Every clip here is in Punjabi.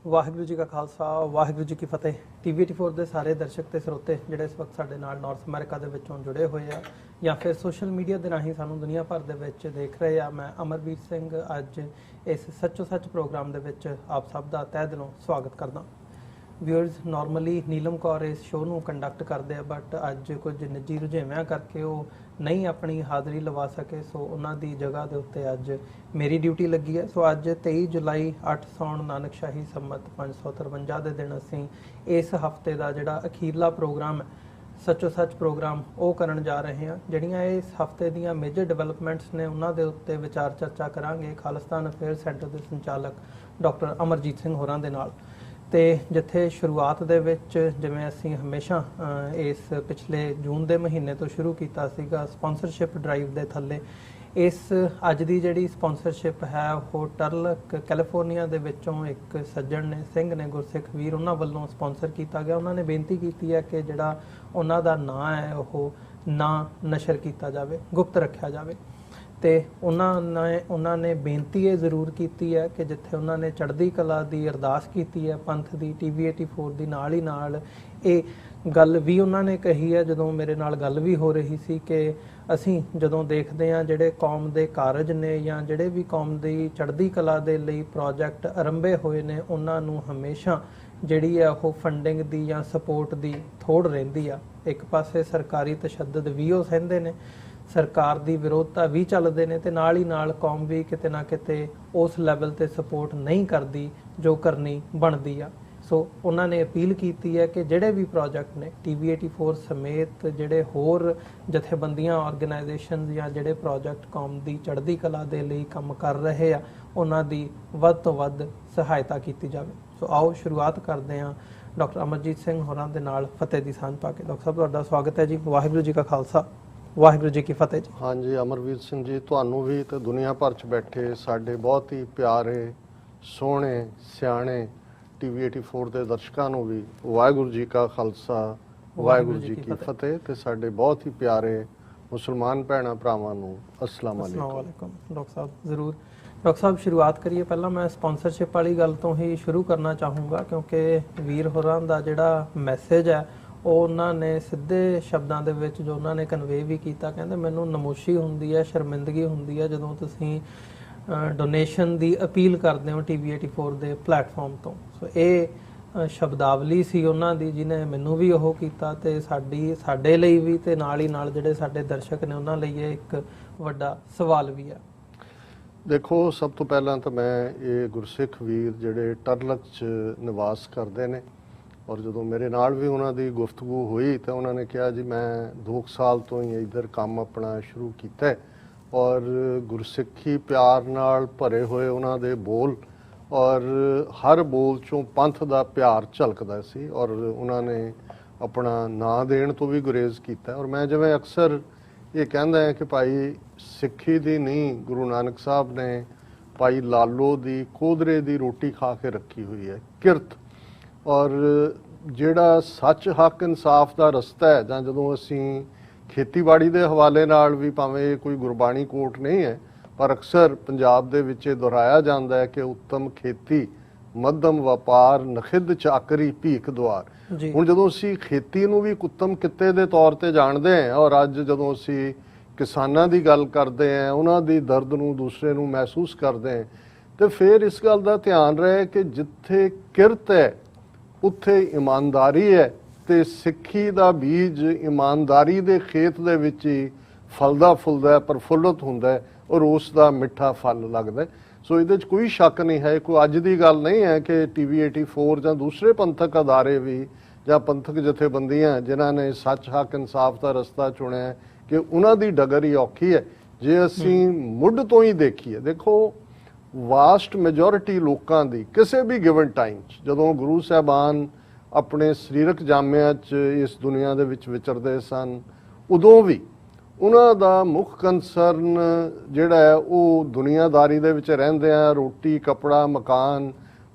ਵਾਹਿਗੁਰੂ ਜੀ ਕਾ ਖਾਲਸਾ ਵਾਹਿਗੁਰੂ ਜੀ ਕੀ ਫਤਿਹ। TV84 ਦੇ ਸਾਰੇ ਦਰਸ਼ਕ ਤੇ ਸਰੋਤੇ ਜਿਹੜੇ ਇਸ ਵਕਤ ਸਾਡੇ ਨਾਲ ਨਾਰਥ ਅਮਰੀਕਾ ਦੇ ਵਿੱਚੋਂ ਜੁੜੇ ਹੋਏ ਆ ਜਾਂ ਫਿਰ ਸੋਸ਼ਲ ਮੀਡੀਆ ਦੇ ਰਾਹੀਂ ਸਾਨੂੰ ਦੁਨੀਆ ਭਰ ਦੇ ਵਿੱਚ ਦੇਖ ਰਹੇ ਆ, ਮੈਂ ਅਮਰਵੀਰ ਸਿੰਘ ਅੱਜ ਇਸ ਸੱਚੋ ਸੱਚ ਪ੍ਰੋਗਰਾਮ ਦੇ ਵਿੱਚ ਆਪ ਸਭ ਦਾ ਤਹਿ ਦਿਲੋਂ ਸਵਾਗਤ ਕਰਦਾ। ਵਿਊਅਰਸ, ਨਾਰਮਲੀ ਨੀਲਮ ਕੌਰ ਇਸ ਸ਼ੋਅ ਨੂੰ ਕੰਡਕਟ ਕਰਦੇ ਆ, ਬਟ ਅੱਜ ਕੁਝ ਨਿੱਜੀ ਰੁਝੇਵਿਆਂ ਕਰਕੇ ਉਹ ਨਹੀਂ ਆਪਣੀ ਹਾਜ਼ਰੀ ਲਵਾ ਸਕੇ, ਸੋ ਉਹਨਾਂ ਦੀ ਜਗ੍ਹਾ ਦੇ ਉੱਤੇ ਅੱਜ ਮੇਰੀ ਡਿਊਟੀ ਲੱਗੀ ਹੈ। ਸੋ ਅੱਜ 23 ਜੁਲਾਈ 8 ਸੌਣ ਨਾਨਕਸ਼ਾਹੀ ਸੰਮਤ 553 ਦੇ ਦਿਨ ਅਸੀਂ ਇਸ ਹਫਤੇ ਦਾ ਜਿਹੜਾ ਅਖੀਰਲਾ ਪ੍ਰੋਗਰਾਮ ਹੈ ਸੱਚੋ ਸੱਚ ਪ੍ਰੋਗਰਾਮ ਉਹ ਕਰਨ ਜਾ ਰਹੇ ਹਾਂ। ਜਿਹੜੀਆਂ ਇਸ ਹਫਤੇ ਦੀਆਂ ਮੇਜਰ ਡਿਵੈਲਪਮੈਂਟਸ ਨੇ ਉਹਨਾਂ ਦੇ ਉੱਤੇ ਵਿਚਾਰ ਚਰਚਾ ਕਰਾਂਗੇ ਖਾਲਿਸਤਾਨ ਅਫੇਅਰ ਸੈਂਟਰ ਦੇ ਸੰਚਾਲਕ ਡਾਕਟਰ ਅਮਰਜੀਤ ਸਿੰਘ ਹੋਰਾਂ ਦੇ ਨਾਲ। ਤੇ ਜਿੱਥੇ ਸ਼ੁਰੂਆਤ ਦੇ ਵਿੱਚ ਜਿਵੇਂ ਅਸੀਂ ਹਮੇਸ਼ਾ ਇਸ ਪਿਛਲੇ ਜੂਨ ਦੇ ਮਹੀਨੇ ਤੋਂ ਸ਼ੁਰੂ ਕੀਤਾ ਸੀਗਾ ਸਪਾਂਸਰਸ਼ਿਪ ਡਰਾਈਵ ਦੇ ਥੱਲੇ, ਇਸ ਅੱਜ ਦੀ ਜਿਹੜੀ ਸਪਾਂਸਰਸ਼ਿਪ ਹੈ ਉਹ ਟਰਲਕ ਕੈਲੀਫੋਰਨੀਆ ਦੇ ਵਿੱਚੋਂ ਇੱਕ ਸੱਜਣ ਨੇ, ਸਿੰਘ ਨੇ, ਗੁਰਸਿੱਖ ਵੀਰ, ਉਹਨਾਂ ਵੱਲੋਂ ਸਪਾਂਸਰ ਕੀਤਾ ਗਿਆ। ਉਹਨਾਂ ਨੇ ਬੇਨਤੀ ਕੀਤੀ ਹੈ ਕਿ ਜਿਹੜਾ ਉਹਨਾਂ ਦਾ ਨਾਂ ਹੈ ਉਹ ਨਾ ਨਸ਼ਰ ਕੀਤਾ ਜਾਵੇ, ਗੁਪਤ ਰੱਖਿਆ ਜਾਵੇ। ਤੇ ਉਹਨਾਂ ਨੇ ਬੇਨਤੀ ਇਹ ਜ਼ਰੂਰ ਕੀਤੀ ਹੈ ਕਿ ਜਿੱਥੇ ਉਹਨਾਂ ਨੇ ਚੜ੍ਹਦੀ ਕਲਾ ਦੀ ਅਰਦਾਸ ਕੀਤੀ ਹੈ ਪੰਥ ਦੀ, TV84 ਦੀ ਨਾਲ ਹੀ ਨਾਲ ਇਹ ਗੱਲ ਵੀ ਉਹਨਾਂ ਨੇ ਕਹੀ ਹੈ ਜਦੋਂ ਮੇਰੇ ਨਾਲ ਗੱਲ ਵੀ ਹੋ ਰਹੀ ਸੀ ਕਿ ਅਸੀਂ ਜਦੋਂ ਦੇਖਦੇ ਹਾਂ ਜਿਹੜੇ ਕੌਮ ਦੇ ਕਾਰਜ ਨੇ ਜਾਂ ਜਿਹੜੇ ਵੀ ਕੌਮ ਦੀ ਚੜ੍ਹਦੀ ਕਲਾ ਦੇ ਲਈ ਪ੍ਰੋਜੈਕਟ ਆਰੰਭੇ ਹੋਏ ਨੇ, ਉਹਨਾਂ ਨੂੰ ਹਮੇਸ਼ਾ ਜਿਹੜੀ ਹੈ ਉਹ ਫੰਡਿੰਗ ਦੀ ਜਾਂ ਸਪੋਰਟ ਦੀ ਥੋੜ੍ਹ ਰਹਿੰਦੀ ਆ। ਇੱਕ ਪਾਸੇ ਸਰਕਾਰੀ ਤਸ਼ੱਦਦ ਵੀ ਉਹ ਸਹਿੰਦੇ ਨੇ, ਸਰਕਾਰ ਦੀ ਵਿਰੋਧਤਾ ਵੀ ਚੱਲਦੇ ਨੇ, ਤੇ ਨਾਲ ਹੀ ਨਾਲ ਕੌਮ ਵੀ ਕਿਤੇ ਨਾ ਕਿਤੇ ਉਸ ਲੈਵਲ ਤੇ ਸਪੋਰਟ ਨਹੀਂ ਕਰਦੀ ਜੋ ਕਰਨੀ ਬਣਦੀ ਆ। ਸੋ ਉਹਨਾਂ ਨੇ ਅਪੀਲ ਕੀਤੀ ਹੈ ਕਿ ਜਿਹੜੇ ਵੀ ਪ੍ਰੋਜੈਕਟ ਨੇ TV84 ਸਮੇਤ ਜਿਹੜੇ ਹੋਰ ਜਥੇਬੰਦੀਆਂ, ਆਰਗੇਨਾਈਜੇਸ਼ਨ ਜਾਂ ਜਿਹੜੇ ਪ੍ਰੋਜੈਕਟ ਕੌਮ ਦੀ ਚੜ੍ਹਦੀ ਕਲਾ ਦੇ ਲਈ ਕੰਮ ਕਰ ਰਹੇ ਆ, ਉਹਨਾਂ ਦੀ ਵੱਧ ਤੋਂ ਵੱਧ ਸਹਾਇਤਾ ਕੀਤੀ ਜਾਵੇ। ਸੋ ਆਓ ਸ਼ੁਰੂਆਤ ਕਰਦੇ ਹਾਂ ਡਾਕਟਰ ਅਮਰਜੀਤ ਸਿੰਘ ਹੋਰਾਂ ਦੇ ਨਾਲ ਫਤਿਹ ਦੀ ਸਾਂਝ ਪਾ ਕੇ। ਡਾਕਟਰ ਸਾਹਿਬ, ਤੁਹਾਡਾ ਸਵਾਗਤ ਹੈ ਜੀ। ਵਾਹਿਗੁਰੂ ਜੀ ਕਾ ਖਾਲਸਾ ਵਾਹਿਗੁਰੂ ਜੀ ਕੀ ਫਤਿਹ ਜੀ। ਹਾਂਜੀ ਅਮਰਵੀਰ ਸਿੰਘ ਜੀ, ਤੁਹਾਨੂੰ ਵੀ ਤੇ ਦੁਨੀਆ ਭਰ 'ਚ ਬੈਠੇ ਸਾਡੇ ਬਹੁਤ ਹੀ ਪਿਆਰੇ, ਸੋਹਣੇ, ਸਿਆਣੇ TV84 ਦੇ ਦਰਸ਼ਕਾਂ ਨੂੰ ਵੀ ਵਾਹਿਗੁਰੂ ਜੀ ਕਾ ਖਾਲਸਾ ਵਾਹਿਗੁਰੂ ਜੀ ਕੀ ਫਤਿਹ, ਤੇ ਸਾਡੇ ਬਹੁਤ ਹੀ ਪਿਆਰੇ ਮੁਸਲਮਾਨ ਭੈਣਾਂ ਭਰਾਵਾਂ ਨੂੰ ਅਸਲਾਮ ਵਾਲੇਕੁਮ। ਡਾਕਟਰ ਸਾਹਿਬ ਜ਼ਰੂਰ। ਡਾਕਟਰ ਸਾਹਿਬ, ਸ਼ੁਰੂਆਤ ਕਰੀਏ। ਪਹਿਲਾਂ ਮੈਂ ਸਪਾਂਸਰਸ਼ਿਪ ਵਾਲੀ ਗੱਲ ਤੋਂ ਹੀ ਸ਼ੁਰੂ ਕਰਨਾ ਚਾਹੂੰਗਾ ਕਿਉਂਕਿ ਵੀਰ ਹੋਰਾਂ ਦਾ ਜਿਹੜਾ ਮੈਸੇਜ ਹੈ ਉਹ ਉਹਨਾਂ ਨੇ ਸਿੱਧੇ ਸ਼ਬਦਾਂ ਦੇ ਵਿੱਚ ਜੋ ਉਹਨਾਂ ਨੇ ਕਨਵੇ ਵੀ ਕੀਤਾ। ਕਹਿੰਦੇ ਮੈਨੂੰ ਨਮੋਸ਼ੀ ਹੁੰਦੀ ਹੈ, ਸ਼ਰਮਿੰਦਗੀ ਹੁੰਦੀ ਹੈ ਜਦੋਂ ਤੁਸੀਂ ਡੋਨੇਸ਼ਨ ਦੀ ਅਪੀਲ ਕਰਦੇ ਹੋ TV84 ਦੇ ਪਲੇਟਫਾਰਮ ਤੋਂ। ਸੋ ਇਹ ਸ਼ਬਦਾਵਲੀ ਸੀ ਉਹਨਾਂ ਦੀ ਜਿਹਨੇ ਮੈਨੂੰ ਵੀ ਉਹ ਕੀਤਾ, ਤੇ ਸਾਡੇ ਲਈ ਵੀ ਤੇ ਨਾਲ ਹੀ ਨਾਲ ਜਿਹੜੇ ਸਾਡੇ ਦਰਸ਼ਕ ਨੇ ਉਹਨਾਂ ਲਈ ਇਹ ਇੱਕ ਵੱਡਾ ਸਵਾਲ ਵੀ ਹੈ। ਦੇਖੋ, ਸਭ ਤੋਂ ਪਹਿਲਾਂ ਤਾਂ ਮੈਂ ਇਹ ਗੁਰਸਿੱਖ ਵੀਰ ਜਿਹੜੇ ਟਰਲਕ 'ਚ ਨਿਵਾਸ ਕਰਦੇ ਨੇ, ਔਰ ਜਦੋਂ ਮੇਰੇ ਨਾਲ ਵੀ ਉਹਨਾਂ ਦੀ ਗੁਫ਼ਤਗੂ ਹੋਈ ਤਾਂ ਉਹਨਾਂ ਨੇ ਕਿਹਾ ਜੀ ਮੈਂ 2 ਸਾਲ ਤੋਂ ਹੀ ਇੱਧਰ ਕੰਮ ਆਪਣਾ ਸ਼ੁਰੂ ਕੀਤਾ ਹੈ, ਔਰ ਗੁਰਸਿੱਖੀ ਪਿਆਰ ਨਾਲ ਭਰੇ ਹੋਏ ਉਹਨਾਂ ਦੇ ਬੋਲ, ਔਰ ਹਰ ਬੋਲ 'ਚੋਂ ਪੰਥ ਦਾ ਪਿਆਰ ਝਲਕਦਾ ਸੀ, ਔਰ ਉਹਨਾਂ ਨੇ ਆਪਣਾ ਨਾਂ ਦੇਣ ਤੋਂ ਵੀ ਗੁਰੇਜ਼ ਕੀਤਾ। ਔਰ ਮੈਂ ਜਿਵੇਂ ਅਕਸਰ ਇਹ ਕਹਿੰਦਾ ਹੈ ਕਿ ਭਾਈ ਸਿੱਖੀ ਦੀ ਨਹੀਂ, ਗੁਰੂ ਨਾਨਕ ਸਾਹਿਬ ਨੇ ਭਾਈ ਲਾਲੋ ਦੀ ਕੋਧਰੇ ਦੀ ਰੋਟੀ ਖਾ ਕੇ ਰੱਖੀ ਹੋਈ ਹੈ, ਕਿਰਤ। ਔਰ ਜਿਹੜਾ ਸੱਚ, ਹੱਕ, ਇਨਸਾਫ ਦਾ ਰਸਤਾ ਹੈ, ਜਾਂ ਜਦੋਂ ਅਸੀਂ ਖੇਤੀਬਾੜੀ ਦੇ ਹਵਾਲੇ ਨਾਲ ਵੀ, ਭਾਵੇਂ ਕੋਈ ਗੁਰਬਾਣੀ ਕੋਟ ਨਹੀਂ ਹੈ, ਪਰ ਅਕਸਰ ਪੰਜਾਬ ਦੇ ਵਿੱਚ ਇਹ ਦੁਹਰਾਇਆ ਜਾਂਦਾ ਹੈ ਕਿ ਉੱਤਮ ਖੇਤੀ, ਮੱਧਮ ਵਪਾਰ, ਨਖਿੱਧ ਚਾਕਰੀ, ਭੀਖ ਦੁਆਰ। ਹੁਣ ਜਦੋਂ ਅਸੀਂ ਖੇਤੀ ਨੂੰ ਵੀ ਇੱਕ ਉੱਤਮ ਕਿੱਤੇ ਦੇ ਤੌਰ ਤੇ ਜਾਣਦੇ ਹਾਂ, ਔਰ ਅੱਜ ਜਦੋਂ ਅਸੀਂ ਕਿਸਾਨਾਂ ਦੀ ਗੱਲ ਕਰਦੇ ਹਾਂ, ਉਹਨਾਂ ਦੀ ਦਰਦ ਨੂੰ ਦੂਸਰੇ ਨੂੰ ਮਹਿਸੂਸ ਕਰਦੇ ਹਾਂ, ਤੇ ਫਿਰ ਇਸ ਗੱਲ ਦਾ ਧਿਆਨ ਰਹੇ ਕਿ ਜਿੱਥੇ ਕਿਰਤ ਹੈ ਉੱਥੇ ਇਮਾਨਦਾਰੀ ਹੈ, ਤੇ ਸਿੱਖੀ ਦਾ ਬੀਜ ਇਮਾਨਦਾਰੀ ਦੇ ਖੇਤ ਦੇ ਵਿੱਚ ਹੀ ਫਲਦਾ ਫੁੱਲਦਾ, ਪ੍ਰਫੁੱਲਤ ਹੁੰਦਾ, ਔਰ ਉਸ ਦਾ ਮਿੱਠਾ ਫਲ ਲੱਗਦਾ। ਸੋ ਇਹਦੇ 'ਚ ਕੋਈ ਸ਼ੱਕ ਨਹੀਂ ਹੈ, ਕੋਈ ਅੱਜ ਦੀ ਗੱਲ ਨਹੀਂ ਹੈ ਕਿ TV84 ਜਾਂ ਦੂਸਰੇ ਪੰਥਕ ਅਦਾਰੇ ਵੀ ਜਾਂ ਪੰਥਕ ਜਥੇਬੰਦੀਆਂ ਜਿਨ੍ਹਾਂ ਨੇ ਸੱਚ, ਹੱਕ, ਇਨਸਾਫ ਦਾ ਰਸਤਾ ਚੁਣਿਆ, ਕਿ ਉਹਨਾਂ ਦੀ ਡਗਰ ਹੀ ਔਖੀ ਹੈ। ਜੇ ਅਸੀਂ ਮੁੱਢ ਤੋਂ ਹੀ ਦੇਖੀਏ, ਦੇਖੋ ਵਾਸਟ ਮੈਜੋਰਿਟੀ ਲੋਕਾਂ ਦੀ ਕਿਸੇ ਵੀ ਗਿਵਨ ਟਾਈਮ 'ਚ, ਜਦੋਂ ਗੁਰੂ ਸਾਹਿਬਾਨ ਆਪਣੇ ਸਰੀਰਕ ਜਾਮਿਆਂ 'ਚ ਇਸ ਦੁਨੀਆ ਦੇ ਵਿੱਚ ਵਿਚਰਦੇ ਸਨ, ਉਦੋਂ ਵੀ ਉਹਨਾਂ ਦਾ ਮੁੱਖ ਕੰਸਰਨ ਜਿਹੜਾ ਹੈ ਉਹ ਦੁਨੀਆਦਾਰੀ ਦੇ ਵਿੱਚ ਰਹਿੰਦੇ ਆ, ਰੋਟੀ, ਕੱਪੜਾ, ਮਕਾਨ,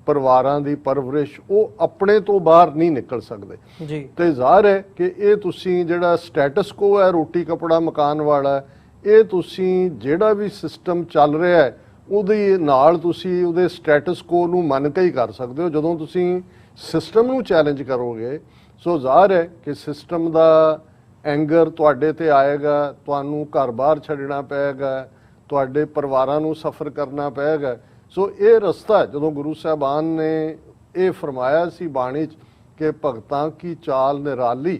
ਪਰਿਵਾਰਾਂ ਦੀ ਪਰਵਰਿਸ਼, ਉਹ ਆਪਣੇ ਤੋਂ ਬਾਹਰ ਨਹੀਂ ਨਿਕਲ ਸਕਦੇ ਜੀ। ਤੇ ਜ਼ਾਹਰ ਹੈ ਕਿ ਇਹ ਤੁਸੀਂ ਜਿਹੜਾ ਸਟੇਟਸ ਕੋ ਹੈ ਰੋਟੀ, ਕੱਪੜਾ, ਮਕਾਨ ਵਾਲਾ, ਇਹ ਤੁਸੀਂ ਜਿਹੜਾ ਵੀ ਸਿਸਟਮ ਚੱਲ ਰਿਹਾ ਹੈ ਉਹਦੇ ਨਾਲ ਤੁਸੀਂ ਉਹਦੇ ਸਟੇਟਸ ਕੋ ਨੂੰ ਮੰਨ ਕੇ ਹੀ ਕਰ ਸਕਦੇ ਹੋ। ਜਦੋਂ ਤੁਸੀਂ ਸਿਸਟਮ ਨੂੰ ਚੈਲੰਜ ਕਰੋਗੇ ਸੋ ਜ਼ਾਹਰ ਹੈ ਕਿ ਸਿਸਟਮ ਦਾ ਐਂਗਰ ਤੁਹਾਡੇ ਤੇ ਆਏਗਾ, ਤੁਹਾਨੂੰ ਘਰ-ਬਾਰ ਛੱਡਣਾ ਪਏਗਾ, ਤੁਹਾਡੇ ਪਰਿਵਾਰਾਂ ਨੂੰ ਸਫਰ ਕਰਨਾ ਪਏਗਾ। ਸੋ ਇਹ ਰਸਤਾ ਜਦੋਂ ਗੁਰੂ ਸਾਹਿਬਾਨ ਨੇ ਇਹ ਫਰਮਾਇਆ ਸੀ ਬਾਣੀ 'ਚ ਕਿ ਭਗਤਾਂ ਕੀ ਚਾਲ ਨਿਰਾਲੀ,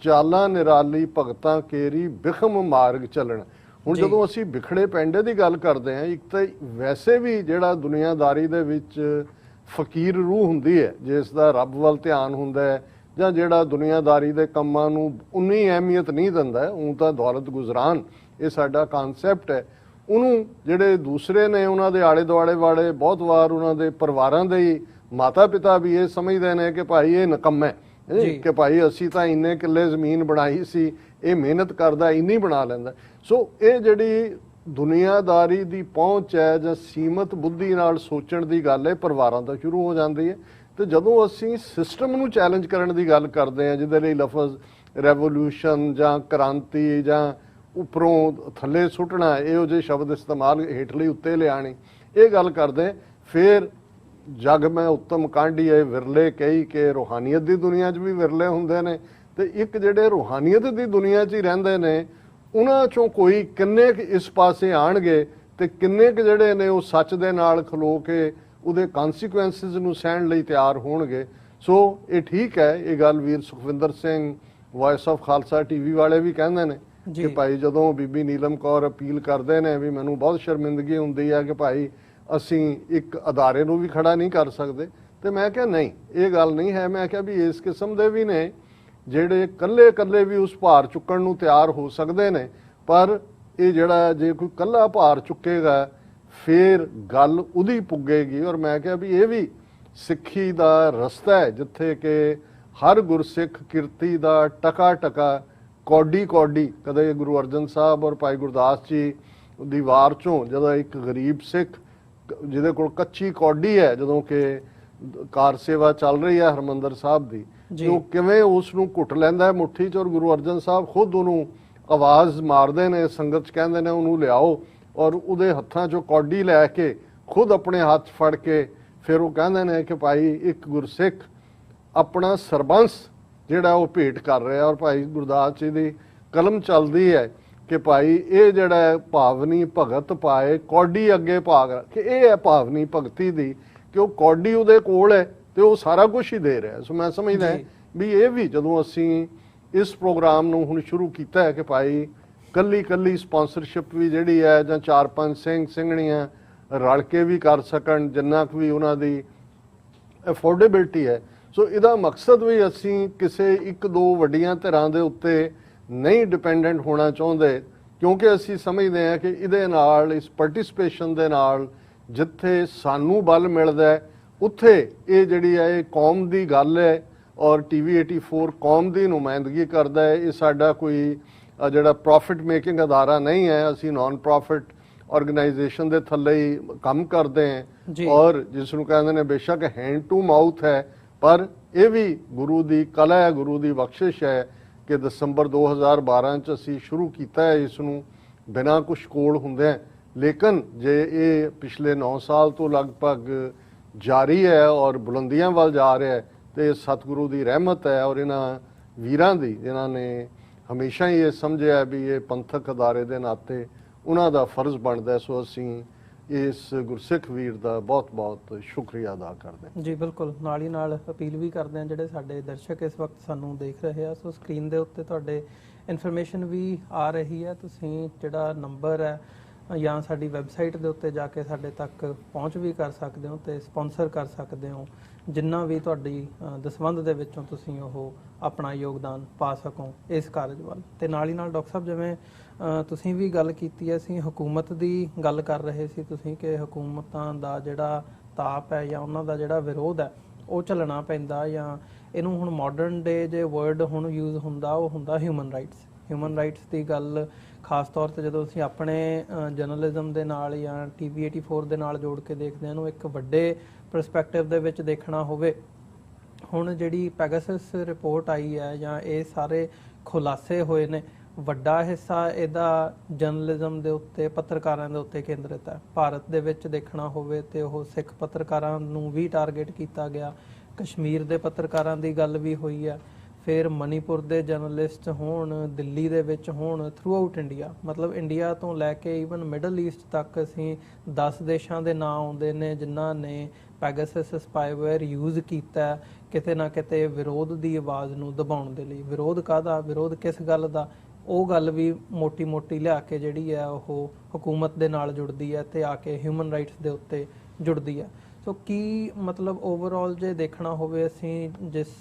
ਚਾਲਾਂ ਨਿਰਾਲੀ ਭਗਤਾਂ ਕੇਰੀ ਬਿਖਮ ਮਾਰਗ ਚੱਲਣ। ਹੁਣ ਜਦੋਂ ਅਸੀਂ ਵਿਖੜੇ ਪੈਂਡੇ ਦੀ ਗੱਲ ਕਰਦੇ ਹਾਂ, ਇੱਕ ਤਾਂ ਵੈਸੇ ਵੀ ਜਿਹੜਾ ਦੁਨੀਆਦਾਰੀ ਦੇ ਵਿੱਚ ਫਕੀਰ ਰੂਹ ਹੁੰਦੀ ਹੈ, ਜਿਸ ਦਾ ਰੱਬ ਵੱਲ ਧਿਆਨ ਹੁੰਦਾ ਹੈ ਜਾਂ ਜਿਹੜਾ ਦੁਨੀਆਦਾਰੀ ਦੇ ਕੰਮਾਂ ਨੂੰ ਉਨੀ ਅਹਿਮੀਅਤ ਨਹੀਂ ਦਿੰਦਾ, ਉਹ ਤਾਂ ਦੌਲਤ ਗੁਜ਼ਰਾਨ ਇਹ ਸਾਡਾ ਕਨਸੈਪਟ ਹੈ, ਉਹਨੂੰ ਜਿਹੜੇ ਦੂਸਰੇ ਨੇ ਉਹਨਾਂ ਦੇ ਆਲੇ ਦੁਆਲੇ ਵਾਲੇ ਬਹੁਤ ਵਾਰ ਉਹਨਾਂ ਦੇ ਪਰਿਵਾਰਾਂ ਦੇ ਹੀ ਮਾਤਾ ਪਿਤਾ ਵੀ ਇਹ ਸਮਝਦੇ ਨੇ ਕਿ ਭਾਈ ਇਹ ਨਿਕੰਮਾ ਹੈ, ਕਿ ਭਾਈ ਅਸੀਂ ਤਾਂ ਇੰਨੇ ਕਿੱਲੇ ਜ਼ਮੀਨ ਬਣਾਈ ਸੀ, ਇਹ ਮਿਹਨਤ ਕਰਦਾ ਇੰਨੀ ਬਣਾ ਲੈਂਦਾ। ਸੋ ਇਹ ਜਿਹੜੀ ਦੁਨੀਆਦਾਰੀ ਦੀ ਪਹੁੰਚ ਹੈ ਜਾਂ ਸੀਮਤ ਬੁੱਧੀ ਨਾਲ ਸੋਚਣ ਦੀ ਗੱਲ ਹੈ, ਪਰਿਵਾਰਾਂ ਤੋਂ ਸ਼ੁਰੂ ਹੋ ਜਾਂਦੀ ਹੈ। ਤੇ ਜਦੋਂ ਅਸੀਂ ਸਿਸਟਮ ਨੂੰ ਚੈਲੰਜ ਕਰਨ ਦੀ ਗੱਲ ਕਰਦੇ ਹਾਂ, ਜਿਹਦੇ ਲਈ ਲਫ਼ਜ਼ ਰੈਵੋਲੂਸ਼ਨ ਜਾਂ ਕ੍ਰਾਂਤੀ ਜਾਂ ਉੱਪਰੋਂ ਥੱਲੇ ਸੁੱਟਣਾ ਇਹੋ ਜਿਹੇ ਸ਼ਬਦ ਇਸਤੇਮਾਲ ਹੇਠਲੀ ਉੱਤੇ ਲਿਆਣੀ, ਇਹ ਗੱਲ ਕਰਦੇ ਫਿਰ ਜਗ ਮੈਂ ਉੱਤਮ ਕਾਂਢੀਏ ਵਿਰਲੇ ਕਈ ਕਿ ਰੂਹਾਨੀਅਤ ਦੀ ਦੁਨੀਆ 'ਚ ਵੀ ਵਿਰਲੇ ਹੁੰਦੇ ਨੇ, ਤੇ ਇੱਕ ਜਿਹੜੇ ਰੂਹਾਨੀਅਤ ਦੀ ਦੁਨੀਆ 'ਚ ਹੀ ਰਹਿੰਦੇ ਨੇ ਉਹਨਾਂ 'ਚੋਂ ਕੋਈ ਕਿੰਨੇ ਕੁ ਇਸ ਪਾਸੇ ਆਣਗੇ ਤੇ ਕਿੰਨੇ ਕੁ ਜਿਹੜੇ ਨੇ ਉਹ ਸੱਚ ਦੇ ਨਾਲ ਖਲੋ ਕੇ ਉਹਦੇ ਕਨਸੀਕੁਐਂਸਿਸ ਨੂੰ ਸਹਿਣ ਲਈ ਤਿਆਰ ਹੋਣਗੇ। ਸੋ ਇਹ ਠੀਕ ਹੈ, ਇਹ ਗੱਲ ਵੀਰ Sukhwinder Singh voice of Khalsa TV ਵਾਲੇ ਵੀ ਕਹਿੰਦੇ ਨੇ ਕਿ ਭਾਈ ਜਦੋਂ ਬੀਬੀ ਨੀਲਮ ਕੌਰ ਅਪੀਲ ਕਰਦੇ ਨੇ ਵੀ ਮੈਨੂੰ ਬਹੁਤ ਸ਼ਰਮਿੰਦਗੀ ਹੁੰਦੀ ਹੈ ਕਿ ਭਾਈ ਅਸੀਂ ਇੱਕ ਅਦਾਰੇ ਨੂੰ ਵੀ ਖੜਾ ਨਹੀਂ ਕਰ ਸਕਦੇ, ਤੇ ਮੈਂ ਕਿਹਾ ਨਹੀਂ, ਇਹ ਗੱਲ ਨਹੀਂ ਹੈ। ਮੈਂ ਕਿਹਾ ਵੀ ਇਸ ਕਿਸਮ ਦੇ ਵੀ ਨੇ ਜਿਹੜੇ ਕੱਲੇ ਵੀ ਉਸ ਭਾਰ ਚੁੱਕਣ ਨੂੰ ਤਿਆਰ ਹੋ ਸਕਦੇ ਨੇ, ਪਰ ਇਹ ਜਿਹੜਾ ਜੇ ਕੋਈ ਕੱਲਾ ਭਾਰ ਚੁੱਕੇਗਾ ਫਿਰ ਗੱਲ ਉਹਦੀ ਪੁੱਗੇਗੀ। ਔਰ ਮੈਂ ਕਿਹਾ ਵੀ ਇਹ ਵੀ ਸਿੱਖੀ ਦਾ ਰਸਤਾ ਹੈ ਜਿੱਥੇ ਕਿ ਹਰ ਗੁਰਸਿੱਖ ਕਿਰਤੀ ਦਾ ਟਕਾ ਟਕਾ ਕੌਡੀ ਕੌਡੀ, ਕਦੇ ਗੁਰੂ ਅਰਜਨ ਸਾਹਿਬ ਔਰ ਭਾਈ ਗੁਰਦਾਸ ਜੀ ਦੀ ਵਾਰ ਚੋਂ ਜਦੋਂ ਇੱਕ ਗਰੀਬ ਸਿੱਖ ਜਿਹਦੇ ਕੋਲ ਕੱਚੀ ਕੌਡੀ ਹੈ, ਜਦੋਂ ਕਿ ਕਾਰ ਸੇਵਾ ਚੱਲ ਰਹੀ ਹੈ ਹਰਮੰਦਰ ਸਾਹਿਬ ਦੀ, ਉਹ ਕਿਵੇਂ ਉਸ ਨੂੰ ਘੁੱਟ ਲੈਂਦਾ ਹੈ ਮੁੱਠੀ 'ਚ, ਔਰ ਗੁਰੂ ਅਰਜਨ ਸਾਹਿਬ ਖੁਦ ਉਹਨੂੰ ਆਵਾਜ਼ ਮਾਰਦੇ ਨੇ, ਸੰਗਤ 'ਚ ਕਹਿੰਦੇ ਨੇ ਉਹਨੂੰ ਲਿਆਓ, ਔਰ ਉਹਦੇ ਹੱਥਾਂ 'ਚੋਂ ਕੌਡੀ ਲੈ ਕੇ ਖੁਦ ਆਪਣੇ ਹੱਥ ਫੜ ਕੇ ਫਿਰ ਉਹ ਕਹਿੰਦੇ ਨੇ ਕਿ ਭਾਈ ਇੱਕ ਗੁਰਸਿੱਖ ਆਪਣਾ ਸਰਬੰਸ ਜਿਹੜਾ ਉਹ ਭੇਟ ਕਰ ਰਿਹਾ। ਔਰ ਭਾਈ ਗੁਰਦਾਸ ਜੀ ਦੀ ਕਲਮ ਚੱਲਦੀ ਹੈ ਕਿ ਭਾਈ ਇਹ ਜਿਹੜਾ ਭਾਵਨੀ ਭਗਤ ਪਾਏ ਕੌਡੀ ਅੱਗੇ ਭਾਗ, ਕਿ ਇਹ ਹੈ ਭਾਵਨੀ ਭਗਤੀ ਦੀ, ਕਿ ਉਹ ਕੌਡੀ ਉਹਦੇ ਕੋਲ ਹੈ ਤੇ ਉਹ ਸਾਰਾ ਕੁਝ ਹੀ ਦੇ ਰਿਹਾ। ਸੋ ਮੈਂ ਸਮਝਦਾ ਵੀ ਇਹ ਵੀ ਜਦੋਂ ਅਸੀਂ ਇਸ ਪ੍ਰੋਗਰਾਮ ਨੂੰ ਹੁਣ ਸ਼ੁਰੂ ਕੀਤਾ ਹੈ ਕਿ ਭਾਈ ਕੱਲੀ ਸਪਾਂਸਰਸ਼ਿਪ ਵੀ ਜਿਹੜੀ ਹੈ ਜਾਂ 4-5 ਸਿੰਘ ਸਿੰਘਣੀਆਂ ਰਲ ਕੇ ਵੀ ਕਰ ਸਕਣ ਜਿੰਨਾ ਕੁ ਵੀ ਉਹਨਾਂ ਦੀ ਅਫੋਰਡੇਬਿਲਟੀ ਹੈ। ਸੋ ਇਹਦਾ ਮਕਸਦ ਵੀ ਅਸੀਂ ਕਿਸੇ ਇੱਕ ਦੋ ਵੱਡੀਆਂ ਧਿਰਾਂ ਦੇ ਉੱਤੇ ਨਹੀਂ ਡਿਪੈਂਡੈਂਟ ਹੋਣਾ ਚਾਹੁੰਦੇ, ਕਿਉਂਕਿ ਅਸੀਂ ਸਮਝਦੇ ਹਾਂ ਕਿ ਇਹਦੇ ਨਾਲ, ਇਸ ਪਾਰਟਿਸਿਪੇਸ਼ਨ ਦੇ ਨਾਲ ਜਿੱਥੇ ਸਾਨੂੰ ਬਲ ਮਿਲਦਾ ਹੈ ਉੱਥੇ ਇਹ ਜਿਹੜੀ ਹੈ ਇਹ ਕੌਮ ਦੀ ਗੱਲ ਹੈ, ਔਰ TV 84 ਕੌਮ ਦੀ ਨੁਮਾਇੰਦਗੀ ਕਰਦਾ ਹੈ। ਇਹ ਸਾਡਾ ਕੋਈ ਜਿਹੜਾ ਪ੍ਰੋਫਿਟ ਮੇਕਿੰਗ ਅਦਾਰਾ ਨਹੀਂ ਹੈ, ਅਸੀਂ ਨਾਨ ਪ੍ਰੋਫਿਟ ਆਰਗੇਨਾਈਜੇਸ਼ਨ ਦੇ ਥੱਲੇ ਹੀ ਕੰਮ ਕਰਦੇ ਹਾਂ, ਔਰ ਜਿਸ ਨੂੰ ਕਹਿੰਦੇ ਨੇ ਬੇਸ਼ੱਕ ਹੈਂਡ ਟੂ ਮਾਊਥ ਹੈ, ਪਰ ਇਹ ਵੀ ਗੁਰੂ ਦੀ ਕਲਾ ਹੈ, ਗੁਰੂ ਦੀ ਬਖਸ਼ਿਸ਼ ਹੈ ਕਿ ਦਸੰਬਰ 2012 ਚ ਅਸੀਂ ਸ਼ੁਰੂ ਕੀਤਾ ਹੈ ਇਸ ਨੂੰ ਬਿਨਾਂ ਕੁਛ ਕੋਲ ਹੁੰਦੇ। ਲੇਕਿਨ ਜੇ ਇਹ ਪਿਛਲੇ 9 ਸਾਲ ਤੋਂ ਲਗਭਗ ਜਾਰੀ ਹੈ ਔਰ ਬੁਲੰਦੀਆਂ ਵੱਲ ਜਾ ਰਿਹਾ ਹੈ, ਤੇ ਸਤਿਗੁਰੂ ਦੀ ਰਹਿਮਤ ਹੈ ਔਰ ਇਹਨਾਂ ਵੀਰਾਂ ਦੀ ਜਿਨ੍ਹਾਂ ਨੇ ਹਮੇਸ਼ਾ ਹੀ ਇਹ ਸਮਝਿਆ ਵੀ ਇਹ ਪੰਥਕ ਅਦਾਰੇ ਦੇ ਨਾਤੇ ਉਹਨਾਂ ਦਾ ਫਰਜ਼ ਬਣਦਾ। ਸੋ ਅਸੀਂ ਇਸ ਗੁਰਸਿੱਖ ਵੀਰ ਦਾ ਬਹੁਤ-ਬਹੁਤ ਸ਼ੁਕਰੀਆ ਅਦਾ ਕਰਦੇ ਹਾਂ। ਜੀ ਬਿਲਕੁਲ, ਨਾਲ ਹੀ ਨਾਲ ਅਪੀਲ ਵੀ ਕਰਦੇ ਹਾਂ ਜਿਹੜੇ ਸਾਡੇ ਦਰਸ਼ਕ ਇਸ ਵਕਤ ਸਾਨੂੰ ਦੇਖ ਰਹੇ ਆ, ਸੋ ਸਕਰੀਨ ਦੇ ਉੱਤੇ ਤੁਹਾਡੇ ਇਨਫੋਰਮੇਸ਼ਨ ਵੀ ਆ ਰਹੀ ਹੈ, ਤੁਸੀਂ ਜਿਹੜਾ ਨੰਬਰ ਹੈ ਜਾਂ ਸਾਡੀ ਵੈਬਸਾਈਟ ਦੇ ਉੱਤੇ ਜਾ ਕੇ ਸਾਡੇ ਤੱਕ ਪਹੁੰਚ ਵੀ ਕਰ ਸਕਦੇ ਹੋ ਤੇ ਸਪਾਂਸਰ ਕਰ ਸਕਦੇ ਹੋ, ਜਿੰਨਾ ਵੀ ਤੁਹਾਡੀ ਦਸਵੰਧ ਦੇ ਵਿੱਚੋਂ ਤੁਸੀਂ ਉਹ ਆਪਣਾ ਯੋਗਦਾਨ ਪਾ ਸਕੋ ਇਸ ਕਾਰਜ ਵੱਲ। ਤੇ ਨਾਲ ਹੀ ਨਾਲ ਡਾਕਟਰ ਸਾਹਿਬ ਜਿਵੇਂ ਤੁਸੀਂ ਵੀ ਗੱਲ ਕੀਤੀ ਹੈ, ਅਸੀਂ ਹਕੂਮਤ ਦੀ ਗੱਲ ਕਰ ਰਹੇ ਸੀ ਤੁਸੀਂ ਕਿ ਹਕੂਮਤਾਂ ਦਾ ਜਿਹੜਾ ਤਾਪ ਹੈ ਜਾਂ ਉਹਨਾਂ ਦਾ ਜਿਹੜਾ ਵਿਰੋਧ ਹੈ ਉਹ ਚੱਲਣਾ ਪੈਂਦਾ, ਜਾਂ ਇਹਨੂੰ ਹੁਣ ਮਾਡਰਨ ਡੇ ਜੇ ਵਰਡ ਹੁਣ ਯੂਜ਼ ਹੁੰਦਾ ਉਹ ਹੁੰਦਾ ਹਿਊਮਨ ਰਾਈਟਸ। ਹਿਊਮਨ ਰਾਈਟਸ ਦੀ ਗੱਲ ਖਾਸ ਤੌਰ ਤੇ ਜਦੋਂ ਅਸੀਂ ਆਪਣੇ ਜਰਨਲਿਜ਼ਮ ਦੇ ਨਾਲ ਜਾਂ TV 84 ਦੇ ਨਾਲ ਜੋੜ ਕੇ ਦੇਖਦੇ ਹਾਂ, ਇਹਨੂੰ ਇੱਕ ਵੱਡੇ ਪਰਸਪੈਕਟਿਵ ਦੇ ਵਿੱਚ ਦੇਖਣਾ ਹੋਵੇ, ਹੁਣ ਜਿਹੜੀ ਪੈਗਾਸਸ ਰਿਪੋਰਟ ਆਈ ਹੈ ਜਾਂ ਇਹ ਸਾਰੇ ਖੁਲਾਸੇ ਹੋਏ ਨੇ, ਵੱਡਾ ਹਿੱਸਾ ਇਹਦਾ ਜਰਨਲਿਜ਼ਮ ਦੇ ਉੱਤੇ, ਪੱਤਰਕਾਰਾਂ ਦੇ ਉੱਤੇ ਕੇਂਦਰਿਤ ਹੈ। ਭਾਰਤ ਦੇ ਵਿੱਚ ਦੇਖਣਾ ਹੋਵੇ ਤੇ ਉਹ ਸਿੱਖ ਪੱਤਰਕਾਰਾਂ ਨੂੰ ਵੀ ਟਾਰਗੇਟ ਕੀਤਾ ਗਿਆ, ਕਸ਼ਮੀਰ ਦੇ ਪੱਤਰਕਾਰਾਂ ਦੀ ਗੱਲ ਵੀ ਹੋਈ ਹੈ, ਫਿਰ ਮਨੀਪੁਰ ਦੇ ਜਰਨਲਿਸਟ ਹੋਣ, ਦਿੱਲੀ ਦੇ ਵਿੱਚ ਹੋਣ, ਥਰੂ ਆਊਟ ਇੰਡੀਆ, ਮਤਲਬ ਇੰਡੀਆ ਤੋਂ ਲੈ ਕੇ ਈਵਨ ਮਿਡਲ ਈਸਟ ਤੱਕ ਅਸੀਂ 10 ਦੇਸ਼ਾਂ ਦੇ ਨਾਂ ਆਉਂਦੇ ਨੇ ਜਿਨ੍ਹਾਂ ਨੇ ਪੈਗਾਸਸ ਸਪਾਈਵੇਅਰ ਯੂਜ਼ ਕੀਤਾ ਕਿਤੇ ਨਾ ਕਿਤੇ ਵਿਰੋਧ ਦੀ ਆਵਾਜ਼ ਨੂੰ ਦਬਾਉਣ ਦੇ ਲਈ। ਵਿਰੋਧ ਕਾਹਦਾ, ਵਿਰੋਧ ਕਿਸ ਗੱਲ ਦਾ, ਉਹ ਗੱਲ ਵੀ ਮੋਟੀ ਲਿਆ ਕੇ ਜਿਹੜੀ ਹੈ ਉਹ ਹਕੂਮਤ ਦੇ ਨਾਲ ਜੁੜਦੀ ਹੈ ਤੇ ਆ ਕੇ ਹਿਊਮਨ ਰਾਈਟਸ ਦੇ ਉੱਤੇ ਜੁੜਦੀ ਹੈ। ਸੋ ਕੀ ਮਤਲਬ ਓਵਰਆਲ ਜੇ ਦੇਖਣਾ ਹੋਵੇ, ਅਸੀਂ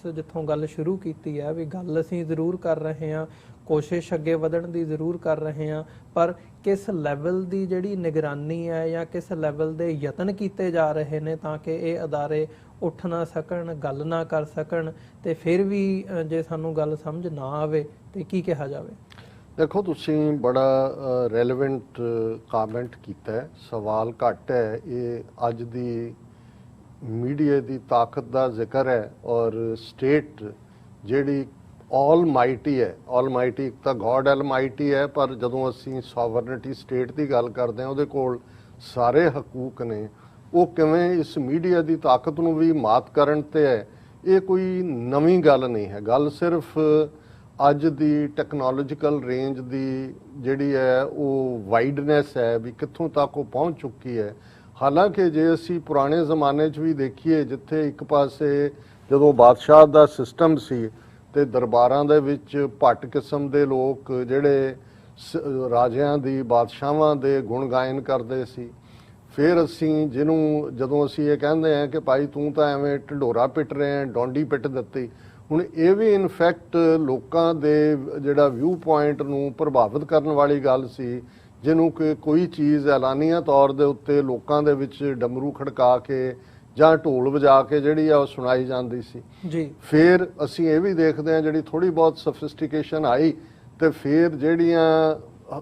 ਜਿੱਥੋਂ ਗੱਲ ਸ਼ੁਰੂ ਕੀਤੀ ਹੈ ਵੀ ਗੱਲ ਅਸੀਂ ਜ਼ਰੂਰ ਕਰ ਰਹੇ ਹਾਂ, ਕੋਸ਼ਿਸ਼ ਅੱਗੇ ਵਧਣ ਦੀ ਜ਼ਰੂਰ ਕਰ ਰਹੇ ਹਾਂ, ਪਰ ਕਿਸ ਲੈਵਲ ਦੀ ਜਿਹੜੀ ਨਿਗਰਾਨੀ ਹੈ ਜਾਂ ਕਿਸ ਲੈਵਲ ਦੇ ਯਤਨ ਕੀਤੇ ਜਾ ਰਹੇ ਨੇ ਤਾਂ ਕਿ ਇਹ ਅਦਾਰੇ ਉੱਠ ਨਾ ਸਕਣ, ਗੱਲ ਨਾ ਕਰ ਸਕਣ, ਤੇ ਫਿਰ ਵੀ ਜੇ ਸਾਨੂੰ ਗੱਲ ਸਮਝ ਨਾ ਆਵੇ ਤੇ ਕੀ ਕਿਹਾ ਜਾਵੇ? ਦੇਖੋ, ਤੁਸੀਂ ਬੜਾ ਰੈਲੇਵੈਂਟ ਕਮੈਂਟ ਕੀਤਾ ਹੈ। ਸਵਾਲ ਘੱਟ ਹੈ, ਇਹ ਅੱਜ ਦੀ ਮੀਡੀਆ ਦੀ ਤਾਕਤ ਦਾ ਜ਼ਿਕਰ ਹੈ। ਔਰ ਸਟੇਟ ਜਿਹੜੀ ਆਲ ਮਾਈਟੀ ਹੈ, ਆਲ ਮਾਈਟੀ ਇੱਕ ਤਾਂ ਗੋਡ ਆਲਮਾਈਟੀ ਹੈ, ਪਰ ਜਦੋਂ ਅਸੀਂ ਸੋਵਰਨਿਟੀ ਸਟੇਟ ਦੀ ਗੱਲ ਕਰਦੇ ਹਾਂ ਉਹਦੇ ਕੋਲ ਸਾਰੇ ਹਕੂਕ ਨੇ। ਉਹ ਕਿਵੇਂ ਇਸ ਮੀਡੀਆ ਦੀ ਤਾਕਤ ਨੂੰ ਵੀ ਮਾਤ ਕਰਨ ਤੇ ਹੈ, ਇਹ ਕੋਈ ਨਵੀਂ ਗੱਲ ਨਹੀਂ ਹੈ। ਗੱਲ ਸਿਰਫ ਅੱਜ ਦੀ ਟੈਕਨੋਲੋਜੀਕਲ ਰੇਂਜ ਦੀ ਜਿਹੜੀ ਹੈ ਉਹ ਵਾਈਡਨੈਸ ਹੈ ਵੀ ਕਿੱਥੋਂ ਤੱਕ ਉਹ ਪਹੁੰਚ ਚੁੱਕੀ ਹੈ। ਹਾਲਾਂਕਿ ਜੇ ਅਸੀਂ ਪੁਰਾਣੇ ਜ਼ਮਾਨੇ 'ਚ ਵੀ ਦੇਖੀਏ, ਜਿੱਥੇ ਇੱਕ ਪਾਸੇ ਜਦੋਂ ਬਾਦਸ਼ਾਹ ਦਾ ਸਿਸਟਮ ਸੀ ਤੇ ਦਰਬਾਰਾਂ ਦੇ ਵਿੱਚ ਭੱਟ ਕਿਸਮ ਦੇ ਲੋਕ ਜਿਹੜੇ ਰਾਜਿਆਂ ਦੀ, ਬਾਦਸ਼ਾਹਾਂ ਦੇ ਗੁਣ ਗਾਇਨ ਕਰਦੇ ਸੀ, ਫਿਰ ਅਸੀਂ ਜਦੋਂ ਅਸੀਂ ਇਹ ਕਹਿੰਦੇ ਹਾਂ ਕਿ ਭਾਈ ਤੂੰ ਤਾਂ ਐਵੇਂ ਢਿੰਡੋਰਾ ਪਿੱਟ ਰਿਹਾ, ਡੌਂਡੀ ਪਿੱਟ ਦਿੱਤੀ, ਹੁਣ ਇਹ ਵੀ ਇਨਫੈਕਟ ਲੋਕਾਂ ਦੇ ਜਿਹੜਾ ਵਿਊ ਪੁਆਇੰਟ ਨੂੰ ਪ੍ਰਭਾਵਿਤ ਕਰਨ ਵਾਲੀ ਗੱਲ ਸੀ, ਜਿਹਨੂੰ ਕਿ ਕੋਈ ਚੀਜ਼ ਐਲਾਨੀਆ ਤੌਰ ਦੇ ਉੱਤੇ ਲੋਕਾਂ ਦੇ ਵਿੱਚ ਡਮਰੂ ਖੜਕਾ ਕੇ ਜਾਂ ਢੋਲ ਵਜਾ ਕੇ ਜਿਹੜੀ ਆ ਉਹ ਸੁਣਾਈ ਜਾਂਦੀ ਸੀ ਜੀ। ਫਿਰ ਅਸੀਂ ਇਹ ਵੀ ਦੇਖਦੇ ਹਾਂ ਜਿਹੜੀ ਥੋੜੀ ਬਹੁਤ ਸਫਿਸਟੀਕੇਸ਼ਨ ਆਈ ਤੇ ਫਿਰ ਜਿਹੜੀਆਂ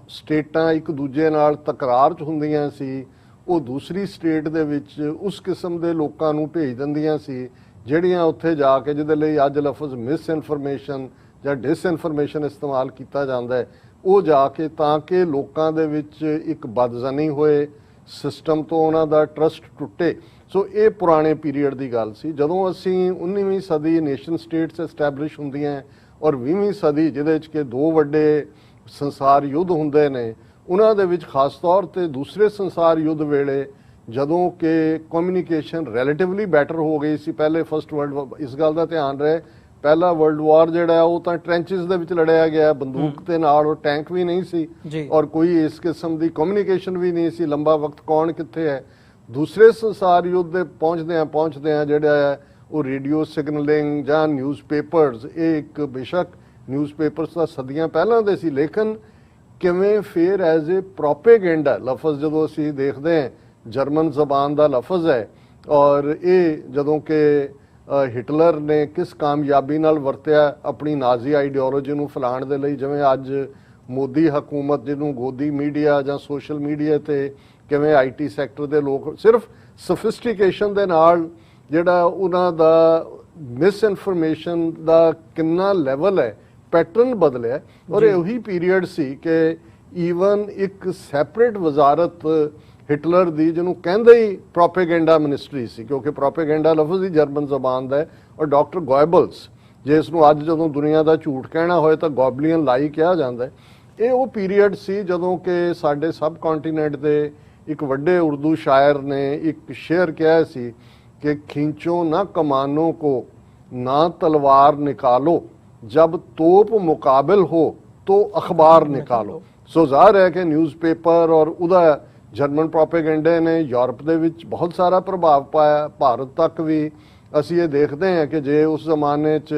ਸਟੇਟਾਂ ਇੱਕ ਦੂਜੇ ਨਾਲ ਤਕਰਾਰ 'ਚ ਹੁੰਦੀਆਂ ਸੀ, ਉਹ ਦੂਸਰੀ ਸਟੇਟ ਦੇ ਵਿੱਚ ਉਸ ਕਿਸਮ ਦੇ ਲੋਕਾਂ ਨੂੰ ਭੇਜ ਦਿੰਦੀਆਂ ਸੀ ਜਿਹੜੀਆਂ ਉੱਥੇ ਜਾ ਕੇ, ਜਿਹਦੇ ਲਈ ਅੱਜ ਲਫ਼ਜ਼ ਮਿਸ ਇਨਫੋਰਮੇਸ਼ਨ ਜਾਂ ਡਿਸਇਨਫੋਰਮੇਸ਼ਨ ਇਸਤੇਮਾਲ ਕੀਤਾ ਜਾਂਦਾ ਹੈ, ਉਹ ਜਾ ਕੇ ਤਾਂ ਕਿ ਲੋਕਾਂ ਦੇ ਵਿੱਚ ਇੱਕ ਬਦਜ਼ਨੀ ਹੋਏ, ਸਿਸਟਮ ਤੋਂ ਉਹਨਾਂ ਦਾ ਟਰਸਟ ਟੁੱਟੇ। ਸੋ ਇਹ ਪੁਰਾਣੇ ਪੀਰੀਅਡ ਦੀ ਗੱਲ ਸੀ। ਜਦੋਂ ਅਸੀਂ 19ਵੀਂ ਸਦੀ ਨੇਸ਼ਨ ਸਟੇਟਸ ਐਸਟੈਬਲਿਸ਼ ਹੁੰਦੀਆਂ ਔਰ 20ਵੀਂ ਸਦੀ ਜਿਹਦੇ 'ਚ ਕਿ ਦੋ ਵੱਡੇ ਸੰਸਾਰ ਯੁੱਧ ਹੁੰਦੇ ਨੇ, ਉਹਨਾਂ ਦੇ ਵਿੱਚ ਖਾਸ ਤੌਰ ਤੇ ਦੂਸਰੇ ਸੰਸਾਰ ਯੁੱਧ ਵੇਲੇ ਜਦੋਂ ਕਿ ਕਮਿਊਨੀਕੇਸ਼ਨ ਰਿਲੇਟਿਵਲੀ ਬੈਟਰ ਹੋ ਗਈ ਸੀ। ਪਹਿਲੇ ਫਸਟ ਵਰਲਡ, ਇਸ ਗੱਲ ਦਾ ਧਿਆਨ ਰਹੇ, ਪਹਿਲਾ ਵਰਲਡ ਵਾਰ ਜਿਹੜਾ ਉਹ ਤਾਂ ਟ੍ਰੈਂਚਸ ਦੇ ਵਿੱਚ ਲੜਿਆ ਗਿਆ, ਬੰਦੂਕ ਦੇ ਨਾਲ, ਉਹ ਟੈਂਕ ਵੀ ਨਹੀਂ ਸੀ ਔਰ ਕੋਈ ਇਸ ਕਿਸਮ ਦੀ ਕਮਿਊਨੀਕੇਸ਼ਨ ਵੀ ਨਹੀਂ ਸੀ, ਲੰਬਾ ਵਕਤ ਕੌਣ ਕਿੱਥੇ ਹੈ। ਦੂਸਰੇ ਸੰਸਾਰ ਯੁੱਧ ਦੇ ਪਹੁੰਚਦਿਆਂ ਜਿਹੜਾ ਹੈ ਉਹ ਰੇਡੀਓ ਸਿਗਨਲਿੰਗ ਜਾਂ ਨਿਊਜ਼ਪੇਪਰਸ, ਇਹ ਇੱਕ ਬੇਸ਼ੱਕ ਨਿਊਜ਼ਪੇਪਰਸ ਤਾਂ ਸਦੀਆਂ ਪਹਿਲਾਂ ਦੇ ਸੀ, ਲੇਕਿਨ ਕਿਵੇਂ ਫਿਰ ਐਜ਼ ਏ ਪ੍ਰੋਪੇਗੈਂਡਾ ਲਫ਼ਜ਼ ਜਦੋਂ ਅਸੀਂ ਦੇਖਦੇ ਹਾਂ, ਜਰਮਨ ਜ਼ਬਾਨ ਦਾ ਲਫ਼ਜ਼ ਹੈ, ਔਰ ਇਹ ਜਦੋਂ ਕਿ ਹਿਟਲਰ ਨੇ ਕਿਸ ਕਾਮਯਾਬੀ ਨਾਲ ਵਰਤਿਆ ਆਪਣੀ ਨਾਜ਼ੀ ਆਈਡੀਓਲੋਜੀ ਨੂੰ ਫੈਲਾਉਣ ਦੇ ਲਈ, ਜਿਵੇਂ ਅੱਜ ਮੋਦੀ ਹਕੂਮਤ ਜਿਹਨੂੰ ਗੋਦੀ ਮੀਡੀਆ ਜਾਂ ਸੋਸ਼ਲ ਮੀਡੀਆ ਤੇ ਕਿਵੇਂ ਆਈਟੀ ਸੈਕਟਰ ਦੇ ਲੋਕ ਸਿਰਫ ਸਫਿਸਟੀਕੇਸ਼ਨ ਦੇ ਨਾਲ ਜਿਹੜਾ ਉਹਨਾਂ ਦਾ ਮਿਸ ਇਨਫੋਰਮੇਸ਼ਨ ਦਾ ਕਿੰਨਾ ਲੈਵਲ ਹੈ, ਪੈਟਰਨ ਬਦਲਿਆ। ਔਰ ਇਹ ਉਹੀ ਪੀਰੀਅਡ ਸੀ ਕਿ ਈਵਨ ਇੱਕ ਸੈਪਰੇਟ ਵਜ਼ਾਰਤ ਹਿਟਲਰ ਦੀ ਜਿਹਨੂੰ ਕਹਿੰਦੇ ਹੀ ਪ੍ਰੋਪੇਗੈਂਡਾ ਮਿਨਿਸਟਰੀ ਸੀ, ਕਿਉਂਕਿ ਪ੍ਰੋਪੇਗੈਂਡਾ ਲਫ਼ਜ਼ ਹੀ ਜਰਮਨ ਜ਼ਬਾਨ ਦਾ ਹੈ। ਔਰ ਡਾਕਟਰ ਗੋਇਬਲਸ, ਜਿਸ ਨੂੰ ਅੱਜ ਜਦੋਂ ਦੁਨੀਆ ਦਾ ਝੂਠ ਕਹਿਣਾ ਹੋਏ ਤਾਂ ਗੋਬਲੀਅਨ ਲਾਈ ਕਿਹਾ ਜਾਂਦਾ ਹੈ, ਇਹ ਉਹ ਪੀਰੀਅਡ ਸੀ ਜਦੋਂ ਕਿ ਸਾਡੇ ਸਬ ਕੰਟੀਨੈਂਟ ਦੇ ਇੱਕ ਵੱਡੇ ਉਰਦੂ ਸ਼ਾਇਰ ਨੇ ਇੱਕ ਸ਼ੇਅਰ ਕਿਹਾ ਸੀ ਕਿ ਖਿੰਚੋ ਨਾ ਕਮਾਨੋਂ ਕੋ ਨਾ ਤਲਵਾਰ ਨਿਕਾਲੋ, ਜਬ ਤੋਪ ਮੁਕਾਬਲ ਹੋ तो अखबार निकालो। सो ਜ਼ਾਹਰ ਹੈ ਕਿ ਨਿਊਜ਼ਪੇਪਰ ਔਰ ਉਹਦਾ ਜਰਮਨ ਪ੍ਰੋਪੇਗੈਂਡੇ ਨੇ ਯੂਰਪ ਦੇ ਵਿੱਚ ਬਹੁਤ ਸਾਰਾ ਪ੍ਰਭਾਵ ਪਾਇਆ, ਭਾਰਤ ਤੱਕ ਵੀ। ਅਸੀਂ ਇਹ ਦੇਖਦੇ ਹਾਂ ਕਿ ਜੇ ਉਸ ਜ਼ਮਾਨੇ 'ਚ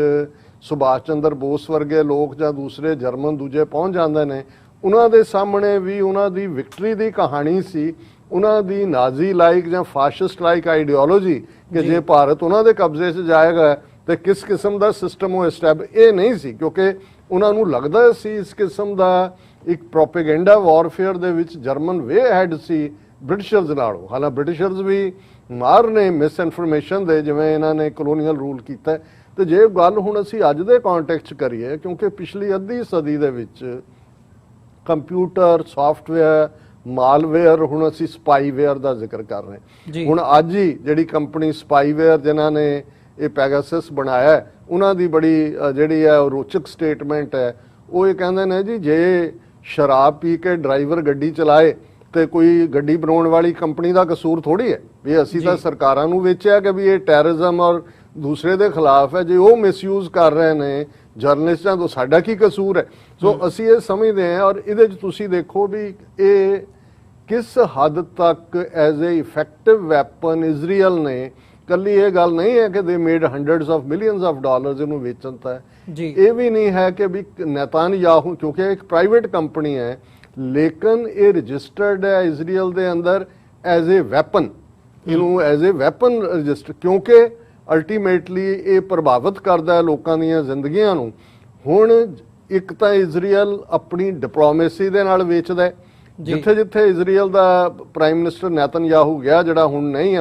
ਸੁਭਾਸ਼ ਚੰਦਰ ਬੋਸ ਵਰਗੇ ਲੋਕ ਜਾਂ ਦੂਸਰੇ ਜਰਮਨ ਦੂਜੇ ਪਹੁੰਚ ਜਾਂਦੇ ਨੇ, ਉਹਨਾਂ ਦੇ ਸਾਹਮਣੇ ਵੀ ਉਹਨਾਂ ਦੀ ਵਿਕਟਰੀ ਦੀ ਕਹਾਣੀ ਸੀ, ਉਹਨਾਂ ਦੀ ਨਾਜ਼ੀ ਲਾਈਕ ਜਾਂ ਫਾਸ਼ਿਸਟ ਲਾਈਕ ਆਈਡੀਓਲੋਜੀ ਕਿ ਜੇ ਭਾਰਤ ਉਹਨਾਂ ਦੇ ਕਬਜ਼ੇ 'ਚ ਜਾਏਗਾ ਤੇ ਕਿਸ ਕਿਸਮ ਦਾ ਸਿਸਟਮ ਉਹ ਇਹ ਨਹੀਂ ਸੀ, ਕਿਉਂਕਿ ਉਹਨਾਂ ਨੂੰ ਲੱਗਦਾ ਸੀ ਇਸ ਕਿਸਮ ਦਾ ਇੱਕ ਪ੍ਰੋਪੇਗੈਂਡਾ ਵਾਰਫੇਅਰ ਦੇ ਵਿੱਚ ਜਰਮਨ ਵੇ ਹੈਡ ਸੀ ਬ੍ਰਿਟਿਸ਼ਰਜ਼ ਨਾਲੋਂ। ਹਾਲਾਂਕਿ ਬ੍ਰਿਟਿਸ਼ਰਜ਼ ਵੀ ਮਾਰ ਨੇ ਮਿਸ ਇਨਫੋਰਮੇਸ਼ਨ ਦੇ, ਜਿਵੇਂ ਇਹਨਾਂ ਨੇ ਕਲੋਨੀਅਲ ਰੂਲ ਕੀਤਾ। ਤੇ ਜੇ ਗੱਲ ਹੁਣ ਅਸੀਂ ਅੱਜ ਦੇ ਕੰਟੈਕਸਟ 'ਚ ਕਰੀਏ, ਕਿਉਂਕਿ ਪਿਛਲੀ ਅੱਧੀ ਸਦੀ ਦੇ ਵਿੱਚ ਕੰਪਿਊਟਰ ਸੌਫਟਵੇਅਰ ਮਾਲਵੇਅਰ, ਹੁਣ ਅਸੀਂ ਸਪਾਈਵੇਅਰ ਦਾ ਜ਼ਿਕਰ ਕਰ ਰਹੇ ਹਾਂ। ਹੁਣ ਅੱਜ ਹੀ ਜਿਹੜੀ ਕੰਪਨੀ ਸਪਾਈਵੇਅਰ ਜਿਨ੍ਹਾਂ ਨੇ ਇਹ ਪੈਗਾਸਸ ਬਣਾਇਆ ਹੈ, ਉਹਨਾਂ ਦੀ ਬੜੀ ਜਿਹੜੀ ਹੈ ਰੋਚਕ ਸਟੇਟਮੈਂਟ ਹੈ। ਉਹ ਇਹ ਕਹਿੰਦੇ ਨੇ ਜੀ ਜੇ ਸ਼ਰਾਬ ਪੀ ਕੇ ਡਰਾਈਵਰ ਗੱਡੀ ਚਲਾਏ ਤੇ ਕੋਈ ਗੱਡੀ ਬਣਾਉਣ ਵਾਲੀ ਕੰਪਨੀ ਦਾ ਕਸੂਰ ਥੋੜੀ ਹੈ ਵੀ ਅਸੀਂ ਤਾਂ ਸਰਕਾਰਾਂ ਨੂੰ ਵੇਚਿਆ ਕਿ ਵੀ ਇਹ ਟੈਰਰਿਜ਼ਮ ਔਰ ਦੂਸਰੇ ਦੇ ਖਿਲਾਫ ਹੈ, ਜੇ ਉਹ ਮਿਸਯੂਜ਼ ਕਰ ਰਹੇ ਨੇ ਜਰਨਲਿਸਟਾਂ ਤੋਂ ਸਾਡਾ ਕੀ ਕਸੂਰ ਹੈ। ਸੋ ਅਸੀਂ ਇਹ ਸਮਝਦੇ ਹਾਂ। ਔਰ ਇਹਦੇ 'ਚ ਤੁਸੀਂ ਦੇਖੋ ਵੀ ਇਹ ਕਿਸ ਹੱਦ ਤੱਕ as a effective weapon Israel ਨੇ, ਕੱਲੀ ਇਹ ਗੱਲ ਨਹੀਂ ਹੈ ਕਿ ਦੇ made hundreds of millions of dollars ਇਹਨੂੰ ਵੇਚਣ ਤਾਂ ਇਹ ਵੀ ਨਹੀਂ ਹੈ ਕਿ ਵੀ ਨੇਤਾਨਯਾਹੂ, ਕਿਉਂਕਿ ਇੱਕ ਪ੍ਰਾਈਵੇਟ ਕੰਪਨੀ ਹੈ ਲੇਕਿਨ ਇਹ ਰਜਿਸਟਰਡ ਹੈ ਇਜ਼ਰਾਈਲ ਦੇ ਅੰਦਰ ਐਜ਼ ਏ ਵੈਪਨ, ਇਹਨੂੰ ਐਜ਼ ਏ ਵੈਪਨ ਰਜਿਸਟਰ, ਕਿਉਂਕਿ ਅਲਟੀਮੇਟਲੀ ਇਹ ਪ੍ਰਭਾਵਿਤ ਕਰਦਾ ਹੈ ਲੋਕਾਂ ਦੀਆਂ ਜ਼ਿੰਦਗੀਆਂ ਨੂੰ। ਹੁਣ ਇੱਕ ਤਾਂ ਇਜ਼ਰਾਈਲ ਆਪਣੀ ਡਿਪਲੋਮੇਸੀ ਦੇ ਨਾਲ ਵੇਚਦਾ, ਜਿੱਥੇ ਜਿੱਥੇ ਇਜ਼ਰਾਈਲ ਦਾ ਪ੍ਰਾਈਮ ਮਿਨਿਸਟਰ ਨੇਤਨਯਾਹੂ ਗਿਆ, ਜਿਹੜਾ ਹੁਣ ਨਹੀਂ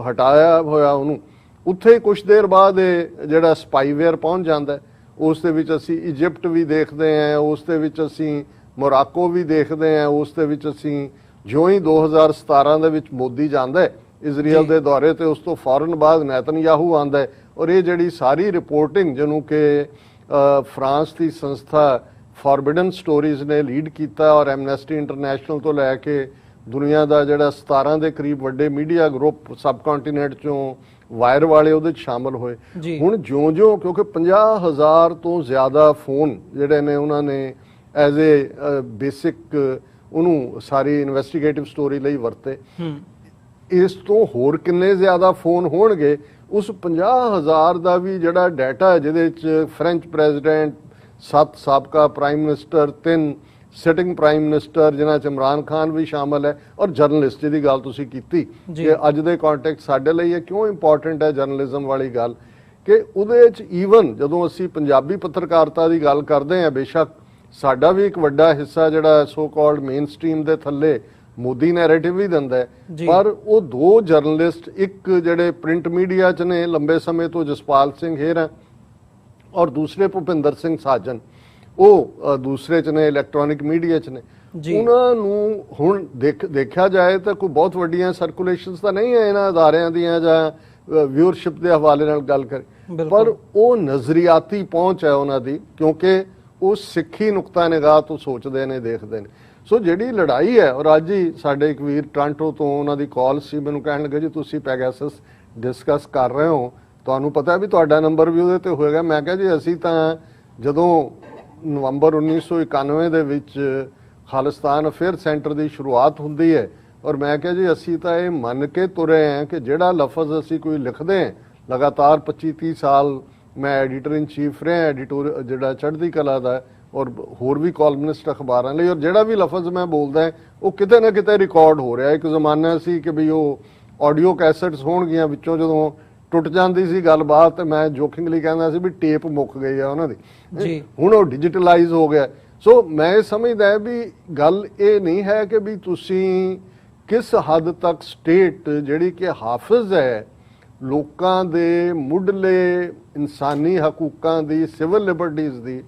ਹਟਾਇਆ ਹੋਇਆ ਉਹਨੂੰ, ਉੱਥੇ ਕੁਝ ਦੇਰ ਬਾਅਦ ਇਹ ਜਿਹੜਾ ਸਪਾਈਵੇਅਰ ਪਹੁੰਚ ਜਾਂਦਾ। ਉਸ ਦੇ ਵਿੱਚ ਅਸੀਂ ਇਜਿਪਟ ਵੀ ਦੇਖਦੇ ਹਾਂ, ਉਸ ਦੇ ਵਿੱਚ ਅਸੀਂ ਮੋਰਾਕੋ ਵੀ ਦੇਖਦੇ ਹਾਂ, ਉਸ ਦੇ ਵਿੱਚ ਅਸੀਂ ਜਿਉਂ ਹੀ 2017 ਦੇ ਵਿੱਚ ਮੋਦੀ ਜਾਂਦਾ ਇਜ਼ਰਾਈਲ ਦੇ ਦੌਰੇ ਤੇ ਉਸ ਤੋਂ ਫੌਰਨ ਬਾਅਦ ਨੇਤਨਯਾਹੂ ਆਉਂਦਾ ਹੈ। ਔਰ ਇਹ ਜਿਹੜੀ ਸਾਰੀ ਰਿਪੋਰਟਿੰਗ ਜਿਹਨੂੰ ਕਿ ਫਰਾਂਸ ਦੀ ਸੰਸਥਾ ਫੋਰਬਿਡਨ ਸਟੋਰੀਜ਼ ਨੇ ਲੀਡ ਕੀਤਾ ਔਰ ਐਮਨੈਸਟੀ ਇੰਟਰਨੈਸ਼ਨਲ ਤੋਂ ਲੈ ਕੇ ਦੁਨੀਆ ਦਾ ਜਿਹੜਾ 17 ਦੇ ਕਰੀਬ ਵੱਡੇ ਮੀਡੀਆ ਗਰੁੱਪ ਸਬ ਕੰਟੀਨੈਂਟ ਚੋਂ ਵਾਇਰ ਵਾਲੇ ਉਹਦੇ 'ਚ ਸ਼ਾਮਲ ਹੋਏ। ਹੁਣ ਜਿਉਂ-ਜਿਉਂ ਕਿਉਂਕਿ 50,000 ਤੋਂ ਜ਼ਿਆਦਾ ਫੋਨ ਜਿਹੜੇ ਨੇ ਉਹਨਾਂ ਨੇ ਐਜ਼ ਏ ਬੇਸਿਕ ਉਹਨੂੰ ਸਾਰੀ ਇਨਵੈਸਟੀਗੇਟਿਵ ਸਟੋਰੀ ਲਈ ਵਰਤੇ। ਇਸ ਤੋਂ ਹੋਰ ਕਿੰਨੇ ਜ਼ਿਆਦਾ ਫੋਨ ਹੋਣਗੇ, ਉਸ 50,000 ਦਾ ਵੀ ਜਿਹੜਾ ਡਾਟਾ ਜਿਹਦੇ 'ਚ ਫ੍ਰੈਂਚ ਪ੍ਰੈਜ਼ੀਡੈਂਟ, 7 ਸਾਬਕਾ prime minister, 3 sitting prime minister ਜਿਨ੍ਹਾਂ 'ਚ ਇਮਰਾਨ ਖਾਨ ਵੀ ਸ਼ਾਮਲ ਹੈ, ਔਰ ਜਰਨਲਿਸਟ ਜਿਹਦੀ ਗੱਲ ਤੁਸੀਂ ਕੀਤੀ ਕਿ ਅੱਜ ਦੇ ਕੰਟੈਕਸਟ ਸਾਡੇ ਲਈ ਇਹ ਕਿਉਂ ਇੰਪੋਰਟੈਂਟ ਹੈ ਜਰਨਲਿਜ਼ਮ ਵਾਲੀ ਗੱਲ, ਕਿ ਉਹਦੇ 'ਚ ਈਵਨ ਜਦੋਂ ਅਸੀਂ ਪੰਜਾਬੀ ਪੱਤਰਕਾਰਤਾ ਦੀ ਗੱਲ ਕਰਦੇ ਹਾਂ, ਬੇਸ਼ੱਕ ਸਾਡਾ ਵੀ ਇੱਕ ਵੱਡਾ ਹਿੱਸਾ ਜਿਹੜਾ ਸੋ ਕਾਲਡ ਮੇਨ ਸਟ੍ਰੀਮ ਦੇ ਥੱਲੇ ਮੋਦੀ ਨੈਰੇਟਿਵ ਵੀ ਦਿੰਦਾ ਹੈ, ਪਰ ਉਹ ਦੋ ਜਰਨਲਿਸਟ, ਇੱਕ ਜਿਹੜੇ ਪ੍ਰਿੰਟ ਮੀਡੀਆ 'ਚ ਨੇ ਲੰਬੇ ਸਮੇਂ ਤੋਂ ਜਸਪਾਲ ਸਿੰਘ ਹੇਰਾ ਔਰ ਦੂਸਰੇ ਭੁਪਿੰਦਰ ਸਿੰਘ ਸਾਜਨ, ਉਹ ਦੂਸਰੇ 'ਚ ਨੇ ਇਲੈਕਟ੍ਰੋਨਿਕ ਮੀਡੀਆ 'ਚ ਨੇ। ਉਹਨਾਂ ਨੂੰ ਹੁਣ ਦੇਖਿਆ ਜਾਏ ਤਾਂ ਕੋਈ ਬਹੁਤ ਵੱਡੀਆਂ ਸਰਕੂਲੇਸ਼ਨਸ ਤਾਂ ਨਹੀਂ ਹੈ ਇਹਨਾਂ ਅਦਾਰਿਆਂ ਦੀਆਂ ਜਾਂ ਵਿਊਅਰਸ਼ਿਪ ਦੇ ਹਵਾਲੇ ਨਾਲ ਗੱਲ ਕਰੇ, ਪਰ ਉਹ ਨਜ਼ਰੀਆਤੀ ਪਹੁੰਚ ਹੈ ਉਹਨਾਂ ਦੀ, ਕਿਉਂਕਿ ਉਹ ਸਿੱਖੀ ਨੁਕਤਾ ਨਿਗਾਹ ਤੋਂ ਸੋਚਦੇ ਨੇ, ਦੇਖਦੇ ਨੇ। ਸੋ ਜਿਹੜੀ ਲੜਾਈ ਹੈ, ਔਰ ਅੱਜ ਹੀ ਸਾਡੇ ਇੱਕ ਵੀਰ ਟੋਰਾਂਟੋ ਤੋਂ ਉਹਨਾਂ ਦੀ ਕਾਲ ਸੀ, ਮੈਨੂੰ ਕਹਿਣ ਲੱਗੇ ਜੀ ਤੁਸੀਂ ਪੈਗਾਸਸ ਡਿਸਕਸ ਕਰ ਰਹੇ ਹੋ, ਤੁਹਾਨੂੰ ਪਤਾ ਵੀ ਤੁਹਾਡਾ ਨੰਬਰ ਵੀ ਉਹਦੇ ਤੇ ਹੋਏਗਾ। ਮੈਂ ਕਿਹਾ ਜੀ ਅਸੀਂ ਤਾਂ ਜਦੋਂ ਨਵੰਬਰ 1991 ਦੇ ਵਿੱਚ ਖਾਲਿਸਤਾਨ ਅਫੇਅਰ ਸੈਂਟਰ ਦੀ ਸ਼ੁਰੂਆਤ ਹੁੰਦੀ ਹੈ, ਔਰ ਮੈਂ ਕਿਹਾ ਜੀ ਅਸੀਂ ਤਾਂ ਇਹ ਮੰਨ ਕੇ ਤੁਰੇ ਹਾਂ ਕਿ ਜਿਹੜਾ ਲਫ਼ਜ਼ ਅਸੀਂ ਕੋਈ ਲਿਖਦੇ ਹਾਂ, ਲਗਾਤਾਰ 25-30 ਸਾਲ ਮੈਂ ਐਡੀਟਰ ਇਨ ਚੀਫ ਰਿਹਾ, ਐਡੀਟੋਰ ਜਿਹੜਾ ਚੜ੍ਹਦੀ ਕਲਾ ਦਾ, ਔਰ ਹੋਰ ਵੀ ਕਾਲਮਨਿਸਟ ਅਖਬਾਰਾਂ ਲਈ, ਔਰ ਜਿਹੜਾ ਵੀ ਲਫ਼ਜ਼ ਮੈਂ ਬੋਲਦਾ ਉਹ ਕਿਤੇ ਨਾ ਕਿਤੇ ਰਿਕਾਰਡ ਹੋ ਰਿਹਾ। ਇੱਕ ਜ਼ਮਾਨਾ ਸੀ ਕਿ ਵੀ ਉਹ ਆਡੀਓ ਕੈਸਟਸ ਹੋਣਗੀਆਂ, ਵਿੱਚੋਂ ਜਦੋਂ ਟੁੱਟ ਜਾਂਦੀ ਸੀ ਗੱਲਬਾਤ ਤੇ ਮੈਂ ਜੋਕਿੰਗਲੀ ਕਹਿੰਦਾ ਸੀ ਵੀ ਟੇਪ ਮੁੱਕ ਗਈ ਆ ਉਹਨਾਂ ਦੀ, ਹੁਣ ਉਹ ਡਿਜੀਟਲਾਈਜ਼ ਹੋ ਗਿਆ। ਸੋ ਮੈਂ ਸਮਝਦਾ ਵੀ ਗੱਲ ਇਹ ਨਹੀਂ ਹੈ ਕਿ ਵੀ ਤੁਸੀਂ ਕਿਸ ਹੱਦ ਤੱਕ ਸਟੇਟ ਜਿਹੜੀ ਕਿ ਹਾਫਿਜ਼ ਹੈ ਲੋਕਾਂ ਦੇ ਮੁੱਢਲੇ ਇਨਸਾਨੀ ਹਕੂਕਾਂ ਦੀ, ਸਿਵਲ ਲਿਬਰਟੀਜ਼ ਦੀ,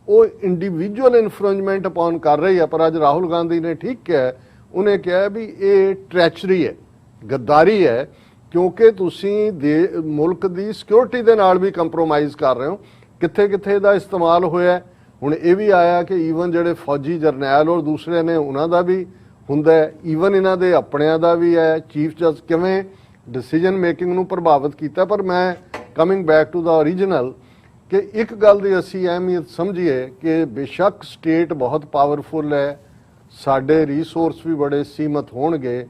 ਉਹ ਇੰਡੀਵਿਜੂਅਲ ਇਨਫਰਿੰਜਮੈਂਟ ਅਪਨ ਕਰ ਰਹੀ ਹੈ। ਪਰ ਅੱਜ ਰਾਹੁਲ ਗਾਂਧੀ ਨੇ ਠੀਕ ਕਿਹਾ, ਉਹਨੇ ਕਿਹਾ ਵੀ ਇਹ ਟ੍ਰੈਚਰੀ ਹੈ, ਗੱਦਾਰੀ ਹੈ, ਕਿਉਂਕਿ ਤੁਸੀਂ ਮੁਲਕ ਦੀ ਸਿਕਿਉਰਿਟੀ ਦੇ ਨਾਲ ਵੀ ਕੰਪਰੋਮਾਈਜ਼ ਕਰ ਰਹੇ ਹੋ। ਕਿੱਥੇ ਕਿੱਥੇ ਦਾ ਇਸਤੇਮਾਲ ਹੋਇਆ, ਹੁਣ ਇਹ ਵੀ ਆਇਆ ਕਿ ਈਵਨ ਜਿਹੜੇ ਫੌਜੀ ਜਰਨੈਲ ਔਰ ਦੂਸਰੇ ਨੇ ਉਹਨਾਂ ਦਾ ਵੀ ਹੁੰਦਾ, ਈਵਨ ਇਹਨਾਂ ਦੇ ਆਪਣਿਆਂ ਦਾ ਵੀ ਹੈ। ਚੀਫ ਜਸਟਿਸ ਕਿਵੇਂ ਡਿਸੀਜਨ ਮੇਕਿੰਗ ਨੂੰ ਪ੍ਰਭਾਵਿਤ ਕੀਤਾ। ਪਰ ਮੈਂ coming back to the original, ਕਿ ਇੱਕ ਗੱਲ ਦੀ ਅਸੀਂ ਅਹਿਮੀਅਤ ਸਮਝੀਏ ਕਿ ਬੇਸ਼ੱਕ ਸਟੇਟ ਬਹੁਤ ਪਾਵਰਫੁਲ ਹੈ, ਸਾਡੇ ਰਿਸੋਰਸ ਵੀ ਬੜੇ ਸੀਮਤ ਹੋਣਗੇ,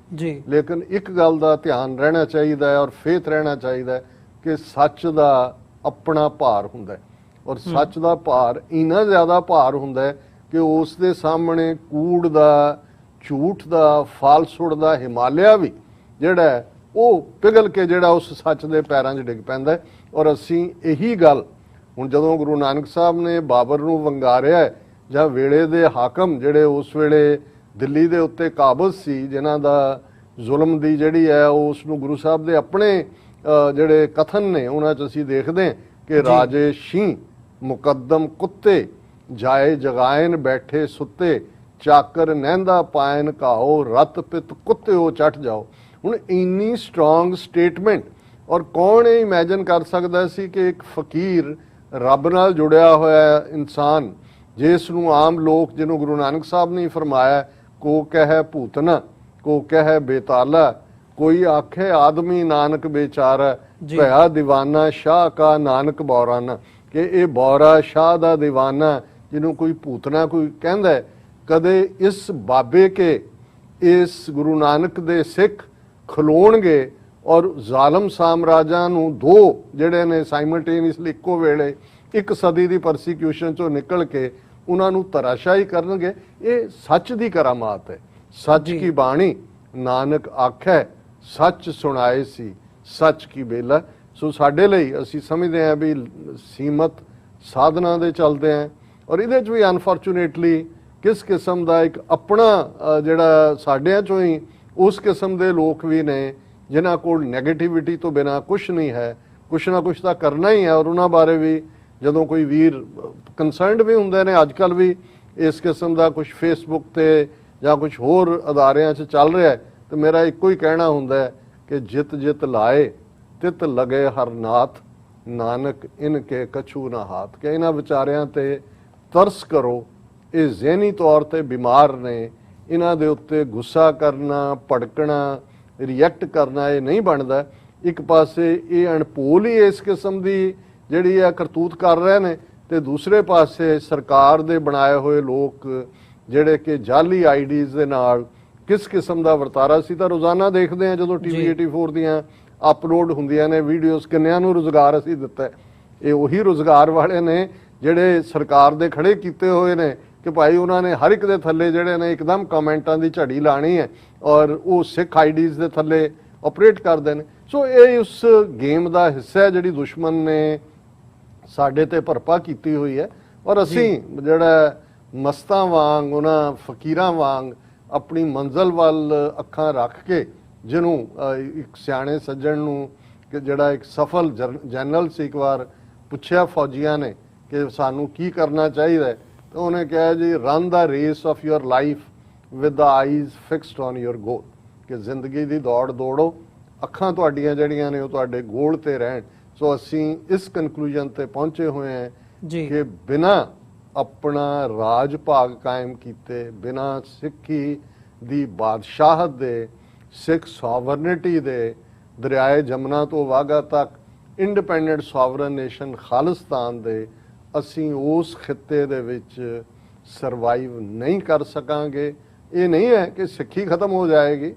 ਲੇਕਿਨ ਇੱਕ ਗੱਲ ਦਾ ਧਿਆਨ ਰਹਿਣਾ ਚਾਹੀਦਾ ਹੈ ਔਰ ਫੇਥ ਰਹਿਣਾ ਚਾਹੀਦਾ ਹੈ ਕਿ ਸੱਚ ਦਾ ਆਪਣਾ ਭਾਰ ਹੁੰਦਾ ਹੈ, ਔਰ ਸੱਚ ਦਾ ਭਾਰ ਇੰਨਾ ਜ਼ਿਆਦਾ ਭਾਰ ਹੁੰਦਾ ਹੈ ਕਿ ਉਸ ਦੇ ਸਾਹਮਣੇ ਕੂੜ ਦਾ, ਝੂਠ ਦਾ, ਫਾਲਸੂਡ ਦਾ ਹਿਮਾਲਿਆ ਵੀ ਜਿਹੜਾ ਉਹ ਪਿਘਲ ਕੇ ਜਿਹੜਾ ਉਸ ਸੱਚ ਦੇ ਪੈਰਾਂ 'ਚ ਡਿੱਗ ਪੈਂਦਾ। ਔਰ ਅਸੀਂ ਇਹੀ ਗੱਲ ਹੁਣ ਜਦੋਂ ਗੁਰੂ ਨਾਨਕ ਸਾਹਿਬ ਨੇ ਬਾਬਰ ਨੂੰ ਵੰਗਾਰਿਆ, ਜਾਂ ਵੇਲੇ ਦੇ ਹਾਕਮ ਜਿਹੜੇ ਉਸ ਵੇਲੇ ਦਿੱਲੀ ਦੇ ਉੱਤੇ ਕਾਬਜ਼ ਸੀ, ਜਿਨ੍ਹਾਂ ਦਾ ਜ਼ੁਲਮ ਦੀ ਜਿਹੜੀ ਹੈ ਉਸ ਨੂੰ ਗੁਰੂ ਸਾਹਿਬ ਦੇ ਆਪਣੇ ਜਿਹੜੇ ਕਥਨ ਨੇ ਉਹਨਾਂ 'ਚ ਅਸੀਂ ਦੇਖਦੇ ਕਿ ਰਾਜੇ ਸ਼ੀਂ ਮੁਕੱਦਮ ਕੁੱਤੇ ਜਾਏ ਜਗਾਇਨ ਬੈਠੇ ਸੁੱਤੇ, ਚਾਕਰ ਨਹਿੰਦਾ ਪਾਇਨ ਘਾਓ ਰਤ ਪਿਤ ਕੁੱਤਿਓ ਚਟ ਜਾਓ। ਹੁਣ ਇੰਨੀ ਸਟਰੋਂਗ ਸਟੇਟਮੈਂਟ, ਔਰ ਕੌਣ ਇਹ ਇਮੇਜਿਨ ਕਰ ਸਕਦਾ ਸੀ ਕਿ ਇੱਕ ਫਕੀਰ ਰੱਬ ਨਾਲ ਜੁੜਿਆ ਹੋਇਆ ਇਨਸਾਨ, ਜਿਸ ਨੂੰ ਆਮ ਲੋਕ, ਜਿਹਨੂੰ ਗੁਰੂ ਨਾਨਕ ਸਾਹਿਬ ਨੇ ਫਰਮਾਇਆ, ਕੋ ਕਹਿ ਭੂਤਨਾ ਕੋ ਕਹਿ ਬੇਤਾਲਾ ਕੋਈ ਆਖੇ ਆਦਮੀ ਨਾਨਕ ਬੇਚਾਰਾ ਭਇਆ ਦੀਵਾਨਾ ਸ਼ਾਹ ਕਾ ਨਾਨਕ ਬੌਰਾਨਾ, ਕਿ ਇਹ ਬੌਰਾ ਸ਼ਾਹ ਦਾ ਦੀਵਾਨਾ ਜਿਹਨੂੰ ਕੋਈ ਭੂਤਨਾ ਕੋਈ ਕਹਿੰਦਾ ਹੈ। ਕਦੇ ਇਸ ਬਾਬੇ ਕੇ ਇਸ ਗੁਰੂ ਨਾਨਕ ਦੇ ਸਿੱਖ ਖਲੋਣਗੇ ਔਰ ਜ਼ਾਲਮ ਸਾਮਰਾਜਾਂ ਨੂੰ ਦੋ ਜਿਹੜੇ ਨੇ ਸਾਈਮਲਟੇਨੀਅਸਲੀ ਇੱਕੋ ਵੇਲੇ ਇੱਕ ਸਦੀ ਦੀ ਪਰਸੀਕਿਊਸ਼ਨ ਚੋਂ ਨਿਕਲ ਕੇ ਉਹਨਾਂ ਨੂੰ ਤਰਾਸ਼ਾਹੀ ਕਰਨਗੇ। ਇਹ ਸੱਚ ਦੀ ਕਰਾਮਾਤ ਹੈ। ਸੱਚ ਕੀ ਬਾਣੀ ਨਾਨਕ ਆਖੈ ਸੱਚ ਸੁਣਾਏ ਸੀ ਸੱਚ ਕੀ ਬੇਲਾ। ਸੋ ਸਾਡੇ ਲਈ ਅਸੀਂ ਸਮਝਦੇ ਹਾਂ ਵੀ ਸੀਮਤ ਸਾਧਨਾ ਦੇ ਚੱਲਦੇ ਹਾਂ, ਔਰ ਇਹਦੇ 'ਚ ਵੀ ਅਨਫੋਰਚੂਨੇਟਲੀ ਕਿਸ ਕਿਸਮ ਦਾ ਇੱਕ ਆਪਣਾ ਜਿਹੜਾ ਸਾਡਿਆਂ 'ਚੋਂ ਹੀ ਉਸ ਕਿਸਮ ਦੇ ਲੋਕ ਵੀ ਨੇ ਜਿਨ੍ਹਾਂ ਕੋਲ ਨੈਗੇਟਿਵਿਟੀ ਤੋਂ ਬਿਨਾਂ ਕੁਛ ਨਹੀਂ ਹੈ, ਕੁਛ ਨਾ ਕੁਛ ਤਾਂ ਕਰਨਾ ਹੀ ਹੈ। ਔਰ ਉਹਨਾਂ ਬਾਰੇ ਵੀ ਜਦੋਂ ਕੋਈ ਵੀਰ ਕੰਸਰਨਡ ਵੀ ਹੁੰਦੇ ਨੇ, ਅੱਜ ਕੱਲ੍ਹ ਵੀ ਇਸ ਕਿਸਮ ਦਾ ਕੁਛ ਫੇਸਬੁੱਕ ਤੇ ਜਾਂ ਕੁਛ ਹੋਰ ਅਦਾਰਿਆਂ 'ਚ ਚੱਲ ਰਿਹਾ ਹੈ, ਤੇ ਮੇਰਾ ਇੱਕੋ ਹੀ ਕਹਿਣਾ ਹੁੰਦਾ ਹੈ ਕਿ ਜਿਤ ਜਿਤ ਲਾਏ ਤਿਤ ਲਗੇ ਹਰ ਨਾਥ ਨਾਨਕ ਇਨ ਕੇ ਕਛੂ ਨਾ ਹਾਥ, ਕਿ ਇਹਨਾਂ ਵਿਚਾਰਿਆਂ ਤੇ ਤਰਸ ਕਰੋ। ਇਹ ਜ਼ਹਿਨੀ ਤੌਰ ਤੇ ਬਿਮਾਰ ਨੇ, ਇਹਨਾਂ ਦੇ ਉੱਤੇ ਗੁੱਸਾ ਕਰਨਾ, ਭੜਕਣਾ, ਰਿਐਕਟ ਕਰਨਾ ਇਹ ਨਹੀਂ ਬਣਦਾ। ਇੱਕ ਪਾਸੇ ਇਹ ਅਣਪੋਲ ਹੀ ਇਸ ਕਿਸਮ ਦੀ ਜਿਹੜੀ ਆ ਕਰਤੂਤ ਕਰ ਰਹੇ ਨੇ, ਤੇ ਦੂਸਰੇ ਪਾਸੇ ਸਰਕਾਰ ਦੇ ਬਣਾਏ ਹੋਏ ਲੋਕ ਜਿਹੜੇ ਕਿ ਜਾਲੀ ਆਈਡੀਜ਼ ਦੇ ਨਾਲ ਕਿਸ ਕਿਸਮ ਦਾ ਵਰਤਾਰਾ ਸੀ ਤਾਂ ਰੋਜ਼ਾਨਾ ਦੇਖਦੇ ਆ ਜਦੋਂ ਟੀਵੀ 84 ਦੀਆਂ ਅਪਲੋਡ ਹੁੰਦੀਆਂ ਨੇ ਵੀਡੀਓਜ਼, ਕਿੰਨਿਆਂ ਨੂੰ ਰੁਜ਼ਗਾਰ ਅਸੀਂ ਦਿੱਤਾ। ਇਹ ਉਹੀ ਰੁਜ਼ਗਾਰ ਵਾਲੇ ਨੇ ਜਿਹੜੇ ਸਰਕਾਰ ਦੇ ਖੜੇ ਕੀਤੇ ਹੋਏ ਨੇ ਕਿ ਭਾਈ ਉਹਨਾਂ ਨੇ ਹਰ ਇੱਕ ਦੇ ਥੱਲੇ ਜਿਹੜੇ ਨੇ ਇੱਕਦਮ ਕਮੈਂਟਾਂ ਦੀ ਝੜੀ ਲਾਣੀ ਹੈ, ਔਰ ਉਹ ਸਿੱਖ ਆਈਡੀਜ਼ ਦੇ ਥੱਲੇ ਆਪਰੇਟ ਕਰਦੇ ਨੇ। ਸੋ ਇਹ ਉਸ ਗੇਮ ਦਾ ਹਿੱਸਾ ਹੈ ਜਿਹੜੀ ਦੁਸ਼ਮਣ ਨੇ ਸਾਡੇ ਤੇ ਭਰਪਾ ਕੀਤੀ ਹੋਈ ਹੈ। ਔਰ ਅਸੀਂ ਜਿਹੜਾ ਮਸਤਾਂ ਵਾਂਗ, ਉਹਨਾਂ ਫਕੀਰਾਂ ਵਾਂਗ ਆਪਣੀ ਮੰਜ਼ਲ ਵੱਲ ਅੱਖਾਂ ਰੱਖ ਕੇ, ਜਿਹਨੂੰ ਇੱਕ ਸਿਆਣੇ ਸੱਜਣ ਨੂੰ ਕਿ ਜਿਹੜਾ ਇੱਕ ਸਫਲ ਜਨਰਲ ਸੀ, ਇੱਕ ਵਾਰ ਪੁੱਛਿਆ ਫੌਜੀਆਂ ਨੇ ਕਿ ਸਾਨੂੰ ਕੀ ਕਰਨਾ ਚਾਹੀਦਾ, ਤਾਂ ਉਹਨੇ ਕਿਹਾ ਜੀ run the race of your life with the eyes fixed on your goal, ਕਿ ਜ਼ਿੰਦਗੀ ਦੀ ਦੌੜ ਦੌੜੋ, ਅੱਖਾਂ ਤੁਹਾਡੀਆਂ ਜਿਹੜੀਆਂ ਨੇ ਉਹ ਤੁਹਾਡੇ ਗੋਲ ਤੇ ਰਹਿਣ। ਸੋ ਅਸੀਂ ਇਸ ਕਨਕਲੂਜਨ ਤੇ ਪਹੁੰਚੇ ਹੋਏ ਹਾਂ ਕਿ ਬਿਨਾਂ ਆਪਣਾ ਰਾਜ ਭਾਗ ਕਾਇਮ ਕੀਤੇ, ਬਿਨਾਂ ਸਿੱਖੀ ਦੀ ਬਾਦਸ਼ਾਹਤ ਦੇ, ਸਿੱਖ ਸੋਵਰਨਿਟੀ ਦੇ, ਦਰਿਆਏ ਜਮਨਾ ਤੋਂ ਵਾਗਾ ਤੱਕ ਇੰਡੀਪੈਂਡੈਂਟ ਸੋਵਰਨ ਨੇਸ਼ਨ ਖਾਲਿਸਤਾਨ ਦੇ, ਅਸੀਂ ਉਸ ਖਿੱਤੇ ਦੇ ਵਿੱਚ ਸਰਵਾਈਵ ਨਹੀਂ ਕਰ ਸਕਾਂਗੇ। ਇਹ ਨਹੀਂ ਹੈ ਕਿ ਸਿੱਖੀ ਖਤਮ ਹੋ ਜਾਏਗੀ,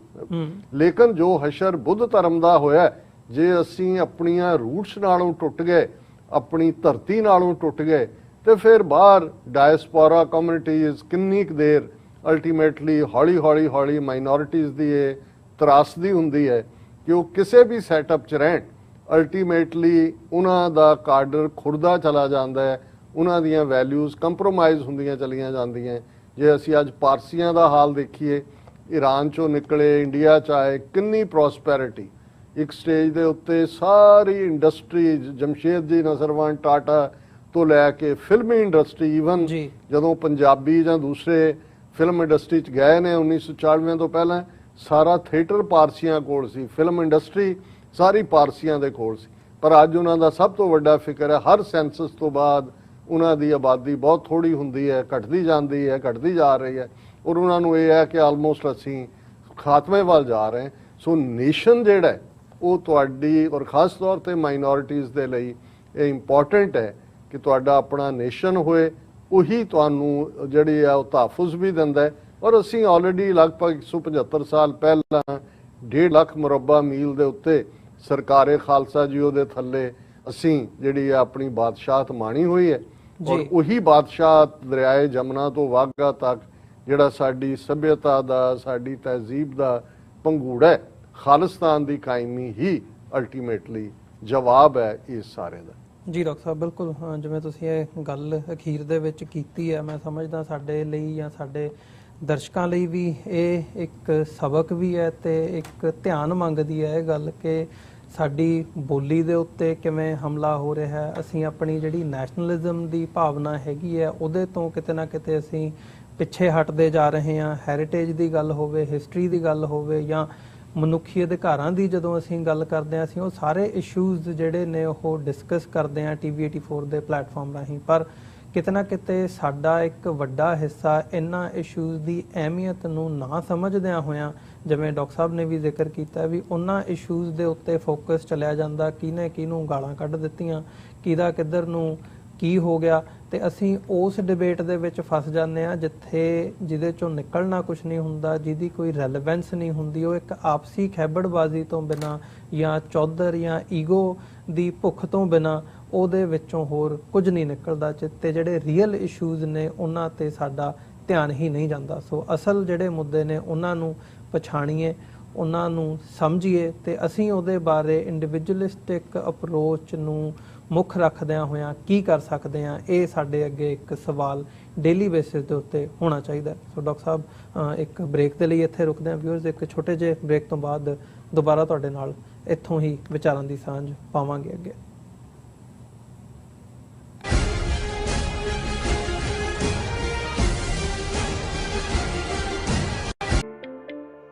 ਲੇਕਿਨ ਜੋ ਹਸ਼ਰ ਬੁੱਧ ਧਰਮ ਦਾ ਹੋਇਆ, ਜੇ ਅਸੀਂ ਆਪਣੀਆਂ ਰੂਟਸ ਨਾਲੋਂ ਟੁੱਟ ਗਏ, ਆਪਣੀ ਧਰਤੀ ਨਾਲੋਂ ਟੁੱਟ ਗਏ, ਤੇ ਫਿਰ ਬਾਹਰ ਡਾਇਸਪੋਰਾ ਕਮਿਊਨਿਟੀਜ਼ ਕਿੰਨੀ ਕੁ ਦੇਰ ਅਲਟੀਮੇਟਲੀ ਹੌਲੀ ਮਾਈਨੋਰਿਟੀਜ਼ ਦੀ ਇਹ ਤਰਾਸਦੀ ਹੁੰਦੀ ਹੈ ਕਿ ਉਹ ਕਿਸੇ ਵੀ ਸੈਟਅਪ 'ਚ ਰਹਿਣ, ਅਲਟੀਮੇਟਲੀ ਉਹਨਾਂ ਦਾ ਕਾਡਰ ਖੁਰਦਾ ਚਲਾ ਜਾਂਦਾ ਹੈ, ਉਹਨਾਂ ਦੀਆਂ ਵੈਲਿਊਜ਼ ਕੰਪਰੋਮਾਈਜ਼ ਹੁੰਦੀਆਂ ਚਲੀਆਂ ਜਾਂਦੀਆਂ। ਜੇ ਅਸੀਂ ਅੱਜ ਪਾਰਸੀਆਂ ਦਾ ਹਾਲ ਦੇਖੀਏ, ਈਰਾਨ 'ਚੋਂ ਨਿਕਲੇ, ਇੰਡੀਆ 'ਚ ਆਏ, ਕਿੰਨੀ ਪ੍ਰੋਸਪੈਰਿਟੀ, ਇੱਕ ਸਟੇਜ ਦੇ ਉੱਤੇ ਸਾਰੀ ਇੰਡਸਟਰੀ, ਜਮਸ਼ੇਦ ਜੀ ਨਸਰਵੰਤ ਟਾਟਾ ਤੋਂ ਲੈ ਕੇ ਫਿਲਮੀ ਇੰਡਸਟਰੀ, ਈਵਨ ਜਦੋਂ ਪੰਜਾਬੀ ਜਾਂ ਦੂਸਰੇ ਫਿਲਮ ਇੰਡਸਟਰੀ 'ਚ ਗਏ ਨੇ 1994 ਤੋਂ ਪਹਿਲਾਂ, ਸਾਰਾ ਥੀਏਟਰ ਪਾਰਸੀਆਂ ਕੋਲ ਸੀ, ਫਿਲਮ ਇੰਡਸਟਰੀ ਸਾਰੀ ਪਾਰਸੀਆਂ ਦੇ ਕੋਲ ਸੀ। ਪਰ ਅੱਜ ਉਹਨਾਂ ਦਾ ਸਭ ਤੋਂ ਵੱਡਾ ਫਿਕਰ ਹੈ, ਹਰ ਸੈਂਸਸ ਤੋਂ ਬਾਅਦ ਉਹਨਾਂ ਦੀ ਆਬਾਦੀ ਬਹੁਤ ਥੋੜੀ ਹੁੰਦੀ ਹੈ, ਘਟਦੀ ਜਾਂਦੀ ਹੈ, ਘਟਦੀ ਜਾ ਰਹੀ ਹੈ, ਔਰ ਉਹਨਾਂ ਨੂੰ ਇਹ ਹੈ ਕਿ ਆਲਮੋਸਟ ਅਸੀਂ ਖਾਤਮੇ ਵੱਲ ਜਾ ਰਹੇ ਹਾਂ। ਸੋ ਨੇਸ਼ਨ ਜਿਹੜਾ ਉਹ ਤੁਹਾਡੀ, ਔਰ ਖਾਸ ਤੌਰ ਤੇ ਮਾਈਨੋਰਿਟੀਜ਼ ਦੇ ਲਈ ਇਹ ਇੰਪੋਰਟੈਂਟ ਹੈ ਕਿ ਤੁਹਾਡਾ ਆਪਣਾ ਨੇਸ਼ਨ ਹੋਏ, ਉਹੀ ਤੁਹਾਨੂੰ ਜਿਹੜੀ ਆ ਉਹ ਤਹਫੁਜ਼ ਵੀ ਦਿੰਦਾ ਹੈ। ਔਰ ਅਸੀਂ ਆਲਰੇਡੀ ਲਗਭਗ 175 ਸਾਲ ਪਹਿਲਾਂ 1.5 ਲੱਖ ਮੁਰੱਬਾ ਮੀਲ ਦੇ ਉੱਤੇ ਸਰਕਾਰੇ ਖਾਲਸਾ ਜੀ ਉਹਦੇ ਥੱਲੇ ਅਸੀਂ ਜਿਹੜੀ ਆ ਆਪਣੀ ਬਾਦਸ਼ਾਹਤ ਮਾਣੀ ਹੋਈ ਹੈ, ਔਰ ਉਹੀ ਬਾਦਸ਼ਾਹਤ ਦਰਿਆਏ ਜਮਨਾ ਤੋਂ ਵਾਗਾ ਤੱਕ ਜਿਹੜਾ ਸਾਡੀ ਸੱਭਿਅਤਾ ਦਾ, ਸਾਡੀ ਤਹਿਜ਼ੀਬ ਦਾ ਪੰਘੂੜਾ ਹੈ, ਖਾਲਿਸਤਾਨ ਦੀ ਕਾਇਮੀ ਹੀ ਅਲਟੀਮੇਟਲੀ ਜਵਾਬ ਹੈ ਇਸ ਸਾਰੇ ਦਾ। ਜੀ ਡਾਕਟਰ ਸਾਹਿਬ, ਬਿਲਕੁਲ ਜਿਵੇਂ ਤੁਸੀਂ ਇਹ ਗੱਲ ਅਖੀਰ ਦੇ ਵਿੱਚ ਕੀਤੀ ਹੈ, ਮੈਂ ਸਮਝਦਾ ਸਾਡੇ ਲਈ ਜਾਂ ਸਾਡੇ ਦਰਸ਼ਕਾਂ ਲਈ ਵੀ ਇਹ ਇੱਕ ਸਬਕ ਵੀ ਹੈ ਤੇ ਇੱਕ ਧਿਆਨ ਮੰਗਦੀ ਹੈ ਇਹ ਗੱਲ ਕਿ ਸਾਡੀ ਬੋਲੀ ਦੇ ਉੱਤੇ ਕਿਵੇਂ ਹਮਲਾ ਹੋ ਰਿਹਾ ਹੈ, ਅਸੀਂ ਆਪਣੀ ਜਿਹੜੀ ਨੈਸ਼ਨਲਿਜ਼ਮ ਦੀ ਭਾਵਨਾ ਹੈਗੀ ਹੈ ਉਹਦੇ ਤੋਂ ਕਿਤੇ ਨਾ ਕਿਤੇ ਅਸੀਂ ਪਿੱਛੇ ਹਟਦੇ ਜਾ ਰਹੇ ਹਾਂ। ਹੈਰੀਟੇਜ ਦੀ ਗੱਲ ਹੋਵੇ, ਹਿਸਟਰੀ ਦੀ ਗੱਲ ਹੋਵੇ ਜਾਂ ਮਨੁੱਖੀ ਅਧਿਕਾਰਾਂ ਦੀ ਜਦੋਂ ਅਸੀਂ ਗੱਲ ਕਰਦੇ ਹਾਂ, ਅਸੀਂ ਉਹ ਸਾਰੇ ਇਸ਼ੂਜ਼ ਜਿਹੜੇ ਨੇ ਉਹ ਡਿਸਕਸ ਕਰਦੇ ਹਾਂ ਟੀਵੀ 84 ਦੇ ਪਲੇਟਫਾਰਮ ਰਾਹੀਂ। ਪਰ ਕਿਤੇ ਨਾ ਕਿਤੇ ਸਾਡਾ ਇੱਕ ਵੱਡਾ ਹਿੱਸਾ ਇਹਨਾਂ ਇਸ਼ੂਜ਼ ਦੀ ਅਹਿਮੀਅਤ ਨੂੰ ਨਾ ਸਮਝਦਿਆਂ ਹੋਇਆਂ, ਜਿਵੇਂ ਡਾਕਟਰ ਸਾਹਿਬ ਨੇ ਵੀ ਜ਼ਿਕਰ ਕੀਤਾ ਵੀ ਉਹਨਾਂ ਇਸ਼ੂਜ਼ ਦੇ ਉੱਤੇ ਫੋਕਸ ਚਲਿਆ ਜਾਂਦਾ, ਕਿਹਨੇ ਕਿਹਨੂੰ ਗਾਲਾਂ ਕੱਢ ਦਿੱਤੀਆਂ, ਕਿਹਦਾ ਕਿੱਧਰ ਨੂੰ ਕੀ ਹੋ ਗਿਆ, ਤੇ ਅਸੀਂ ਉਸ ਡਿਬੇਟ ਦੇ ਵਿੱਚ ਫਸ ਜਾਂਦੇ ਆ ਜਿਹਦੇ ਚੋਂ ਨਿਕਲਣਾ ਕੁਝ ਨਹੀਂ ਹੁੰਦਾ, ਜਿਹਦੀ ਕੋਈ ਰੈਲੇਵੈਂਸ ਨਹੀਂ ਹੁੰਦੀ। ਉਹ ਇੱਕ ਆਪਸੀ ਖੈਬੜਬਾਜ਼ੀ ਤੋਂ ਬਿਨਾਂ ਜਾਂ ਚੌਧਰ ਜਾਂ ਈਗੋ ਦੀ ਭੁੱਖ ਤੋਂ ਬਿਨਾਂ ਉਹਦੇ ਵਿੱਚੋਂ ਹੋਰ ਕੁਝ ਨਹੀਂ ਨਿਕਲਦਾ ਤੇ ਜਿਹੜੇ ਰੀਅਲ ਇਸ਼ੂਜ਼ ਨੇ ਉਹਨਾਂ ਤੇ ਸਾਡਾ ਧਿਆਨ ਹੀ ਨਹੀਂ ਜਾਂਦਾ। ਸੋ ਅਸਲ ਜਿਹੜੇ ਮੁੱਦੇ ਨੇ ਉਹਨਾਂ ਨੂੰ ਪਛਾਣੀਏ, ਉਹਨਾਂ ਨੂੰ ਸਮਝੀਏ ਤੇ ਅਸੀਂ ਉਹਦੇ ਬਾਰੇ ਇੰਡੀਵਿਜੂਅਲਿਸਟਿਕ ਅਪਰੋਚ ਨੂੰ ਮੁੱਖ ਰੱਖਦਿਆਂ ਹੋਇਆਂ ਕੀ ਕਰ ਸਕਦੇ ਹਾਂ, ਇਹ ਸਾਡੇ ਅੱਗੇ ਇੱਕ ਸਵਾਲ ਡੇਲੀ ਬੇਸਿਸ ਦੇ ਉੱਤੇ ਹੋਣਾ ਚਾਹੀਦਾ। ਸੋ ਡਾਕਟਰ ਸਾਹਿਬ ਇੱਕ ਬ੍ਰੇਕ ਦੇ ਲਈ ਇੱਥੇ ਰੁਕਦੇ ਹਾਂ। ਵਿਊਅਰਸ, ਇੱਕ ਛੋਟੇ ਜਿਹੇ ਬ੍ਰੇਕ ਤੋਂ ਬਾਅਦ ਦੁਬਾਰਾ ਤੁਹਾਡੇ ਨਾਲ ਇੱਥੋਂ ਹੀ ਵਿਚਾਰਾਂ ਦੀ ਸਾਂਝ ਪਾਵਾਂਗੇ ਅੱਗੇ।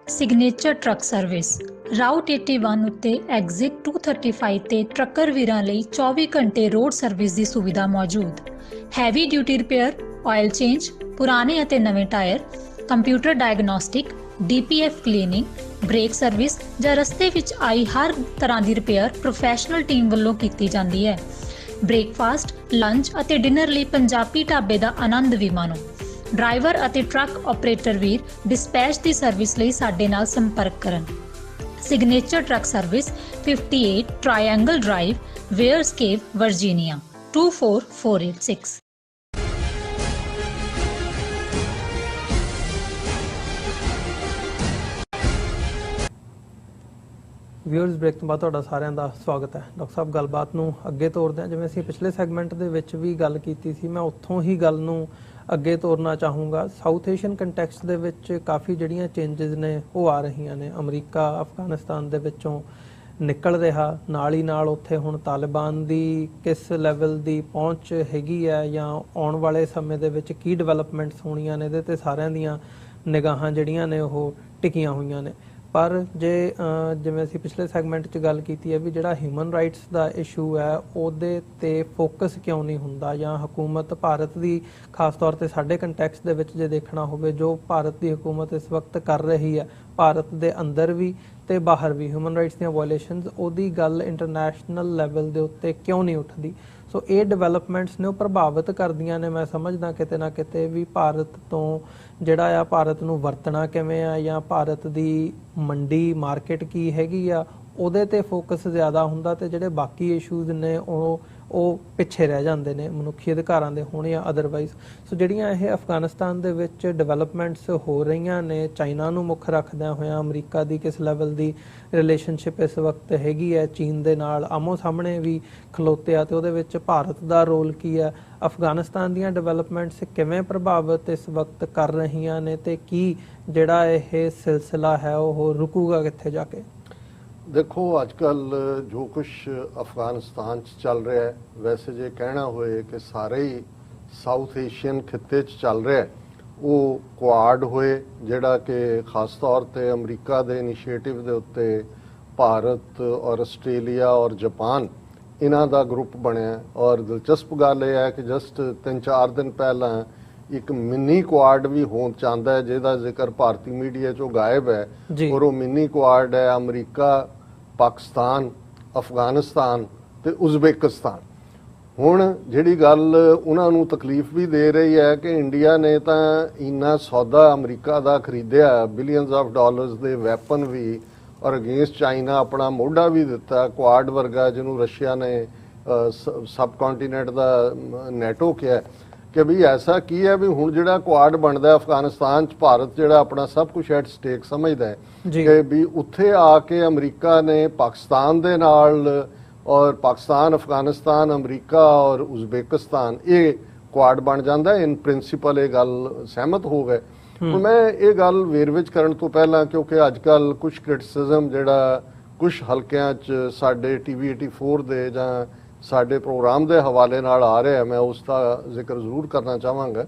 ਸਿਗਨੇਚਰ ਟਰੱਕ ਸਰਵਿਸ ਰਾਊਟ 81 ਉੱਤੇ ਐਗਜ਼ਿਟ 235 ਤੇ ਟਰੱਕਰ ਵੀਰਾਂ ਲਈ 24 ਘੰਟੇ ਰੋਡ ਸਰਵਿਸ ਦੀ ਸੁਵਿਧਾ ਮੌਜੂਦ। Heavy duty repair, oil change, ਪੁਰਾਣੇ ਅਤੇ ਨਵੇਂ tyre, computer diagnostic, DPF cleaning, brake service ਜਾਂ ਰਸਤੇ ਵਿੱਚ ਆਈ ਹਰ ਤਰ੍ਹਾਂ ਦੀ ਰਿਪੇਅਰ ਪ੍ਰੋਫੈਸ਼ਨਲ ਟੀਮ ਵੱਲੋਂ ਕੀਤੀ ਜਾਂਦੀ ਹੈ। ਬ੍ਰੇਕਫਾਸਟ, ਲੰਚ ਅਤੇ ਡਿਨਰ ਲਈ ਪੰਜਾਬੀ ਢਾਬੇ ਦਾ ਆਨੰਦ ਵੀ ਮਾਣੋ। ਡਰਾਈਵਰ ਅਤੇ ਟਰੱਕ ਆਪਰੇਟਰ ਵੀਰ ਡਿਸਪੈਚ ਦੀ ਸਰਵਿਸ ਲਈ ਸਾਡੇ ਨਾਲ ਸੰਪਰਕ ਕਰਨ। Signature truck service 58 triangle drive, Weyers Cave, Virginia 24486। Viewers, break ਤੋਂ ਬਾਅਦ ਤੁਹਾਡਾ ਸਾਰਿਆਂ ਦਾ ਸਵਾਗਤ ਹੈ। ਡਾਕਟਰ ਸਾਹਿਬ, ਗੱਲਬਾਤ ਨੂੰ ਅੱਗੇ ਤੋਰਦੇ ਹਾਂ। ਜਿਵੇਂ ਅਸੀਂ ਪਿਛਲੇ ਸੈਗਮੈਂਟ ਦੇ ਵਿੱਚ ਵੀ ਗੱਲ ਕੀਤੀ ਸੀ, ਮੈਂ ਉੱਥੋਂ ਹੀ ਗੱਲ ਨੂੰ ਅੱਗੇ ਤੋਰਨਾ ਚਾਹੂੰਗਾ। ਸਾਊਥ ਏਸ਼ੀਅਨ ਕੰਟੈਕਸਟ ਦੇ ਵਿੱਚ ਕਾਫੀ ਜਿਹੜੀਆਂ ਚੇਂਜਸ ਨੇ ਉਹ ਆ ਰਹੀਆਂ ਨੇ। ਅਮਰੀਕਾ ਅਫਗਾਨਿਸਤਾਨ ਦੇ ਵਿੱਚੋਂ ਨਿਕਲ ਰਿਹਾ, ਨਾਲ ਹੀ ਨਾਲ ਉੱਥੇ ਹੁਣ ਤਾਲਿਬਾਨ ਦੀ ਕਿਸ ਲੈਵਲ ਦੀ ਪਹੁੰਚ ਹੈਗੀ ਹੈ ਜਾਂ ਆਉਣ ਵਾਲੇ ਸਮੇਂ ਦੇ ਵਿੱਚ ਕੀ ਡਿਵੈਲਪਮੈਂਟਸ ਹੋਣੀਆਂ ਨੇ, ਇਹਦੇ ਤੇ ਸਾਰਿਆਂ ਦੀਆਂ ਨਿਗਾਹਾਂ ਜਿਹੜੀਆਂ ਨੇ ਉਹ ਟਿਕੀਆਂ ਹੋਈਆਂ ਨੇ। ਪਰ ਜੇ ਜਿਵੇਂ ਅਸੀਂ ਪਿਛਲੇ ਸੈਗਮੈਂਟ 'ਚ ਗੱਲ ਕੀਤੀ ਹੈ ਵੀ ਜਿਹੜਾ ਹਿਊਮਨ ਰਾਈਟਸ ਦਾ ਇਸ਼ੂ ਹੈ ਉਹਦੇ ਤੇ ਫੋਕਸ ਕਿਉਂ ਨਹੀਂ ਹੁੰਦਾ, ਜਾਂ ਹਕੂਮਤ ਭਾਰਤ ਦੀ ਖਾਸ ਤੌਰ ਤੇ ਸਾਡੇ ਕੰਟੈਕਸਟ ਦੇ ਵਿੱਚ ਜੇ ਦੇਖਣਾ ਹੋਵੇ, ਜੋ ਭਾਰਤ ਦੀ ਹਕੂਮਤ ਇਸ ਵਕਤ ਕਰ ਰਹੀ ਹੈ ਭਾਰਤ ਦੇ ਅੰਦਰ ਵੀ ਤੇ ਬਾਹਰ ਵੀ ਹਿਊਮਨ ਰਾਈਟਸ ਦੀਆਂ ਵਾਇਲੇਸ਼ਨਸ, ਉਹਦੀ ਗੱਲ ਇੰਟਰਨੈਸ਼ਨਲ ਲੈਵਲ ਦੇ ਉੱਤੇ ਕਿਉਂ ਨਹੀਂ ਉੱਠਦੀ। ਸੋ ਇਹ ਡਿਵੈਲਪਮੈਂਟਸ ਨੇ ਉਹ ਪ੍ਰਭਾਵਿਤ ਕਰਦੀਆਂ ਨੇ, ਮੈਂ ਸਮਝਦਾ ਕਿਤੇ ਨਾ ਕਿਤੇ ਵੀ ਭਾਰਤ ਤੋਂ ਜਿਹੜਾ ਆ ਭਾਰਤ ਨੂੰ ਵਰਤਣਾ ਕਿਵੇਂ ਆ ਜਾਂ ਭਾਰਤ ਦੀ ਮੰਡੀ ਮਾਰਕੀਟ ਕੀ ਹੈਗੀ ਆ ਉਹਦੇ ਤੇ ਫੋਕਸ ਜ਼ਿਆਦਾ ਹੁੰਦਾ ਤੇ ਜਿਹੜੇ ਬਾਕੀ ਇਸ਼ੂਜ਼ ਨੇ ਉਹ ਪਿੱਛੇ ਰਹਿ ਜਾਂਦੇ ਨੇ, ਮਨੁੱਖੀ ਅਧਿਕਾਰਾਂ ਦੇ ਹੋਣ ਜਾਂ ਅਦਰਵਾਈਜ਼। ਸੋ ਜਿਹੜੀਆਂ ਇਹ ਅਫਗਾਨਿਸਤਾਨ ਦੇ ਵਿੱਚ ਡਿਵੈਲਪਮੈਂਟਸ ਹੋ ਰਹੀਆਂ ਨੇ, ਚਾਈਨਾ ਨੂੰ ਮੁੱਖ ਰੱਖਦਿਆਂ ਹੋਇਆਂ ਅਮਰੀਕਾ ਦੀ ਕਿਸ ਲੈਵਲ ਦੀ ਰਿਲੇਸ਼ਨਸ਼ਿਪ ਇਸ ਵਕਤ ਹੈਗੀ ਹੈ, ਚੀਨ ਦੇ ਨਾਲ ਆਮੋ ਸਾਹਮਣੇ ਵੀ ਖਲੋਤੇ ਆ ਤੇ ਉਹਦੇ ਵਿੱਚ ਭਾਰਤ ਦਾ ਰੋਲ ਕੀ ਹੈ, ਅਫਗਾਨਿਸਤਾਨ ਦੀਆਂ ਡਿਵੈਲਪਮੈਂਟਸ ਕਿਵੇਂ ਪ੍ਰਭਾਵਿਤ ਇਸ ਵਕਤ ਕਰ ਰਹੀਆਂ ਨੇ ਤੇ ਕੀ ਜਿਹੜਾ ਇਹ ਸਿਲਸਿਲਾ ਹੈ ਉਹ ਰੁਕੂਗਾ ਕਿੱਥੇ ਜਾ ਕੇ। ਦੇਖੋ, ਅੱਜ ਕੱਲ ਜੋ ਕੁਝ ਅਫਗਾਨਿਸਤਾਨ 'ਚ ਚੱਲ ਰਿਹਾ ਹੈ, ਵੈਸੇ ਜੇ ਕਹਿਣਾ ਹੋਏ ਕਿ ਸਾਰੇ ਹੀ ਸਾਊਥ ਏਸ਼ੀਅਨ ਖਿੱਤੇ 'ਚ ਚੱਲ ਰਿਹਾ ਹੈ, ਉਹ ਕੁਆਡ ਹੋਏ, ਜਿਹੜਾ ਕਿ ਖਾਸ ਤੌਰ ਤੇ ਅਮਰੀਕਾ ਦੇ ਇਨੀਸ਼ੀਏਟਿਵ ਦੇ ਉੱਤੇ ਭਾਰਤ ਔਰ ਆਸਟ੍ਰੇਲੀਆ ਔਰ ਜਾਪਾਨ ਇਹਨਾਂ ਦਾ ਗਰੁੱਪ ਬਣਿਆ। ਔਰ ਦਿਲਚਸਪ ਗੱਲ ਇਹ ਹੈ ਕਿ ਜਸਟ 3-4 ਦਿਨ ਪਹਿਲਾਂ ਇੱਕ ਮਿੰਨੀ ਕੁਆਡ ਵੀ ਹੋਣ ਚਾਹੁੰਦਾ ਹੈ, ਜਿਹਦਾ ਜ਼ਿਕਰ ਭਾਰਤੀ ਮੀਡੀਆ 'ਚੋਂ ਗਾਇਬ ਹੈ। ਔਰ ਉਹ ਮਿੰਨੀ ਕੁਆਡ ਹੈ ਅਮਰੀਕਾ, ਪਾਕਿਸਤਾਨ, ਅਫਗਾਨਿਸਤਾਨ ਤੇ ਉਜ਼ਬੇਕਿਸਤਾਨ। ਹੁਣ ਜਿਹੜੀ ਗੱਲ ਉਹਨਾਂ ਨੂੰ ਤਕਲੀਫ ਵੀ ਦੇ ਰਹੀ ਹੈ ਕਿ ਇੰਡੀਆ ਨੇ ਤਾਂ ਇੰਨਾ ਸੌਦਾ ਅਮਰੀਕਾ ਦਾ ਖਰੀਦਿਆ, ਬਿਲੀਅਨਸ ਆਫ ਡਾਲਰਸ ਦੇ ਵੈਪਨ ਵੀ, ਔਰ ਅਗੇਂਸਟ ਚਾਈਨਾ ਆਪਣਾ ਮੋਢਾ ਵੀ ਦਿੱਤਾ। ਕੁਆਡ ਵਰਗਾ ਜਿਹਨੂੰ ਰਸ਼ੀਆ ਨੇ ਸਬ ਕੰਟੀਨੈਂਟ ਦਾ ਨੈਟੋ ਕਿਹਾ ਕਿ ਵੀ ਐਸਾ ਕੀ ਹੈ ਵੀ ਹੁਣ ਜਿਹੜਾ ਕੁਆਡ ਬਣਦਾ ਅਫਗਾਨਿਸਤਾਨ 'ਚ, ਭਾਰਤ ਜਿਹੜਾ ਆਪਣਾ ਸਭ ਕੁਝ ਐਟ ਸਟੇਕ ਸਮਝਦਾ ਹੈ ਕਿ ਵੀ ਉੱਥੇ ਆ ਕੇ ਅਮਰੀਕਾ ਨੇ ਪਾਕਿਸਤਾਨ ਦੇ ਨਾਲ ਔਰ ਪਾਕਿਸਤਾਨ, ਅਫਗਾਨਿਸਤਾਨ, ਅਮਰੀਕਾ ਔਰ ਉਜ਼ਬੇਕਿਸਤਾਨ ਇਹ ਕੁਆਡ ਬਣ ਜਾਂਦਾ। ਇਨ ਪ੍ਰਿੰਸੀਪਲ ਇਹ ਗੱਲ ਸਹਿਮਤ ਹੋ ਗਏ। ਮੈਂ ਇਹ ਗੱਲ ਵੇਰਵੇ 'ਚ ਕਰਨ ਤੋਂ ਪਹਿਲਾਂ, ਕਿਉਂਕਿ ਅੱਜ ਕੱਲ ਕੁਝ ਕ੍ਰਿਟਿਸਿਜ਼ਮ ਜਿਹੜਾ ਕੁਝ ਹਲਕਿਆਂ 'ਚ ਸਾਡੇ TV 84 ਦੇ ਜਾਂ ਸਾਡੇ ਪ੍ਰੋਗਰਾਮ ਦੇ ਹਵਾਲੇ ਨਾਲ ਆ ਰਿਹਾ, ਮੈਂ ਉਸ ਦਾ ਜ਼ਿਕਰ ਜ਼ਰੂਰ ਕਰਨਾ ਚਾਹਾਂਗਾ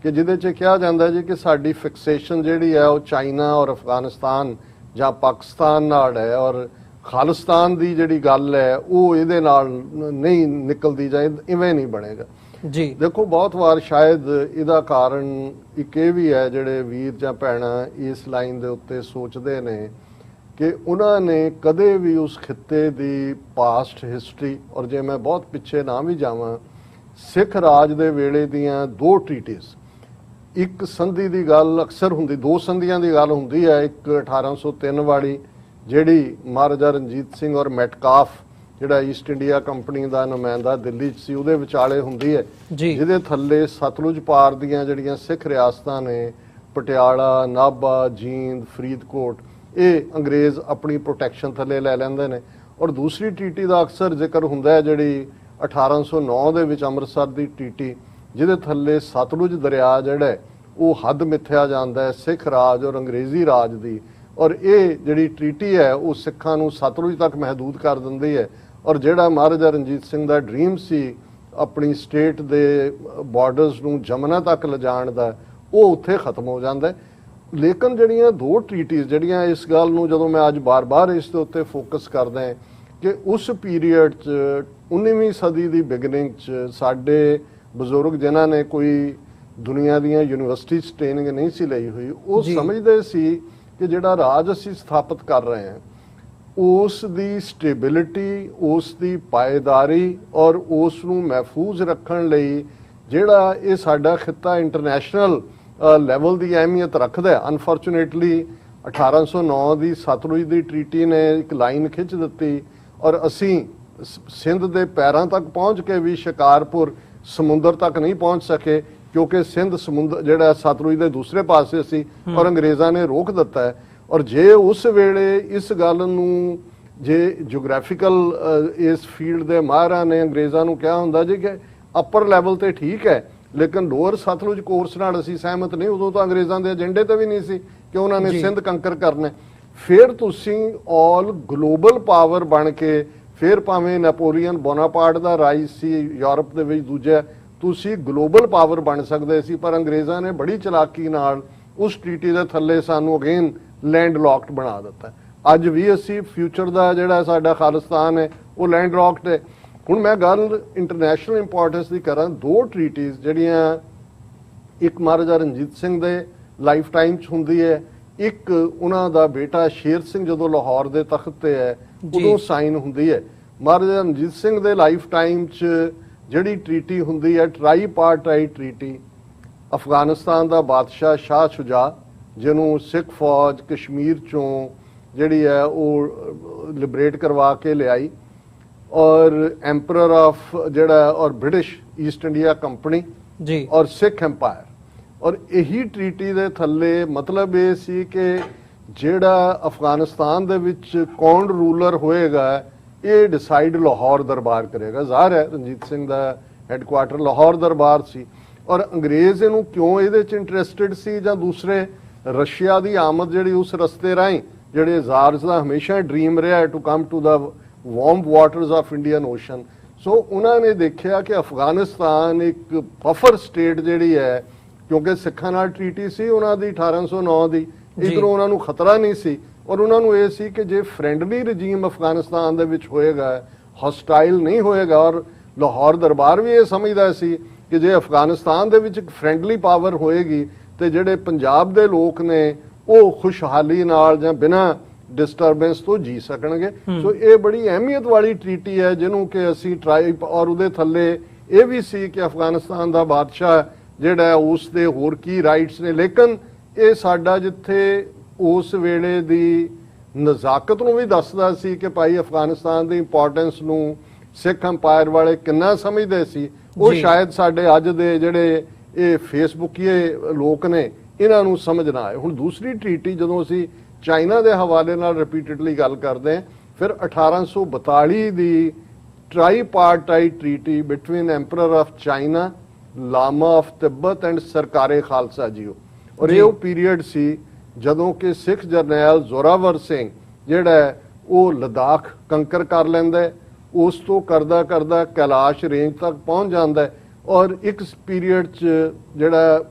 ਕਿ ਜਿਹਦੇ 'ਚ ਕਿਹਾ ਜਾਂਦਾ ਜੀ ਕਿ ਸਾਡੀ ਫਿਕਸੇਸ਼ਨ ਜਿਹੜੀ ਹੈ ਉਹ ਚਾਈਨਾ ਔਰ ਅਫਗਾਨਿਸਤਾਨ ਜਾਂ ਪਾਕਿਸਤਾਨ ਨਾਲ ਹੈ, ਔਰ ਖਾਲਿਸਤਾਨ ਦੀ ਜਿਹੜੀ ਗੱਲ ਹੈ ਉਹ ਇਹਦੇ ਨਾਲ ਨਹੀਂ ਨਿਕਲਦੀ, ਜਾਂ ਇਵੇਂ ਨਹੀਂ ਬਣੇਗਾ ਜੀ। ਦੇਖੋ ਬਹੁਤ ਵਾਰ ਸ਼ਾਇਦ ਇਹਦਾ ਕਾਰਨ ਇੱਕ ਇਹ ਵੀ ਹੈ, ਜਿਹੜੇ ਵੀਰ ਜਾਂ ਭੈਣਾਂ ਇਸ ਲਾਈਨ ਦੇ ਉੱਤੇ ਸੋਚਦੇ ਨੇ ਕਿ ਉਹਨਾਂ ਨੇ ਕਦੇ ਵੀ ਉਸ ਖਿੱਤੇ ਦੀ ਪਾਸਟ ਹਿਸਟਰੀ, ਔਰ ਜੇ ਮੈਂ ਬਹੁਤ ਪਿੱਛੇ ਨਾ ਵੀ ਜਾਵਾਂ, ਸਿੱਖ ਰਾਜ ਦੇ ਵੇਲੇ ਦੀਆਂ 2 ਟ੍ਰੀਟੀਜ਼, ਇੱਕ ਸੰਧੀ ਦੀ ਗੱਲ ਅਕਸਰ ਹੁੰਦੀ, 2 ਸੰਧੀਆਂ ਦੀ ਗੱਲ ਹੁੰਦੀ ਹੈ। ਇੱਕ 1803 ਵਾਲੀ ਜਿਹੜੀ ਮਹਾਰਾਜਾ ਰਣਜੀਤ ਸਿੰਘ ਔਰ ਮੈਟਕਾਫ ਜਿਹੜਾ ਈਸਟ ਇੰਡੀਆ ਕੰਪਨੀ ਦਾ ਨੁਮਾਇੰਦਾ ਦਿੱਲੀ 'ਚ ਸੀ, ਉਹਦੇ ਵਿਚਾਲੇ ਹੁੰਦੀ ਹੈ, ਜਿਹਦੇ ਥੱਲੇ ਸਤਲੁਜ ਪਾਰ ਦੀਆਂ ਜਿਹੜੀਆਂ ਸਿੱਖ ਰਿਆਸਤਾਂ ਨੇ, ਪਟਿਆਲਾ, ਨਾਭਾ, ਜੀਂਦ, ਫਰੀਦਕੋਟ, ਇਹ ਅੰਗਰੇਜ਼ ਆਪਣੀ ਪ੍ਰੋਟੈਕਸ਼ਨ ਥੱਲੇ ਲੈ ਲੈਂਦੇ ਨੇ। ਔਰ ਦੂਸਰੀ ਟੀਟੀ ਦਾ ਅਕਸਰ ਜ਼ਿਕਰ ਹੁੰਦਾ ਹੈ ਜਿਹੜੀ 1809 ਦੇ ਵਿੱਚ ਅੰਮ੍ਰਿਤਸਰ ਦੀ ਟੀਟੀ, ਜਿਹਦੇ ਥੱਲੇ ਸਤਲੁਜ ਦਰਿਆ ਜਿਹੜਾ ਉਹ ਹੱਦ ਮਿੱਥਿਆ ਜਾਂਦਾ ਹੈ ਸਿੱਖ ਰਾਜ ਔਰ ਅੰਗਰੇਜ਼ੀ ਰਾਜ ਦੀ। ਔਰ ਇਹ ਜਿਹੜੀ ਟ੍ਰੀਟੀ ਹੈ ਉਹ ਸਿੱਖਾਂ ਨੂੰ ਸਤਲੁਜ ਤੱਕ ਮਹਿਦੂਦ ਕਰ ਦਿੰਦੀ ਹੈ, ਔਰ ਜਿਹੜਾ ਮਹਾਰਾਜਾ ਰਣਜੀਤ ਸਿੰਘ ਦਾ ਡ੍ਰੀਮ ਸੀ ਆਪਣੀ ਸਟੇਟ ਦੇ ਬਾਰਡਰਸ ਨੂੰ ਜਮਨਾ ਤੱਕ ਲਿਜਾਣ ਦਾ, ਉਹ ਉੱਥੇ ਖਤਮ ਹੋ ਜਾਂਦਾ ਹੈ। ਲੇਕਿਨ ਜਿਹੜੀਆਂ 2 ਟ੍ਰੀਟੀਜ਼ ਜਿਹੜੀਆਂ, ਇਸ ਗੱਲ ਨੂੰ ਜਦੋਂ ਮੈਂ ਅੱਜ ਬਾਰ-ਬਾਰ ਇਸ ਦੇ ਉੱਤੇ ਫੋਕਸ ਕਰਦਾ ਹਾਂ ਕਿ ਉਸ ਪੀਰੀਅਡ 'ਚ 19ਵੀਂ ਸਦੀ ਦੀ ਬਿਗਨਿੰਗ 'ਚ ਸਾਡੇ ਬਜ਼ੁਰਗ ਜਿਨ੍ਹਾਂ ਨੇ ਕੋਈ ਦੁਨੀਆ ਦੀਆਂ ਯੂਨੀਵਰਸਿਟੀ 'ਚ ਟ੍ਰੇਨਿੰਗ ਨਹੀਂ ਸੀ ਲਈ ਹੋਈ, ਉਹ ਸਮਝਦੇ ਸੀ ਕਿ ਜਿਹੜਾ ਰਾਜ ਅਸੀਂ ਸਥਾਪਿਤ ਕਰ ਰਹੇ ਹਾਂ ਉਸ ਦੀ ਸਟੇਬਿਲਿਟੀ, ਉਸ ਦੀ ਪਾਇਦਾਰੀ ਔਰ ਉਸ ਨੂੰ ਮਹਿਫੂਜ਼ ਰੱਖਣ ਲਈ ਜਿਹੜਾ ਇਹ ਸਾਡਾ ਖਿੱਤਾ ਇੰਟਰਨੈਸ਼ਨਲ ਲੈਵਲ ਦੀ ਅਹਿਮੀਅਤ ਰੱਖਦਾ ਹੈ। ਅਨਫੋਰਚੂਨੇਟਲੀ 1809 ਦੀ ਸਤਲੁਜ ਦੀ ਟ੍ਰੀਟੀ ਨੇ ਇੱਕ ਲਾਈਨ ਖਿੱਚ ਦਿੱਤੀ, ਔਰ ਅਸੀਂ ਸਿੰਧ ਦੇ ਪੈਰਾਂ ਤੱਕ ਪਹੁੰਚ ਕੇ ਵੀ ਸ਼ਿਕਾਰਪੁਰ ਸਮੁੰਦਰ ਤੱਕ ਨਹੀਂ ਪਹੁੰਚ ਸਕੇ, ਕਿਉਂਕਿ ਸਿੰਧ ਸਮੁੰਦਰ ਜਿਹੜਾ ਸਤਲੁਜ ਦੇ ਦੂਸਰੇ ਪਾਸੇ ਸੀ ਔਰ ਅੰਗਰੇਜ਼ਾਂ ਨੇ ਰੋਕ ਦਿੱਤਾ ਹੈ। ਔਰ ਜੇ ਉਸ ਵੇਲੇ ਇਸ ਗੱਲ ਨੂੰ ਜੇ ਜਿਓਗ੍ਰਾਫੀਕਲ ਇਸ ਫੀਲਡ ਦੇ ਮਾਹਿਰਾਂ ਨੇ ਅੰਗਰੇਜ਼ਾਂ ਨੂੰ ਕਿਹਾ ਹੁੰਦਾ ਜੀ ਕਿ ਅਪਰ ਲੈਵਲ ਤੇ ਠੀਕ ਹੈ, ਲੇਕਿਨ ਲੋਅਰ ਸਤਲੁਜ ਕੋਰਸ ਨਾਲ ਅਸੀਂ ਸਹਿਮਤ ਨਹੀਂ, ਉਦੋਂ ਤਾਂ ਅੰਗਰੇਜ਼ਾਂ ਦੇ ਏਜੰਡੇ ਤੇ ਵੀ ਨਹੀਂ ਸੀ ਕਿ ਉਹਨਾਂ ਨੇ ਸਿੰਧ ਕੰਕਰ ਕਰਨਾ। ਫਿਰ ਤੁਸੀਂ ਆਲ ਗਲੋਬਲ ਪਾਵਰ ਬਣ ਕੇ, ਫਿਰ ਭਾਵੇਂ ਨੈਪੋਲੀਅਨ ਬੋਨਾਪਾਰਟ ਦਾ ਰਾਜ ਸੀ ਯੂਰਪ ਦੇ ਵਿੱਚ ਦੂਜਾ, ਤੁਸੀਂ ਗਲੋਬਲ ਪਾਵਰ ਬਣ ਸਕਦੇ ਸੀ, ਪਰ ਅੰਗਰੇਜ਼ਾਂ ਨੇ ਬੜੀ ਚਲਾਕੀ ਨਾਲ ਉਸ ਟ੍ਰੀਟੀ ਦੇ ਥੱਲੇ ਸਾਨੂੰ ਅਗੇਨ ਲੈਂਡ ਲੌਕਡ ਬਣਾ ਦਿੱਤਾ। ਅੱਜ ਵੀ ਅਸੀਂ ਫਿਊਚਰ ਦਾ ਜਿਹੜਾ ਸਾਡਾ ਖਾਲਿਸਤਾਨ ਹੈ ਉਹ ਲੈਂਡ ਲੌਕਡ ਹੈ। ਹੁਣ ਮੈਂ ਗੱਲ ਇੰਟਰਨੈਸ਼ਨਲ ਇੰਪੋਰਟੈਂਸ ਦੀ ਕਰਾਂ, 2 ਟ੍ਰੀਟੀਜ਼ ਜਿਹੜੀਆਂ ਇੱਕ ਮਹਾਰਾਜਾ ਰਣਜੀਤ ਸਿੰਘ ਦੇ ਲਾਈਫ ਟਾਈਮ 'ਚ ਹੁੰਦੀ ਹੈ, ਇੱਕ ਉਹਨਾਂ ਦਾ ਬੇਟਾ ਸ਼ੇਰ ਸਿੰਘ ਜਦੋਂ ਲਾਹੌਰ ਦੇ ਤਖਤ ਤੇ ਹੈ ਉਦੋਂ ਸਾਈਨ ਹੁੰਦੀ ਹੈ। ਮਹਾਰਾਜਾ ਰਣਜੀਤ ਸਿੰਘ ਦੇ ਲਾਈਫ ਟਾਈਮ 'ਚ ਜਿਹੜੀ ਟ੍ਰੀਟੀ ਹੁੰਦੀ ਹੈ ਟ੍ਰਾਈਪਾਰਟਾਈਟ ਟ੍ਰੀਟੀ, ਅਫਗਾਨਿਸਤਾਨ ਦਾ ਬਾਦਸ਼ਾਹ ਸ਼ਾਹ ਸ਼ੁਜਾ ਜਿਹਨੂੰ ਸਿੱਖ ਫੌਜ ਕਸ਼ਮੀਰ ਚੋਂ ਜਿਹੜੀ ਹੈ ਉਹ ਲਿਬਰੇਟ ਕਰਵਾ ਕੇ ਲਿਆਈ, ਔਰ ਐਂਪਰਰ ਆਫ ਜਿਹੜਾ ਔਰ ਬ੍ਰਿਟਿਸ਼ ਈਸਟ ਇੰਡੀਆ ਕੰਪਨੀ ਜੀ ਔਰ ਸਿੱਖ ਐਮਪਾਇਰ। ਔਰ ਇਹੀ ਟ੍ਰੀਟੀ ਦੇ ਥੱਲੇ ਮਤਲਬ ਇਹ ਸੀ ਕਿ ਜਿਹੜਾ ਅਫਗਾਨਿਸਤਾਨ ਦੇ ਵਿੱਚ ਕੌਣ ਰੂਲਰ ਹੋਏਗਾ ਇਹ ਡਿਸਾਈਡ ਲਾਹੌਰ ਦਰਬਾਰ ਕਰੇਗਾ। ਜ਼ਾਹਿਰ ਹੈ ਰਣਜੀਤ ਸਿੰਘ ਦਾ ਹੈੱਡਕੁਆਟਰ ਲਾਹੌਰ ਦਰਬਾਰ ਸੀ, ਔਰ ਅੰਗਰੇਜ਼ ਇਹਨੂੰ ਕਿਉਂ ਇਹਦੇ 'ਚ ਇੰਟਰਸਟਿਡ ਸੀ, ਜਾਂ ਦੂਸਰੇ ਰਸ਼ੀਆ ਦੀ ਆਮਦ ਜਿਹੜੀ ਉਸ ਰਸਤੇ ਰਾਹੀਂ, ਜਿਹੜੇ ਜ਼ਾਰਸ ਦਾ ਹਮੇਸ਼ਾ ਡ੍ਰੀਮ ਰਿਹਾ to come to the warm waters of Indian ocean. So ਉਹਨਾਂ ਨੇ ਦੇਖਿਆ ਕਿ ਅਫਗਾਨਿਸਤਾਨ ਇੱਕ ਬਫਰ ਸਟੇਟ ਜਿਹੜੀ ਹੈ, ਕਿਉਂਕਿ ਸਿੱਖਾਂ ਨਾਲ ਟ੍ਰੀਟੀ ਸੀ ਉਹਨਾਂ ਦੀ 1809 ਦੀ, ਇੱਧਰੋਂ ਉਹਨਾਂ ਨੂੰ ਖਤਰਾ ਨਹੀਂ ਸੀ, ਔਰ ਉਹਨਾਂ ਨੂੰ ਇਹ ਸੀ ਕਿ ਜੇ ਫਰੈਂਡਲੀ ਰਜੀਮ ਅਫਗਾਨਿਸਤਾਨ ਦੇ ਵਿੱਚ ਹੋਏਗਾ, ਹੌਸਟਾਈਲ ਨਹੀਂ ਹੋਏਗਾ, ਔਰ ਲਾਹੌਰ ਦਰਬਾਰ ਵੀ ਇਹ ਸਮਝਦਾ ਸੀ ਕਿ ਜੇ ਅਫਗਾਨਿਸਤਾਨ ਦੇ ਵਿੱਚ ਇੱਕ ਫਰੈਂਡਲੀ ਪਾਵਰ ਹੋਏਗੀ ਤੇ ਜਿਹੜੇ ਪੰਜਾਬ ਦੇ ਲੋਕ ਨੇ ਉਹ ਖੁਸ਼ਹਾਲੀ ਨਾਲ ਜਾਂ ਬਿਨਾਂ ਡਿਸਟਰਬੈਂਸ ਤੋਂ ਜੀ ਸਕਣਗੇ। ਸੋ ਇਹ ਬੜੀ ਅਹਿਮੀਅਤ ਵਾਲੀ ਟ੍ਰੀਟੀ ਹੈ ਜਿਹਨੂੰ ਕਿ ਅਸੀਂ ਟ੍ਰਾਈਬ, ਔਰ ਉਹਦੇ ਥੱਲੇ ਇਹ ਵੀ ਸੀ ਕਿ ਅਫਗਾਨਿਸਤਾਨ ਦਾ ਬਾਦਸ਼ਾਹ ਜਿਹੜਾ ਉਸ ਦੇ ਹੋਰ ਕੀ ਰਾਈਟਸ ਨੇ। ਲੇਕਿਨ ਇਹ ਸਾਡਾ ਜਿੱਥੇ ਉਸ ਵੇਲੇ ਦੀ ਨਜ਼ਾਕਤ ਨੂੰ ਵੀ ਦੱਸਦਾ ਸੀ ਕਿ ਭਾਈ ਅਫਗਾਨਿਸਤਾਨ ਦੀ ਇੰਪੋਰਟੈਂਸ ਨੂੰ ਸਿੱਖ ਅੰਪਾਇਰ ਵਾਲੇ ਕਿੰਨਾ ਸਮਝਦੇ ਸੀ, ਉਹ ਸ਼ਾਇਦ ਸਾਡੇ ਅੱਜ ਦੇ ਜਿਹੜੇ ਇਹ ਫੇਸਬੁੱਕੀਏ ਲੋਕ ਨੇ ਇਹਨਾਂ ਨੂੰ ਸਮਝ ਨਾ ਆਏ। ਹੁਣ ਦੂਸਰੀ ਟ੍ਰੀਟੀ ਜਦੋਂ ਅਸੀਂ ਚਾਈਨਾ ਦੇ ਹਵਾਲੇ ਨਾਲ ਰਿਪੀਟਡਲੀ ਗੱਲ ਕਰਦੇ ਹਾਂ, ਫਿਰ 1842 ਦੀ tripartite treaty between emperor of China, lama of Tibet and Sarkare Khalsa ਜੀਓ। ਔਰ ਇਹ ਉਹ ਪੀਰੀਅਡ ਸੀ ਜਦੋਂ ਕਿ ਸਿੱਖ ਜਰਨੈਲ ਜ਼ੋਰਾਵਰ ਸਿੰਘ ਜਿਹੜਾ ਉਹ ਲਦਾਖ ਕੰਕਰ ਕਰ ਲੈਂਦਾ ਹੈ, ਉਸ ਤੋਂ ਕਰਦਾ ਕਰਦਾ ਕੈਲਾਸ਼ ਰੇਂਜ ਤੱਕ ਪਹੁੰਚ ਜਾਂਦਾ ਹੈ, ਔਰ ਇੱਕ ਪੀਰੀਅਡ 'ਚ ਜਿਹੜਾ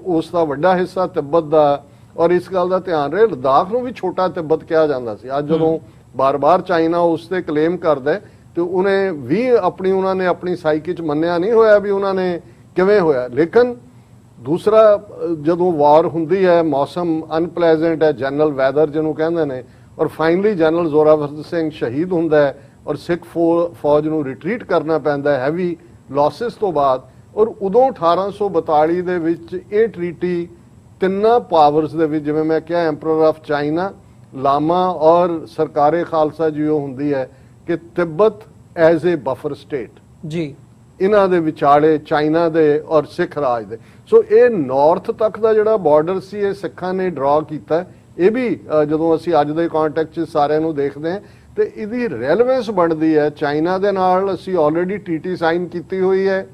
ਉਸ ਦਾ ਵੱਡਾ ਹਿੱਸਾ ਤਿੱਬਤ ਦਾ, ਔਰ ਇਸ ਗੱਲ ਦਾ ਧਿਆਨ ਰਹੇ ਲਦਾਖ ਨੂੰ ਵੀ ਛੋਟਾ ਤਿੱਬਤ ਕਿਹਾ ਜਾਂਦਾ ਸੀ। ਅੱਜ ਜਦੋਂ ਬਾਰ-ਬਾਰ ਚਾਈਨਾ ਉਸ ਤੇ ਕਲੇਮ ਕਰਦਾ ਹੈ ਤੇ ਉਹਨੇ ਵੀ ਉਹਨਾਂ ਨੇ ਆਪਣੀ ਸਾਈਕੀ 'ਚ ਮੰਨਿਆ ਨਹੀਂ ਹੋਇਆ ਵੀ ਉਹਨਾਂ ਨੇ ਕਿਵੇਂ ਹੋਇਆ। ਲੇਕਿਨ ਦੂਸਰਾ ਜਦੋਂ ਵਾਰ ਹੁੰਦੀ ਹੈ, ਮੌਸਮ ਅਨਪਲੇਜ਼ੈਂਟ ਹੈ, ਜਨਰਲ ਵੈਦਰ ਜਿਹਨੂੰ ਕਹਿੰਦੇ ਨੇ, ਔਰ ਫਾਈਨਲੀ ਜਨਰਲ ਜ਼ੋਰਾਵਰ ਸਿੰਘ ਸ਼ਹੀਦ ਹੁੰਦਾ ਹੈ ਔਰ ਸਿੱਖ ਫੌਜ ਨੂੰ ਰਿਟਰੀਟ ਕਰਨਾ ਪੈਂਦਾ ਹੈ ਹੈਵੀ ਲਾਸਿਸ ਤੋਂ ਬਾਅਦ। ਔਰ ਉਦੋਂ 1842 ਦੇ ਵਿੱਚ ਇਹ ਟ੍ਰੀਟੀ ਤਿੰਨਾਂ ਪਾਵਰਸ ਦੇ ਵਿੱਚ, ਜਿਵੇਂ ਮੈਂ ਕਿਹਾ ਐਂਪਰਰ ਆਫ ਚਾਈਨਾ, ਲਾਮਾ ਔਰ ਸਰਕਾਰੇ ਖਾਲਸਾ ਜੀ ਉਹ ਹੁੰਦੀ ਹੈ ਕਿ Tibet as a buffer state ਜੀ, ਇਹਨਾਂ ਦੇ ਵਿਚਾਲੇ ਚਾਈਨਾ ਦੇ ਔਰ ਸਿੱਖ ਰਾਜ ਦੇ। ਸੋ ਇਹ ਨਾਰਥ ਤੱਕ ਦਾ ਜਿਹੜਾ ਬਾਰਡਰ ਸੀ ਇਹ ਸਿੱਖਾਂ ਨੇ ਡਰਾ ਕੀਤਾ। ਇਹ ਵੀ ਜਦੋਂ ਅਸੀਂ ਅੱਜ ਦੇ ਕੰਟੈਕਸਟ 'ਚ ਸਾਰਿਆਂ ਨੂੰ ਦੇਖਦੇ ਹਾਂ ਤੇ ਇਹਦੀ ਰੈਲੇਵੈਂਸ ਬਣਦੀ ਹੈ। ਚਾਈਨਾ ਦੇ ਨਾਲ ਅਸੀਂ ਆਲਰੇਡੀ ਟੀਟੀ ਸਾਈਨ ਕੀਤੀ ਹੋਈ ਹੈ,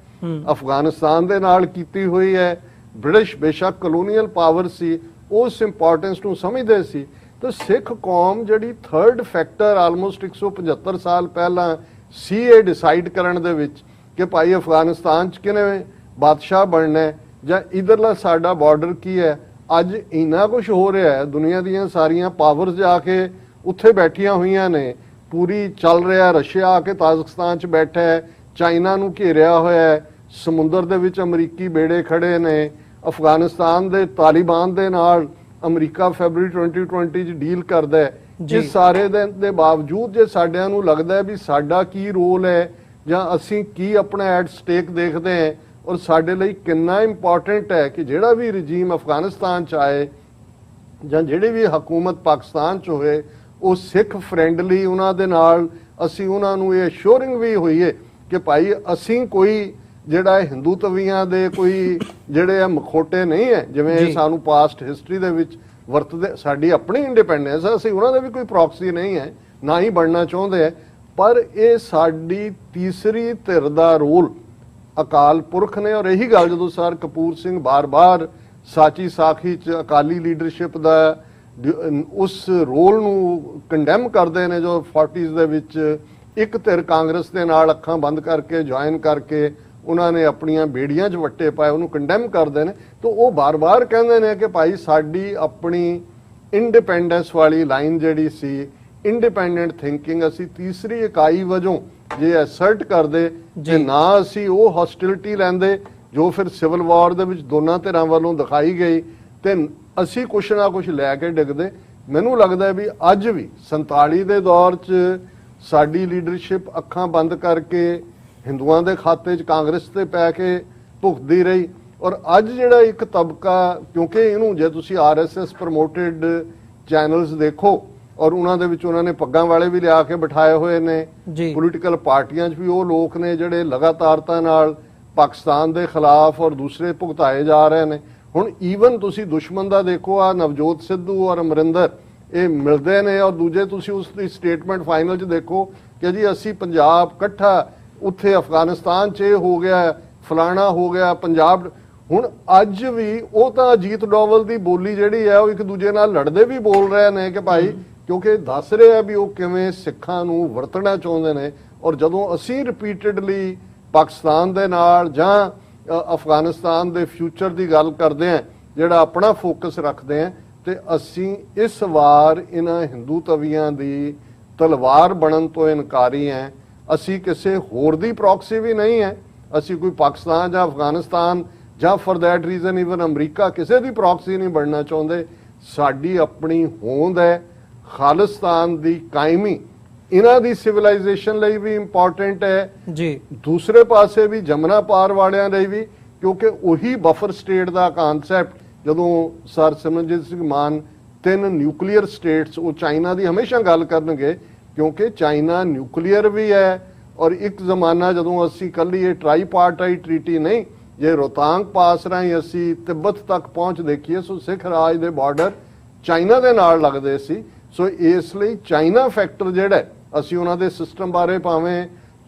ਅਫਗਾਨਿਸਤਾਨ ਦੇ ਨਾਲ ਕੀਤੀ ਹੋਈ ਹੈ। ਬ੍ਰਿਟਿਸ਼ ਬੇਸ਼ੱਕ ਕਲੋਨੀਅਲ ਪਾਵਰ ਸੀ, ਉਸ ਇੰਪੋਰਟੈਂਸ ਨੂੰ ਸਮਝਦੇ ਸੀ। ਤਾਂ ਸਿੱਖ ਕੌਮ ਜਿਹੜੀ ਥਰਡ ਫੈਕਟਰ ਆਲਮੋਸਟ 175 ਸਾਲ ਪਹਿਲਾਂ ਸੀ ਇਹ ਡਿਸਾਈਡ ਕਰਨ ਦੇ ਵਿੱਚ ਕਿ ਭਾਈ ਅਫਗਾਨਿਸਤਾਨ 'ਚ ਕਿਵੇਂ ਬਾਦਸ਼ਾਹ ਬਣਨਾ ਜਾਂ ਇਧਰਲਾ ਸਾਡਾ ਬਾਰਡਰ ਕੀ ਹੈ। ਅੱਜ ਇੰਨਾ ਕੁਝ ਹੋ ਰਿਹਾ ਹੈ, ਦੁਨੀਆ ਦੀਆਂ ਸਾਰੀਆਂ ਪਾਵਰਸ ਜਾ ਕੇ ਉੱਥੇ ਬੈਠੀਆਂ ਹੋਈਆਂ ਨੇ, ਪੂਰੀ ਚੱਲ ਰਿਹਾ। ਰਸ਼ੀਆ ਆ ਕੇ ਤਾਜ਼ਿਕਸਤਾਨ 'ਚ ਬੈਠਾ ਹੈ, ਚਾਈਨਾ ਨੂੰ ਘੇਰਿਆ ਹੋਇਆ ਹੈ, ਸਮੁੰਦਰ ਦੇ ਵਿੱਚ ਅਮਰੀਕੀ ਬੇੜੇ ਖੜੇ ਨੇ। ਅਫਗਾਨਿਸਤਾਨ ਦੇ ਤਾਲਿਬਾਨ ਦੇ ਨਾਲ ਅਮਰੀਕਾ ਫੈਬਰਵਰੀ 2020 'ਚ ਡੀਲ ਕਰਦਾ ਹੈ। ਇਸ ਸਾਰੇ ਦੇ ਬਾਵਜੂਦ ਜੇ ਸਾਡਿਆਂ ਨੂੰ ਲੱਗਦਾ ਹੈ ਵੀ ਸਾਡਾ ਕੀ ਰੋਲ ਹੈ ਜਾਂ ਅਸੀਂ ਕੀ ਆਪਣਾ ਐਟ ਸਟੇਕ ਦੇਖਦੇ ਹਾਂ ਔਰ ਸਾਡੇ ਲਈ ਕਿੰਨਾ ਇੰਪੋਰਟੈਂਟ ਹੈ ਕਿ ਜਿਹੜਾ ਵੀ ਰਜੀਮ ਅਫਗਾਨਿਸਤਾਨ 'ਚ ਆਏ ਜਾਂ ਜਿਹੜੀ ਵੀ ਹਕੂਮਤ ਪਾਕਿਸਤਾਨ 'ਚ ਹੋਏ ਉਹ ਸਿੱਖ ਫਰੈਂਡਲੀ ਉਹਨਾਂ ਦੇ ਨਾਲ ਅਸੀਂ ਉਹਨਾਂ ਨੂੰ ਇਹ ਅਸ਼ੋਰਿੰਗ ਵੀ ਹੋਈਏ ਕਿ ਭਾਈ ਅਸੀਂ ਕੋਈ ਜਿਹੜਾ ਹਿੰਦੂ ਤਵੀਆਂ ਦੇ ਕੋਈ ਜਿਹੜੇ ਆ ਮਖੋਟੇ ਨਹੀਂ ਹੈ ਜਿਵੇਂ ਸਾਨੂੰ ਪਾਸਟ ਹਿਸਟਰੀ ਦੇ ਵਿੱਚ ਵਰਤਦੇ। ਸਾਡੀ ਆਪਣੀ ਇੰਡੀਪੈਂਡੈਂਸ ਹੈ, ਅਸੀਂ ਉਹਨਾਂ ਦੇ ਵੀ ਕੋਈ ਪ੍ਰੌਕਸੀ ਨਹੀਂ ਹੈ, ਨਾ ਹੀ ਬਣਨਾ ਚਾਹੁੰਦੇ ਹੈ। ਪਰ ਇਹ ਸਾਡੀ ਤੀਸਰੀ ਧਿਰ ਦਾ ਰੋਲ ਅਕਾਲ ਪੁਰਖ ਨੇ। ਔਰ ਇਹੀ ਗੱਲ ਜਦੋਂ ਸਰ ਕਪੂਰ ਸਿੰਘ ਬਾਰ-ਬਾਰ ਸਾਚੀ ਸਾਖੀ 'ਚ ਅਕਾਲੀ ਲੀਡਰਸ਼ਿਪ ਦਾ ਉਸ ਰੋਲ ਨੂੰ ਕੰਡੈਮ ਕਰਦੇ ਨੇ, ਜੋ 40s ਦੇ ਵਿੱਚ ਇੱਕ ਧਿਰ ਕਾਂਗਰਸ ਦੇ ਨਾਲ ਅੱਖਾਂ ਬੰਦ ਕਰਕੇ ਜੁਆਇਨ ਕਰਕੇ ਉਹਨਾਂ ਨੇ ਆਪਣੀਆਂ ਬੇੜੀਆਂ 'ਚ ਵੱਟੇ ਪਾਏ, ਉਹਨੂੰ ਕੰਡੈਮ ਕਰਦੇ ਨੇ। ਤਾਂ ਉਹ ਬਾਰ-ਬਾਰ ਕਹਿੰਦੇ ਨੇ ਕਿ ਭਾਈ ਸਾਡੀ ਆਪਣੀ ਇੰਡੀਪੈਂਡੈਂਸ ਵਾਲੀ ਲਾਈਨ ਜਿਹੜੀ ਸੀ, ਇੰਡੀਪੈਂਡੈਂਟ ਥਿੰਕਿੰਗ, ਅਸੀਂ ਤੀਸਰੀ ਇਕਾਈ ਵਜੋਂ ਜੇ ਐਸਰਟ ਕਰਦੇ ਜੇ ਨਾ ਅਸੀਂ ਉਹ ਹੌਸਟਿਲਿਟੀ ਲੈਂਦੇ ਜੋ ਫਿਰ ਸਿਵਲ ਵਾਰ ਦੇ ਵਿੱਚ ਦੋਨਾਂ ਧਿਰਾਂ ਵੱਲੋਂ ਦਿਖਾਈ ਗਈ ਤੇ ਅਸੀਂ ਕੁਛ ਨਾ ਕੁਛ ਲੈ ਕੇ ਡਿੱਗਦੇ। ਮੈਨੂੰ ਲੱਗਦਾ ਵੀ ਅੱਜ ਵੀ 47 ਦੇ ਦੌਰ 'ਚ ਸਾਡੀ ਲੀਡਰਸ਼ਿਪ ਅੱਖਾਂ ਬੰਦ ਕਰਕੇ ਹਿੰਦੂਆਂ ਦੇ ਖਾਤੇ 'ਚ ਕਾਂਗਰਸ ਤੇ ਪੈ ਕੇ ਭੁਗਤਦੀ ਰਹੀ। ਔਰ ਅੱਜ ਜਿਹੜਾ ਇੱਕ ਤਬਕਾ, ਕਿਉਂਕਿ ਇਹਨੂੰ ਜੇ ਤੁਸੀਂ RSS ਪ੍ਰਮੋਟਡ ਚੈਨਲਸ ਦੇਖੋ ਔਰ ਉਹਨਾਂ ਦੇ ਵਿੱਚ ਉਹਨਾਂ ਨੇ ਪੱਗਾਂ ਵਾਲੇ ਵੀ ਲਿਆ ਕੇ ਬਿਠਾਏ ਹੋਏ ਨੇ, ਪੋਲੀਟੀਕਲ ਪਾਰਟੀਆਂ 'ਚ ਵੀ ਉਹ ਲੋਕ ਨੇ ਜਿਹੜੇ ਲਗਾਤਾਰਤਾ ਨਾਲ ਪਾਕਿਸਤਾਨ ਦੇ ਖਿਲਾਫ ਔਰ ਦੂਸਰੇ ਭੁਗਤਾਏ ਜਾ ਰਹੇ ਨੇ। ਹੁਣ ਈਵਨ ਤੁਸੀਂ ਦੁਸ਼ਮਣ ਦਾ ਦੇਖੋ, ਆ ਨਵਜੋਤ ਸਿੱਧੂ ਔਰ ਅਮਰਿੰਦਰ ਇਹ ਮਿਲਦੇ ਨੇ ਔਰ ਦੂਜੇ ਤੁਸੀਂ ਉਸ ਦੀ ਸਟੇਟਮੈਂਟ ਫਾਈਨਲ 'ਚ ਦੇਖੋ ਕਿ ਜੀ ਅਸੀਂ ਪੰਜਾਬ ਇਕੱਠਾ, ਉੱਥੇ ਅਫਗਾਨਿਸਤਾਨ 'ਚ ਇਹ ਹੋ ਗਿਆ, ਫਲਾਣਾ ਹੋ ਗਿਆ, ਪੰਜਾਬ। ਹੁਣ ਅੱਜ ਵੀ ਉਹ ਤਾਂ ਅਜੀਤ ਡੋਵਲ ਦੀ ਬੋਲੀ ਜਿਹੜੀ ਹੈ ਉਹ ਇੱਕ ਦੂਜੇ ਨਾਲ ਲੜਦੇ ਵੀ ਬੋਲ ਰਹੇ ਨੇ ਕਿ ਭਾਈ, ਕਿਉਂਕਿ ਦੱਸ ਰਹੇ ਆ ਵੀ ਉਹ ਕਿਵੇਂ ਸਿੱਖਾਂ ਨੂੰ ਵਰਤਣਾ ਚਾਹੁੰਦੇ ਨੇ। ਔਰ ਜਦੋਂ ਅਸੀਂ ਰਿਪੀਟਡਲੀ ਪਾਕਿਸਤਾਨ ਦੇ ਨਾਲ ਜਾਂ ਅਫਗਾਨਿਸਤਾਨ ਦੇ ਫਿਊਚਰ ਦੀ ਗੱਲ ਕਰਦੇ ਹਾਂ, ਜਿਹੜਾ ਆਪਣਾ ਫੋਕਸ ਰੱਖਦੇ ਹਾਂ, ਤੇ ਅਸੀਂ ਇਸ ਵਾਰ ਇਹਨਾਂ ਹਿੰਦੂ ਤਵੀਆਂ ਦੀ ਤਲਵਾਰ ਬਣਨ ਤੋਂ ਇਨਕਾਰੀ ਹਾਂ। ਅਸੀਂ ਕਿਸੇ ਹੋਰ ਦੀ ਪ੍ਰੌਕਸੀ ਵੀ ਨਹੀਂ ਹੈ, ਅਸੀਂ ਕੋਈ ਪਾਕਿਸਤਾਨ ਜਾਂ ਅਫਗਾਨਿਸਤਾਨ ਜਾਂ for that reason even America ਕਿਸੇ ਦੀ ਪ੍ਰੌਕਸੀ ਨਹੀਂ ਬਣਨਾ ਚਾਹੁੰਦੇ। ਸਾਡੀ ਆਪਣੀ ਹੋਂਦ ਹੈ, ਖਾਲਿਸਤਾਨ ਦੀ ਕਾਇਮੀ ਇਹਨਾਂ ਦੀ ਸਿਵਲਾਈਜੇਸ਼ਨ ਲਈ ਵੀ ਇੰਪੋਰਟੈਂਟ ਹੈ ਜੀ, ਦੂਸਰੇ ਪਾਸੇ ਵੀ ਜਮਨਾ ਪਾਰ ਵਾਲਿਆਂ ਲਈ ਵੀ, ਕਿਉਂਕਿ ਉਹੀ ਬਫਰ ਸਟੇਟ ਦਾ ਕਨਸੈਪਟ ਜਦੋਂ ਸਰ ਸਿਮਰਨਜੀਤ ਸਿੰਘ ਮਾਨ 3 ਨਿਊਕਲੀਅਰ ਸਟੇਟਸ, ਉਹ ਚਾਈਨਾ ਦੀ ਹਮੇਸ਼ਾ ਗੱਲ ਕਰਨਗੇ ਕਿਉਂਕਿ ਚਾਈਨਾ ਨਿਊਕਲੀਅਰ ਵੀ ਹੈ। ਔਰ ਇੱਕ ਜ਼ਮਾਨਾ ਜਦੋਂ ਅਸੀਂ ਕੱਲੀ ਇਹ ਟ੍ਰਾਈਪਾਰਟਾਈਟ ਟ੍ਰੀਟੀ ਨਹੀਂ, ਜੇ ਰੋਹਤਾਂਗ ਪਾਸ ਰਾਹੀਂ ਅਸੀਂ ਤਿੱਬਤ ਤੱਕ ਪਹੁੰਚ ਦੇਖੀਏ, ਸੋ ਸਿੱਖ ਰਾਜ ਦੇ ਬਾਰਡਰ ਚਾਈਨਾ ਦੇ ਨਾਲ ਲੱਗਦੇ ਸੀ। ਸੋ ਇਸ ਲਈ ਚਾਈਨਾ ਫੈਕਟਰ ਜਿਹੜਾ ਅਸੀਂ ਉਹਨਾਂ ਦੇ ਸਿਸਟਮ ਬਾਰੇ ਭਾਵੇਂ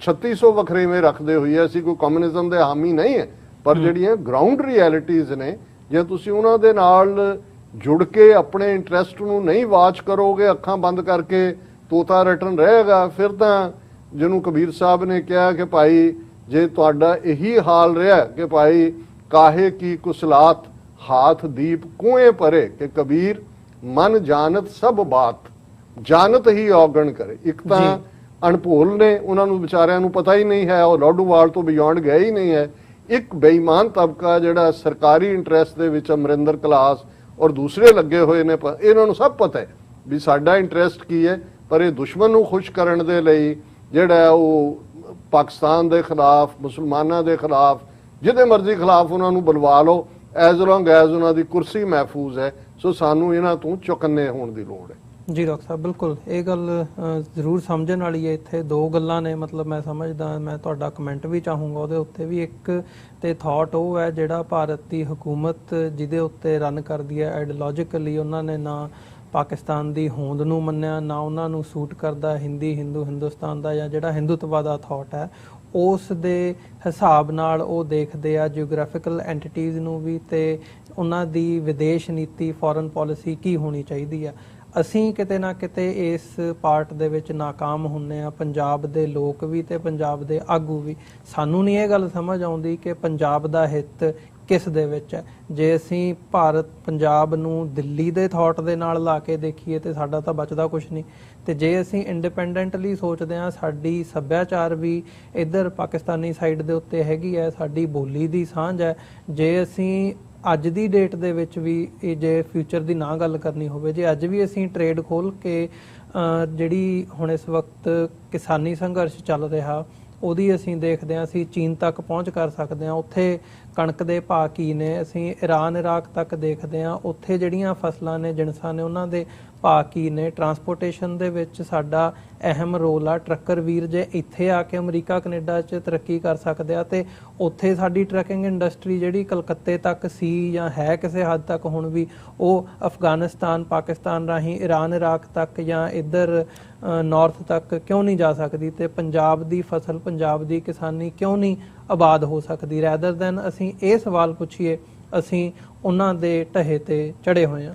3600 ਵਖਰੇਵੇਂ ਰੱਖਦੇ ਹੋਈਏ, ਅਸੀਂ ਕੋਈ ਕਮਿਊਨਿਜ਼ਮ ਦੇ ਹਾਮੀ ਨਹੀਂ ਹੈ, ਪਰ ਜਿਹੜੀਆਂ ਗਰਾਊਂਡ ਰਿਐਲਿਟੀਜ਼ ਨੇ ਜੇ ਤੁਸੀਂ ਉਹਨਾਂ ਦੇ ਨਾਲ ਜੁੜ ਕੇ ਆਪਣੇ ਇੰਟਰਸਟ ਨੂੰ ਨਹੀਂ ਵਾਚ ਕਰੋਗੇ ਅੱਖਾਂ ਬੰਦ ਕਰਕੇ ਤੋਤਾ ਰਟਨ ਰਹੇਗਾ। ਫਿਰ ਤਾਂ ਜਿਹਨੂੰ ਕਬੀਰ ਸਾਹਿਬ ਨੇ ਕਿਹਾ ਕਿ ਭਾਈ ਜੇ ਤੁਹਾਡਾ ਇਹੀ ਹਾਲ ਰਿਹਾ ਕਿ ਭਾਈ ਕਾਹੇ ਕੀ ਕੁਸਲਾਤ ਹਾਥ ਦੀਪ ਕੁएं ਭਰੇ, ਕਿ ਕਬੀਰ ਮਨ ਜਾਣਤ ਸਭ ਬਾਤ, ਜਾਣਤ ਹੀ ਔਗਣ ਕਰੇ। ਇੱਕ ਤਾਂ ਅਣਭੋਲ ਨੇ, ਉਹਨਾਂ ਨੂੰ ਵਿਚਾਰਿਆਂ ਨੂੰ ਪਤਾ ਹੀ ਨਹੀਂ ਹੈ, ਉਹ ਲੋਡੂਵਾਲ ਤੋਂ ਬਿਯੋਂਡ ਗਏ ਹੀ ਨਹੀਂ ਹੈ। ਇੱਕ ਬੇਈਮਾਨ ਤਬਕਾ ਜਿਹੜਾ ਸਰਕਾਰੀ ਇੰਟਰਸਟ ਦੇ ਵਿੱਚ ਅਮਰਿੰਦਰ ਕਲਾਸ ਔਰ ਦੂਸਰੇ ਲੱਗੇ ਹੋਏ ਨੇ, ਇਹਨਾਂ ਨੂੰ ਸਭ ਪਤਾ ਹੈ ਵੀ ਸਾਡਾ ਇੰਟਰਸਟ ਕੀ ਹੈ। ਪਰ ਇਹ ਦੁਸ਼ਮਣ ਨੂੰ ਖੁਸ਼ ਕਰਨ ਦੇ ਲਈ ਜਿਹੜਾ ਉਹ ਪਾਕਿਸਤਾਨ ਦੇ ਖਿਲਾਫ, ਮੁਸਲਮਾਨਾਂ ਦੇ ਖਿਲਾਫ, ਜਿਹਦੇ ਮਰਜ਼ੀ ਖਿਲਾਫ ਉਹਨਾਂ ਨੂੰ ਬੁਲਵਾ ਲਓ, ਐਜ਼ ਲੌਂਗ ਐਜ਼ ਉਹਨਾਂ ਦੀ ਕੁਰਸੀ ਮਹਿਫੂਜ਼ ਹੈ। ਸੋ ਸਾਨੂੰ ਇਹਨਾਂ ਤੋਂ ਚੁਕੰਨੇ ਹੋਣ ਦੀ ਲੋੜ ਹੈ। ਜੀ ਡਾਕਟਰ ਸਾਹਿਬ, ਬਿਲਕੁਲ ਇਹ ਗੱਲ ਜ਼ਰੂਰ ਸਮਝਣ ਵਾਲੀ ਹੈ। ਇੱਥੇ ਦੋ ਗੱਲਾਂ ਨੇ, ਮਤਲਬ ਮੈਂ ਸਮਝਦਾ, ਮੈਂ ਤੁਹਾਡਾ ਕਮੈਂਟ ਵੀ ਚਾਹੂੰਗਾ ਉਹਦੇ ਉੱਤੇ ਵੀ। ਇੱਕ ਤੇ ਥਾਟ ਉਹ ਹੈ ਜਿਹੜਾ ਭਾਰਤ ਦੀ ਹਕੂਮਤ ਜਿਹਦੇ ਉੱਤੇ ਰਨ ਕਰਦੀ ਹੈ ਆਈਡੀਓਲੋਜੀਕਲੀ, ਉਹਨਾਂ ਨੇ ਨਾ ਪਾਕਿਸਤਾਨ ਦੀ ਹੋਂਦ ਨੂੰ ਮੰਨਿਆ, ਨਾ ਉਹਨਾਂ ਨੂੰ ਸੂਟ ਕਰਦਾ ਹਿੰਦੁਸਤਾਨ ਦਾ ਜਾਂ ਜਿਹੜਾ ਹਿੰਦੂਤਵਾ ਦਾ ਥਾਟ ਹੈ, ਉਸ ਦੇ ਹਿਸਾਬ ਨਾਲ ਉਹ ਦੇਖਦੇ ਆ ਜਿਓਗ੍ਰਾਫਿਕਲ ਐਂਟੀਟੀਜ਼ ਨੂੰ ਵੀ, ਤੇ ਉਹਨਾਂ ਦੀ ਵਿਦੇਸ਼ ਨੀਤੀ, ਫੋਰਨ ਪਾਲਿਸੀ ਕੀ ਹੋਣੀ ਚਾਹੀਦੀ ਆ। ਅਸੀਂ ਕਿਤੇ ਨਾ ਕਿਤੇ ਇਸ ਪਾਰਟ ਦੇ ਵਿੱਚ ਨਾਕਾਮ ਹੁੰਨੇ ਆ, ਪੰਜਾਬ ਦੇ ਲੋਕ ਵੀ ਤੇ ਪੰਜਾਬ ਦੇ ਆਗੂ ਵੀ। ਸਾਨੂੰ ਨਹੀਂ ਇਹ ਗੱਲ ਸਮਝ ਆਉਂਦੀ ਕਿ ਪੰਜਾਬ ਦਾ ਹਿੱਤ ਕਿਸ ਦੇ ਵਿੱਚ ਹੈ। ਜੇ ਅਸੀਂ ਭਾਰਤ ਪੰਜਾਬ ਨੂੰ ਦਿੱਲੀ ਦੇ ਥਾਟ ਦੇ ਨਾਲ ਲਾ ਕੇ ਦੇਖੀਏ ਤੇ ਸਾਡਾ ਤਾਂ ਬਚਦਾ ਕੁਝ ਨਹੀਂ, ਤੇ ਜੇ ਅਸੀਂ ਇੰਡੀਪੈਂਡੈਂਟਲੀ ਸੋਚਦੇ ਹਾਂ, ਸਾਡੀ ਸੱਭਿਆਚਾਰ ਵੀ ਇੱਧਰ ਪਾਕਿਸਤਾਨੀ ਸਾਈਡ ਦੇ ਉੱਤੇ ਹੈਗੀ ਹੈ, ਸਾਡੀ ਬੋਲੀ ਦੀ ਸਾਂਝ ਹੈ। ਜੇ ਅਸੀਂ ਅੱਜ ਦੀ ਡੇਟ ਦੇ ਵਿੱਚ ਵੀ, ਜੇ ਫਿਊਚਰ ਦੀ ਨਾ ਗੱਲ ਕਰਨੀ ਹੋਵੇ, ਜੇ ਅੱਜ ਵੀ ਅਸੀਂ ਟ੍ਰੇਡ ਖੋਲ ਕੇ ਜਿਹੜੀ ਹੁਣ ਇਸ ਵਕਤ ਕਿਸਾਨੀ ਸੰਘਰਸ਼ ਚੱਲ ਰਿਹਾ ਉਹਦੀ ਅਸੀਂ ਦੇਖਦੇ ਹਾਂ, ਅਸੀਂ ਚੀਨ ਤੱਕ ਪਹੁੰਚ ਕਰ ਸਕਦੇ ਹਾਂ, ਉੱਥੇ ਕਣਕ ਦੇ ਭਾਅ ਕੀ ਨੇ। ਅਸੀਂ ਈਰਾਨ ਇਰਾਕ ਤੱਕ ਦੇਖਦੇ ਹਾਂ, ਉੱਥੇ ਜਿਹੜੀਆਂ ਫਸਲਾਂ ਨੇ, ਜਿਣਸਾਂ ਨੇ, ਉਹਨਾਂ ਦੇ ਭਾਅ ਕੀ ਨੇ। ਟਰਾਂਸਪੋਰਟੇਸ਼ਨ ਦੇ ਵਿੱਚ ਸਾਡਾ ਅਹਿਮ ਰੋਲ ਆ। ਟਰੱਕਰ ਵੀਰ ਜੇ ਇੱਥੇ ਆ ਕੇ ਅਮਰੀਕਾ ਕੈਨੇਡਾ 'ਚ ਤਰੱਕੀ ਕਰ ਸਕਦੇ ਆ, ਤੇ ਉੱਥੇ ਸਾਡੀ ਟਰੱਕਿੰਗ ਇੰਡਸਟਰੀ ਜਿਹੜੀ ਕਲਕੱਤੇ ਤੱਕ ਸੀ ਜਾਂ ਹੈ ਕਿਸੇ ਹੱਦ ਤੱਕ ਹੁਣ ਵੀ, ਉਹ ਅਫਗਾਨਿਸਤਾਨ, ਪਾਕਿਸਤਾਨ ਰਾਹੀਂ ਈਰਾਨ ਇਰਾਕ ਤੱਕ ਜਾਂ ਇੱਧਰ ਨਾਰਥ ਤੱਕ ਕਿਉਂ ਨਹੀਂ ਜਾ ਸਕਦੀ? ਤੇ ਪੰਜਾਬ ਦੀ ਫਸਲ, ਪੰਜਾਬ ਦੀ ਕਿਸਾਨੀ ਕਿਉਂ ਨਹੀਂ ਆਬਾਦ ਹੋ ਸਕਦੀ? ਰੈਦਰ ਦੈਨ ਅਸੀਂ ਇਹ ਸਵਾਲ ਪੁੱਛੀਏ, ਅਸੀਂ ਉਹਨਾਂ ਦੇ ਢਹੇ ਤੇ ਚੜੇ ਹੋਏ ਹਾਂ।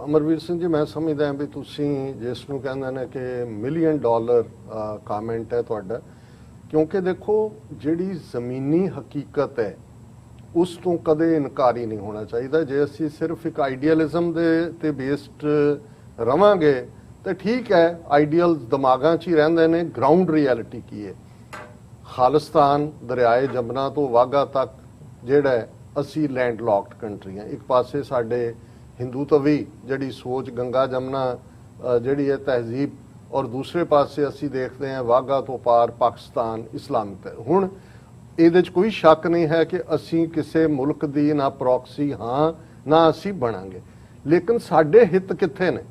ਅਮਰਵੀਰ ਸਿੰਘ ਜੀ, ਮੈਂ ਸਮਝਦਾ ਹਾਂ ਵੀ ਤੁਸੀਂ ਜਿਸ ਨੂੰ ਕਹਿੰਦੇ ਨੇ ਕਿ $1 ਮਿਲੀਅਨ ਕਾਮੈਂਟ ਹੈ ਤੁਹਾਡਾ, ਕਿਉਂਕਿ ਦੇਖੋ ਜਿਹੜੀ ਜ਼ਮੀਨੀ ਹਕੀਕਤ ਹੈ ਉਸ ਤੋਂ ਕਦੇ ਇਨਕਾਰੀ ਨਹੀਂ ਹੋਣਾ ਚਾਹੀਦਾ। ਜੇ ਅਸੀਂ ਸਿਰਫ ਇੱਕ ਆਈਡੀਅਲਿਜ਼ਮ ਦੇ ਤੇ ਬੇਸਡ ਰਵਾਂਗੇ ਤਾਂ ਠੀਕ ਹੈ, ਆਈਡੀਅਲ ਦਿਮਾਗਾਂ 'ਚ ਹੀ ਰਹਿੰਦੇ ਨੇ। ਗਰਾਊਂਡ ਰਿਐਲਿਟੀ ਕੀ ਹੈ? ਖਾਲਿਸਤਾਨ ਦਰਿਆਏ ਜਮਨਾ ਤੋਂ ਵਾਘਾ ਤੱਕ ਜਿਹੜਾ ਅਸੀਂ ਲੈਂਡ ਲੌਕਡ ਕੰਟਰੀ ਹਾਂ। ਇੱਕ ਪਾਸੇ ਸਾਡੇ ਹਿੰਦੂਤਵੀ ਜਿਹੜੀ ਸੋਚ, ਗੰਗਾ ਜਮਨਾ ਜਿਹੜੀ ਹੈ ਤਹਿਜ਼ੀਬ, ਔਰ ਦੂਸਰੇ ਪਾਸੇ ਅਸੀਂ ਦੇਖਦੇ ਹਾਂ ਵਾਘਾ ਤੋਂ ਪਾਰ ਪਾਕਿਸਤਾਨ, ਇਸਲਾਮਿਕ। ਹੁਣ ਇਹਦੇ 'ਚ ਕੋਈ ਸ਼ੱਕ ਨਹੀਂ ਹੈ ਕਿ ਅਸੀਂ ਕਿਸੇ ਮੁਲਕ ਦੀ ਨਾ ਪ੍ਰੌਕਸੀ ਹਾਂ, ਨਾ ਅਸੀਂ ਬਣਾਂਗੇ। ਲੇਕਿਨ ਸਾਡੇ ਹਿੱਤ ਕਿੱਥੇ ਨੇ?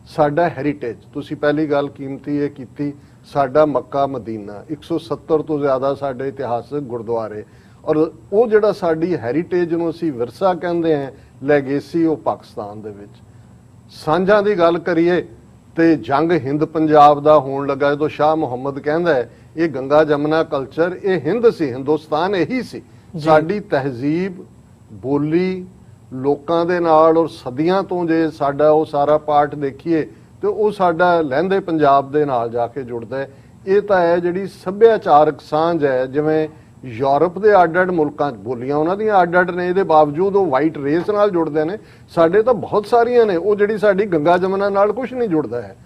ਸਾਡਾ ਹੈਰੀਟੇਜ, ਤੁਸੀਂ ਪਹਿਲੀ ਗੱਲ ਕੀਮਤੀ ਇਹ ਕੀਤੀ, ਸਾਡਾ ਮੱਕਾ ਮਦੀਨਾ, 170 ਤੋਂ ਜ਼ਿਆਦਾ ਸਾਡੇ ਇਤਿਹਾਸਕ ਗੁਰਦੁਆਰੇ, ਔਰ ਉਹ ਜਿਹੜਾ ਸਾਡੀ ਹੈਰੀਟੇਜ ਨੂੰ ਅਸੀਂ ਵਿਰਸਾ ਕਹਿੰਦੇ ਹਾਂ, ਲੈਗੇਸੀ, ਉਹ ਪਾਕਿਸਤਾਨ ਦੇ ਵਿੱਚ। ਸਾਂਝਾਂ ਦੀ ਗੱਲ ਕਰੀਏ ਤੇ ਜੰਗ ਹਿੰਦ ਪੰਜਾਬ ਦਾ ਹੋਣ ਲੱਗਾ ਜਦੋਂ ਸ਼ਾਹ ਮੁਹੰਮਦ ਕਹਿੰਦਾ ਹੈ ਇਹ ਗੰਗਾ ਜਮਨਾ ਕਲਚਰ, ਇਹ ਹਿੰਦ ਸੀ, ਹਿੰਦੁਸਤਾਨ ਇਹੀ ਸੀ। ਸਾਡੀ ਤਹਿਜ਼ੀਬ, ਬੋਲੀ ਲੋਕਾਂ ਦੇ ਨਾਲ ਔਰ ਸਦੀਆਂ ਤੋਂ ਜੇ ਸਾਡਾ ਉਹ ਸਾਰਾ ਪਾਰਟ ਦੇਖੀਏ ਤੇ ਉਹ ਸਾਡਾ ਲਹਿੰਦੇ ਪੰਜਾਬ ਦੇ ਨਾਲ ਜਾ ਕੇ ਜੁੜਦਾ ਹੈ। ਇਹ ਤਾਂ ਹੈ ਜਿਹੜੀ ਸੱਭਿਆਚਾਰਕ ਸਾਂਝ ਹੈ। ਜਿਵੇਂ ਯੂਰਪ ਦੇ ਅੱਡ-ਅੱਡ ਮੁਲਕਾਂ 'ਚ ਬੋਲੀਆਂ ਉਹਨਾਂ ਦੀਆਂ ਅੱਡ-ਅੱਡ ਨੇ, ਇਹਦੇ ਬਾਵਜੂਦ ਉਹ ਵਾਈਟ ਰੇਸ ਨਾਲ ਜੁੜਦੇ ਨੇ। ਸਾਡੇ ਤਾਂ ਬਹੁਤ ਸਾਰੀਆਂ ਨੇ, ਉਹ ਜਿਹੜੀ ਸਾਡੀ ਗੰਗਾ ਜਮਨਾ ਨਾਲ ਕੁਝ ਨਹੀਂ ਜੁੜਦਾ ਹੈ।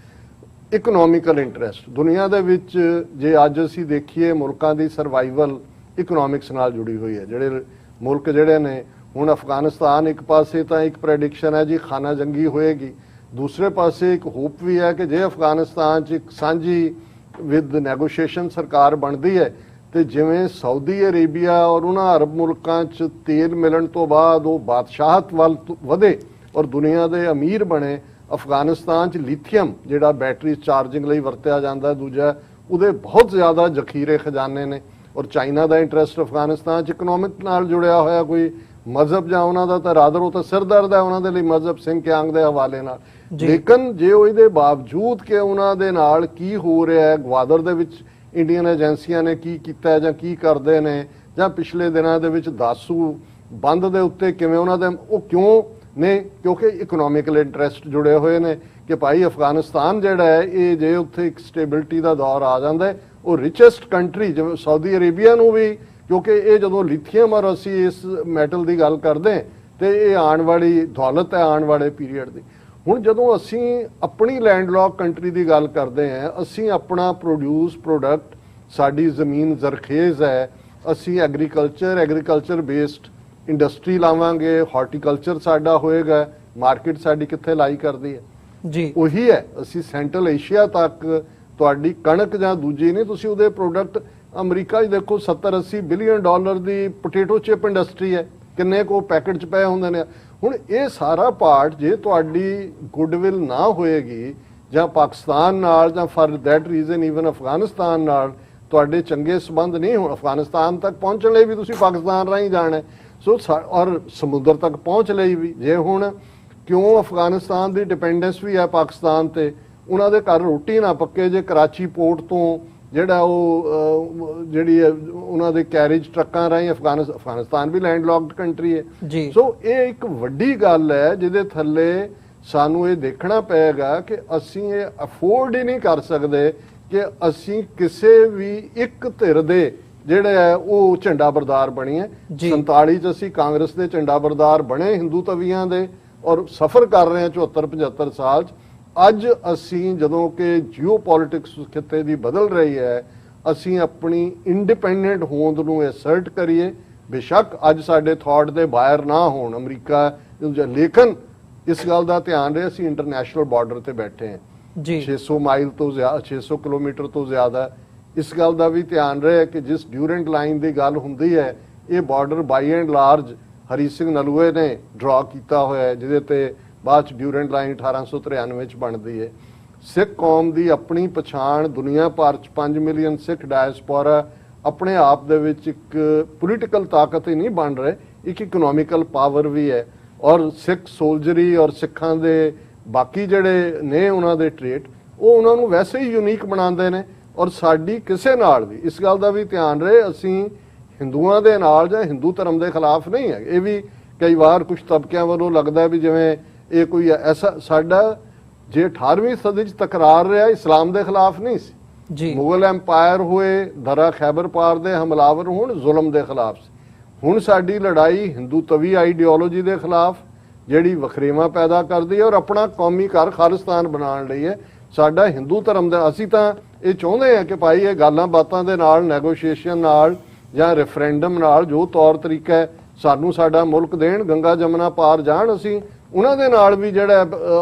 ਇਕਨੋਮਿਕਲ ਇੰਟਰਸਟ ਦੁਨੀਆ ਦੇ ਵਿੱਚ ਜੇ ਅੱਜ ਅਸੀਂ ਦੇਖੀਏ, ਮੁਲਕਾਂ ਦੀ ਸਰਵਾਈਵਲ ਇਕਨੋਮਿਕਸ ਨਾਲ ਜੁੜੀ ਹੋਈ ਹੈ। ਜਿਹੜੇ ਮੁਲਕ ਜਿਹੜੇ ਨੇ, ਹੁਣ ਅਫਗਾਨਿਸਤਾਨ ਇੱਕ ਪਾਸੇ ਤਾਂ ਇੱਕ ਪ੍ਰੈਡਿਕਸ਼ਨ ਹੈ ਜੀ ਖਾਨਾ ਜੰਗੀ ਹੋਏਗੀ, ਦੂਸਰੇ ਪਾਸੇ ਇੱਕ ਹੋਪ ਵੀ ਹੈ ਕਿ ਜੇ ਅਫਗਾਨਿਸਤਾਨ 'ਚ ਇੱਕ ਸਾਂਝੀ ਵਿਦ ਨੈਗੋਸ਼ੀਏਸ਼ਨ ਸਰਕਾਰ ਬਣਦੀ ਹੈ ਤੇ ਜਿਵੇਂ ਸਾਊਦੀ ਅਰੇਬੀਆ ਔਰ ਉਹਨਾਂ ਅਰਬ ਮੁਲਕਾਂ 'ਚ ਤੇਲ ਮਿਲਣ ਤੋਂ ਬਾਅਦ ਉਹ ਬਾਦਸ਼ਾਹਤ ਵੱਲ ਵਧੇ ਔਰ ਦੁਨੀਆ ਦੇ ਅਮੀਰ ਬਣੇ। ਅਫਗਾਨਿਸਤਾਨ 'ਚ ਲਿਥੀਅਮ ਜਿਹੜਾ ਬੈਟਰੀ ਚਾਰਜਿੰਗ ਲਈ ਵਰਤਿਆ ਜਾਂਦਾ, ਦੂਜਾ ਉਹਦੇ ਬਹੁਤ ਜ਼ਿਆਦਾ ਜ਼ਖੀਰੇ ਖਜ਼ਾਨੇ ਨੇ। ਔਰ ਚਾਈਨਾ ਦਾ ਇੰਟਰਸਟ ਅਫਗਾਨਿਸਤਾਨ 'ਚ ਇਕਨੋਮਿਕ ਨਾਲ ਜੁੜਿਆ ਹੋਇਆ, ਕੋਈ ਮਜ਼ਹਬ ਜਾਂ ਉਹਨਾਂ ਦਾ ਤਾਂ ਰਾਦਰ ਉਹ ਤਾਂ ਸਿਰਦਰਦ ਹੈ ਉਹਨਾਂ ਦੇ ਲਈ ਮਜ਼ਹਬ, ਸਿੰਘ ਕਿਆਂਗ ਦੇ ਹਵਾਲੇ ਨਾਲ। ਲੇਕਿਨ ਜੇ ਉਹਦੇ ਬਾਵਜੂਦ ਕਿ ਉਹਨਾਂ ਦੇ ਨਾਲ ਕੀ ਹੋ ਰਿਹਾ ਹੈ, ਗਵਾਦਰ ਦੇ ਵਿੱਚ ਇੰਡੀਅਨ ਏਜੰਸੀਆਂ ਨੇ ਕੀ ਕੀਤਾ ਜਾਂ ਕੀ ਕਰਦੇ ਨੇ, ਜਾਂ ਪਿਛਲੇ ਦਿਨਾਂ ਦੇ ਵਿੱਚ ਦਾਸੂ ਬੰਦ ਦੇ ਉੱਤੇ ਕਿਵੇਂ ਉਹਨਾਂ ਦੇ ਉਹ ਕਿਉਂ ਨੇ? ਕਿਉਂਕਿ ਇਕਨੋਮਿਕਲ ਇੰਟਰਸਟ ਜੁੜੇ ਹੋਏ ਨੇ ਕਿ ਭਾਈ ਅਫਗਾਨਿਸਤਾਨ ਜਿਹੜਾ ਹੈ ਇਹ ਜੇ ਉੱਥੇ ਇੱਕ ਸਟੇਬਿਲਿਟੀ ਦਾ ਦੌਰ ਆ ਜਾਂਦਾ ਹੈ, ਉਹ ਰਿਚੈਸਟ ਕੰਟਰੀ ਜਿਵੇਂ ਸਾਊਦੀ ਅਰੇਬੀਆ ਨੂੰ ਵੀ, ਕਿਉਂਕਿ ਇਹ ਜਦੋਂ ਲਿਥੀਅਮ ਔਰ ਅਸੀਂ ਇਸ ਮੈਟਲ ਦੀ ਗੱਲ ਕਰਦੇ ਹਾਂ ਤੇ ਇਹ ਆਉਣ ਵਾਲੀ ਦੌਲਤ ਹੈ ਆਉਣ ਵਾਲੇ ਪੀਰੀਅਡ ਦੀ। ਹੁਣ ਜਦੋਂ ਅਸੀਂ ਆਪਣੀ ਲੈਂਡਲੌਕ ਕੰਟਰੀ ਦੀ ਗੱਲ ਕਰਦੇ ਹਾਂ, ਅਸੀਂ ਆਪਣਾ ਪ੍ਰੋਡਕਟ, ਸਾਡੀ ਜ਼ਮੀਨ ਜ਼ਰਖੇਜ਼ ਹੈ, ਅਸੀਂ ਐਗਰੀਕਲਚਰ ਬੇਸਡ ਇੰਡਸਟਰੀ ਲਾਵਾਂਗੇ, ਹਾਰਟੀਕਲਚਰ ਸਾਡਾ ਹੋਏਗਾ, ਮਾਰਕੀਟ ਸਾਡੀ ਕਿੱਥੇ ਲਾਈ ਕਰਦੀ ਹੈ ਜੀ ਉਹੀ ਹੈ। ਅਸੀਂ ਸੈਂਟਰਲ ਏਸ਼ੀਆ ਤੱਕ ਤੁਹਾਡੀ ਕਣਕ ਜਾਂ ਦੂਜੀ ਨਹੀਂ, ਤੁਸੀਂ ਉਹਦੇ ਪ੍ਰੋਡਕਟ ਅਮਰੀਕਾ 'ਚ ਦੇਖੋ 70-80 ਬਿਲੀਅਨ ਡਾਲਰ ਦੀ ਪੋਟੇਟੋ ਚਿਪ ਇੰਡਸਟਰੀ ਹੈ, ਕਿੰਨੇ ਕੋ ਪੈਕਟ 'ਚ ਪਏ ਹੁੰਦੇ ਨੇ। ਹੁਣ ਇਹ ਸਾਰਾ ਪਾਰਟ ਜੇ ਤੁਹਾਡੀ ਗੁੱਡਵਿਲ ਨਾ ਹੋਏਗੀ ਜਾਂ ਪਾਕਿਸਤਾਨ ਨਾਲ ਜਾਂ for that reason even Afghanistan ਨਾਲ ਤੁਹਾਡੇ ਚੰਗੇ ਸਬੰਧ ਨਹੀਂ ਹੋਣ, ਅਫਗਾਨਿਸਤਾਨ ਤੱਕ ਪਹੁੰਚਣ ਲਈ ਵੀ ਤੁਸੀਂ ਪਾਕਿਸਤਾਨ ਰਾਹੀਂ ਜਾਣਾ, ਸੋ ਔਰ ਸਮੁੰਦਰ ਤੱਕ ਪਹੁੰਚ ਲਈ ਵੀ ਜੇ ਹੁਣ ਕਿਉਂ ਅਫਗਾਨਿਸਤਾਨ ਦੀ ਡਿਪੈਂਡੈਂਸ ਵੀ ਹੈ ਪਾਕਿਸਤਾਨ ਤੇ, ਉਹਨਾਂ ਦੇ ਘਰ ਰੋਟੀ ਨਾ ਪੱਕੇ ਜੇ ਕਰਾਚੀ ਪੋਰਟ ਤੋਂ ਜਿਹੜਾ ਉਹ ਜਿਹੜੀ ਉਹਨਾਂ ਦੇ ਕੈਰੇਜ ਟਰੱਕਾਂ ਰਾਹੀਂ ਅਫਗਾਨਿਸਤਾਨ ਵੀ ਲੈਂਡਲੌਕਡ ਕੰਟਰੀ ਹੈ। ਸੋ ਇਹ ਇੱਕ ਵੱਡੀ ਗੱਲ ਹੈ ਜਿਹਦੇ ਥੱਲੇ ਸਾਨੂੰ ਇਹ ਦੇਖਣਾ ਪਏਗਾ ਕਿ ਅਸੀਂ ਇਹ ਅਫੋਰਡ ਹੀ ਨਹੀਂ ਕਰ ਸਕਦੇ ਕਿ ਅਸੀਂ ਕਿਸੇ ਵੀ ਇੱਕ ਧਿਰ ਦੇ ਜਿਹੜੇ ਹੈ ਉਹ ਝੰਡਾ ਬਰਦਾਰ ਬਣੀਏ। 47 ਚ ਅਸੀਂ ਕਾਂਗਰਸ ਦੇ ਝੰਡਾ ਬਰਦਾਰ ਬਣੇ ਹਿੰਦੂ ਤਵੀਆਂ ਦੇ ਔਰ ਸਫਰ ਕਰ ਰਹੇ ਹਾਂ 74-75 ਸਾਲ ਚ। ਅੱਜ ਅਸੀਂ ਜਦੋਂ ਕਿ ਜੀਓ ਪੋਲਿਟਿਕਸ ਖਿੱਤੇ ਦੀ ਬਦਲ ਰਹੀ ਹੈ, ਅਸੀਂ ਆਪਣੀ ਇੰਡੀਪੈਂਡੈਂਟ ਹੋਂਦ ਨੂੰ ਐਸਰਟ ਕਰੀਏ। ਬੇਸ਼ੱਕ ਅੱਜ ਸਾਡੇ ਥਾਟ ਦੇ ਬਾਹਰ ਨਾ ਹੋਣ ਅਮਰੀਕਾ, ਲੇਕਿਨ ਇਸ ਗੱਲ ਦਾ ਧਿਆਨ ਰਹੇ ਅਸੀਂ ਇੰਟਰਨੈਸ਼ਨਲ ਬਾਰਡਰ ਤੇ ਬੈਠੇ ਹਾਂ, 600 ਮਾਈਲ ਤੋਂ ਜ਼ਿਆਦਾ, 600 ਕਿਲੋਮੀਟਰ ਤੋਂ ਜ਼ਿਆਦਾ। ਇਸ ਗੱਲ ਦਾ ਵੀ ਧਿਆਨ ਰਹੇ ਕਿ ਜਿਸ ਡਿਊਰੈਂਟ ਲਾਈਨ ਦੀ ਗੱਲ ਹੁੰਦੀ ਹੈ, ਇਹ border by and large Hari Singh ਨਲੂਏ ਨੇ ਡਰਾ ਕੀਤਾ ਹੋਇਆ ਹੈ, ਜਿਹਦੇ ਤੇ ਬਾਅਦ ਚ ਡਿਊਰੈਂਟ ਲਾਈਨ 1893 ਚ ਬਣਦੀ ਹੈ। ਸਿੱਖ ਕੌਮ ਦੀ ਆਪਣੀ ਪਛਾਣ ਦੁਨੀਆ ਭਰ ਚ 5 ਮਿਲੀਅਨ ਸਿੱਖ ਡਾਇਸਪੋਰਾ ਆਪਣੇ ਆਪ ਦੇ ਵਿੱਚ ਇੱਕ ਪੋਲੀਟੀਕਲ ਤਾਕਤ ਹੀ ਨਹੀਂ ਬਣ ਰਹੇ, ਇੱਕ ਇਕਨੋਮਿਕਲ ਪਾਵਰ ਵੀ ਹੈ। ਔਰ ਸਿੱਖ ਸੋਲਜਰੀ ਔਰ ਸਿੱਖਾਂ ਦੇ ਬਾਕੀ ਜਿਹੜੇ ਨੇ ਉਹਨਾਂ ਦੇ ਟ੍ਰੇਟ ਉਹ ਉਹਨਾਂ ਨੂੰ ਵੈਸੇ ਹੀ ਯੂਨੀਕ ਬਣਾਉਂਦੇ ਨੇ। ਔਰ ਸਾਡੀ ਕਿਸੇ ਨਾਲ ਵੀ ਇਸ ਗੱਲ ਦਾ ਵੀ ਧਿਆਨ ਰਹੇ ਅਸੀਂ ਹਿੰਦੂਆਂ ਦੇ ਨਾਲ ਜਾਂ ਹਿੰਦੂ ਧਰਮ ਦੇ ਖਿਲਾਫ ਨਹੀਂ ਹੈ। ਇਹ ਵੀ ਕਈ ਵਾਰ ਕੁਝ ਤਬਕਿਆਂ ਵੱਲੋਂ ਲੱਗਦਾ ਵੀ ਜਿਵੇਂ ਇਹ ਕੋਈ ਐਸਾ, ਸਾਡਾ ਜੇ 18ਵੀਂ ਸਦੀ ਚ ਤਕਰਾਰ ਰਿਹਾ ਇਸਲਾਮ ਦੇ ਖਿਲਾਫ ਨਹੀਂ ਸੀ ਜੀ। ਮੁਗਲ ਐਮਪਾਇਰ ਹੋਏ, ਦਰਾ ਖੈਬਰ ਪਾਰ ਦੇ ਹਮਲਾਵਰ ਹੋਣ, ਜ਼ੁਲਮ ਦੇ ਖਿਲਾਫ ਸੀ। ਹੁਣ ਸਾਡੀ ਲੜਾਈ ਹਿੰਦੂ ਤਵੀ ਆਈਡੀਓਲੋਜੀ ਦੇ ਖਿਲਾਫ ਜਿਹੜੀ ਵਖਰੇਵਾਂ ਪੈਦਾ ਕਰਦੀ ਹੈ ਔਰ ਆਪਣਾ ਕੌਮੀ ਘਰ ਖਾਲਿਸਤਾਨ ਬਣਾਉਣ ਲਈ ਹੈ। ਸਾਡਾ ਹਿੰਦੂ ਧਰਮ ਦਾ ਅਸੀਂ ਤਾਂ ਇਹ ਚਾਹੁੰਦੇ ਹਾਂ ਕਿ ਭਾਈ ਇਹ ਗੱਲਾਂ ਬਾਤਾਂ ਦੇ ਨਾਲ, ਨੈਗੋਸ਼ੀਏਸ਼ਨ ਨਾਲ ਜਾਂ ਰੈਫਰੈਂਡਮ ਨਾਲ ਜੋ ਤੌਰ ਤਰੀਕਾ ਹੈ ਸਾਨੂੰ ਸਾਡਾ ਮੁਲਕ ਦੇਣ, ਗੰਗਾ ਜਮਨਾ ਪਾਰ ਜਾਣ, ਅਸੀਂ ਉਹਨਾਂ ਦੇ ਨਾਲ ਵੀ ਜਿਹੜਾ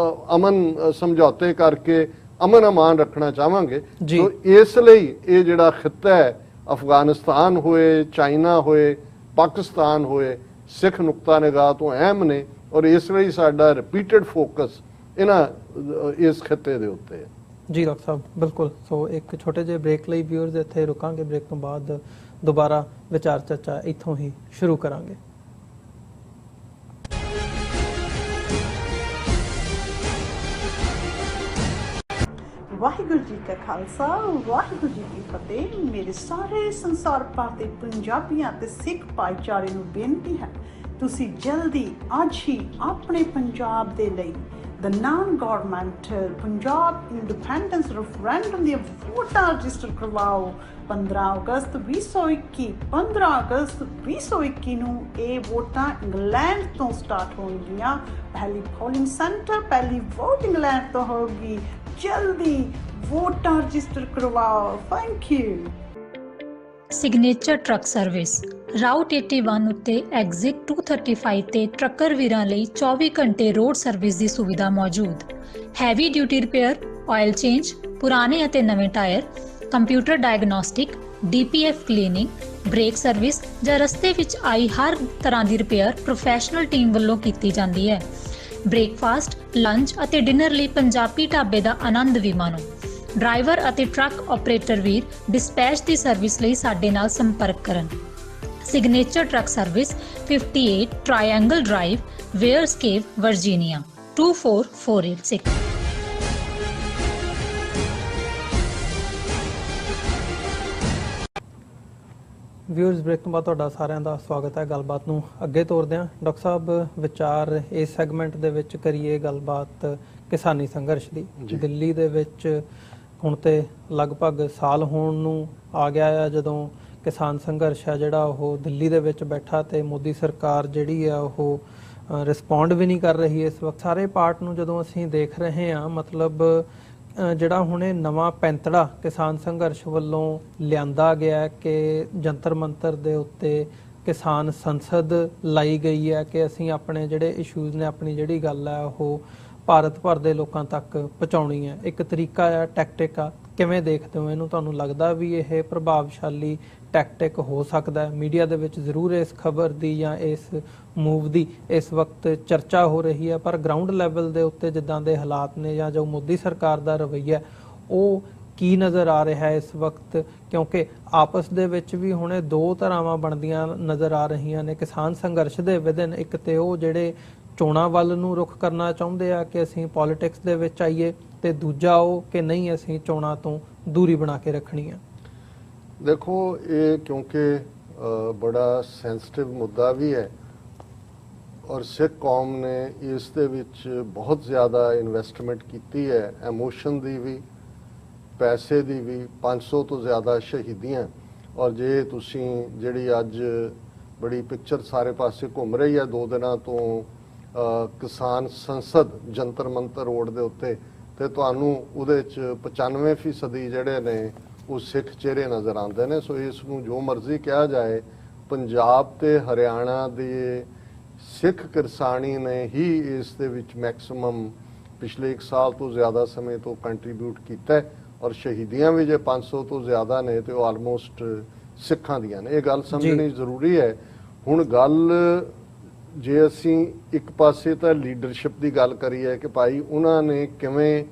ਅਮਨ ਸਮਝੌਤੇ ਕਰਕੇ ਅਮਨ ਅਮਾਨ ਰੱਖਣਾ ਚਾਹਾਂਗੇ। ਸੋ ਇਸ ਲਈ ਇਹ ਜਿਹੜਾ ਖਿੱਤਾ ਹੈ ਅਫਗਾਨਿਸਤਾਨ ਹੋਏ, ਚਾਈਨਾ ਹੋਏ, ਪਾਕਿਸਤਾਨ ਹੋਏ, ਸਿੱਖ ਨੁਕਤਾ ਨਿਗਾਹ ਤੋਂ ਅਹਿਮ ਨੇ ਔਰ ਇਸ ਲਈ ਸਾਡਾ ਰਿਪੀਟਡ ਫੋਕਸ ਇਸ ਖਿੱਤੇ ਦੇ ਉੱਤੇ ਹੈ। ਜੀ ਡਾਕਟਰ ਸਾਹਿਬ ਬਿਲਕੁਲ। ਸੋ ਇੱਕ ਛੋਟੇ ਜਿਹੇ ਬ੍ਰੇਕ ਲਈ ਵਿਊਅਰਸ ਇੱਥੇ ਰੁਕਾਂਗੇ, ਬ੍ਰੇਕ ਤੋਂ ਬਾਅਦ ਦੁਬਾਰਾ ਵਿਚਾਰ ਚਰਚਾ ਇੱਥੋਂ ਹੀ ਸ਼ੁਰੂ ਕਰਾਂਗੇ। ਵਾਹਿਗੁਰੂ ਜੀ ਕਾ ਖਾਲਸਾ, ਵਾਹਿਗੁਰੂ ਜੀ ਕੀ ਫਤਿਹ। ਮੇਰੇ ਸਾਰੇ ਸੰਸਾਰ ਭਰ ਦੇ ਪੰਜਾਬੀਆਂ ਤੇ ਸਿੱਖ ਭਾਈਚਾਰੇ ਨੂੰ ਬੇਨਤੀ ਹੈ, ਤੁਸੀਂ ਜਲਦੀ ਅੱਜ ਹੀ ਆਪਣੇ ਪੰਜਾਬ ਦੇ ਲਈ the non-governmental Punjab independence referendum ਦੀਆਂ ਵੋਟਾਂ ਰਜਿਸਟਰ ਕਰਵਾਓ। 15 ਅਗਸਤ 2021 15 ਅਗਸਤ 2021 ਨੂੰ ਇਹ ਵੋਟਾਂ ਇੰਗਲੈਂਡ ਤੋਂ ਸਟਾਰਟ ਹੋਣਗੀਆਂ। ਪਹਿਲੀ ਪੋਲਿੰਗ ਸੈਂਟਰ, ਪਹਿਲੀ ਵੋਟ ਇੰਗਲੈਂਡ ਤੋਂ ਹੋਗੀ। ਜਲਦੀ ਵੋਟਾਂ ਰਜਿਸਟਰ ਕਰਵਾਓ। Thank you. Signature truck service route 81 ਉੱਤੇ ਐਗਜ਼ਿਟ 235 ਤੇ ਟਰੱਕਰ ਵੀਰਾਂ ਲਈ 24 ਘੰਟੇ ਰੋਡ ਸਰਵਿਸ ਦੀ ਸੁਵਿਧਾ ਮੌਜੂਦ। Heavy duty repair, oil change, ਪੁਰਾਣੇ ਅਤੇ ਨਵੇਂ tyre, computer diagnostic, DPF cleaning, brake service ਜਾਂ ਰਸਤੇ ਵਿੱਚ ਆਈ ਹਰ ਤਰ੍ਹਾਂ ਦੀ ਰਿਪੇਅਰ ਪ੍ਰੋਫੈਸ਼ਨਲ ਟੀਮ ਵੱਲੋਂ ਕੀਤੀ ਜਾਂਦੀ ਹੈ। ਬ੍ਰੇਕਫਾਸਟ, ਲੰਚ ਅਤੇ ਡਿਨਰ ਲਈ ਪੰਜਾਬੀ ਢਾਬੇ ਦਾ ਆਨੰਦ ਵੀ ਮਾਣੋ। ਡਰਾਈਵਰ ਅਤੇ ਟਰੱਕ ਆਪਰੇਟਰ ਵੀਰ ਡਿਸਪੈਚ ਦੀ ਸਰਵਿਸ ਲਈ ਸਾਡੇ ਨਾਲ ਸੰਪਰਕ ਕਰਨ। Signature truck service 58 triangle drive, Weyers Cave, Virginia 24486। Viewers break ਤੋਂ ਬਾਅਦ ਤੁਹਾਡਾ ਸਾਰਿਆਂ ਦਾ ਸਵਾਗਤ ਹੈ। ਗੱਲਬਾਤ ਨੂੰ ਅੱਗੇ ਤੋਰਦੇ ਹਾਂ। ਡਾਕਟਰ ਸਾਹਿਬ ਵਿਚਾਰ ਇਸ ਸੈਗਮੈਂਟ ਦੇ ਵਿੱਚ ਕਰੀਏ ਗੱਲਬਾਤ ਕਿਸਾਨੀ ਸੰਘਰਸ਼ ਦੀ। ਜੀ। ਦਿੱਲੀ ਦੇ ਵਿੱਚ ਹੁਣ ਤੇ ਲਗਭਗ ਸਾਲ ਹੋਣ ਨੂੰ ਆ ਗਿਆ ਆ ਜਦੋਂ ਕਿਸਾਨ ਸੰਘਰਸ਼ ਆ ਜਿਹੜਾ ਉਹ ਦਿੱਲੀ ਦੇ ਵਿੱਚ ਬੈਠਾ, ਤੇ ਮੋਦੀ ਸਰਕਾਰ ਜਿਹੜੀ ਆ ਉਹ ਰਿਸਪੌਂਡ ਵੀ ਨਹੀਂ ਕਰ ਰਹੀ ਇਸ ਵਕਤ। ਸਾਰੇ ਪਾਰਟ ਨੂੰ ਜਦੋਂ ਅਸੀਂ ਦੇਖ ਰਹੇ ਹਾਂ, ਮਤਲਬ ਜਿਹੜਾ ਹੁਣੇ ਨਵਾਂ ਪੈਂਤੜਾ ਕਿਸਾਨ ਸੰਘਰਸ਼ ਵੱਲੋਂ ਲਿਆਂਦਾ ਗਿਆ ਕਿ ਜੰਤਰ ਮੰਤਰ ਦੇ ਉੱਤੇ ਕਿਸਾਨ ਸੰਸਦ ਲਾਈ ਗਈ ਹੈ ਕਿ ਅਸੀਂ ਆਪਣੇ ਜਿਹੜੇ ਇਸ਼ੂਜ਼ ਨੇ, ਆਪਣੀ ਜਿਹੜੀ ਗੱਲ ਹੈ ਉਹ ਭਾਰਤ ਭਰ ਦੇ ਲੋਕਾਂ ਤੱਕ ਪਹੁੰਚਾਉਣੀ ਹੈ। ਇੱਕ ਤਰੀਕਾ ਆ, ਟੈਕਟਿਕ ਆ, ਕਿਵੇਂ ਦੇਖਦੇ ਹੋ ਇਹਨੂੰ? ਤੁਹਾਨੂੰ ਲੱਗਦਾ ਵੀ ਇਹ ਪ੍ਰਭਾਵਸ਼ਾਲੀ ਟੈਕਟਿਕ ਹੋ ਸਕਦਾ ਹੈ? ਮੀਡੀਆ ਦੇ ਵਿੱਚ ਜ਼ਰੂਰ ਇਸ ਖਬਰ ਦੀ ਜਾਂ ਇਸ ਮੂਵ ਦੀ ਇਸ ਵਕਤ ਚਰਚਾ ਹੋ ਰਹੀ ਹੈ, ਪਰ ਗਰਾਊਂਡ ਲੈਵਲ ਦੇ ਉੱਤੇ ਜਿੱਦਾਂ ਦੇ ਹਾਲਾਤ ਨੇ ਜਾਂ ਜੋ ਮੋਦੀ ਸਰਕਾਰ ਦਾ ਰਵੱਈਆ ਉਹ ਕੀ ਨਜ਼ਰ ਆ ਰਿਹਾ ਹੈ ਇਸ ਵਕਤ? ਕਿਉਂਕਿ ਆਪਸ ਦੇ ਵਿੱਚ ਵੀ ਹੁਣੇ ਦੋ ਧਰਾਵਾਂ ਬਣਦੀਆਂ ਨਜ਼ਰ ਆ ਰਹੀਆਂ ਨੇ ਕਿਸਾਨ ਸੰਘਰਸ਼ ਦੇ ਵਿਦਨ। ਇੱਕ ਤੇ ਉਹ ਜਿਹੜੇ ਚੋਣਾਂ ਵੱਲ ਨੂੰ ਰੁਖ ਕਰਨਾ ਚਾਹੁੰਦੇ ਆ ਕਿ ਅਸੀਂ ਪੋਲਿਟਿਕਸ ਦੇ ਵਿੱਚ ਆਈਏ, ਤੇ ਦੂਜਾ ਉਹ ਕਿ ਨਹੀਂ ਅਸੀਂ ਚੋਣਾਂ ਤੋਂ ਦੂਰੀ ਬਣਾ ਕੇ ਰੱਖਣੀ ਆ। ਦੇਖੋ, ਇਹ ਕਿਉਂਕਿ ਬੜਾ ਸੈਂਸਿਟਿਵ ਮੁੱਦਾ ਵੀ ਹੈ ਔਰ ਸਿੱਖ ਕੌਮ ਨੇ ਇਸ ਦੇ ਵਿੱਚ ਬਹੁਤ ਜ਼ਿਆਦਾ ਇਨਵੈਸਟਮੈਂਟ ਕੀਤੀ ਹੈ, ਐਮੋਸ਼ਨ ਦੀ ਵੀ, ਪੈਸੇ ਦੀ ਵੀ। 500 ਤੋਂ ਜ਼ਿਆਦਾ ਸ਼ਹੀਦੀਆਂ। ਔਰ ਜੇ ਤੁਸੀਂ ਜਿਹੜੀ ਅੱਜ ਬੜੀ ਪਿਕਚਰ ਸਾਰੇ ਪਾਸੇ ਘੁੰਮ ਰਹੀ ਹੈ 2 ਦਿਨਾਂ ਤੋਂ ਕਿਸਾਨ ਸੰਸਦ ਜੰਤਰ ਮੰਤਰ ਰੋਡ ਦੇ ਉੱਤੇ, ਤੇ ਤੁਹਾਨੂੰ ਉਹਦੇ 'ਚ 95% ਜਿਹੜੇ ਨੇ ਉਹ ਸਿੱਖ ਚਿਹਰੇ ਨਜ਼ਰ ਆਉਂਦੇ ਨੇ। ਸੋ ਇਸ ਨੂੰ ਜੋ ਮਰਜ਼ੀ ਕਿਹਾ ਜਾਏ, ਪੰਜਾਬ ਤੇ ਹਰਿਆਣਾ ਦੇ ਸਿੱਖ ਕਿਰਸਾਨੀ ਨੇ ਹੀ ਇਸ ਦੇ ਵਿੱਚ ਮੈਕਸਿਮਮ ਪਿਛਲੇ 1 ਸਾਲ ਤੋਂ ਜ਼ਿਆਦਾ ਸਮੇਂ ਤੋਂ ਕੰਟਰੀਬਿਊਟ ਕੀਤਾ ਹੈ। ਔਰ ਸ਼ਹੀਦੀਆਂ ਵੀ ਜੇ 500 ਤੋਂ ਜ਼ਿਆਦਾ ਨੇ ਤੇ ਉਹ ਆਲਮੋਸਟ ਸਿੱਖਾਂ ਦੀਆਂ ਨੇ। ਇਹ ਗੱਲ ਸਮਝਣੀ ਜ਼ਰੂਰੀ ਹੈ। ਹੁਣ ਗੱਲ ਜੇ ਅਸੀਂ ਇੱਕ ਪਾਸੇ ਤਾਂ ਲੀਡਰਸ਼ਿਪ ਦੀ ਗੱਲ ਕਰੀਏ ਕਿ ਭਾਈ ਉਹਨਾਂ ਨੇ ਕਿਵੇਂ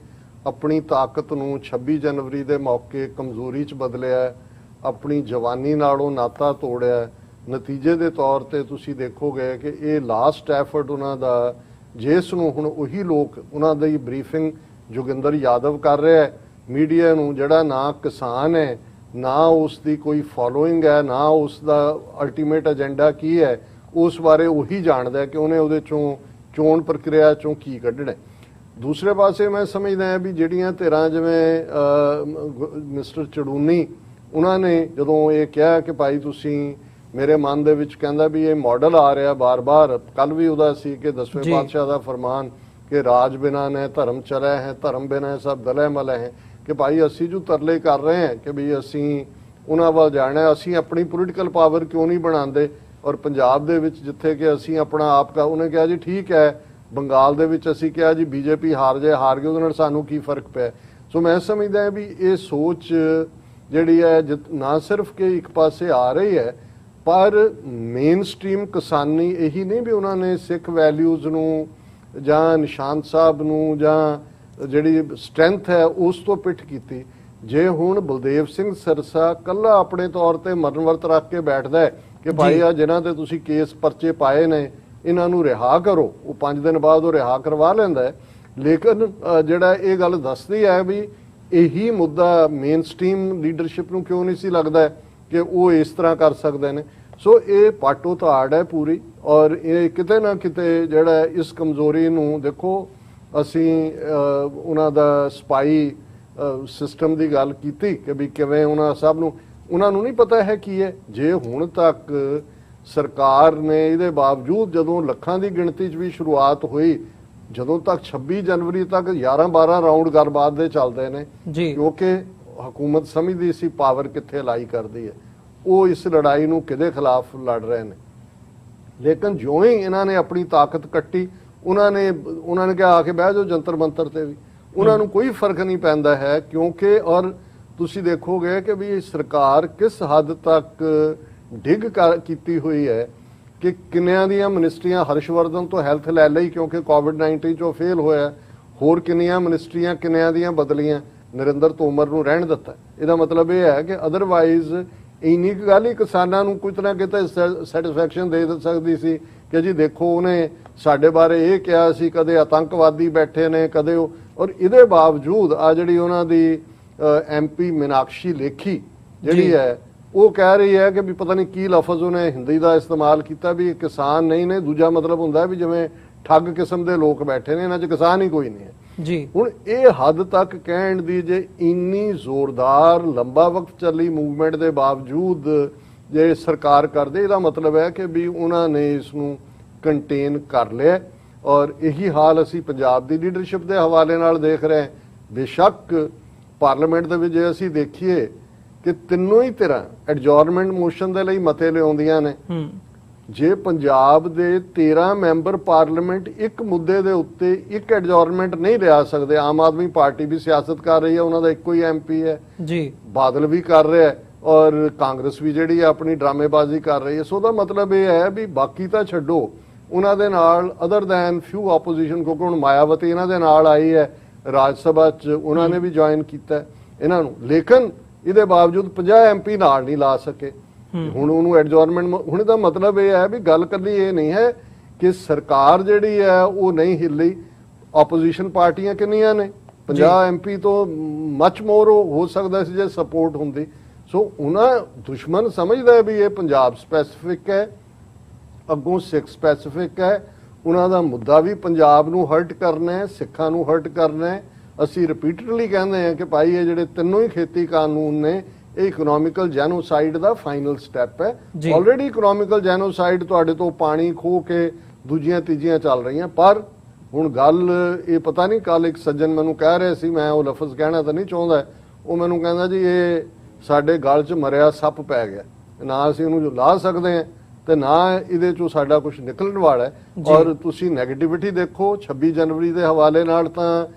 ਆਪਣੀ ਤਾਕਤ ਨੂੰ 26 ਜਨਵਰੀ ਦੇ ਮੌਕੇ ਕਮਜ਼ੋਰੀ 'ਚ ਬਦਲਿਆ, ਆਪਣੀ ਜਵਾਨੀ ਨਾਲੋਂ ਨਾਤਾ ਤੋੜਿਆ। ਨਤੀਜੇ ਦੇ ਤੌਰ ਤੇ ਤੁਸੀਂ ਦੇਖੋਗੇ ਕਿ ਇਹ ਲਾਸਟ ਐਫਰਟ ਉਹਨਾਂ ਦਾ, ਜਿਸ ਨੂੰ ਹੁਣ ਉਹੀ ਲੋਕ ਉਹਨਾਂ ਦੀ ਬਰੀਫਿੰਗ ਜੋਗਿੰਦਰ ਯਾਦਵ ਕਰ ਰਿਹਾ ਹੈ ਮੀਡੀਆ ਨੂੰ, ਜਿਹੜਾ ਨਾ ਕਿਸਾਨ ਹੈ, ਨਾ ਉਸ ਦੀ ਕੋਈ ਫੋਲੋਇੰਗ ਹੈ, ਨਾ ਉਸ ਦਾ ਅਲਟੀਮੇਟ ਏਜੰਡਾ ਕੀ ਹੈ, ਉਸ ਬਾਰੇ ਉਹੀ ਜਾਣਦਾ ਕਿ ਉਹਨੇ ਉਹਦੇ ਚੋਂ ਚੋਣ ਪ੍ਰਕਿਰਿਆ ਚੋਂ ਕੀ ਕੱਢਣਾ। ਦੂਸਰੇ ਪਾਸੇ ਮੈਂ ਸਮਝਦਾ ਹਾਂ ਵੀ ਜਿਹੜੀਆਂ ਧਿਰਾਂ ਜਿਵੇਂ ਮਿਸਟਰ ਚੜੂਨੀ, ਉਹਨਾਂ ਨੇ ਜਦੋਂ ਇਹ ਕਿਹਾ ਕਿ ਭਾਈ ਤੁਸੀਂ, ਮੇਰੇ ਮਨ ਦੇ ਵਿੱਚ ਕਹਿੰਦਾ ਵੀ ਇਹ ਮਾਡਲ ਆ ਰਿਹਾ ਬਾਰ-ਬਾਰ, ਕੱਲ ਵੀ ਉਹਦਾ ਸੀ ਕਿ 10ਵੇਂ ਪਾਤਸ਼ਾਹ ਦਾ ਫਰਮਾਨ ਕਿ ਰਾਜ ਬਿਨਾ ਨੇ ਧਰਮ ਚਲਿਆ ਹੈ, ਧਰਮ ਬਿਨਾ ਸਭ ਦਲੇ ਮਲੇ ਹੈ, ਕਿ ਭਾਈ ਅਸੀਂ ਜੋ ਤਰਲੇ ਕਰ ਰਹੇ ਹਾਂ ਕਿ ਵੀ ਅਸੀਂ ਉਹਨਾਂ ਵੱਲ ਜਾਣਾ, ਅਸੀਂ ਆਪਣੀ ਪੋਲੀਟੀਕਲ ਪਾਵਰ ਕਿਉਂ ਨਹੀਂ ਬਣਾਉਂਦੇ? ਔਰ ਪੰਜਾਬ ਦੇ ਵਿੱਚ ਜਿੱਥੇ ਕਿ ਅਸੀਂ ਆਪਣਾ ਆਪ ਦਾ, ਉਹਨੇ ਕਿਹਾ ਜੀ ਠੀਕ ਹੈ, ਬੰਗਾਲ ਦੇ ਵਿੱਚ ਅਸੀਂ ਕਿਹਾ ਜੀ ਬੀਜੇਪੀ ਹਾਰ ਗਈ, ਉਹਦੇ ਨਾਲ ਸਾਨੂੰ ਕੀ ਫਰਕ ਪਿਆ? ਸੋ ਮੈਂ ਸਮਝਦਾ ਹਾਂ ਵੀ ਇਹ ਸੋਚ ਜਿਹੜੀ ਹੈ ਨਾ ਸਿਰਫ ਕਿ ਇੱਕ ਪਾਸੇ ਆ ਰਹੀ ਹੈ, ਪਰ ਮੇਨ ਸਟ੍ਰੀਮ ਕਿਸਾਨੀ ਇਹੀ ਨਹੀਂ ਵੀ ਉਹਨਾਂ ਨੇ ਸਿੱਖ ਵੈਲਿਊਜ਼ ਨੂੰ ਜਾਂ ਨਿਸ਼ਾਨ ਸਾਹਿਬ ਨੂੰ ਜਾਂ ਜਿਹੜੀ ਸਟਰੈਂਥ ਹੈ ਉਸ ਤੋਂ ਪਿੱਠ ਕੀਤੀ। ਜੇ ਹੁਣ ਬਲਦੇਵ ਸਿੰਘ ਸਿਰਸਾ ਕੱਲਾ ਆਪਣੇ ਤੌਰ ਤੇ ਮਰਨ ਵਰਤ ਰੱਖ ਕੇ ਬੈਠਦਾ ਹੈ ਕਿ ਭਾਈ ਆ ਜਿਨ੍ਹਾਂ ਤੇ ਤੁਸੀਂ ਕੇਸ ਪਰਚੇ ਪਾਏ ਨੇ ਇਹਨਾਂ ਨੂੰ ਰਿਹਾ ਕਰੋ, ਉਹ 5 ਦਿਨ ਬਾਅਦ ਉਹ ਰਿਹਾ ਕਰਵਾ ਲੈਂਦਾ ਹੈ। ਲੇਕਿਨ ਜਿਹੜਾ ਇਹ ਗੱਲ ਦੱਸਦੀ ਹੈ ਵੀ ਇਹੀ ਮੁੱਦਾ ਮੇਨ ਸਟ੍ਰੀਮ ਲੀਡਰਸ਼ਿਪ ਨੂੰ ਕਿਉਂ ਨਹੀਂ ਸੀ ਲੱਗਦਾ ਕਿ ਉਹ ਇਸ ਤਰ੍ਹਾਂ ਕਰ ਸਕਦੇ ਨੇ। ਸੋ ਇਹ ਪਾਟੋ ਧਾੜ ਹੈ ਪੂਰੀ, ਔਰ ਇਹ ਕਿਤੇ ਨਾ ਕਿਤੇ ਜਿਹੜਾ ਇਸ ਕਮਜ਼ੋਰੀ ਨੂੰ ਦੇਖੋ, ਅਸੀਂ ਉਹਨਾਂ ਦਾ ਸਪਾਈ ਸਿਸਟਮ ਦੀ ਗੱਲ ਕੀਤੀ ਕਿ ਵੀ ਕਿਵੇਂ ਉਹਨਾਂ ਸਭ ਨੂੰ, ਉਹਨਾਂ ਨੂੰ ਨਹੀਂ ਪਤਾ ਹੈ ਕੀ ਹੈ। ਜੇ ਹੁਣ ਤੱਕ ਸਰਕਾਰ ਨੇ ਇਹਦੇ ਬਾਵਜੂਦ, ਜਦੋਂ ਲੱਖਾਂ ਦੀ ਗਿਣਤੀ 'ਚ ਵੀ ਸ਼ੁਰੂਆਤ ਹੋਈ, ਜਦੋਂ ਤੱਕ 26 ਜਨਵਰੀ ਤੱਕ 11-12 ਰਾਉਂਡ ਗੱਲਬਾਤ ਦੇ ਚੱਲਦੇ ਨੇ, ਕਿਉਂਕਿ ਹਕੂਮਤ ਸਮਝਦੀ ਸੀ ਪਾਵਰ ਕਿੱਥੇ ਲਾਈ ਕਰਦੀ ਹੈ, ਉਹ ਇਸ ਲੜਾਈ ਨੂੰ ਕਿਹਦੇ ਖਿਲਾਫ ਲੜ ਰਹੇ ਨੇ। ਲੇਕਿਨ ਜਿਉਂ ਹੀ ਇਹਨਾਂ ਨੇ ਆਪਣੀ ਤਾਕਤ ਕੱਟੀ, ਉਹਨਾਂ ਨੇ ਕਿਹਾ ਆ ਕੇ ਬਹਿ ਜਾਓ ਜੰਤਰ ਮੰਤਰ ਤੇ ਵੀ, ਉਹਨਾਂ ਨੂੰ ਕੋਈ ਫਰਕ ਨਹੀਂ ਪੈਂਦਾ ਹੈ। ਕਿਉਂਕਿ ਔਰ ਤੁਸੀਂ ਦੇਖੋਗੇ ਕਿ ਵੀ ਸਰਕਾਰ ਕਿਸ ਹੱਦ ਤੱਕ ਡਿੱਗ ਕੀਤੀ ਹੋਈ ਹੈ ਕਿ ਕਿੰਨਿਆਂ ਦੀਆਂ ਮਿਨਿਸਟਰੀਆਂ, ਹਰਸ਼ਵਰਧਨ ਤੋਂ ਹੈਲਥ ਲੈ ਲਈ ਕਿਉਂਕਿ ਕੋਵਿਡ-19 ਚੋਂ ਫੇਲ ਹੋਇਆ, ਹੋਰ ਕਿੰਨੀਆਂ ਮਿਨਿਸਟਰੀਆਂ ਕਿੰਨਿਆਂ ਦੀਆਂ ਬਦਲੀਆਂ, ਨਰਿੰਦਰ ਤੋਮਰ ਨੂੰ ਰਹਿਣ ਦਿੱਤਾ। ਇਹਦਾ ਮਤਲਬ ਇਹ ਹੈ ਕਿ ਅਦਰਵਾਈਜ਼ ਇੰਨੀ ਕੁ ਗੱਲ ਹੀ ਕਿਸਾਨਾਂ ਨੂੰ ਕੁਝ ਨਾ ਕਿਤੇ ਸੈਟੀਸਫੈਕਸ਼ਨ ਦੇ ਸਕਦੀ ਸੀ ਕਿ ਜੀ ਦੇਖੋ ਉਹਨੇ ਸਾਡੇ ਬਾਰੇ ਇਹ ਕਿਹਾ ਸੀ, ਕਦੇ ਆਤੰਕਵਾਦੀ ਬੈਠੇ ਨੇ, ਕਦੇ ਉਹ। ਔਰ ਇਹਦੇ ਬਾਵਜੂਦ ਆ ਜਿਹੜੀ ਉਹਨਾਂ ਦੀ MP ਮੀਨਾਕਸ਼ੀ ਲੇਖੀ ਜਿਹੜੀ ਹੈ, ਉਹ ਕਹਿ ਰਹੀ ਹੈ ਕਿ ਵੀ ਪਤਾ ਨਹੀਂ ਕੀ ਲਫ਼ਜ਼ ਉਹਨੇ ਹਿੰਦੀ ਦਾ ਇਸਤੇਮਾਲ ਕੀਤਾ ਵੀ ਕਿਸਾਨ ਨਹੀਂ ਨੇ, ਦੂਜਾ ਮਤਲਬ ਹੁੰਦਾ ਵੀ ਜਿਵੇਂ ਠੱਗ ਕਿਸਮ ਦੇ ਲੋਕ ਬੈਠੇ ਨੇ, ਇਹਨਾਂ 'ਚ ਕਿਸਾਨ ਹੀ ਕੋਈ ਨਹੀਂ ਹੈ। ਜੀ ਹੁਣ ਇਹ ਹੱਦ ਤੱਕ ਕਹਿਣ ਦੀ ਜੇ ਇੰਨੀ ਜ਼ੋਰਦਾਰ ਲੰਬਾ ਵਕਤ ਚੱਲੀ ਮੂਵਮੈਂਟ ਦੇ ਬਾਵਜੂਦ ਜੇ ਸਰਕਾਰ ਕਰਦੇ, ਇਹਦਾ ਮਤਲਬ ਹੈ ਕਿ ਵੀ ਉਹਨਾਂ ਨੇ ਇਸ ਨੂੰ ਕੰਟੇਨ ਕਰ ਲਿਆ। ਔਰ ਇਹੀ ਹਾਲ ਅਸੀਂ ਪੰਜਾਬ ਦੀ ਲੀਡਰਸ਼ਿਪ ਦੇ ਹਵਾਲੇ ਨਾਲ ਦੇਖ ਰਹੇ ਹਾਂ। ਬੇਸ਼ੱਕ ਪਾਰਲੀਮੈਂਟ ਦੇ ਵਿੱਚ ਜੇ ਅਸੀਂ ਦੇਖੀਏ ਕਿ ਤਿੰਨੋਂ ਹੀ ਧਿਰਾਂ ਐਡਜੋਰਨਮੈਂਟ ਮੋਸ਼ਨ ਦੇ ਲਈ ਮਤੇ ਲਿਆਉਂਦੀਆਂ ਨੇ, ਜੇ ਪੰਜਾਬ ਦੇ 13 ਮੈਂਬਰ ਪਾਰਲੀਮੈਂਟ ਇੱਕ ਮੁੱਦੇ ਦੇ ਉੱਤੇ ਇੱਕ ਐਡਜੋਰਨਮੈਂਟ ਨਹੀਂ ਲਿਆ ਸਕਦੇ, ਆਮ ਆਦਮੀ ਪਾਰਟੀ ਵੀ ਸਿਆਸਤ ਕਰ ਰਹੀ ਹੈ, ਉਹਨਾਂ ਦਾ ਇੱਕੋ ਹੀ ਐਮਪੀ ਹੈ ਜੀ, ਬਾਦਲ ਵੀ ਕਰ ਰਿਹਾ ਹੈ ਔਰ ਕਾਂਗਰਸ ਵੀ ਜਿਹੜੀ ਹੈ ਆਪਣੀ ਡਰਾਮੇਬਾਜ਼ੀ ਕਰ ਰਹੀ ਹੈ। ਸੋ ਦਾ ਮਤਲਬ ਇਹ ਹੈ ਵੀ ਬਾਕੀ ਤਾਂ ਛੱਡੋ, ਉਹਨਾਂ ਦੇ ਨਾਲ ਅਦਰ ਦੈਨ ਫਿਊ ਆਪੋਜੀਸ਼ਨ, ਕਿਉਂਕਿ ਹੁਣ ਮਾਇਆਵਤੀ ਇਹਨਾਂ ਦੇ ਨਾਲ ਆਈ ਹੈ ਰਾਜ ਸਭਾ 'ਚ, ਉਹਨਾਂ ਨੇ ਵੀ ਜੁਆਇਨ ਕੀਤਾ ਇਹਨਾਂ ਨੂੰ, ਲੇਕਿਨ ਇਹਦੇ ਬਾਵਜੂਦ 50 ਐਮਪੀ ਨਾਲ ਨਹੀਂ ਲਾ ਸਕੇ। ਹੁਣ ਉਹਨੂੰ ਐਡਜੋਰਨਮੈਂਟ, ਹੁਣ ਇਹਦਾ ਮਤਲਬ ਇਹ ਹੈ ਵੀ ਗੱਲ ਕੱਲੀ ਇਹ ਨਹੀਂ ਹੈ ਕਿ ਸਰਕਾਰ ਜਿਹੜੀ ਹੈ ਉਹ ਨਹੀਂ ਹਿੱਲੀ, ਆਪੋਜੀਸ਼ਨ ਪਾਰਟੀਆਂ ਕਿੰਨੀਆਂ ਨੇ, 50 ਐਮਪੀ ਤੋਂ ਮਚ ਮੋਰ ਹੋ ਸਕਦਾ ਸੀ ਜੇ ਸਪੋਰਟ ਹੁੰਦੀ। ਸੋ ਉਹਨਾਂ ਦੁਸ਼ਮਣ ਸਮਝਦਾ ਵੀ ਇਹ ਪੰਜਾਬ ਸਪੈਸੀਫਿਕ ਹੈ, ਅੱਗੋਂ ਸਿੱਖ ਸਪੈਸੀਫਿਕ ਹੈ, ਉਹਨਾਂ ਦਾ ਮੁੱਦਾ ਵੀ ਪੰਜਾਬ ਨੂੰ ਹਰਟ ਕਰਨਾ ਹੈ, ਸਿੱਖਾਂ ਨੂੰ ਹਰਟ ਕਰਨਾ ਹੈ। ਅਸੀਂ ਰਿਪੀਟਡਲੀ ਕਹਿੰਦੇ ਹਾਂ ਕਿ ਭਾਈ ਇਹ ਜਿਹੜੇ ਤਿੰਨੋਂ ਹੀ ਖੇਤੀ ਕਾਨੂੰਨ ਨੇ ਇਹ ਇਕਨੋਮਿਕਲ ਜੈਨੋਸਾਈਡ ਦਾ ਫਾਈਨਲ ਸਟੈਪ ਹੈ। ਆਲਰੇਡੀ ਇਕਨੋਮਿਕਲ ਜੈਨੋਸਾਈਡ ਤੁਹਾਡੇ ਤੋਂ ਪਾਣੀ ਖੋਹ ਕੇ ਦੂਜੀਆਂ ਤੀਜੀਆਂ ਚੱਲ ਰਹੀਆਂ। ਪਰ ਹੁਣ ਗੱਲ ਇਹ ਪਤਾ ਨਹੀਂ, ਕੱਲ ਇੱਕ ਸੱਜਣ ਮੈਨੂੰ ਕਹਿ ਰਹੇ ਸੀ, ਮੈਂ ਉਹ ਲਫ਼ਜ਼ ਕਹਿਣਾ ਤਾਂ ਨਹੀਂ ਚਾਹੁੰਦਾ, ਉਹ ਮੈਨੂੰ ਕਹਿੰਦਾ ਜੀ ਇਹ ਸਾਡੇ ਗਲ 'ਚ ਮਰਿਆ ਸੱਪ ਪੈ ਗਿਆ, ਨਾ ਅਸੀਂ ਉਹਨੂੰ ਲਾ ਸਕਦੇ ਹਾਂ ਤੇ ਨਾ ਇਹਦੇ 'ਚੋਂ ਸਾਡਾ ਕੁਝ ਨਿਕਲਣ ਵਾਲਾ ਹੈ। ਔਰ ਤੁਸੀਂ ਨੈਗੇਟਿਵਿਟੀ ਦੇਖੋ 26 ਜਨਵਰੀ ਦੇ ਹਵਾਲੇ ਨਾਲ ਤਾਂ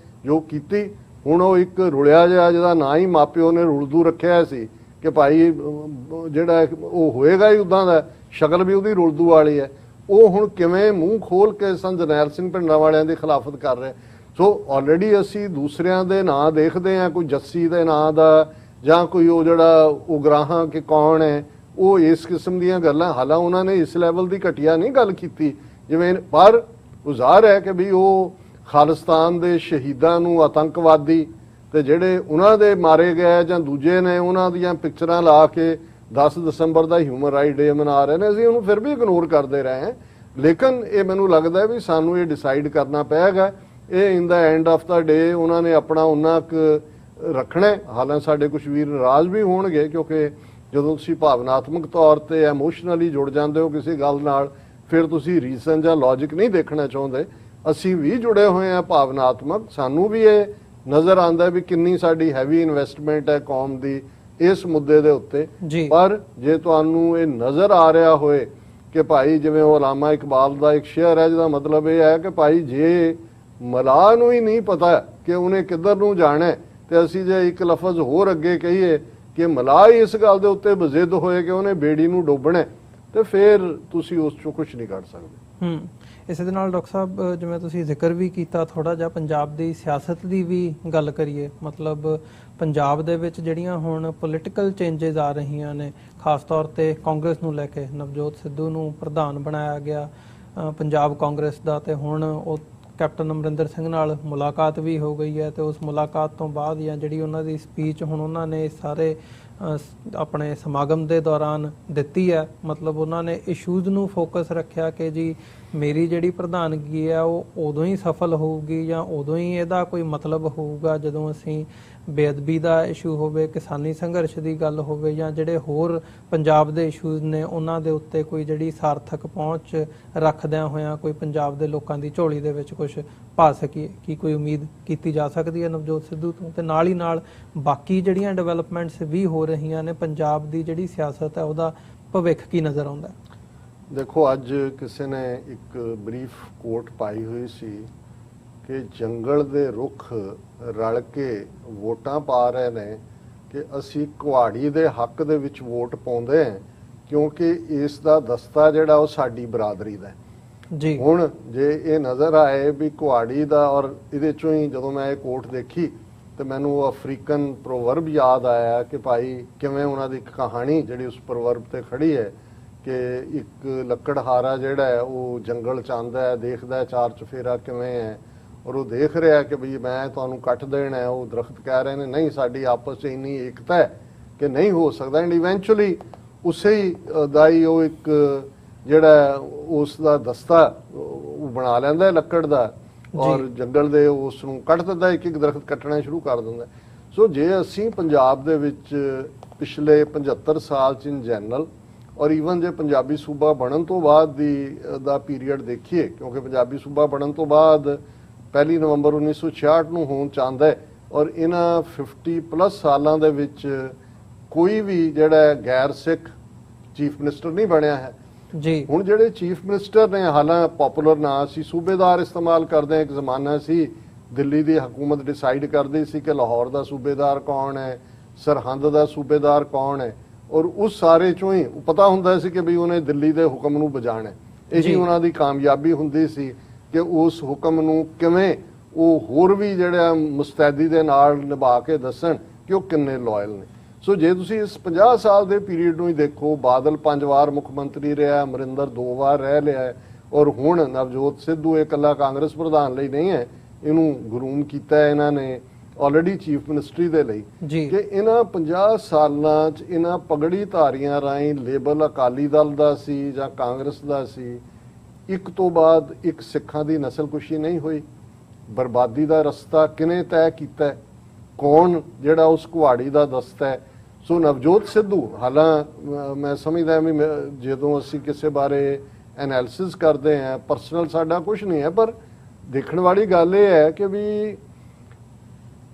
ਜੋ ਕੀਤੀ, ਹੁਣ ਉਹ ਇੱਕ ਰੁਲਿਆ ਜਿਹਾ ਜਿਹਦਾ ਨਾ ਹੀ ਮਾਪਿਓ ਨੇ ਰੁਲਦੂ ਰੱਖਿਆ ਸੀ ਕਿ ਭਾਈ ਜਿਹੜਾ ਉਹ ਹੋਏਗਾ ਹੀ ਉਦਾਂ ਦਾ, ਸ਼ਕਲ ਵੀ ਉਹਦੀ ਰੁਲਦੂ ਵਾਲੀ ਹੈ, ਉਹ ਹੁਣ ਕਿਵੇਂ ਮੂੰਹ ਖੋਲ ਕੇ ਸੰਤ ਜਰਨੈਲ ਸਿੰਘ ਭਿੰਡਰਾਂਵਾਲਿਆਂ ਦੀ ਖਿਲਾਫਤ ਕਰ ਰਿਹਾ। ਸੋ ਆਲਰੇਡੀ ਅਸੀਂ ਦੂਸਰਿਆਂ ਦੇ ਨਾਂ ਦੇਖਦੇ ਹਾਂ, ਕੋਈ ਜੱਸੀ ਦੇ ਨਾਂ ਦਾ ਜਾਂ ਕੋਈ ਉਹ ਜਿਹੜਾ ਉਗਰਾਹਾਂ ਕਿ ਕੌਣ ਹੈ, ਉਹ ਇਸ ਕਿਸਮ ਦੀਆਂ ਗੱਲਾਂ, ਹਾਲਾਂ ਉਹਨਾਂ ਨੇ ਇਸ ਲੈਵਲ ਦੀ ਘਟੀਆ ਨਹੀਂ ਗੱਲ ਕੀਤੀ ਜਿਵੇਂ, ਪਰ ਜ਼ਾਹਰ ਹੈ ਕਿ ਵੀ ਉਹ ਖਾਲਿਸਤਾਨ ਦੇ ਸ਼ਹੀਦਾਂ ਨੂੰ ਆਤੰਕਵਾਦੀ ਤੇ ਜਿਹੜੇ ਉਹਨਾਂ ਦੇ ਮਾਰੇ ਗਏ ਜਾਂ ਦੂਜੇ ਨੇ ਉਹਨਾਂ ਦੀਆਂ ਪਿਕਚਰਾਂ ਲਾ ਕੇ 10 ਦਸੰਬਰ ਦਾ ਹਿਊਮਨ ਰਾਈਟ ਡੇ ਮਨਾ ਰਹੇ ਨੇ, ਅਸੀਂ ਉਹਨੂੰ ਫਿਰ ਵੀ ਇਗਨੋਰ ਕਰਦੇ ਰਹੇ ਹਾਂ। ਲੇਕਿਨ ਇਹ ਮੈਨੂੰ ਲੱਗਦਾ ਵੀ ਸਾਨੂੰ ਇਹ ਡਿਸਾਈਡ ਕਰਨਾ ਪਏਗਾ, ਇਹ ਇਨ ਦਾ ਐਂਡ ਆਫ ਦਾ ਡੇ ਉਹਨਾਂ ਨੇ ਆਪਣਾ ਉਹਨਾਂ ਕੁ ਰੱਖਣਾ। ਹਾਲਾਂ ਸਾਡੇ ਕੁਝ ਵੀਰ ਨਾਰਾਜ਼ ਵੀ ਹੋਣਗੇ ਕਿਉਂਕਿ ਜਦੋਂ ਤੁਸੀਂ ਭਾਵਨਾਤਮਕ ਤੌਰ ਤੇ ਇਮੋਸ਼ਨਲੀ ਜੁੜ ਜਾਂਦੇ ਹੋ ਕਿਸੇ ਗੱਲ ਨਾਲ, ਫਿਰ ਤੁਸੀਂ ਰੀਜ਼ਨ ਜਾਂ ਲੌਜਿਕ ਨਹੀਂ ਦੇਖਣਾ ਚਾਹੁੰਦੇ। ਅਸੀਂ ਵੀ ਜੁੜੇ ਹੋਏ ਹਾਂ ਭਾਵਨਾਤਮਕ, ਸਾਨੂੰ ਵੀ ਇਹ ਨਜ਼ਰ ਆਉਂਦਾ ਵੀ ਕਿੰਨੀ ਸਾਡੀ ਹੈਵੀ ਇਨਵੈਸਟਮੈਂਟ ਹੈ ਕੌਮ ਦੀ ਇਸ ਮੁੱਦੇ ਦੇ ਉੱਤੇ। ਪਰ ਜੇ ਤੁਹਾਨੂੰ ਇਹ ਨਜ਼ਰ ਆ ਰਿਹਾ ਹੋਏ ਕਿ ਭਾਈ ਜਿਵੇਂ ਉਹ ਅਲਾਮਾ ਇਕਬਾਲ ਦਾ ਇੱਕ ਸ਼ੇਅਰ ਹੈ ਜਿਹਦਾ ਮਤਲਬ ਇਹ ਹੈ ਕਿ ਭਾਈ ਜੇ ਮਲਾਹ ਨੂੰ ਹੀ ਨਹੀਂ ਪਤਾ ਕਿ ਉਹਨੇ ਕਿੱਧਰ ਨੂੰ ਜਾਣਾ, ਤੇ ਅਸੀਂ ਜੇ ਇੱਕ ਲਫ਼ਜ਼ ਹੋਰ ਅੱਗੇ ਕਹੀਏ ਕਿ ਮਲਾਹ ਇਸ ਗੱਲ ਦੇ ਉੱਤੇ ਬਜ਼ਿੱਦ ਹੋਏ ਕਿ ਉਹਨੇ ਬੇੜੀ ਨੂੰ ਡੋਬਣਾ, ਤੇ ਫਿਰ ਤੁਸੀਂ ਉਸ ਚੋਂ ਕੁਝ ਨਹੀਂ ਕੱਢ ਸਕਦੇ। ਇਸੇ ਦੇ ਨਾਲ ਡਾਕਟਰ ਸਾਹਿਬ ਜਿਵੇਂ ਤੁਸੀਂ ਜ਼ਿਕਰ ਵੀ ਕੀਤਾ ਥੋੜਾ ਜਿਹਾ ਪੰਜਾਬ ਦੀ ਸਿਆਸਤ ਦੀ ਵੀ ਗੱਲ ਕਰੀਏ, ਮਤਲਬ ਪੰਜਾਬ ਦੇ ਵਿੱਚ ਜਿਹੜੀਆਂ ਹੁਣ ਪੋਲੀਟੀਕਲ ਚੇਂਜਸ ਆ ਰਹੀਆਂ ਨੇ, ਖਾਸ ਤੌਰ ਤੇ ਕਾਂਗਰਸ ਨੂੰ ਲੈ ਕੇ ਨਵਜੋਤ ਸਿੱਧੂ ਨੂੰ ਪ੍ਰਧਾਨ ਬਣਾਇਆ ਗਿਆ ਪੰਜਾਬ ਕਾਂਗਰਸ ਦਾ, ਤੇ ਹੁਣ ਉਹ ਕੈਪਟਨ ਅਮਰਿੰਦਰ ਸਿੰਘ ਨਾਲ ਮੁਲਾਕਾਤ ਵੀ ਹੋ ਗਈ ਹੈ, ਤੇ ਉਸ ਮੁਲਾਕਾਤ ਤੋਂ ਬਾਅਦ ਜਾਂ ਜਿਹੜੀ ਉਹਨਾਂ ਦੀ ਸਪੀਚ ਹੁਣ ਉਹਨਾਂ ਨੇ ਸਾਰੇ ਆਪਣੇ ਸਮਾਗਮ ਦੇ ਦੌਰਾਨ ਦਿੱਤੀ ਹੈ, ਮਤਲਬ ਉਹਨਾਂ ਨੇ ਇਸ਼ੂਜ਼ ਨੂੰ ਫੋਕਸ ਰੱਖਿਆ ਕਿ ਜੀ ਮੇਰੀ ਜਿਹੜੀ ਪ੍ਰਧਾਨਗੀ ਹੈ ਉਹ ਉਦੋਂ ਹੀ ਸਫਲ ਹੋਊਗੀ ਜਾਂ ਉਦੋਂ ਹੀ ਇਹਦਾ ਕੋਈ ਮਤਲਬ ਹੋਊਗਾ ਜਦੋਂ ਅਸੀਂ ਬੇਅਦਬੀ ਦਾ ਇਸ਼ੂ ਹੋਵੇ, ਕਿਸਾਨੀ ਸੰਘਰਸ਼ ਦੀ ਗੱਲ ਹੋਵੇ, ਜਾਂ ਜਿਹੜੇ ਹੋਰ ਪੰਜਾਬ ਦੇ ਇਸ਼ੂਜ਼ ਨੇ ਉਹਨਾਂ ਦੇ ਉੱਤੇ ਕੋਈ ਜਿਹੜੀ ਸਾਰਥਕ ਪਹੁੰਚ ਰੱਖਦਿਆਂ ਹੋਇਆਂ ਕੋਈ ਪੰਜਾਬ ਦੇ ਲੋਕਾਂ ਦੀ ਝੋਲੀ ਦੇ ਵਿੱਚ ਕੁਝ ਪਾ ਸਕੀਏ। ਕੀ ਕੋਈ ਉਮੀਦ ਕੀਤੀ ਜਾ ਸਕਦੀ ਹੈ ਨਵਜੋਤ ਸਿੱਧੂ ਤੋਂ? ਤੇ ਨਾਲ ਹੀ ਨਾਲ ਬਾਕੀ ਜਿਹੜੀਆਂ ਡਿਵੈਲਪਮੈਂਟਸ ਵੀ ਹੋ ਰਹੀਆਂ ਨੇ, ਪੰਜਾਬ ਦੀ ਜਿਹੜੀ ਸਿਆਸਤ ਹੈ ਉਹਦਾ ਭਵਿੱਖ ਕੀ ਨਜ਼ਰ ਆਉਂਦਾ? ਦੇਖੋ, ਅੱਜ ਕਿਸੇ ਨੇ ਇੱਕ ਬਰੀਫ ਕੋਟ ਪਾਈ ਹੋਈ ਸੀ ਕਿ ਜੰਗਲ ਦੇ ਰੁੱਖ ਰਲ ਕੇ ਵੋਟਾਂ ਪਾ ਰਹੇ ਨੇ ਕਿ ਅਸੀਂ ਕੁਹਾੜੀ ਦੇ ਹੱਕ ਦੇ ਵਿੱਚ ਵੋਟ ਪਾਉਂਦੇ ਹਾਂ ਕਿਉਂਕਿ ਇਸ ਦਾ ਦਸਤਾ ਜਿਹੜਾ ਉਹ ਸਾਡੀ ਬਰਾਦਰੀ ਦਾ ਜੀ। ਹੁਣ ਜੇ ਇਹ ਨਜ਼ਰ ਆਏ ਵੀ ਕੁਹਾੜੀ ਦਾ, ਔਰ ਇਹਦੇ ਚੋਂ ਹੀ ਜਦੋਂ ਮੈਂ ਇਹ ਕੋਟ ਦੇਖੀ ਤੇ ਮੈਨੂੰ ਉਹ ਅਫਰੀਕਨ ਪ੍ਰੋਵਰਬ ਯਾਦ ਆਇਆ ਕਿ ਭਾਈ ਕਿਵੇਂ ਉਹਨਾਂ ਦੀ ਇੱਕ ਕਹਾਣੀ ਜਿਹੜੀ ਉਸ ਪ੍ਰੋਵਰਬ ਤੇ ਖੜੀ ਹੈ ਕਿ ਇੱਕ ਲੱਕੜਹਾਰਾ ਜਿਹੜਾ ਹੈ ਉਹ ਜੰਗਲ ਚ ਆਉਂਦਾ ਹੈ, ਦੇਖਦਾ ਹੈ ਚਾਰ ਚੁਫੇਰਾ ਕਿਵੇਂ ਹੈ, ਔਰ ਉਹ ਦੇਖ ਰਿਹਾ ਕਿ ਵੀ ਮੈਂ ਤੁਹਾਨੂੰ ਕੱਟ ਦੇਣਾ ਹੈ। ਉਹ ਦਰਖਤ ਕਹਿ ਰਹੇ ਨੇ ਨਹੀਂ, ਸਾਡੀ ਆਪਸ 'ਚ ਇੰਨੀ ਏਕਤਾ ਹੈ ਕਿ ਨਹੀਂ ਹੋ ਸਕਦਾ। ਐਂਡ ਇਵੈਂਚੁਅਲੀ ਉਸੇ ਹੀ ਦਾ ਹੀ ਉਹ ਇੱਕ ਜਿਹੜਾ ਉਸ ਦਾ ਦਸਤਾ ਉਹ ਬਣਾ ਲੈਂਦਾ ਲੱਕੜ ਦਾ, ਔਰ ਜੰਗਲ ਦੇ ਉਸ ਨੂੰ ਕੱਟ ਦਿੰਦਾ, ਇੱਕ ਇੱਕ ਦਰਖਤ ਕੱਟਣਾ ਸ਼ੁਰੂ ਕਰ ਦਿੰਦਾ। ਸੋ ਜੇ ਅਸੀਂ ਪੰਜਾਬ ਦੇ ਵਿੱਚ ਪਿਛਲੇ 75 ਸਾਲ 'ਚ ਇਨ ਜਨਰਲ ਔਰ ਈਵਨ ਜੇ ਪੰਜਾਬੀ ਸੂਬਾ ਬਣਨ ਤੋਂ ਬਾਅਦ ਦਾ ਪੀਰੀਅਡ ਦੇਖੀਏ, ਕਿਉਂਕਿ ਪੰਜਾਬੀ ਸੂਬਾ ਬਣਨ ਤੋਂ ਬਾਅਦ 1 ਨਵੰਬਰ 1966 ਨੂੰ ਹੋਣ ਚਾਹੁੰਦਾ ਹੈ, ਔਰ ਇਹਨਾਂ 50+ ਸਾਲਾਂ ਦੇ ਵਿੱਚ ਕੋਈ ਵੀ ਜਿਹੜਾ ਗੈਰ ਸਿੱਖ ਚੀਫ ਮਿਨਿਸਟਰ ਨਹੀਂ ਬਣਿਆ ਹੈ ਜੀ। ਹੁਣ ਜਿਹੜੇ ਚੀਫ ਮਿਨਿਸਟਰ ਨੇ, ਹਾਲਾਂ ਪਪੂਲਰ ਨਾਂ ਸੀ, ਸੂਬੇਦਾਰ ਇਸਤੇਮਾਲ ਕਰਦੇ ਆ। ਇੱਕ ਜ਼ਮਾਨਾ ਸੀ ਦਿੱਲੀ ਦੀ ਹਕੂਮਤ ਡਿਸਾਈਡ ਕਰਦੀ ਸੀ ਕਿ ਲਾਹੌਰ ਦਾ ਸੂਬੇਦਾਰ ਕੌਣ ਹੈ, ਸਰਹੰਦ ਦਾ ਸੂਬੇਦਾਰ ਕੌਣ ਹੈ, ਔਰ ਉਸ ਸਾਰੇ ਚੋਂ ਹੀ ਪਤਾ ਹੁੰਦਾ ਸੀ ਕਿ ਵੀ ਉਹਨੇ ਦਿੱਲੀ ਦੇ ਹੁਕਮ ਨੂੰ ਬਜਾਣਾ। ਇਹੀ ਉਹਨਾਂ ਦੀ ਕਾਮਯਾਬੀ ਹੁੰਦੀ ਸੀ ਕਿ ਉਸ ਹੁਕਮ ਨੂੰ ਕਿਵੇਂ ਉਹ ਹੋਰ ਵੀ ਜਿਹੜਾ ਮੁਸਤੈਦੀ ਦੇ ਨਾਲ ਨਿਭਾ ਕੇ ਦੱਸਣ ਕਿ ਉਹ ਕਿੰਨੇ ਲਾਇਲ ਨੇ। ਸੋ ਜੇ ਤੁਸੀਂ ਇਸ 50 ਸਾਲ ਦੇ ਪੀਰੀਅਡ ਨੂੰ ਹੀ ਦੇਖੋ, ਬਾਦਲ 5 ਵਾਰ ਮੁੱਖ ਮੰਤਰੀ ਰਿਹਾ, ਅਮਰਿੰਦਰ 2 ਵਾਰ ਰਹਿ ਲਿਆ ਹੈ, ਔਰ ਹੁਣ ਨਵਜੋਤ ਸਿੱਧੂ ਇਹ ਇਕੱਲਾ ਕਾਂਗਰਸ ਪ੍ਰਧਾਨ ਲਈ ਨਹੀਂ ਹੈ, ਇਹਨੂੰ ਗਰੂਮ ਕੀਤਾ ਹੈ ਇਹਨਾਂ ਨੇ ਆਲਰੇਡੀ ਚੀਫ ਮਿਨਿਸਟਰੀ ਦੇ ਲਈ, ਕਿ ਇਹਨਾਂ 50 ਸਾਲਾਂ 'ਚ ਇਹਨਾਂ ਪਗੜੀ ਧਾਰੀਆਂ ਰਾਹੀਂ ਲੇਬਲ ਅਕਾਲੀ ਦਲ ਦਾ ਸੀ ਜਾਂ ਕਾਂਗਰਸ ਦਾ ਸੀ, ਇੱਕ ਤੋਂ ਬਾਅਦ ਇੱਕ ਸਿੱਖਾਂ ਦੀ ਨਸਲਕੁਸ਼ੀ ਨਹੀਂ ਹੋਈ। ਬਰਬਾਦੀ ਦਾ ਰਸਤਾ ਕਿਨੇ ਤੈਅ ਕੀਤਾ, ਕੌਣ ਜਿਹੜਾ ਉਸ ਕੁਹਾੜੀ ਦਾ ਦਸਤਾ ਹੈ। ਸੋ ਨਵਜੋਤ ਸਿੱਧੂ, ਹਾਲਾਂ ਮੈਂ ਸਮਝਦਾ ਵੀ ਜਦੋਂ ਅਸੀਂ ਕਿਸੇ ਬਾਰੇ ਐਨਾਲਿਸਿਸ ਕਰਦੇ ਹਾਂ, ਪਰਸਨਲ ਸਾਡਾ ਕੁਝ ਨਹੀਂ ਹੈ, ਪਰ ਦੇਖਣ ਵਾਲੀ ਗੱਲ ਇਹ ਹੈ ਕਿ ਵੀ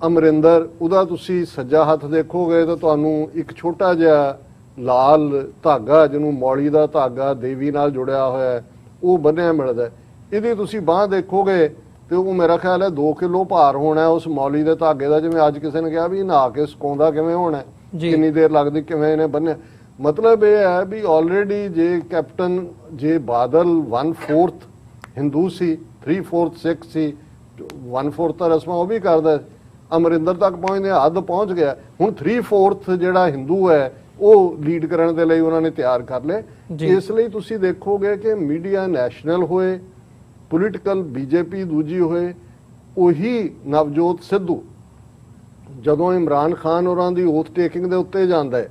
ਅਮਰਿੰਦਰ, ਉਹਦਾ ਤੁਸੀਂ ਸੱਜਾ ਹੱਥ ਦੇਖੋਗੇ ਤਾਂ ਤੁਹਾਨੂੰ ਇੱਕ ਛੋਟਾ ਜਿਹਾ ਲਾਲ ਧਾਗਾ, ਜਿਹਨੂੰ ਮੌਲੀ ਦਾ ਧਾਗਾ ਦੇਵੀ ਨਾਲ ਜੁੜਿਆ ਹੋਇਆ, ਉਹ ਬੰਨਿਆ ਮਿਲਦਾ। ਇਹਦੀ ਤੁਸੀਂ ਬਾਂਹ ਦੇਖੋਗੇ ਤੇ ਉਹ ਮੇਰਾ ਖਿਆਲ ਹੈ 2 ਕਿਲੋ ਭਾਰ ਹੋਣਾ ਉਸ ਮੌਲੀ ਦੇ ਧਾਗੇ ਦਾ। ਜਿਵੇਂ ਅੱਜ ਕਿਸੇ ਨੇ ਕਿਹਾ ਵੀ ਨਹਾ ਕੇ ਸੁਕਾਉਂਦਾ ਕਿਵੇਂ ਹੋਣਾ, ਕਿੰਨੀ ਦੇਰ ਲੱਗਦੀ, ਕਿਵੇਂ ਇਹਨੇ ਬੰਨਿਆ। ਮਤਲਬ ਇਹ ਹੈ ਵੀ ਆਲਰੇਡੀ ਜੇ ਕੈਪਟਨ, ਜੇ ਬਾਦਲ 1/4 ਹਿੰਦੂ ਸੀ, 3/4 ਸਿੱਖ ਸੀ, 1/4 ਤਾਂ ਰਸਮਾਂ ਉਹ ਵੀ ਕਰਦਾ, ਅਮਰਿੰਦਰ ਤੱਕ ਪਹੁੰਚਦੇ ਹੱਦ ਪਹੁੰਚ ਗਿਆ। ਹੁਣ 3/4 ਜਿਹੜਾ ਹਿੰਦੂ ਹੈ ਉਹ ਲੀਡ ਕਰਨ ਦੇ ਲਈ ਉਹਨਾਂ ਨੇ ਤਿਆਰ ਕਰ ਲਏ। ਇਸ ਲਈ ਤੁਸੀਂ ਦੇਖੋਗੇ ਕਿ ਮੀਡੀਆ ਨੈਸ਼ਨਲ ਹੋਏ, ਪੋਲੀਟੀਕਲ ਬੀਜੇਪੀ ਦੂਜੀ ਹੋਏ, ਉਹੀ ਨਵਜੋਤ ਸਿੱਧੂ ਜਦੋਂ ਇਮਰਾਨ ਖਾਨ ਹੋਰਾਂ ਦੀ ਓਥ ਟੇਕਿੰਗ ਦੇ ਉੱਤੇ ਜਾਂਦਾ ਹੈ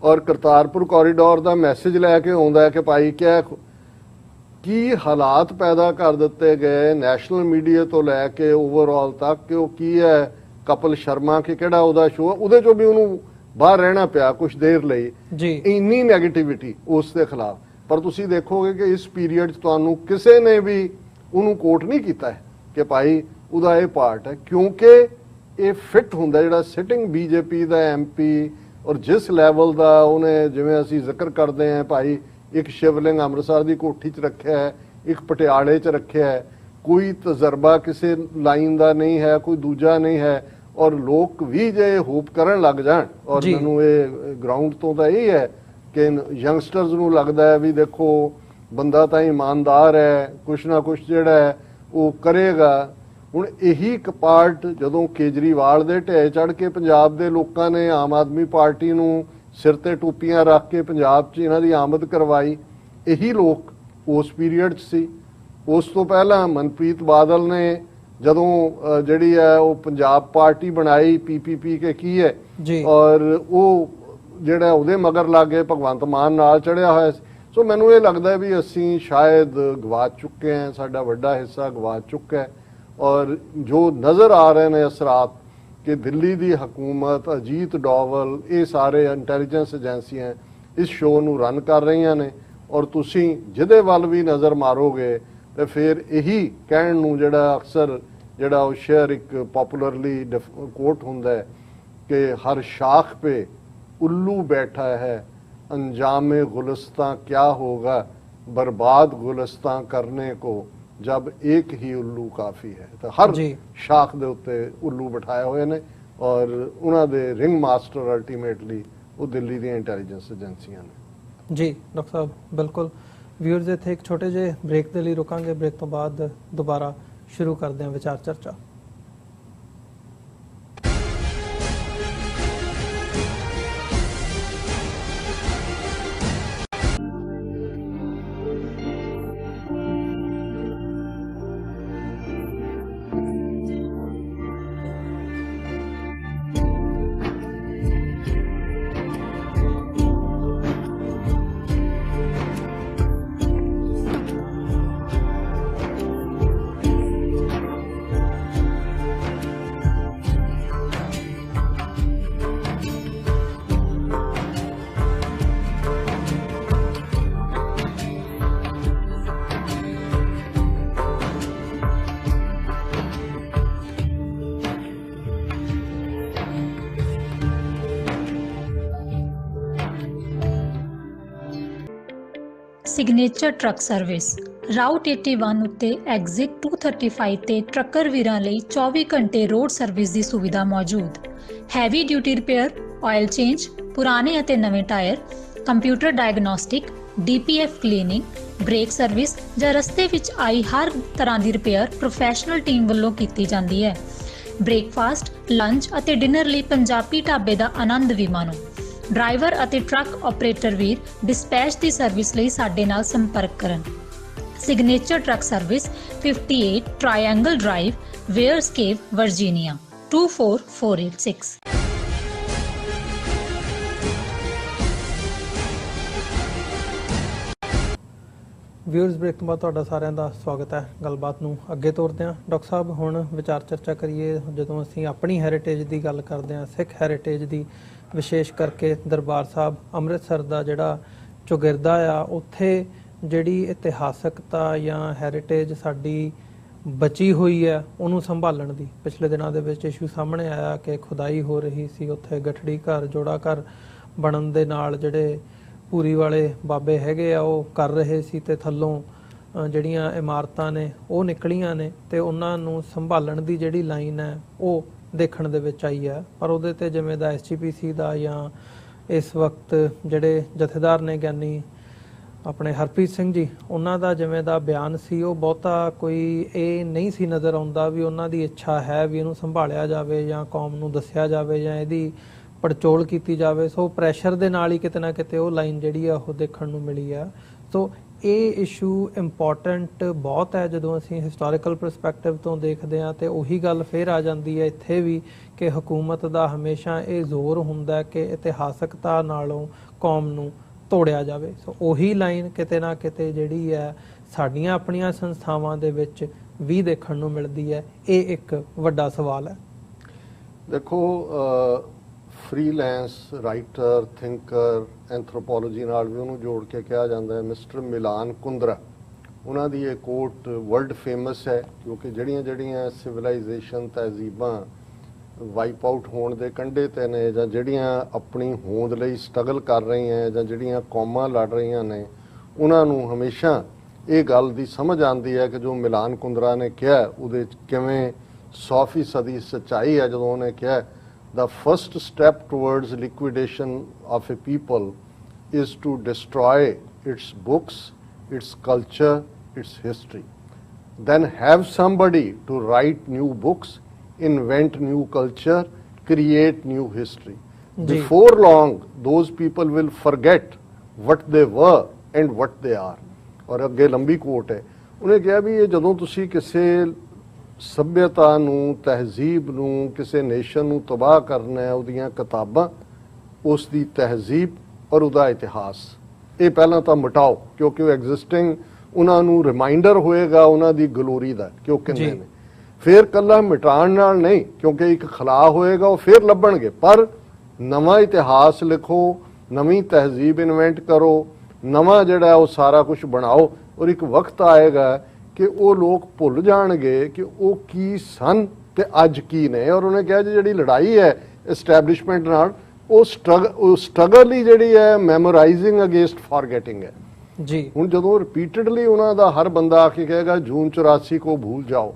ਔਰ ਕਰਤਾਰਪੁਰ ਕੋਰੀਡੋਰ ਦਾ ਮੈਸੇਜ ਲੈ ਕੇ ਆਉਂਦਾ ਹੈ ਕਿ ਭਾਈ ਕੀ ਹਾਲਾਤ ਪੈਦਾ ਕਰ ਦਿੱਤੇ ਗਏ ਨੈਸ਼ਨਲ ਮੀਡੀਆ ਤੋਂ ਲੈ ਕੇ ਓਵਰਆਲ ਤੱਕ, ਕਿ ਉਹ ਕੀ ਹੈ ਕਪਿਲ ਸ਼ਰਮਾ ਕਿ ਕਿਹੜਾ ਉਹਦਾ ਸ਼ੋਅ, ਉਹਦੇ ਚੋਂ ਵੀ ਉਹਨੂੰ ਬਾਹਰ ਰਹਿਣਾ ਪਿਆ ਕੁਝ ਦੇਰ ਲਈ ਜੀ। ਇੰਨੀ ਨੈਗੇਟਿਵਿਟੀ ਉਸ ਦੇ ਖਿਲਾਫ। ਪਰ ਤੁਸੀਂ ਦੇਖੋਗੇ ਕਿ ਇਸ ਪੀਰੀਅਡ 'ਚ ਤੁਹਾਨੂੰ ਕਿਸੇ ਨੇ ਵੀ ਉਹਨੂੰ ਕੋਟ ਨਹੀਂ ਕੀਤਾ ਹੈ ਕਿ ਭਾਈ ਉਹਦਾ ਇਹ ਪਾਰਟ ਹੈ, ਕਿਉਂਕਿ ਇਹ ਫਿੱਟ ਹੁੰਦਾ ਜਿਹੜਾ ਸਿਟਿੰਗ ਬੀਜੇਪੀ ਦਾ ਐਮਪੀ, ਔਰ ਜਿਸ ਲੈਵਲ ਦਾ ਉਹਨੇ, ਜਿਵੇਂ ਅਸੀਂ ਜ਼ਿਕਰ ਕਰਦੇ ਹਾਂ ਭਾਈ, ਇੱਕ ਸ਼ਿਵਲਿੰਗ ਅੰਮ੍ਰਿਤਸਰ ਦੀ ਕੋਠੀ 'ਚ ਰੱਖਿਆ ਹੈ, ਇੱਕ ਪਟਿਆਲੇ 'ਚ ਰੱਖਿਆ ਹੈ, ਕੋਈ ਤਜਰਬਾ ਕਿਸੇ ਲਾਈਨ ਦਾ ਨਹੀਂ ਹੈ, ਕੋਈ ਦੂਜਾ ਨਹੀਂ ਹੈ, ਔਰ ਲੋਕ ਵੀ ਜੇ ਹੋਪ ਕਰਨ ਲੱਗ ਜਾਣ, ਔਰ ਮੈਨੂੰ ਇਹ ਗਰਾਊਂਡ ਤੋਂ ਤਾਂ ਇਹ ਹੈ ਕਿ ਯੰਗਸਟਰਸ ਨੂੰ ਲੱਗਦਾ ਹੈ ਵੀ ਦੇਖੋ ਬੰਦਾ ਤਾਂ ਇਮਾਨਦਾਰ ਹੈ, ਕੁਛ ਨਾ ਕੁਛ ਜਿਹੜਾ ਹੈ ਉਹ ਕਰੇਗਾ। ਹੁਣ ਇਹੀ ਇੱਕ ਪਾਰਟ ਜਦੋਂ ਕੇਜਰੀਵਾਲ ਦੇ ਢੇਰ ਚੜ੍ਹ ਕੇ ਪੰਜਾਬ ਦੇ ਲੋਕਾਂ ਨੇ ਆਮ ਆਦਮੀ ਪਾਰਟੀ ਨੂੰ ਸਿਰ ਤੇ ਟੋਪੀਆਂ ਰੱਖ ਕੇ ਪੰਜਾਬ 'ਚ ਇਹਨਾਂ ਦੀ ਆਮਦ ਕਰਵਾਈ, ਇਹੀ ਲੋਕ ਉਸ ਪੀਰੀਅਡ 'ਚ ਸੀ। ਉਸ ਤੋਂ ਪਹਿਲਾਂ ਮਨਪ੍ਰੀਤ ਬਾਦਲ ਨੇ ਜਦੋਂ ਜਿਹੜੀ ਹੈ ਉਹ ਪੰਜਾਬ ਪਾਰਟੀ ਬਣਾਈ, PPP ਕੇ ਕੀ ਹੈ, ਔਰ ਉਹ ਜਿਹੜਾ ਉਹਦੇ ਮਗਰ ਲੱਗ ਗਏ, ਭਗਵੰਤ ਮਾਨ ਨਾਲ ਚੜਿਆ ਹੋਇਆ ਸੀ। ਸੋ ਮੈਨੂੰ ਇਹ ਲੱਗਦਾ ਵੀ ਅਸੀਂ ਸ਼ਾਇਦ ਗਵਾ ਚੁੱਕੇ ਹਾਂ, ਸਾਡਾ ਵੱਡਾ ਹਿੱਸਾ ਗਵਾ ਚੁੱਕਾ ਹੈ। ਔਰ ਜੋ ਨਜ਼ਰ ਆ ਰਹੇ ਨੇ ਅਸਰਾਤ ਕਿ ਦਿੱਲੀ ਦੀ ਹਕੂਮਤ, ਅਜੀਤ ਡੋਵਲ, ਇਹ ਸਾਰੇ ਇੰਟੈਲੀਜੈਂਸ ਏਜੰਸੀਆਂ ਇਸ ਸ਼ੋਅ ਨੂੰ ਰਨ ਕਰ ਰਹੀਆਂ ਨੇ, ਔਰ ਤੁਸੀਂ ਜਿਹਦੇ ਵੱਲ ਵੀ ਨਜ਼ਰ ਮਾਰੋਗੇ ਤੇ ਫਿਰ ਇਹੀ ਕਹਿਣ ਨੂੰ ਜਿਹੜਾ ਅਕਸਰ ਜਿਹੜਾ ਉਹ ਸ਼ੇਅਰ ਇੱਕ ਪਪੂਲਰਲੀ ਕੋਟ ਹੁੰਦਾ ਹੈ ਕਿ ਹਰ ਸ਼ਾਖ पे उल्लू बैठा है, अंजाम गुलिस्तां क्या होगा, बर्बाद गुलिस्तां करने को जब एक ही उल्लू काफ़ी है। तो हर शाख ਦੇ ਉੱਤੇ ਉੱਲੂ ਬਿਠਾਏ ਹੋਏ ਨੇ ਔਰ ਉਹਨਾਂ ਦੇ ਰਿੰਗ ਮਾਸਟਰ ਅਲਟੀਮੇਟਲੀ ਉਹ ਦਿੱਲੀ ਦੀਆਂ ਇੰਟੈਲੀਜੈਂਸ ਏਜੰਸੀਆਂ ਨੇ। ਜੀ ਡਾਕਟਰ ਸਾਹਿਬ, ਬਿਲਕੁਲ। ਵਿਊਅਰਸ, ਇੱਥੇ ਇੱਕ ਛੋਟੇ ਜਿਹੇ ਬ੍ਰੇਕ ਦੇ ਲਈ ਰੁਕਾਂਗੇ। ਬ੍ਰੇਕ ਤੋਂ ਬਾਅਦ ਦੁਬਾਰਾ ਸ਼ੁਰੂ ਕਰਦੇ ਹਾਂ ਵਿਚਾਰ ਚਰਚਾ। ਸਿਗਨੇਚਰ ਟਰੱਕ ਸਰਵਿਸ ਰਾਊਟ 81 ਉੱਤੇ ਐਗਜ਼ਿਟ 235 ਤੇ ਟਰੱਕਰ ਵੀਰਾਂ ਲਈ 24 ਘੰਟੇ ਰੋਡ ਸਰਵਿਸ ਦੀ ਸੁਵਿਧਾ ਮੌਜੂਦ। Heavy duty repair, oil change, ਪੁਰਾਣੇ ਅਤੇ ਨਵੇਂ tyre, computer diagnostic, DPF cleaning, brake service ਜਾਂ ਰਸਤੇ ਵਿੱਚ ਆਈ ਹਰ ਤਰ੍ਹਾਂ ਦੀ ਰਿਪੇਅਰ ਪ੍ਰੋਫੈਸ਼ਨਲ ਟੀਮ ਵੱਲੋਂ ਕੀਤੀ ਜਾਂਦੀ ਹੈ। ਬ੍ਰੇਕਫਾਸਟ, ਲੰਚ ਅਤੇ ਡਿਨਰ ਲਈ ਪੰਜਾਬੀ ਢਾਬੇ ਦਾ ਆਨੰਦ ਵੀ ਮਾਣੋ। ਡਰਾਈਵਰ ਅਤੇ ਟਰੱਕ ਆਪਰੇਟਰ ਵੀਰ ਡਿਸਪੈਚ ਦੀ ਸਰਵਿਸ ਲਈ ਸਾਡੇ ਨਾਲ ਸੰਪਰਕ ਕਰਨ। Signature truck service 58 triangle drive, Weyers Cave, Virginia 24486। Viewers, break ਤੋਂ ਬਾਅਦ ਤੁਹਾਡਾ ਸਾਰਿਆਂ ਦਾ ਸਵਾਗਤ ਹੈ। ਗੱਲਬਾਤ ਨੂੰ ਅੱਗੇ ਤੋਰਦੇ ਹਾਂ। ਡਾਕਟਰ ਸਾਹਿਬ, ਹੁਣ ਵਿਚਾਰ ਚਰਚਾ ਕਰੀਏ। ਜਦੋਂ ਅਸੀਂ ਆਪਣੀ ਹੈਰੀਟੇਜ ਦੀ ਗੱਲ ਕਰਦੇ ਹਾਂ, ਸਿੱਖ ਹੈਰੀਟੇਜ ਦੀ, ਵਿਸ਼ੇਸ਼ ਕਰਕੇ ਦਰਬਾਰ ਸਾਹਿਬ ਅੰਮ੍ਰਿਤਸਰ ਦਾ ਜਿਹੜਾ ਚੌਗਿਰਦਾ ਆ, ਉੱਥੇ ਜਿਹੜੀ ਇਤਿਹਾਸਕਤਾ ਜਾਂ ਹੈਰੀਟੇਜ ਸਾਡੀ ਬਚੀ ਹੋਈ ਹੈ ਉਹਨੂੰ ਸੰਭਾਲਣ ਦੀ ਪਿਛਲੇ ਦਿਨਾਂ ਦੇ ਵਿੱਚ ਇਸ਼ੂ ਸਾਹਮਣੇ ਆਇਆ ਕਿ ਖੁਦਾਈ ਹੋ ਰਹੀ ਸੀ ਉੱਥੇ। ਗਠੜੀ ਘਰ, ਜੋੜਾ ਘਰ ਬਣਨ ਦੇ ਨਾਲ ਜਿਹੜੇ ਪੂਰੀ ਵਾਲੇ ਬਾਬੇ ਹੈਗੇ ਆ ਉਹ ਕਰ ਰਹੇ ਸੀ ਤੇ ਥੱਲੋਂ ਜਿਹੜੀਆਂ ਇਮਾਰਤਾਂ ਨੇ ਉਹ ਨਿਕਲੀਆਂ ਨੇ ਤੇ ਉਹਨਾਂ ਨੂੰ ਸੰਭਾਲਣ ਦੀ ਜਿਹੜੀ ਲਾਈਨ ਹੈ ਉਹ ਦੇਖਣ ਦੇ ਵਿੱਚ ਆਈ ਹੈ। ਪਰ ਉਹਦੇ ਤੇ ਜਿਵੇਂ ਦਾ SGPC ਦਾ ਜਾਂ ਇਸ ਵਕਤ ਜਿਹੜੇ ਜਥੇਦਾਰ ਨੇ ਗਿਆਨੀ ਆਪਣੇ ਹਰਪ੍ਰੀਤ ਸਿੰਘ ਜੀ, ਉਹਨਾਂ ਦਾ ਜਿਵੇਂ ਦਾ ਬਿਆਨ ਸੀ ਉਹ ਬਹੁਤਾ ਕੋਈ ਇਹ ਨਹੀਂ ਸੀ ਨਜ਼ਰ ਆਉਂਦਾ ਵੀ ਉਹਨਾਂ ਦੀ ਇੱਛਾ ਹੈ ਵੀ ਇਹਨੂੰ ਸੰਭਾਲਿਆ ਜਾਵੇ ਜਾਂ ਕੌਮ ਨੂੰ ਦੱਸਿਆ ਜਾਵੇ ਜਾਂ ਇਹਦੀ ਪੜਚੋਲ ਕੀਤੀ ਜਾਵੇ। ਸੋ ਪ੍ਰੈਸ਼ਰ ਦੇ ਨਾਲ ਹੀ ਕਿਤੇ ਨਾ ਕਿਤੇ ਉਹ ਲਾਈਨ ਜਿਹੜੀ ਆ ਉਹ ਦੇਖਣ ਨੂੰ ਮਿਲੀ ਆ। ਸੋ ਇਹ ਇਸ਼ੂ ਇੰਪੋਰਟੈਂਟ ਬਹੁਤ ਹੈ ਜਦੋਂ ਅਸੀਂ ਹਿਸਟੋਰੀਕਲ ਪਰਸਪੈਕਟਿਵ ਤੋਂ ਦੇਖਦੇ ਹਾਂ। ਤੇ ਉਹੀ ਗੱਲ ਫਿਰ ਆ ਜਾਂਦੀ ਹੈ ਇੱਥੇ ਵੀ ਕਿ ਹਕੂਮਤ ਦਾ ਹਮੇਸ਼ਾ ਇਹ ਜ਼ੋਰ ਹੁੰਦਾ ਕਿ ਇਤਿਹਾਸਕਤਾ ਨਾਲੋਂ ਕੌਮ ਨੂੰ ਤੋੜਿਆ ਜਾਵੇ। ਸੋ ਉਹੀ ਲਾਈਨ ਕਿਤੇ ਨਾ ਕਿਤੇ ਜਿਹੜੀ ਹੈ ਸਾਡੀਆਂ ਆਪਣੀਆਂ ਸੰਸਥਾਵਾਂ ਦੇ ਵਿੱਚ ਵੀ ਦੇਖਣ ਨੂੰ ਮਿਲਦੀ ਹੈ। ਇਹ ਇੱਕ ਵੱਡਾ ਸਵਾਲ ਹੈ। ਦੇਖੋ, ਫ੍ਰੀਲੈਂਸ ਰਾਈਟਰ, ਥਿੰਕਰ, ਐਂਥਰੋਪੋਲੋਜੀ ਨਾਲ ਵੀ ਉਹਨੂੰ ਜੋੜ ਕੇ ਕਿਹਾ ਜਾਂਦਾ ਹੈ, ਮਿਸਟਰ ਮਿਲਾਨ ਕੁੰਦਰਾ। ਉਹਨਾਂ ਦੀ ਇਹ ਕੋਟ ਵਰਲਡ ਫੇਮਸ ਹੈ ਕਿਉਂਕਿ ਜਿਹੜੀਆਂ ਸਿਵਲਾਈਜੇਸ਼ਨ ਤਹਿਜ਼ੀਬਾਂ ਵਾਈਪ ਆਊਟ ਹੋਣ ਦੇ ਕੰਢੇ ਤੇ ਨੇ ਜਾਂ ਜਿਹੜੀਆਂ ਆਪਣੀ ਹੋਂਦ ਲਈ ਸਟਰਗਲ ਕਰ ਰਹੀਆਂ ਜਾਂ ਜਿਹੜੀਆਂ ਕੌਮਾਂ ਲੜ ਰਹੀਆਂ ਨੇ, ਉਹਨਾਂ ਨੂੰ ਹਮੇਸ਼ਾ ਇਹ ਗੱਲ ਦੀ ਸਮਝ ਆਉਂਦੀ ਹੈ ਕਿ ਜੋ ਮਿਲਾਨ ਕੁੰਦਰਾ ਨੇ ਕਿਹਾ ਉਹਦੇ 'ਚ ਕਿਵੇਂ 100% ਸੱਚਾਈ ਹੈ। ਜਦੋਂ ਉਹਨੇ ਕਿਹਾ the first step towards liquidation of a people is to destroy its books, its culture, its history. Then have somebody to write new books, invent new culture, create new history. Before long, those people will forget what they were and what they are. और अगे लंबी कोट है, उन्हें कहा भी ये जदों तुसी किसी ਸੱਭਿਅਤਾ ਨੂੰ, ਤਹਿਜ਼ੀਬ ਨੂੰ, ਕਿਸੇ ਨੇਸ਼ਨ ਨੂੰ ਤਬਾਹ ਕਰਨਾ ਹੈ, ਉਹਦੀਆਂ ਕਿਤਾਬਾਂ, ਉਸ ਦੀ ਤਹਿਜ਼ੀਬ ਔਰ ਉਹਦਾ ਇਤਿਹਾਸ, ਇਹ ਪਹਿਲਾਂ ਤਾਂ ਮਿਟਾਓ ਕਿਉਂਕਿ ਉਹ ਐਗਜ਼ਿਸਟਿੰਗ ਉਹਨਾਂ ਨੂੰ ਰਿਮਾਈਂਡਰ ਹੋਏਗਾ ਉਹਨਾਂ ਦੀ ਗਲੋਰੀ ਦਾ ਕਿ ਉਹ ਕਿੰਨੇ ਨੇ। ਫਿਰ ਕੱਲਾ ਮਿਟਾਉਣ ਨਾਲ ਨਹੀਂ, ਕਿਉਂਕਿ ਇੱਕ ਖਲਾ ਹੋਏਗਾ, ਉਹ ਫਿਰ ਲੱਭਣਗੇ। ਪਰ ਨਵਾਂ ਇਤਿਹਾਸ ਲਿਖੋ, ਨਵੀਂ ਤਹਿਜ਼ੀਬ ਇਨਵੈਂਟ ਕਰੋ, ਨਵਾਂ ਜਿਹੜਾ ਉਹ ਸਾਰਾ ਕੁਝ ਬਣਾਓ ਔਰ ਇੱਕ ਵਕਤ ਆਏਗਾ ਕਿ ਉਹ ਲੋਕ ਭੁੱਲ ਜਾਣਗੇ ਕਿ ਉਹ ਕੀ ਸਨ ਤੇ ਅੱਜ ਕੀ ਨੇ। ਔਰ ਉਹਨੇ ਕਿਹਾ ਜੀ ਜਿਹੜੀ ਲੜਾਈ ਹੈ ਐਸਟੈਬਲਿਸ਼ਮੈਂਟ ਨਾਲ, ਉਹ ਸਟਰਗਲ ਹੀ ਜਿਹੜੀ ਹੈ ਮੈਮੋਰਾਈਜ਼ਿੰਗ ਅਗੇਂਸਟ ਫॉरगेटिंग ਹੈ ਜੀ। ਹੁਣ ਜਦੋਂ ਰਿਪੀਟਡਲੀ ਉਹਨਾਂ ਦਾ ਹਰ ਬੰਦਾ ਆ ਕੇ ਕਹੇਗਾ ਜੂਨ 84 ਕੋ ਭੁੱਲ ਜਾਓ,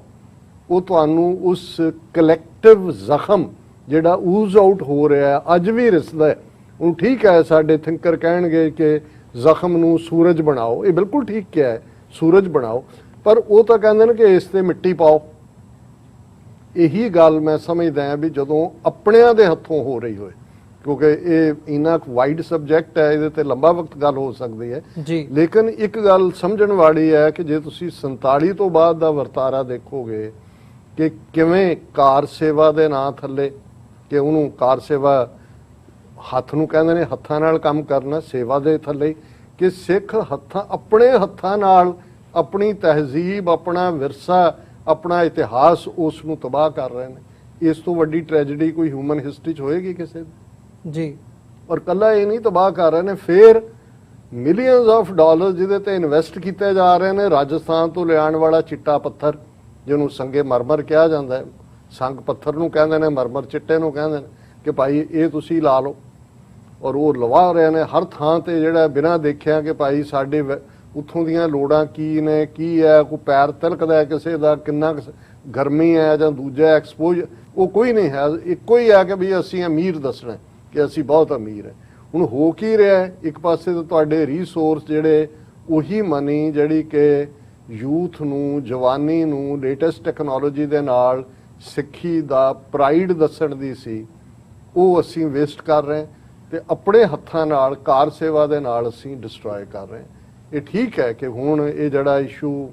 ਉਹ ਤੁਹਾਨੂੰ ਉਸ ਕਲੈਕਟਿਵ ਜ਼ਖਮ ਜਿਹੜਾ ਊਜ਼ ਆਊਟ ਹੋ ਰਿਹਾ ਅੱਜ ਵੀ ਰਿਸਦਾ ਹੈ। ਹੁਣ ਠੀਕ ਹੈ, ਸਾਡੇ ਥਿੰਕਰ ਕਹਿਣਗੇ ਕਿ ਜ਼ਖਮ ਨੂੰ ਸੂਰਜ ਬਣਾਓ, ਇਹ ਬਿਲਕੁਲ ਠੀਕ ਕਿਹਾ ਹੈ, ਸੂਰਜ ਬਣਾਓ, ਪਰ ਉਹ ਤਾਂ ਕਹਿੰਦੇ ਨੇ ਕਿ ਇਸ ਤੇ ਮਿੱਟੀ ਪਾਓ। ਇਹੀ ਗੱਲ ਮੈਂ ਸਮਝਦਾ ਹਾਂ ਵੀ ਜਦੋਂ ਆਪਣਿਆਂ ਦੇ ਹੱਥੋਂ ਹੋ ਰਹੀ ਹੋਏ, ਕਿਉਂਕਿ ਇਹ ਇੰਨਾ ਵਾਈਡ ਸਬਜੈਕਟ ਹੈ, ਇਹਦੇ ਤੇ ਲੰਬਾ ਵਕਤ ਗੱਲ ਹੋ ਸਕਦੀ ਹੈ ਜੀ। ਲੇਕਿਨ ਇੱਕ ਗੱਲ ਸਮਝਣ ਵਾਲੀ ਹੈ ਕਿ ਜੇ ਤੁਸੀਂ 47 ਤੋਂ ਬਾਅਦ ਦਾ ਵਰਤਾਰਾ ਦੇਖੋਗੇ ਕਿ ਕਿਵੇਂ ਕਾਰ ਸੇਵਾ ਦੇ ਨਾਂ ਥੱਲੇ, ਕਿ ਉਹਨੂੰ ਕਾਰ ਸੇਵਾ ਹੱਥ ਨੂੰ ਕਹਿੰਦੇ ਨੇ, ਹੱਥਾਂ ਨਾਲ ਕੰਮ ਕਰਨਾ, ਸੇਵਾ ਦੇ ਥੱਲੇ, ਕਿ ਸਿੱਖ ਆਪਣੇ ਹੱਥਾਂ ਨਾਲ ਆਪਣੀ ਤਹਿਜ਼ੀਬ, ਆਪਣਾ ਵਿਰਸਾ, ਆਪਣਾ ਇਤਿਹਾਸ ਉਸ ਨੂੰ ਤਬਾਹ ਕਰ ਰਹੇ ਨੇ। ਇਸ ਤੋਂ ਵੱਡੀ ਟ੍ਰੈਜੇਡੀ ਕੋਈ ਹਿਊਮਨ ਹਿਸਟਰੀ 'ਚ ਹੋਏਗੀ ਕਿਸੇ ਦੀ ਜੀ। ਔਰ ਕੱਲਾ ਇਹ ਨਹੀਂ ਤਬਾਹ ਕਰ ਰਹੇ ਨੇ, ਫਿਰ ਮਿਲੀਅਨਸ ਆਫ ਡਾਲਰ ਜਿਹਦੇ ਤੇ ਇਨਵੈਸਟ ਕੀਤੇ ਜਾ ਰਹੇ ਨੇ। ਰਾਜਸਥਾਨ ਤੋਂ ਲਿਆਉਣ ਵਾਲਾ ਚਿੱਟਾ ਪੱਥਰ ਜਿਹਨੂੰ ਸੰਗੇ ਮਰਮਰ ਕਿਹਾ ਜਾਂਦਾ ਹੈ, ਸੰਗ ਪੱਥਰ ਨੂੰ ਕਹਿੰਦੇ ਨੇ, ਮਰਮਰ ਚਿੱਟੇ ਨੂੰ ਕਹਿੰਦੇ ਨੇ, ਕਿ ਭਾਈ ਇਹ ਤੁਸੀਂ ਲਾ ਲਓ। ਔਰ ਉਹ ਲਵਾ ਰਹੇ ਨੇ ਹਰ ਥਾਂ ਤੇ, ਜਿਹੜਾ ਬਿਨਾਂ ਦੇਖਿਆ ਕਿ ਭਾਈ ਸਾਡੇ ਉੱਥੋਂ ਦੀਆਂ ਲੋੜਾਂ ਕੀ ਨੇ, ਕੀ ਹੈ, ਕੋਈ ਪੈਰ ਤਿਲਕਦਾ ਕਿਸੇ ਦਾ, ਕਿੰਨਾ ਗਰਮੀ ਹੈ ਜਾਂ ਦੂਜਾ ਐਕਸਪੋਜ, ਉਹ ਕੋਈ ਨਹੀਂ ਹੈ। ਇੱਕੋ ਹੀ ਹੈ ਕਿ ਵੀ ਅਸੀਂ ਅਮੀਰ ਦੱਸਣਾ ਕਿ ਅਸੀਂ ਬਹੁਤ ਅਮੀਰ ਹੈ। ਹੁਣ ਹੋ ਕੀ ਰਿਹਾ ਹੈ, ਇੱਕ ਪਾਸੇ ਤਾਂ ਤੁਹਾਡੇ ਰਿਸੋਰਸ ਜਿਹੜੇ ਉਹੀ ਮਨੀ ਜਿਹੜੀ ਕਿ ਯੂਥ ਨੂੰ, ਜਵਾਨੀ ਨੂੰ ਲੇਟੈਸਟ ਟੈਕਨੋਲੋਜੀ ਦੇ ਨਾਲ ਸਿੱਖੀ ਦਾ ਪ੍ਰਾਈਡ ਦੱਸਣ ਦੀ ਸੀ, ਉਹ ਅਸੀਂ ਵੇਸਟ ਕਰ ਰਹੇ ਹਾਂ ਤੇ ਆਪਣੇ ਹੱਥਾਂ ਨਾਲ ਕਾਰ ਸੇਵਾ ਦੇ ਨਾਲ ਅਸੀਂ ਡਿਸਟਰੋਏ ਕਰ ਰਹੇ ਹਾਂ। ਇਹ ਠੀਕ ਹੈ ਕਿ ਹੁਣ ਇਹ ਜਿਹੜਾ ਇਸ਼ੂ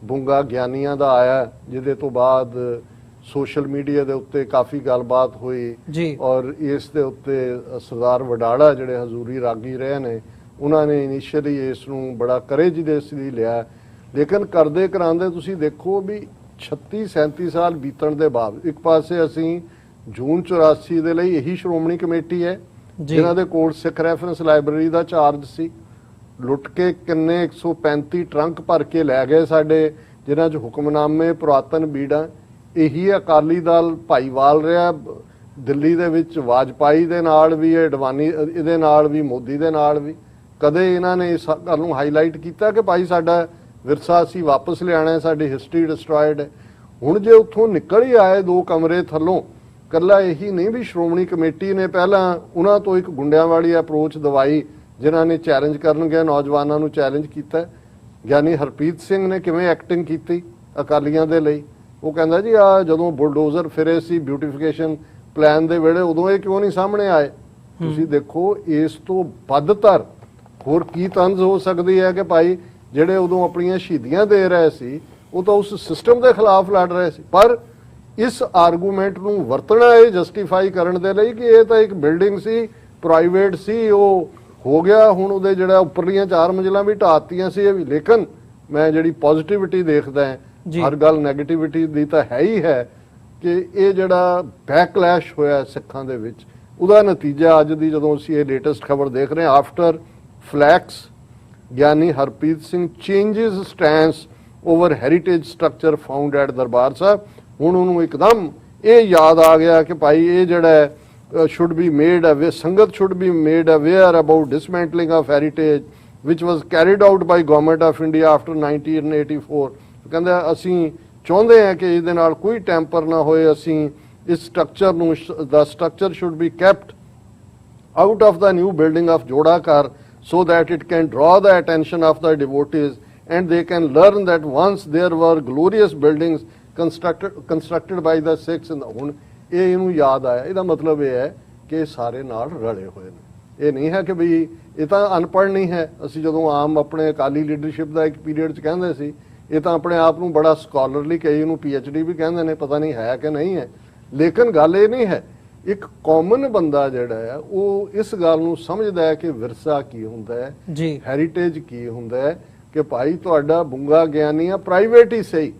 ਬੁੰਗਾ ਗਿਆਨੀਆਂ ਦਾ ਆਇਆ, ਜਿਹਦੇ ਤੋਂ ਬਾਅਦ ਸੋਸ਼ਲ ਮੀਡੀਆ ਦੇ ਉੱਤੇ ਕਾਫੀ ਗੱਲਬਾਤ ਹੋਈ ਔਰ ਇਸ ਦੇ ਉੱਤੇ ਸਰਦਾਰ ਵਡਾਲਾ ਜਿਹੜੇ ਹਜ਼ੂਰੀ ਰਾਗੀ ਰਹੇ ਨੇ, ਉਹਨਾਂ ਨੇ ਇਨੀਸ਼ੀਅਲੀ ਇਸ ਨੂੰ ਬੜਾ ਕਰੇਜ ਦੇ ਇਸ ਲਈ ਲਿਆ, ਲੇਕਿਨ ਕਰਦੇ ਕਰਾਂਦੇ ਤੁਸੀਂ ਦੇਖੋ ਵੀ 36-37 ਸਾਲ ਬੀਤਣ ਦੇ ਬਾਅਦ ਇੱਕ ਪਾਸੇ ਅਸੀਂ ਜੂਨ 84 ਦੇ ਲਈ ਇਹੀ ਸ਼੍ਰੋਮਣੀ ਕਮੇਟੀ ਹੈ ਜਿਨ੍ਹਾਂ ਦੇ ਕੋਲ ਸਿੱਖ ਰੈਫਰੈਂਸ ਲਾਇਬ੍ਰੇਰੀ ਦਾ ਚਾਰਜ ਸੀ, ਲੁੱਟ ਕੇ ਕਿੰਨੇ 135 ਟਰੰਕ ਭਰ ਕੇ ਲੈ ਗਏ ਸਾਡੇ, ਜਿਨ੍ਹਾਂ 'ਚ ਹੁਕਮਨਾਮੇ, ਪੁਰਾਤਨ ਬੀੜਾਂ। ਇਹੀ ਅਕਾਲੀ ਦਲ ਭਾਈਵਾਲ ਰਿਹਾ ਦਿੱਲੀ ਦੇ ਵਿੱਚ, ਵਾਜਪਾਈ ਦੇ ਨਾਲ ਵੀ, ਅਡਵਾਨੀ ਇਹਦੇ ਨਾਲ ਵੀ, ਮੋਦੀ ਦੇ ਨਾਲ ਵੀ। ਕਦੇ ਇਹਨਾਂ ਨੇ ਇਸ ਗੱਲ ਨੂੰ ਹਾਈਲਾਈਟ ਕੀਤਾ ਕਿ ਭਾਈ ਸਾਡਾ ਵਿਰਸਾ ਅਸੀਂ ਵਾਪਸ ਲਿਆਣਾ, ਸਾਡੀ ਹਿਸਟਰੀ ਡਿਸਟਰੋਇਡ ਹੈ। ਹੁਣ ਜੇ ਉੱਥੋਂ ਨਿਕਲ ਹੀ ਆਏ ਦੋ ਕਮਰੇ ਥੱਲੋਂ, ਕੱਲਾ ਇਹੀ ਨਹੀਂ ਵੀ ਸ਼੍ਰੋਮਣੀ ਕਮੇਟੀ ਨੇ ਪਹਿਲਾਂ ਉਹਨਾਂ ਤੋਂ ਇੱਕ ਗੁੰਡਿਆਂ ਵਾਲੀ ਅਪਰੋਚ ਦਵਾਈ, ਜਿਨ੍ਹਾਂ ਨੇ ਚੈਲੰਜ ਕਰਨ ਗਏ ਨੌਜਵਾਨਾਂ ਨੂੰ ਚੈਲੰਜ ਕੀਤਾ। ਗਿਆਨੀ ਹਰਪ੍ਰੀਤ ਸਿੰਘ ਨੇ ਕਿਵੇਂ ਐਕਟਿੰਗ ਕੀਤੀ ਅਕਾਲੀਆਂ ਦੇ ਲਈ, ਉਹ ਕਹਿੰਦਾ ਜੀ ਆ ਜਦੋਂ ਬੁਲਡੋਜ਼ਰ ਫਿਰੇ ਸੀ ਬਿਊਟੀਫਿਕੇਸ਼ਨ ਪਲਾਨ ਦੇ ਵੇਲੇ, ਉਦੋਂ ਇਹ ਕਿਉਂ ਨਹੀਂ ਸਾਹਮਣੇ ਆਏ। ਤੁਸੀਂ ਦੇਖੋ ਇਸ ਤੋਂ ਵੱਧਤਰ ਹੋਰ ਕੀ ਤੰਜ਼ ਹੋ ਸਕਦੀ ਹੈ ਕਿ ਭਾਈ ਜਿਹੜੇ ਉਦੋਂ ਆਪਣੀਆਂ ਸ਼ਹੀਦੀਆਂ ਦੇ ਰਹੇ ਸੀ ਉਹ ਤਾਂ ਉਸ ਸਿਸਟਮ ਦੇ ਖਿਲਾਫ ਲੜ ਰਹੇ ਸੀ, ਪਰ ਇਸ ਆਰਗੂਮੈਂਟ ਨੂੰ ਵਰਤਣਾ ਇਹ ਜਸਟੀਫਾਈ ਕਰਨ ਦੇ ਲਈ ਕਿ ਇਹ ਤਾਂ ਇੱਕ ਬਿਲਡਿੰਗ ਸੀ, ਪ੍ਰਾਈਵੇਟ ਸੀ, ਉਹ ਹੋ ਗਿਆ, ਹੁਣ ਉਹਦੇ ਜਿਹੜਾ ਉੱਪਰਲੀਆਂ 4 ਮੰਜ਼ਿਲਾਂ ਵੀ ਢਾਤੀਆਂ ਸੀ ਇਹ ਵੀ। ਲੇਕਿਨ ਮੈਂ ਜਿਹੜੀ ਪੋਜ਼ਿਟਿਵਿਟੀ ਦੇਖਦਾ ਹਰ ਗੱਲ ਨੈਗੇਟਿਵਿਟੀ ਦੀ ਤਾਂ ਹੈ ਹੀ ਹੈ ਕਿ ਇਹ ਜਿਹੜਾ ਬੈਕਲੈਸ਼ ਹੋਇਆ ਸਿੱਖਾਂ ਦੇ ਵਿੱਚ, ਉਹਦਾ ਨਤੀਜਾ ਅੱਜ ਦੀ ਜਦੋਂ ਅਸੀਂ ਇਹ ਲੇਟੈਸਟ ਖਬਰ ਦੇਖ ਰਹੇ ਹਾਂ, after flak Giani Harpreet Singh changes stance over heritage structure found at Darbar Sahib. ਹੁਣ ਉਹਨੂੰ ਇੱਕਦਮ ਇਹ ਯਾਦ ਆ ਗਿਆ ਕਿ ਭਾਈ ਇਹ ਜਿਹੜਾ should be made aware, Sangat should be made aware about dismantling of heritage which was carried out by Government of India after 1984। ਕਹਿੰਦੇ ਅਸੀਂ ਚਾਹੁੰਦੇ ਹਾਂ ਕਿ ਇਹਦੇ ਨਾਲ ਕੋਈ ਟੈਂਪਰ ਨਾ ਹੋਏ, ਅਸੀਂ ਇਸ ਸਟਰਕਚਰ ਨੂੰ, the structure should be kept out of the new building of Jodakar so that it can draw the attention of the devotees and they can learn that once there were glorious buildings constructed by the Sikhs in the ਹੁਣ ਇਹ ਇਹਨੂੰ ਯਾਦ ਆਇਆ। ਇਹਦਾ ਮਤਲਬ ਇਹ ਹੈ ਕਿ ਸਾਰੇ ਨਾਲ ਰਲੇ ਹੋਏ ਨੇ, ਇਹ ਨਹੀਂ ਹੈ ਕਿ ਵੀ ਇਹ ਤਾਂ ਅਨਪੜ੍ਹ ਨਹੀਂ ਹੈ। ਅਸੀਂ ਜਦੋਂ ਆਮ ਆਪਣੇ ਅਕਾਲੀ ਲੀਡਰਸ਼ਿਪ ਦਾ ਇੱਕ ਪੀਰੀਅਡ 'ਚ ਕਹਿੰਦੇ ਸੀ ਇਹ ਤਾਂ ਆਪਣੇ ਆਪ ਨੂੰ ਬੜਾ ਸਕਾਲਰਲੀ, ਕਈ ਇਹਨੂੰ PhD ਵੀ ਕਹਿੰਦੇ ਨੇ, ਪਤਾ ਨਹੀਂ ਹੈ ਕਿ ਨਹੀਂ ਹੈ, ਲੇਕਿਨ ਗੱਲ ਇਹ ਨਹੀਂ ਹੈ। ਇੱਕ ਕਾਮਨ ਬੰਦਾ ਜਿਹੜਾ ਹੈ ਉਹ ਇਸ ਗੱਲ ਨੂੰ ਸਮਝਦਾ ਹੈ ਕਿ ਵਿਰਸਾ ਕੀ ਹੁੰਦਾ ਹੈ, ਹੈਰੀਟੇਜ ਕੀ ਹੁੰਦਾ ਹੈ, ਕਿ ਭਾਈ ਤੁਹਾਡਾ ਬੁੰਗਾ ਗਿਆਨੀ ਆ ਪ੍ਰਾਈਵੇਟ ਹੀ ਸਹੀ,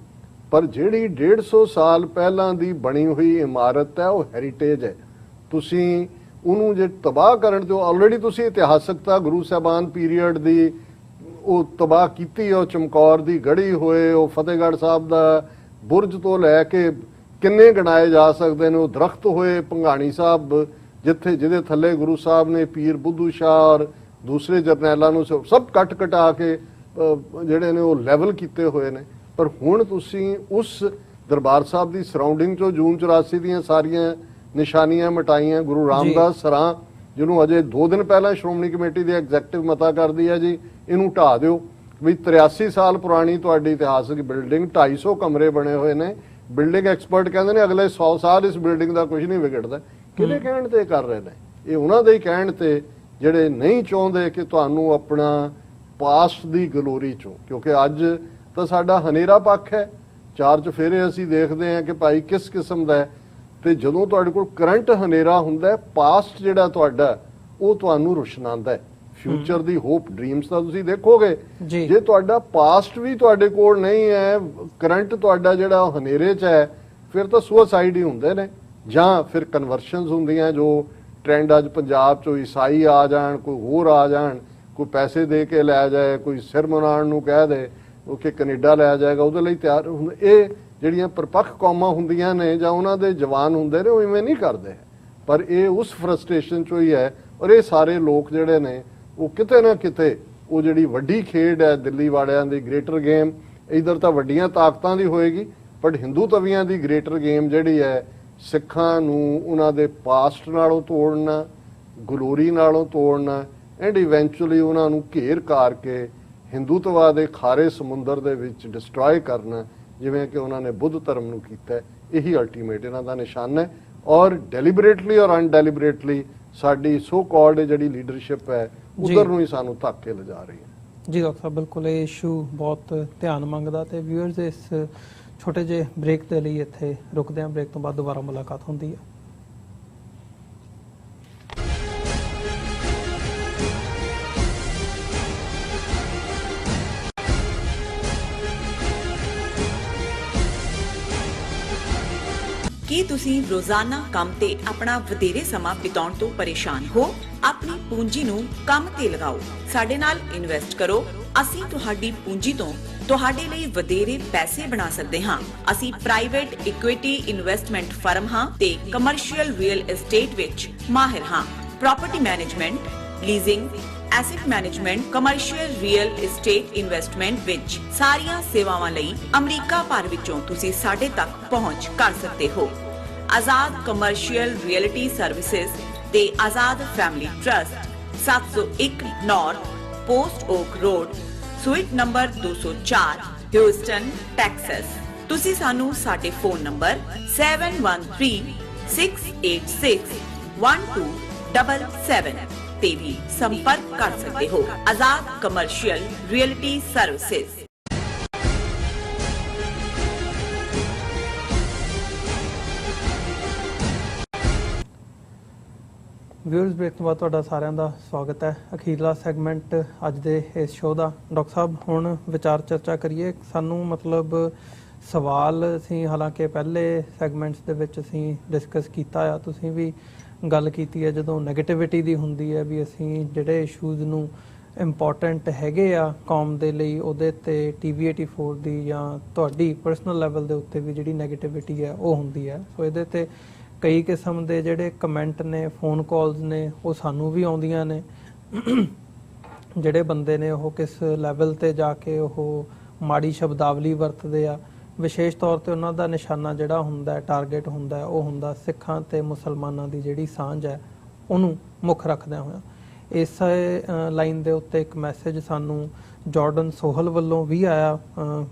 ਪਰ ਜਿਹੜੀ 150 ਸਾਲ ਪਹਿਲਾਂ ਦੀ ਬਣੀ ਹੋਈ ਇਮਾਰਤ ਹੈ ਉਹ ਹੈਰੀਟੇਜ ਹੈ। ਤੁਸੀਂ ਉਹਨੂੰ ਜੇ ਤਬਾਹ ਕਰਨ ਤੇ ਆਲਰੇਡੀ ਤੁਸੀਂ ਇਤਿਹਾਸਕਤਾ ਗੁਰੂ ਸਾਹਿਬਾਨ ਪੀਰੀਅਡ ਦੀ ਉਹ ਤਬਾਹ ਕੀਤੀ, ਉਹ ਚਮਕੌਰ ਦੀ ਗੜੀ ਹੋਏ, ਉਹ ਫਤਿਹਗੜ੍ਹ ਸਾਹਿਬ ਦਾ ਬੁਰਜ ਤੋਂ ਲੈ ਕੇ ਕਿੰਨੇ ਗਣਾਏ ਜਾ ਸਕਦੇ ਨੇ, ਉਹ ਦਰਖਤ ਹੋਏ ਭੰਗਾਣੀ ਸਾਹਿਬ ਜਿਹਦੇ ਥੱਲੇ ਗੁਰੂ ਸਾਹਿਬ ਨੇ ਪੀਰ ਬੁੱਧੂ ਸ਼ਾਹ ਔਰ ਦੂਸਰੇ ਜਰਨੈਲਾਂ ਨੂੰ ਸਭ ਕੱਟ ਕਟਾ ਕੇ ਜਿਹੜੇ ਨੇ ਉਹ ਲੈਵਲ ਕੀਤੇ ਹੋਏ ਨੇ। ਪਰ ਹੁਣ ਤੁਸੀਂ ਉਸ ਦਰਬਾਰ ਸਾਹਿਬ ਦੀ ਸਰਾਊਂਡਿੰਗ ਚੋਂ ਜੂਨ 84 ਦੀਆਂ ਸਾਰੀਆਂ ਨਿਸ਼ਾਨੀਆਂ ਮਿਟਾਈਆਂ। ਗੁਰੂ ਰਾਮਦਾਸ ਸਰਾਂ, ਜਿਹਨੂੰ ਅਜੇ 2 ਦਿਨ ਪਹਿਲਾਂ ਸ਼੍ਰੋਮਣੀ ਕਮੇਟੀ ਦੀ ਐਗਜ਼ੈਕਟਿਵ ਮਤਾ ਕਰਦੀ ਹੈ ਜੀ ਇਹਨੂੰ ਢਾਹ ਦਿਓ, ਵੀ 83 ਸਾਲ ਪੁਰਾਣੀ ਤੁਹਾਡੀ ਇਤਿਹਾਸਕ ਬਿਲਡਿੰਗ, 250 ਕਮਰੇ ਬਣੇ ਹੋਏ ਨੇ। ਬਿਲਡਿੰਗ ਐਕਸਪਰਟ ਕਹਿੰਦੇ ਨੇ ਅਗਲੇ 100 ਸਾਲ ਇਸ ਬਿਲਡਿੰਗ ਦਾ ਕੁਝ ਨਹੀਂ ਵਿਗੜਦਾ। ਕਿਹਦੇ ਕਹਿਣ ਤੇ ਕਰ ਰਹੇ ਨੇ? ਇਹ ਉਹਨਾਂ ਦੇ ਹੀ ਕਹਿਣ ਤੇ ਜਿਹੜੇ ਨਹੀਂ ਚਾਹੁੰਦੇ ਕਿ ਤੁਹਾਨੂੰ ਆਪਣਾ ਪਾਸਟ ਦੀ ਗਲੋਰੀ ਚੋਂ, ਕਿਉਂਕਿ ਅੱਜ ਤਾਂ ਸਾਡਾ ਹਨੇਰਾ ਪੱਖ ਹੈ, 4 ਚੁਫੇਰੇ ਅਸੀਂ ਦੇਖਦੇ ਹਾਂ ਕਿ ਭਾਈ ਕਿਸ ਕਿਸਮ ਦਾ ਹੈ, ਤੇ ਜਦੋਂ ਤੁਹਾਡੇ ਕੋਲ ਕਰੰਟ ਹਨੇਰਾ ਹੁੰਦਾ ਹੈ, ਪਾਸਟ ਜਿਹੜਾ ਤੁਹਾਡਾ ਉਹ ਤੁਹਾਨੂੰ ਰੁਸ਼ਨਾਉਂਦਾ ਹੈ। ਫਿਊਚਰ ਦੀ ਹੋਪ, ਡ੍ਰੀਮਸ ਤਾਂ ਤੁਸੀਂ ਦੇਖੋਗੇ, ਜੇ ਤੁਹਾਡਾ ਪਾਸਟ ਵੀ ਤੁਹਾਡੇ ਕੋਲ ਨਹੀਂ ਹੈ, ਕਰੰਟ ਤੁਹਾਡਾ ਜਿਹੜਾ ਹਨੇਰੇ 'ਚ ਹੈ, ਫਿਰ ਤਾਂ ਸੁਸਾਈਡ ਹੀ ਹੁੰਦੇ ਨੇ, ਜਾਂ ਫਿਰ ਕਨਵਰਸ਼ਨਸ ਹੁੰਦੀਆਂ ਜੋ ਟ੍ਰੈਂਡ ਅੱਜ ਪੰਜਾਬ 'ਚੋਂ ਈਸਾਈ ਆ ਜਾਣ, ਕੋਈ ਹੋਰ ਆ ਜਾਣ, ਕੋਈ ਪੈਸੇ ਦੇ ਕੇ ਲੈ ਜਾਏ, ਕੋਈ ਸਿਰ ਮੁਨਾਣ ਨੂੰ ਕਹਿ ਦੇ ਉਹ ਕਿ ਕੈਨੇਡਾ ਲੈ ਜਾਏਗਾ, ਉਹਦੇ ਲਈ ਤਿਆਰ ਹੁੰਦੇ। ਇਹ ਜਿਹੜੀਆਂ ਪਰਪੱਖ ਕੌਮਾਂ ਹੁੰਦੀਆਂ ਨੇ ਜਾਂ ਉਹਨਾਂ ਦੇ ਜਵਾਨ ਹੁੰਦੇ ਨੇ ਉਹ ਇਵੇਂ ਨਹੀਂ ਕਰਦੇ, ਪਰ ਇਹ ਉਸ ਫਰਸਟ੍ਰੇਸ਼ਨ 'ਚੋਂ ਹੀ ਹੈ। ਔਰ ਇਹ ਸਾਰੇ ਲੋਕ ਜਿਹੜੇ ਨੇ ਉਹ ਕਿਤੇ ਨਾ ਕਿਤੇ ਉਹ ਜਿਹੜੀ ਵੱਡੀ ਖੇਡ ਹੈ ਦਿੱਲੀ ਵਾਲਿਆਂ ਦੀ ਗ੍ਰੇਟਰ ਗੇਮ, ਇਧਰ ਤਾਂ ਵੱਡੀਆਂ ਤਾਕਤਾਂ ਦੀ ਹੋਏਗੀ, but Hindu ਤਵੀਆਂ the greater game ਜਿਹੜੀ ਹੈ ਸਿੱਖਾਂ ਨੂੰ ਉਹਨਾਂ ਦੇ ਪਾਸਟ ਨਾਲੋਂ ਤੋੜਨਾ, ਗਲੋਰੀ ਨਾਲੋਂ ਤੋੜਨਾ ਐਂਡ ਇਵੈਂਚੁਅਲੀ ਉਹਨਾਂ ਨੂੰ ਘੇਰ ਕਰਕੇ ਹਿੰਦੂਤਵਾ ਦੇ ਖਾਰੇ ਸਮੁੰਦਰ ਦੇ ਵਿੱਚ ਡਿਸਟਰੋਏ ਕਰਨਾ, ਜਿਵੇਂ ਕਿ ਉਹਨਾਂ ਨੇ ਬੁੱਧ ਧਰਮ ਨੂੰ ਕੀਤਾ। ਇਹੀ ਅਲਟੀਮੇਟ ਇਹਨਾਂ ਦਾ ਨਿਸ਼ਾਨਾ ਹੈ ਔਰ ਡੈਲੀਬਰੇਟਲੀ ਔਰ ਅਨਡੈਲੀਬਰੇਟਲੀ ਸਾਡੀ ਸੋ ਕਾਲਡ ਜਿਹੜੀ ਲੀਡਰਸ਼ਿਪ ਹੈ ਉਧਰ ਨੂੰ ਹੀ ਸਾਨੂੰ ਧੱਕ ਕੇ ਲਿਜਾ ਰਹੀ ਹੈ। ਜੀ ਡਾਕਟਰ ਸਾਹਿਬ, ਬਿਲਕੁਲ ਇਹ ਇਸ਼ੂ ਬਹੁਤ ਧਿਆਨ ਮੰਗਦਾ ਤੇ ਵਿਊਅਰਸ ਇਸ ਛੋਟੇ ਜਿਹੇ ਬ੍ਰੇਕ ਦੇ ਲਈ ਇੱਥੇ ਰੁਕਦੇ ਹਾਂ। ਬ੍ਰੇਕ ਤੋਂ ਬਾਅਦ ਦੁਬਾਰਾ ਮੁਲਾਕਾਤ ਹੁੰਦੀ ਹੈ। ਕੀ ਤੁਸੀਂ ਰੋਜ਼ਾਨਾ ਕੰਮ ਤੇ ਆਪਣਾ ਵਧੇਰੇ ਸਮਾਂ ਬਿਤਾਉਣ ਤੋਂ ਪਰੇਸ਼ਾਨ ਹੋ? ਆਪਣੀ ਪੂੰਜੀ ਨੂੰ ਕੰਮ ਤੇ ਲਗਾਓ, ਸਾਡੇ ਨਾਲ ਇਨਵੈਸਟ ਕਰੋ। ਅਸੀਂ ਤੁਹਾਡੀ ਪੂੰਜੀ ਤੋਂ ਤੁਹਾਡੇ ਲਈ ਵਧੇਰੇ ਪੈਸੇ ਬਣਾ ਸਕਦੇ ਹਾਂ। ਅਸੀਂ ਪ੍ਰਾਈਵੇਟ ਇਕੁਇਟੀ ਇਨਵੈਸਟਮੈਂਟ ਫਰਮ ਹਾਂ ਤੇ ਕਮਰਸ਼ੀਅਲ ਰੀਅਲ ਏਸਟੇਟ ਵਿੱਚ ਮਾਹਿਰ ਹਾਂ। Property management, leasing, asset management, commercial real estate investment ਵਿੱਚ ਸਾਰੀਆਂ ਸੇਵਾਵਾਂ ਲਈ ਅਮਰੀਕਾ ਭਰ ਵਿੱਚੋਂ ਤੁਸੀਂ ਸਾਡੇ ਤੱਕ ਪਹੁੰਚ ਕਰ ਸਕਦੇ ਹੋ। ਆਜ਼ਾਦ ਕਮਰਸ਼ੀਅਲ ਰੀਅਲਟੀ ਸਰਵਿਸਿਜ਼ ਤੇ Azad family trust, 701 north post oak road, suite number 204, Houston, Texas. ਤੁਸੀਂ ਸਾਨੂੰ ਸਾਡੇ ਫੋਨ ਨੰਬਰ 7136861277 ਤੇ ਵੀ ਸੰਪਰਕ ਕਰ ਸਕਦੇ ਹੋ। Azad commercial realty services. Viewers, break ਤੋਂ ਬਾਅਦ ਤੁਹਾਡਾ ਸਾਰਿਆਂ ਦਾ ਸਵਾਗਤ ਹੈ। ਅਖੀਰਲਾ ਸੈਗਮੈਂਟ ਅੱਜ ਦੇ ਇਸ ਸ਼ੋਅ ਦਾ। ਡਾਕਟਰ ਸਾਹਿਬ, ਹੁਣ ਵਿਚਾਰ ਚਰਚਾ ਕਰੀਏ। ਸਾਨੂੰ ਮਤਲਬ ਸਵਾਲ ਅਸੀਂ ਹਾਲਾਂਕਿ ਪਹਿਲੇ ਸੈਗਮੈਂਟਸ ਦੇ ਵਿੱਚ ਅਸੀਂ ਡਿਸਕਸ ਕੀਤਾ ਆ, ਤੁਸੀਂ ਵੀ ਗੱਲ ਕੀਤੀ ਹੈ ਜਦੋਂ ਨੈਗੇਟਿਵਿਟੀ ਦੀ ਹੁੰਦੀ ਹੈ ਵੀ ਅਸੀਂ ਜਿਹੜੇ ਇਸ਼ੂਜ਼ ਨੂੰ ਇੰਪੋਰਟੈਂਟ ਹੈਗੇ ਆ ਕੌਮ ਦੇ ਲਈ ਉਹਦੇ ਤੇ TV 84 ਦੀ ਜਾਂ ਤੁਹਾਡੀ ਪਰਸਨਲ ਲੈਵਲ ਦੇ ਉੱਤੇ ਵੀ ਜਿਹੜੀ ਨੈਗੇਟਿਵਿਟੀ ਹੈ ਉਹ ਹੁੰਦੀ ਹੈ। ਸੋ ਇਹਦੇ ਤੇ ਕਈ ਕਿਸਮ ਦੇ ਜਿਹੜੇ ਕਮੈਂਟ ਨੇ, ਫੋਨ ਕਾਲਸ ਨੇ, ਉਹ ਸਾਨੂੰ ਵੀ ਆਉਂਦੀਆਂ ਨੇ। ਜਿਹੜੇ ਬੰਦੇ ਨੇ ਉਹ ਕਿਸ ਲੈਵਲ ਤੇ ਜਾ ਕੇ ਉਹ ਮਾੜੀ ਸ਼ਬਦਾਵਲੀ ਵਰਤਦੇ ਆ, ਵਿਸ਼ੇਸ਼ ਤੌਰ ਤੇ ਉਹਨਾਂ ਦਾ ਨਿਸ਼ਾਨਾ ਜਿਹੜਾ ਹੁੰਦਾ, ਟਾਰਗੇਟ ਹੁੰਦਾ, ਉਹ ਹੁੰਦਾ ਸਿੱਖਾਂ ਤੇ ਮੁਸਲਮਾਨਾਂ ਦੀ ਜਿਹੜੀ ਸਾਂਝ ਹੈ ਉਹਨੂੰ ਮੁੱਖ ਰੱਖਦਿਆਂ ਹੋਇਆ। ਇਸ ਲਾਈਨ ਦੇ ਉੱਤੇ ਇੱਕ ਮੈਸੇਜ ਸਾਨੂੰ ਜਾਰਡਨ ਸੋਹਲ ਵੱਲੋਂ ਵੀ ਆਇਆ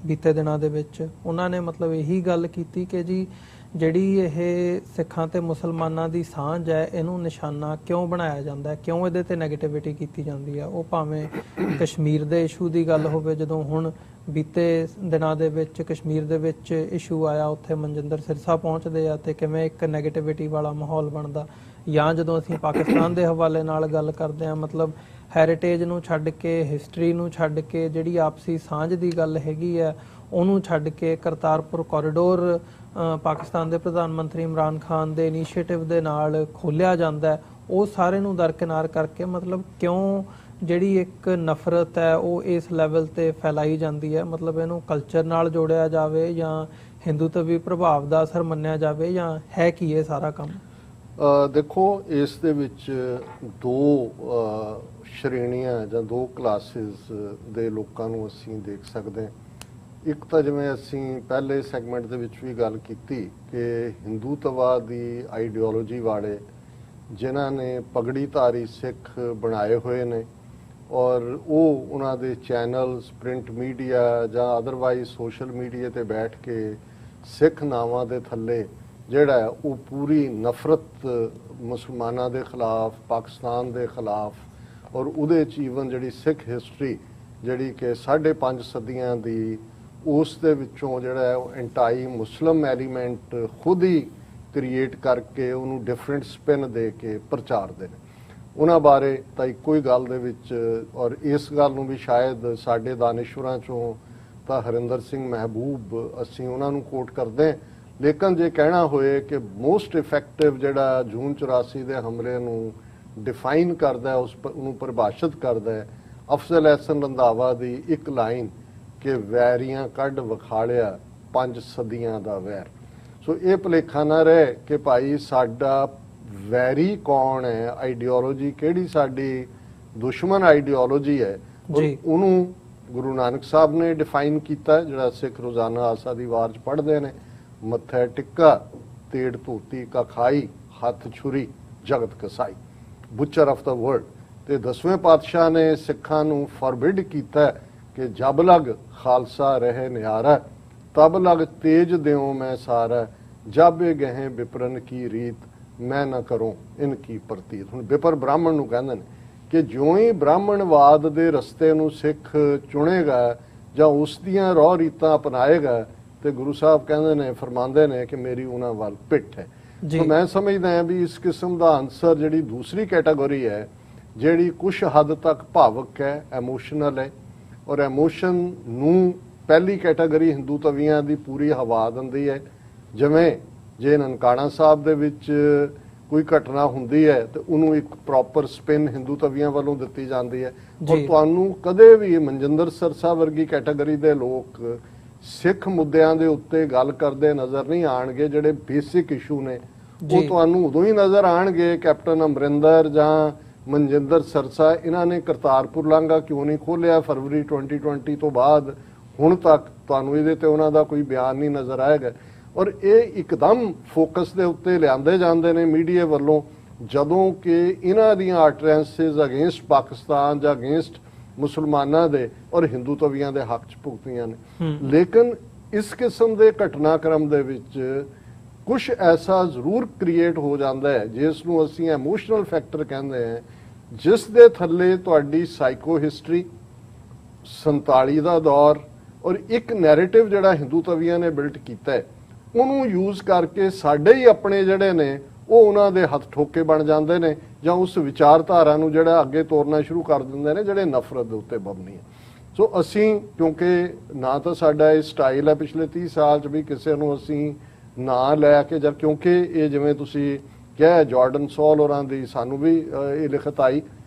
ਬੀਤੇ ਦਿਨਾਂ ਦੇ ਵਿੱਚ। ਉਹਨਾਂ ਨੇ ਮਤਲਬ ਇਹੀ ਗੱਲ ਕੀਤੀ ਕਿ ਜੀ ਜਿਹੜੀ ਇਹ ਸਿੱਖਾਂ ਤੇ ਮੁਸਲਮਾਨਾਂ ਦੀ ਸਾਂਝ ਹੈ ਇਹਨੂੰ ਨਿਸ਼ਾਨਾ ਕਿਉਂ ਬਣਾਇਆ ਜਾਂਦਾ ਹੈ, ਕਿਉਂ ਇਹਦੇ ਤੇ ਨੈਗੇਟਿਵਿਟੀ ਕੀਤੀ ਜਾਂਦੀ ਹੈ। ਉਹ ਭਾਵੇਂ ਕਸ਼ਮੀਰ ਦੇ ਇਸ਼ੂ ਦੀ ਗੱਲ ਹੋਵੇ, ਜਦੋਂ ਹੁਣ ਬੀਤੇ ਦਿਨਾਂ ਦੇ ਵਿੱਚ ਕਸ਼ਮੀਰ ਦੇ ਵਿੱਚ ਇਸ਼ੂ ਆਇਆ, ਉੱਥੇ ਮਨਜਿੰਦਰ ਸਿਰਸਾ ਪਹੁੰਚਦੇ ਆ ਤੇ ਕਿਵੇਂ ਇੱਕ ਨੈਗੇਟਿਵਿਟੀ ਵਾਲਾ ਮਾਹੌਲ ਬਣਦਾ, ਜਾਂ ਜਦੋਂ ਅਸੀਂ ਪਾਕਿਸਤਾਨ ਦੇ ਹਵਾਲੇ ਨਾਲ ਗੱਲ ਕਰਦੇ ਹਾਂ, ਮਤਲਬ ਹੈਰੀਟੇਜ ਨੂੰ ਛੱਡ ਕੇ, ਹਿਸਟਰੀ ਨੂੰ ਛੱਡ ਕੇ, ਜਿਹੜੀ ਆਪਸੀ ਸਾਂਝ ਦੀ ਗੱਲ ਹੈਗੀ ਹੈ ਉਹਨੂੰ ਛੱਡ ਕੇ ਕਰਤਾਰਪੁਰ ਕੋਰੀਡੋਰ ਪਾਕਿਸਤਾਨ ਦੇ ਪ੍ਰਧਾਨ ਮੰਤਰੀ ਇਮਰਾਨ ਖਾਨ ਦੇ ਇਨੀਸ਼ੀਏਟਿਵ ਦੇ ਨਾਲ ਖੋਲ੍ਹਿਆ ਜਾਂਦਾ ਹੈ, ਉਹ ਸਾਰੇ ਨੂੰ ਦਰਕਿਨਾਰ ਕਰਕੇ ਮਤਲਬ ਕਿਉਂ ਜਿਹੜੀ ਇੱਕ ਨਫ਼ਰਤ ਹੈ ਉਹ ਇਸ ਲੈਵਲ ਤੇ ਫੈਲਾਈ ਜਾਂਦੀ ਹੈ। ਮਤਲਬ ਇਹਨੂੰ ਕਲਚਰ ਨਾਲ ਜੋੜਿਆ ਜਾਵੇ ਜਾਂ ਹਿੰਦੂਤਵੀ ਪ੍ਰਭਾਵ ਦਾ ਅਸਰ ਮੰਨਿਆ ਜਾਵੇ, ਜਾਂ ਹੈ ਕੀ ਇਹ ਸਾਰਾ ਕੰਮ? ਦੇਖੋ, ਇਸ ਦੇ ਵਿੱਚ ਦੋ ਸ਼੍ਰੇਣੀਆਂ ਜਾਂ ਦੋ ਕਲਾਸਿਸ ਦੇ ਲੋਕਾਂ ਨੂੰ ਅਸੀਂ ਦੇਖ ਸਕਦੇ ਹਾਂ। ਇੱਕ ਤਾਂ ਜਿਵੇਂ ਅਸੀਂ ਪਹਿਲੇ ਸੈਗਮੈਂਟ ਦੇ ਵਿੱਚ ਵੀ ਗੱਲ ਕੀਤੀ ਕਿ ਹਿੰਦੂਤਵਾ ਦੀ ਆਈਡੀਓਲੋਜੀ ਵਾਲੇ ਜਿਨ੍ਹਾਂ ਨੇ ਪਗੜੀ ਧਾਰੀ ਸਿੱਖ ਬਣਾਏ ਹੋਏ ਨੇ ਔਰ ਉਹ ਉਹਨਾਂ ਦੇ ਚੈਨਲਸ, ਪ੍ਰਿੰਟ ਮੀਡੀਆ ਜਾਂ ਅਦਰਵਾਈਜ਼ ਸੋਸ਼ਲ ਮੀਡੀਆ ਤੇ ਬੈਠ ਕੇ ਸਿੱਖ ਨਾਵਾਂ ਦੇ ਥੱਲੇ ਜਿਹੜਾ ਹੈ ਉਹ ਪੂਰੀ ਨਫ਼ਰਤ ਮੁਸਲਮਾਨਾਂ ਦੇ ਖਿਲਾਫ, ਪਾਕਿਸਤਾਨ ਦੇ ਖਿਲਾਫ ਔਰ ਉਹਦੇ 'ਚ ਈਵਨ ਜਿਹੜੀ ਸਿੱਖ ਹਿਸਟਰੀ ਜਿਹੜੀ ਕਿ 5.5 ਸਦੀਆਂ ਦੀ, ਉਸ ਦੇ ਵਿੱਚੋਂ ਜਿਹੜਾ ਹੈ ਉਹ ਐਂਟਾਈ ਮੁਸਲਮ ਐਲੀਮੈਂਟ ਖੁਦ ਹੀ ਕ੍ਰੀਏਟ ਕਰਕੇ ਉਹਨੂੰ ਡਿਫਰੈਂਟ ਸਪਿਨ ਦੇ ਕੇ ਪ੍ਰਚਾਰਦੇ ਨੇ। ਉਹਨਾਂ ਬਾਰੇ ਤਾਂ ਇੱਕੋ ਹੀ ਗੱਲ ਦੇ ਵਿੱਚ, ਔਰ ਇਸ ਗੱਲ ਨੂੰ ਵੀ ਸ਼ਾਇਦ ਸਾਡੇ ਦਾਨਿਸ਼ਵਰਾਂ 'ਚੋਂ ਤਾਂ ਹਰਿੰਦਰ ਸਿੰਘ ਮਹਿਬੂਬ ਅਸੀਂ ਉਹਨਾਂ ਨੂੰ ਕੋਟ ਕਰਦੇ, ਲੇਕਿਨ ਜੇ ਕਹਿਣਾ ਹੋਏ ਕਿ ਮੋਸਟ ਇਫੈਕਟਿਵ ਜਿਹੜਾ ਜੂਨ 84 ਦੇ ਹਮਲੇ ਨੂੰ ਡਿਫਾਈਨ ਕਰਦਾ, ਉਹਨੂੰ ਪਰਿਭਾਸ਼ਿਤ ਕਰਦਾ, ਅਫਜ਼ਲ ਅਹਿਸਨ ਰੰਧਾਵਾ ਦੀ ਇੱਕ ਲਾਈਨ ਕਿ ਵੈਰੀਆਂ ਕੱਢ ਵਿਖਾਲਿਆ 5 ਸਦੀਆਂ ਦਾ ਵੈਰ। ਸੋ ਇਹ ਭੁਲੇਖਾ ਨਾ ਰਹੇ ਕਿ ਭਾਈ ਸਾਡਾ ਵੈਰੀ ਕੌਣ ਹੈ, ਆਈਡੀਓਲੋਜੀ ਕਿਹੜੀ ਸਾਡੀ ਦੁਸ਼ਮਣ ਆਈਡੀਓਲੋਜੀ ਹੈ, ਜੀ। ਉਹਨੂੰ ਗੁਰੂ ਨਾਨਕ ਸਾਹਿਬ ਨੇ ਡਿਫਾਈਨ ਕੀਤਾ, ਜਿਹੜਾ ਸਿੱਖ ਰੋਜ਼ਾਨਾ ਆਸਾ ਦੀ ਵਾਰ ਚ ਪੜ੍ਹਦੇ ਨੇ, ਮੱਥੇ ਟਿੱਕਾ ਤੇੜ ਧੋਤੀ ਕਾ ਖਾਈ, ਹੱਥ ਛੁਰੀ ਜਗਤ ਕਸਾਈ, ਬੁੱਚਰ ਆਫ ਦਾ ਵਰਲਡ। ਤੇ 10ਵੇਂ ਪਾਤਸ਼ਾਹ ਨੇ ਸਿੱਖਾਂ ਨੂੰ ਫੋਰਬਿਡ ਕੀਤਾ ਕਿ ਜਬ ਲਗ ਖਾਲਸਾ ਰਹੇ ਨਿਆਰਾ, ਤਬ ਲਗ ਤੇਜ ਦਿਓ ਮੈਂ ਸਾਰਾ, ਜਬ ਇਹ ਗਹਿ ਵਿਪਰਨ ਕੀ ਰੀਤ, ਮੈਂ ਨਾ ਕਰੂੰ ਇਨ ਕੀ ਪ੍ਰਤੀਤ। ਹੁਣ ਵਿਪਰ ਬ੍ਰਾਹਮਣ ਨੂੰ ਕਹਿੰਦੇ ਨੇ ਕਿ ਜਿਉਂ ਹੀ ਬ੍ਰਾਹਮਣਵਾਦ ਦੇ ਰਸਤੇ ਨੂੰ ਸਿੱਖ ਚੁਣੇਗਾ ਜਾਂ ਉਸ ਦੀਆਂ ਰਹੁ ਰੀਤਾਂ ਅਪਣਾਏਗਾ, ਤੇ ਗੁਰੂ ਸਾਹਿਬ ਕਹਿੰਦੇ ਨੇ, ਫਰਮਾਉਂਦੇ ਨੇ ਕਿ ਮੇਰੀ ਉਹਨਾਂ ਵੱਲ ਪਿੱਠ ਹੈ। ਜੀ। ਤਾਂ ਮੈਂ ਸਮਝਦਾ ਹਾਂ ਵੀ ਇਸ ਕਿਸਮ ਦਾ ਆਨਸਰ ਜਿਹੜੀ ਦੂਸਰੀ ਕੈਟਾਗਰੀ ਹੈ, ਜਿਹੜੀ ਕੁਝ ਹੱਦ ਤੱਕ ਭਾਵਕ ਹੈ, ਐਮੋਸ਼ਨਲ ਹੈ, ਔਰ ਐਮੋਸ਼ਨ ਨੂੰ ਪਹਿਲੀ ਕੈਟਾਗਰੀ ਹਿੰਦੂ ਤਵੀਆਂ ਦੀ ਪੂਰੀ ਹਵਾ ਦਿੰਦੀ ਹੈ। ਜਿਵੇਂ ਜੇ ਨਨਕਾਣਾ ਸਾਹਿਬ ਦੇ ਵਿੱਚ ਕੋਈ ਘਟਨਾ ਹੁੰਦੀ ਹੈ ਤੇ ਉਹਨੂੰ ਇੱਕ ਪ੍ਰੋਪਰ ਸਪਿਨ ਹਿੰਦੂ ਤਵੀਆਂ ਵੱਲੋਂ ਦਿੱਤੀ ਜਾਂਦੀ ਹੈ। ਔਰ ਤੁਹਾਨੂੰ ਕਦੇ ਵੀ ਮਨਜਿੰਦਰ ਸਰਸਾ ਵਰਗੀ ਕੈਟਾਗਰੀ ਦੇ ਲੋਕ ਸਿੱਖ ਮੁੱਦਿਆਂ ਦੇ ਉੱਤੇ ਗੱਲ ਕਰਦੇ ਨਜ਼ਰ ਨਹੀਂ ਆਣਗੇ। ਜਿਹੜੇ ਬੇਸਿਕ ਇਸ਼ੂ ਨੇ ਉਹ ਤੁਹਾਨੂੰ ਉਦੋਂ ਹੀ ਨਜ਼ਰ ਆਣਗੇ। ਕੈਪਟਨ ਅਮਰਿੰਦਰ ਜਾਂ ਮਨਜਿੰਦਰ ਸਰਸਾ, ਇਹਨਾਂ ਨੇ ਕਰਤਾਰਪੁਰ ਲਾਂਘਾ ਕਿਉਂ ਨਹੀਂ ਖੋਲਿਆ ਫਰਵਰੀ 2020 ਤੋਂ ਬਾਅਦ ਹੁਣ ਤੱਕ, ਤੁਹਾਨੂੰ ਇਹਦੇ ਤੇ ਉਹਨਾਂ ਦਾ ਕੋਈ ਬਿਆਨ ਨਹੀਂ ਨਜ਼ਰ ਆਏਗਾ। ਔਰ ਇਹ ਇੱਕਦਮ ਫੋਕਸ ਦੇ ਉੱਤੇ ਲਿਆਂਦੇ ਜਾਂਦੇ ਨੇ ਮੀਡੀਆ ਵੱਲੋਂ, ਜਦੋਂ ਕਿ ਇਹਨਾਂ ਦੀਆਂ ਆਰਟਰੈਂਸਿਸ ਅਗੇਂਸਟ ਪਾਕਿਸਤਾਨ ਜਾਂ ਅਗੇਂਸਟ ਮੁਸਲਮਾਨਾਂ ਦੇ ਔਰ ਹਿੰਦੂ ਤਵੀਆਂ ਦੇ ਹੱਕ 'ਚ ਭੁਗਤੀਆਂ ਨੇ। ਲੇਕਿਨ ਇਸ ਕਿਸਮ ਦੇ ਘਟਨਾਕ੍ਰਮ ਦੇ ਵਿੱਚ ਕੁਝ ਐਸਾ ਜ਼ਰੂਰ ਕ੍ਰੀਏਟ ਹੋ ਜਾਂਦਾ ਹੈ ਜਿਸ ਨੂੰ ਅਸੀਂ ਐਮੋਸ਼ਨਲ ਫੈਕਟਰ ਕਹਿੰਦੇ ਹਾਂ, ਜਿਸ ਦੇ ਥੱਲੇ ਤੁਹਾਡੀ ਸਾਈਕੋ ਹਿਸਟਰੀ, 47 ਦਾ ਦੌਰ ਔਰ ਇੱਕ ਨੈਰੇਟਿਵ ਜਿਹੜਾ ਹਿੰਦੂ ਤਵੀਆਂ ਨੇ ਬਿਲਟ ਕੀਤਾ ਹੈ, ਉਹਨੂੰ ਯੂਜ਼ ਕਰਕੇ ਸਾਡੇ ਹੀ ਆਪਣੇ ਜਿਹੜੇ ਨੇ ਉਹ ਉਹਨਾਂ ਦੇ ਹੱਥ ਠੋਕੇ ਬਣ ਜਾਂਦੇ ਨੇ, ਜਾਂ ਉਸ ਵਿਚਾਰਧਾਰਾ ਨੂੰ ਜਿਹੜਾ ਅੱਗੇ ਤੋਰਨਾ ਸ਼ੁਰੂ ਕਰ ਦਿੰਦੇ ਨੇ ਜਿਹੜੇ ਨਫ਼ਰਤ ਦੇ ਉੱਤੇ ਮਬਨੀ ਹੈ। ਸੋ ਅਸੀਂ, ਕਿਉਂਕਿ ਨਾ ਤਾਂ ਸਾਡਾ ਇਹ ਸਟਾਈਲ ਹੈ ਪਿਛਲੇ 30 ਸਾਲ 'ਚ ਵੀ ਕਿਸੇ ਨੂੰ ਅਸੀਂ ਨਾਂ ਲੈ ਕੇ, ਜਾਂ ਕਿਉਂਕਿ ਇਹ ਜਿਵੇਂ ਤੁਸੀਂ ਕਿਹਾ ਜਾਰਡਨ ਸੌਲ ਹੋਰਾਂ ਦੀ ਸਾਨੂੰ ਵੀ ਇਹ ਲਿਖਤ ਆਈ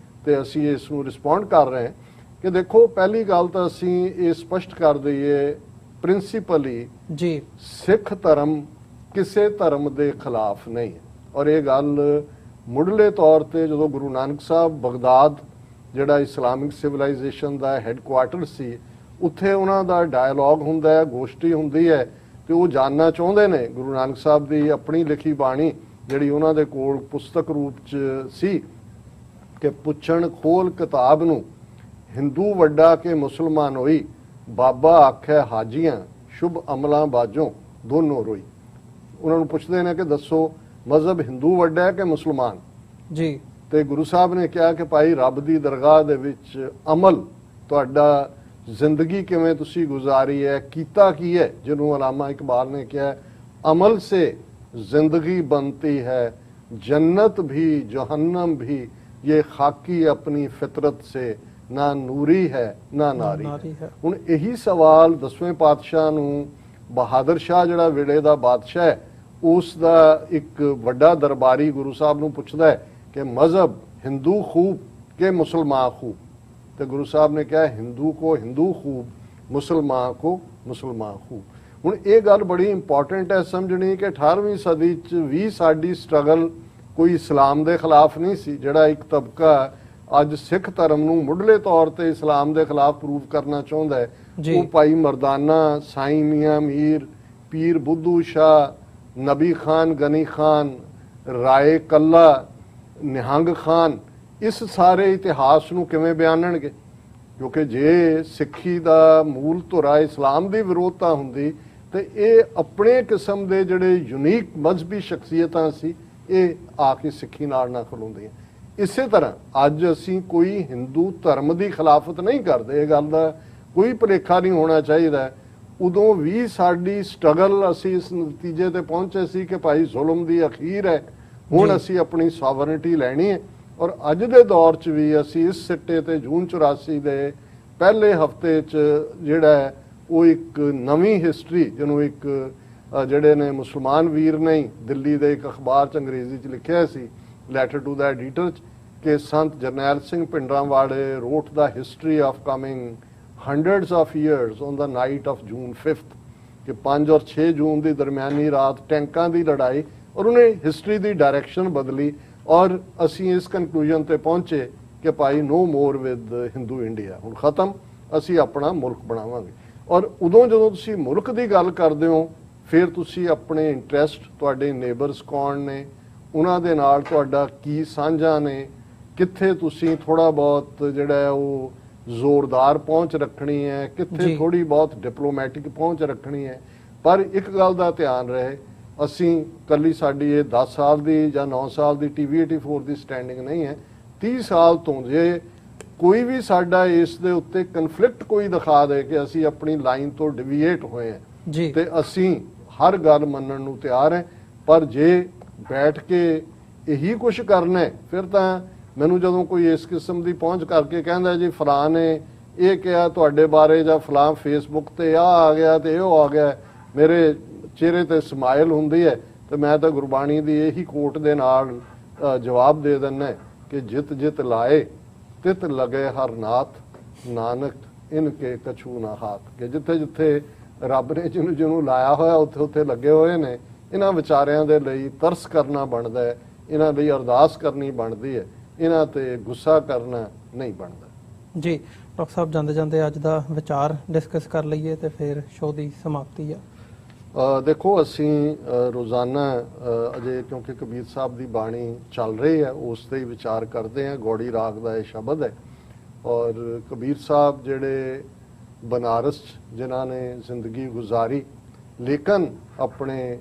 ਤੇ ਅਸੀਂ ਇਸ ਨੂੰ ਰਿਸਪੌਂਡ ਕਰ ਰਹੇ ਹਾਂ ਕਿ ਦੇਖੋ, ਪਹਿਲੀ ਗੱਲ ਤਾਂ ਅਸੀਂ ਇਹ ਸਪਸ਼ਟ ਕਰ ਦਈਏ, ਪ੍ਰਿੰਸੀਪਲੀ ਜੀ ਸਿੱਖ ਧਰਮ ਕਿਸੇ ਧਰਮ ਦੇ ਖਿਲਾਫ ਨਹੀਂ ਹੈ। ਔਰ ਇਹ ਗੱਲ ਮੁੱਢਲੇ ਤੌਰ ਤੇ ਜਦੋਂ ਗੁਰੂ ਨਾਨਕ ਸਾਹਿਬ ਬਗਦਾਦ, ਜਿਹੜਾ ਇਸਲਾਮਿਕ ਸਿਵਲਾਈਜੇਸ਼ਨ ਦਾ ਹੈੱਡਕੁਆਰਟਰ ਸੀ, ਉੱਥੇ ਉਹਨਾਂ ਦਾ ਡਾਇਲੌਗ ਹੁੰਦਾ ਹੈ, ਗੋਸ਼ਟੀ ਹੁੰਦੀ ਹੈ, ਤੇ ਉਹ ਜਾਣਨਾ ਚਾਹੁੰਦੇ ਨੇ ਗੁਰੂ ਨਾਨਕ ਸਾਹਿਬ ਦੀ ਆਪਣੀ ਲਿਖੀ ਬਾਣੀ ਜਿਹੜੀ ਉਹਨਾਂ ਦੇ ਕੋਲ ਪੁਸਤਕ ਰੂਪ 'ਚ ਸੀ, ਕਿ ਪੁੱਛਣ ਖੋਲ ਕਿਤਾਬ ਨੂੰ, ਹਿੰਦੂ ਵੱਡਾ ਕਿ ਮੁਸਲਮਾਨ ਹੋਈ, ਬਾਬਾ ਆਖੇ ਹਾਜੀਆਂ, ਸ਼ੁਭ ਅਮਲਾਂ ਬਾਝੋਂ ਦੋਨੋਂ ਰੋਈ। ਉਹਨਾਂ ਨੂੰ ਪੁੱਛਦੇ ਨੇ ਕਿ ਦੱਸੋ ਮਜ਼ਹਬ ਹਿੰਦੂ ਵੱਡਾ ਹੈ ਕਿ ਮੁਸਲਮਾਨ ਜੀ? ਤੇ ਗੁਰੂ ਸਾਹਿਬ ਨੇ ਕਿਹਾ ਕਿ ਭਾਈ ਰੱਬ ਦੀ ਦਰਗਾਹ ਦੇ ਵਿੱਚ ਅਮਲ, ਤੁਹਾਡਾ ਜ਼ਿੰਦਗੀ ਕਿਵੇਂ ਤੁਸੀਂ ਗੁਜ਼ਾਰੀ ਹੈ, ਕੀਤਾ ਕੀ ਹੈ, ਜਿਹਨੂੰ ਅਲਾਮਾ ਇਕਬਾਲ ਨੇ ਕਿਹਾ ਅਮਲ ਸੇ ਜ਼ਿੰਦਗੀ ਬਣਤੀ ਹੈ, जन्नत भी जहन्नम भी ये खाकी अपनी फितरत से ना ਨੂਰੀ ਹੈ ਨਾ ਨਾਰੀ ਹੈ। ਹੁਣ ਇਹੀ ਸਵਾਲ 10ਵੇਂ ਪਾਤਸ਼ਾਹ ਨੂੰ ਬਹਾਦਰ ਸ਼ਾਹ ਜਿਹੜਾ ਵੇਲੇ ਦਾ ਬਾਦਸ਼ਾਹ ਹੈ ਉਸ ਦਾ ਇੱਕ ਵੱਡਾ ਦਰਬਾਰੀ ਗੁਰੂ ਸਾਹਿਬ ਨੂੰ ਪੁੱਛਦਾ ਹੈ ਕਿ ਮਜ਼ਹਬ ਹਿੰਦੂ ਖੂਬ ਕਿ ਮੁਸਲਮਾਨ ਖੂਬ, ਤੇ ਗੁਰੂ ਸਾਹਿਬ ਨੇ ਕਿਹਾ ਹਿੰਦੂ ਕੋ ਹਿੰਦੂ ਖੂਬ, ਮੁਸਲਮਾਨ ਕੋ ਮੁਸਲਮਾਨ ਖੂਬ। ਹੁਣ ਇਹ ਗੱਲ ਬੜੀ ਇੰਪੋਰਟੈਂਟ ਹੈ ਸਮਝਣੀ ਕਿ 18ਵੀਂ ਸਦੀ 'ਚ ਵੀ ਸਾਡੀ ਸਟਰਗਲ ਕੋਈ ਇਸਲਾਮ ਦੇ ਖਿਲਾਫ ਨਹੀਂ ਸੀ। ਜਿਹੜਾ ਇੱਕ ਤਬਕਾ ਅੱਜ ਸਿੱਖ ਧਰਮ ਨੂੰ ਮੁੱਢਲੇ ਤੌਰ ਤੇ ਇਸਲਾਮ ਦੇ ਖਿਲਾਫ ਪ੍ਰੂਵ ਕਰਨਾ ਚਾਹੁੰਦਾ ਹੈ, ਉਹ ਭਾਈ ਮਰਦਾਨਾ, ਸਾਈਂ ਮੀਆਂ ਮੀਰ, ਪੀਰ ਬੁੱਧੂ ਸ਼ਾਹ, ਨਬੀ ਖਾਨ, ਗਨੀ ਖਾਨ, ਰਾਏ ਕੱਲਾ, ਨਿਹੰਗ ਖਾਨ, ਇਸ ਸਾਰੇ ਇਤਿਹਾਸ ਨੂੰ ਕਿਵੇਂ ਬਿਆਨਣਗੇ? ਕਿਉਂਕਿ ਜੇ ਸਿੱਖੀ ਦਾ ਮੂਲ ਧੁਰਾ ਇਸਲਾਮ ਦੀ ਵਿਰੋਧਤਾ ਹੁੰਦੀ ਤੇ ਇਹ ਆਪਣੇ ਕਿਸਮ ਦੇ ਜਿਹੜੇ ਯੂਨੀਕ ਮਜ਼ਹਬੀ ਸ਼ਖਸੀਅਤਾਂ ਸੀ ਇਹ ਆ ਕੇ ਸਿੱਖੀ ਨਾਲ ਨਾ ਖਲੋਂਦੀਆਂ। ਇਸੇ ਤਰ੍ਹਾਂ ਅੱਜ ਅਸੀਂ ਕੋਈ ਹਿੰਦੂ ਧਰਮ ਦੀ ਖਿਲਾਫਤ ਨਹੀਂ ਕਰਦੇ, ਇਹ ਗੱਲ ਦਾ ਕੋਈ ਭੁਲੇਖਾ ਨਹੀਂ ਹੋਣਾ ਚਾਹੀਦਾ। ਉਦੋਂ ਵੀ ਸਾਡੀ ਸਟਰਗਲ, ਅਸੀਂ ਇਸ ਨਤੀਜੇ ਤੇ ਪਹੁੰਚੇ ਸੀ ਕਿ ਭਾਈ ਜ਼ੁਲਮ ਦੀ ਅਖੀਰ ਹੈ, ਹੁਣ ਅਸੀਂ ਆਪਣੀ ਸੋਵਰਨਿਟੀ ਲੈਣੀ ਹੈ। ਔਰ ਅੱਜ ਦੇ ਦੌਰ 'ਚ ਵੀ ਅਸੀਂ ਇਸ ਸਿੱਟੇ ਤੇ ਜੂਨ 84 ਦੇ ਪਹਿਲੇ ਹਫਤੇ 'ਚ ਜਿਹੜਾ ਉਹ ਇੱਕ ਨਵੀਂ ਹਿਸਟਰੀ, ਜਿਹਨੂੰ ਇੱਕ ਜਿਹੜੇ ਨੇ ਮੁਸਲਮਾਨ ਵੀਰ ਨੇ ਦਿੱਲੀ ਦੇ ਇੱਕ ਅਖਬਾਰ 'ਚ ਅੰਗਰੇਜ਼ੀ 'ਚ ਲਿਖਿਆ ਸੀ, ਲੈਟਰ ਟੂ ਦਾ ਐਡੀਟਰ 'ਚ, ਕਿ Sant Jarnail Singh Bhindranwale wrote the history of coming hundreds of years on the night of June 5th, ਕਿ 5 ਔਰ 6 ਜੂਨ ਦੀ ਦਰਮਿਆਨੀ ਰਾਤ ਟੈਂਕਾਂ ਦੀ ਲੜਾਈ, ਔਰ ਉਹਨੇ ਹਿਸਟਰੀ ਦੀ ਡਾਇਰੈਕਸ਼ਨ ਬਦਲੀ। ਔਰ ਅਸੀਂ ਇਸ ਕਨਕਲੂਜਨ ਤੇ ਪਹੁੰਚੇ ਕਿ ਭਾਈ ਨੋ ਮੋਰ ਵਿਦ ਹਿੰਦੂ ਇੰਡੀਆ, ਹੁਣ ਖਤਮ, ਅਸੀਂ ਆਪਣਾ ਮੁਲਕ ਬਣਾਵਾਂਗੇ। ਔਰ ਉਦੋਂ ਜਦੋਂ ਤੁਸੀਂ ਮੁਲਕ ਦੀ ਗੱਲ ਕਰਦੇ ਹੋ ਫਿਰ ਤੁਸੀਂ ਆਪਣੇ ਇੰਟਰਸਟ, ਤੁਹਾਡੇ ਨੇਬਰਸ ਕੌਣ ਨੇ, ਉਹਨਾਂ ਦੇ ਨਾਲ ਤੁਹਾਡਾ ਕੀ ਸਾਂਝਾ ਨੇ, ਕਿੱਥੇ ਤੁਸੀਂ ਥੋੜਾ ਬਹੁਤ ਜਿਹੜਾ ਹੈ ਉਹ ਜ਼ੋਰਦਾਰ ਪਹੁੰਚ ਰੱਖਣੀ ਹੈ, ਕਿੱਥੇ ਥੋੜੀ ਬਹੁਤ ਡਿਪਲੋਮੈਟਿਕ ਪਹੁੰਚ ਰੱਖਣੀ ਹੈ। ਪਰ ਇੱਕ ਗੱਲ ਦਾ ਧਿਆਨ ਰਹੇ, ਅਸੀਂ ਕੱਲੀ ਸਾਡੀ ਇਹ 10 ਸਾਲ ਦੀ ਜਾਂ 9 ਸਾਲ ਦੀ TV 84 ਦੀ ਸਟੈਂਡਿੰਗ ਨਹੀਂ ਹੈ। 30 ਸਾਲ ਤੋਂ ਜੇ ਕੋਈ ਵੀ ਸਾਡਾ ਇਸ ਦੇ ਉੱਤੇ ਕਨਫਲਿਕਟ ਕੋਈ ਦਿਖਾ ਦੇ ਕਿ ਅਸੀਂ ਆਪਣੀ ਲਾਈਨ ਤੋਂ ਡਿਵੀਏਟ ਹੋਏ ਹਾਂ ਤੇ ਅਸੀਂ ਹਰ ਗੱਲ ਮੰਨਣ ਨੂੰ ਤਿਆਰ ਹੈ। ਪਰ ਜੇ ਬੈਠ ਕੇ ਇਹੀ ਕੁਝ ਕਰਨਾ ਹੈ ਫਿਰ ਤਾਂ ਮੈਨੂੰ ਜਦੋਂ ਕੋਈ ਇਸ ਕਿਸਮ ਦੀ ਪਹੁੰਚ ਕਰਕੇ ਕਹਿੰਦਾ ਜੀ ਫਲਾਂ ਨੇ ਇਹ ਕਿਹਾ ਤੁਹਾਡੇ ਬਾਰੇ ਜਾਂ ਫਲਾਂ ਫੇਸਬੁੱਕ ਤੇ ਆ ਗਿਆ ਤੇ ਉਹ ਆ ਗਿਆ, ਮੇਰੇ ਚਿਹਰੇ ਤੇ ਸਮਾਈਲ ਹੁੰਦੀ ਹੈ ਤੇ ਮੈਂ ਤਾਂ ਗੁਰਬਾਣੀ ਦੀ ਇਹੀ ਕੋਟ ਦੇ ਨਾਲ ਜਵਾਬ ਦੇ ਦਿੰਦਾ ਕਿ ਜਿਤ ਜਿਤ ਲਾਏ ਤਿਤ ਲਗੇ ਹਰ ਨਾਥ, ਨਾਨਕ ਇਨਕੇ ਕਛੂ ਨਾ ਹਾਥ। ਕਿ ਜਿੱਥੇ ਜਿੱਥੇ ਰੱਬ ਨੇ ਜਿਹਨੂੰ ਲਾਇਆ ਹੋਇਆ ਉੱਥੇ ਉੱਥੇ ਲੱਗੇ ਹੋਏ ਨੇ। ਇਹਨਾਂ ਵਿਚਾਰਿਆਂ ਦੇ ਲਈ ਤਰਸ ਕਰਨਾ ਬਣਦਾ ਹੈ, ਇਹਨਾਂ ਲਈ ਅਰਦਾਸ ਕਰਨੀ ਬਣਦੀ ਹੈ, ਇਹਨਾਂ ਤੇ ਗੁੱਸਾ ਕਰਨਾ ਨਹੀਂ ਬਣਦਾ। ਜੀ ਡਾਕਟਰ ਸਾਹਿਬ, ਜਾਂਦੇ ਜਾਂਦੇ ਅੱਜ ਦਾ ਵਿਚਾਰ ਡਿਸਕਸ ਕਰ ਲਈਏ ਤੇ ਫਿਰ ਸ਼ੋਅ ਦੀ ਸਮਾਪਤੀ ਆ। ਦੇਖੋ ਅਸੀਂ ਰੋਜ਼ਾਨਾ ਅਜੇ ਕਿਉਂਕਿ ਕਬੀਰ ਸਾਹਿਬ ਦੀ ਬਾਣੀ ਚੱਲ ਰਹੀ ਹੈ ਉਸ ਤੇ ਹੀ ਵਿਚਾਰ ਕਰਦੇ ਹਾਂ। ਗੌੜੀ ਰਾਗ ਦਾ ਇਹ ਸ਼ਬਦ ਹੈ ਔਰ ਕਬੀਰ ਸਾਹਿਬ ਜਿਹੜੇ ਬਨਾਰਸ ਜਿਨ੍ਹਾਂ ਨੇ ਜ਼ਿੰਦਗੀ ਗੁਜ਼ਾਰੀ ਲੇਕਿਨ ਆਪਣੇ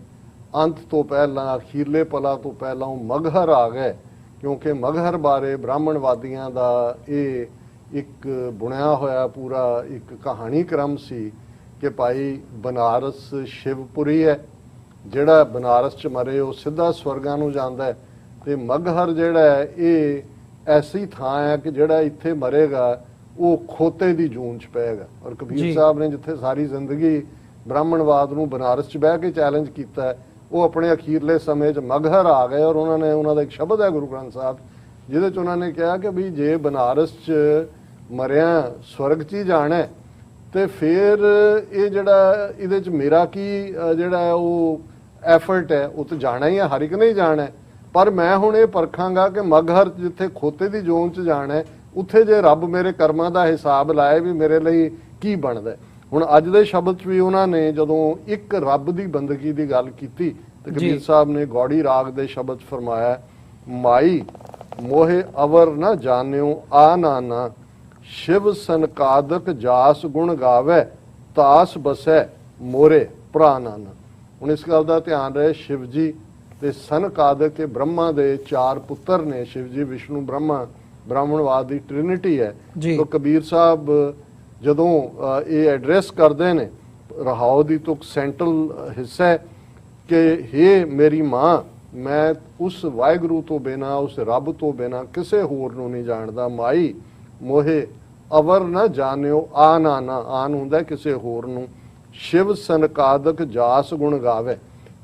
ਅੰਤ ਤੋਂ ਪਹਿਲਾਂ, ਅਖੀਰਲੇ ਪਲਾਂ ਤੋਂ ਪਹਿਲਾਂ ਉਹ ਮਗਹਰ ਆ ਗਏ, ਕਿਉਂਕਿ ਮਗਹਰ ਬਾਰੇ ਬ੍ਰਾਹਮਣਵਾਦੀਆਂ ਦਾ ਇਹ ਇੱਕ ਬੁਣਿਆ ਹੋਇਆ ਪੂਰਾ ਇੱਕ ਕਹਾਣੀ ਕ੍ਰਮ ਸੀ ਕਿ ਭਾਈ ਬਨਾਰਸ ਸ਼ਿਵਪੁਰੀ ਹੈ, ਜਿਹੜਾ ਬਨਾਰਸ ਚ ਮਰੇ ਉਹ ਸਿੱਧਾ ਸਵਰਗਾਂ ਨੂੰ ਜਾਂਦਾ ਹੈ ਤੇ ਮਗਹਰ ਜਿਹੜਾ ਹੈ ਇਹ ਐਸੀ ਥਾਂ ਹੈ ਕਿ ਜਿਹੜਾ ਇੱਥੇ ਮਰੇਗਾ ਉਹ ਖੋਤੇ ਦੀ ਜੂਨ ਚ ਪਏਗਾ। ਔਰ ਕਬੀਰ ਸਾਹਿਬ ਨੇ ਜਿੱਥੇ ਸਾਰੀ ਜ਼ਿੰਦਗੀ ਬ੍ਰਾਹਮਣਵਾਦ ਨੂੰ ਬਨਾਰਸ ਚ ਬਹਿ ਕੇ ਚੈਲੰਜ ਕੀਤਾ, ਉਹ ਆਪਣੇ ਅਖੀਰਲੇ ਸਮੇਂ ਚ ਮਗਹਰ ਆ ਗਏ। ਔਰ ਉਹਨਾਂ ਦਾ ਇੱਕ ਸ਼ਬਦ ਹੈ ਗੁਰੂ ਗ੍ਰੰਥ ਸਾਹਿਬ ਜਿਹਦੇ ਚ ਉਹਨਾਂ ਨੇ ਕਿਹਾ ਕਿ ਵੀ ਜੇ ਬਨਾਰਸ ਚ ਮਰਿਆ ਸਵਰਗ ਚ ਹੀ ਜਾਣਾ ਤੇ ਫਿਰ ਇਹ ਜਿਹੜਾ ਇਹਦੇ ਚ ਮੇਰਾ ਕੀ ਜਿਹੜਾ ਉਹ ਐਫਰਟ ਹੈ, ਉਹ ਤਾਂ ਜਾਣਾ ਹੀ ਹੈ, ਹਰ ਇੱਕ ਨੇ ਹੀ ਜਾਣਾ। ਪਰ ਮੈਂ ਹੁਣ ਇਹ ਪਰਖਾਂਗਾ ਕਿ ਮਗਹਰ ਜਿੱਥੇ ਖੋਤੇ ਦੀ ਜ਼ੋਨ ਚ ਜਾਣਾ ਉੱਥੇ ਜੇ ਰੱਬ ਮੇਰੇ ਕਰਮਾਂ ਦਾ ਹਿਸਾਬ ਲਾਏ ਵੀ ਮੇਰੇ ਲਈ ਕੀ ਬਣਦਾ। ਹੁਣ ਅੱਜ ਦੇ ਸ਼ਬਦ ਚ ਵੀ ਉਹਨਾਂ ਨੇ ਜਦੋਂ ਇੱਕ ਰੱਬ ਦੀ ਬੰਦਗੀ ਦੀ ਗੱਲ ਕੀਤੀ ਤੇ ਕਬੀਰ ਸਾਹਿਬ ਨੇ ਗੌੜੀ ਰਾਗ ਦੇ ਸ਼ਬਦ ਫਰਮਾਇਆ, ਮਾਈ ਮੋਹੇ ਅਵਰ ਨਾ ਜਾਣਿਓ ਆ ਨਾਨਾ, शिव सनकादक जास गुण गावे, तास बसै मोरे भरा नाना। ਹੁਣ ਇਸ ਗੱਲ ਦਾ ਧਿਆਨ ਰਹੇ, शिव जी ਤੇ सनकादक ਤੇ ब्रह्मा ਦੇ 4 ਪੁੱਤਰ ਨੇ। शिव जी विष्णु ब्रह्मा ਬ੍ਰਾਹਮਣਵਾਦ ਦੀ ਟ੍ਰਿਨਿਟੀ ਹੈ। ਤਾਂ ਕਬੀਰ ਸਾਹਿਬ ਜਦੋਂ ਇਹ ਐਡਰੈਸ ਕਰਦੇ ਨੇ, ਰਹਾਉ ਦੀ ਤੁਕ ਸੈਂਟਰਲ ਹਿੱਸਾ ਹੈ ਕਿ ਹੇ ਮੇਰੀ ਮਾਂ, ਮੈਂ ਉਸ ਵਾਹਿਗੁਰੂ ਤੋਂ ਬਿਨਾਂ, ਉਸ ਰੱਬ ਤੋਂ ਬਿਨਾਂ ਕਿਸੇ ਹੋਰ ਨੂੰ ਨਹੀਂ ਜਾਣਦਾ। ਮਾਈ ਮੋਹੇ ਅਵਰ ਨਾ ਜਾਣਿਓ ਆ ਨਾਨਾ, ਆਨ ਹੁੰਦਾ ਕਿਸੇ ਹੋਰ ਨੂੰ। ਸ਼ਿਵ ਸਨਕਾਦਕ ਜਾਸ ਗੁਣ ਗਾਵੇ,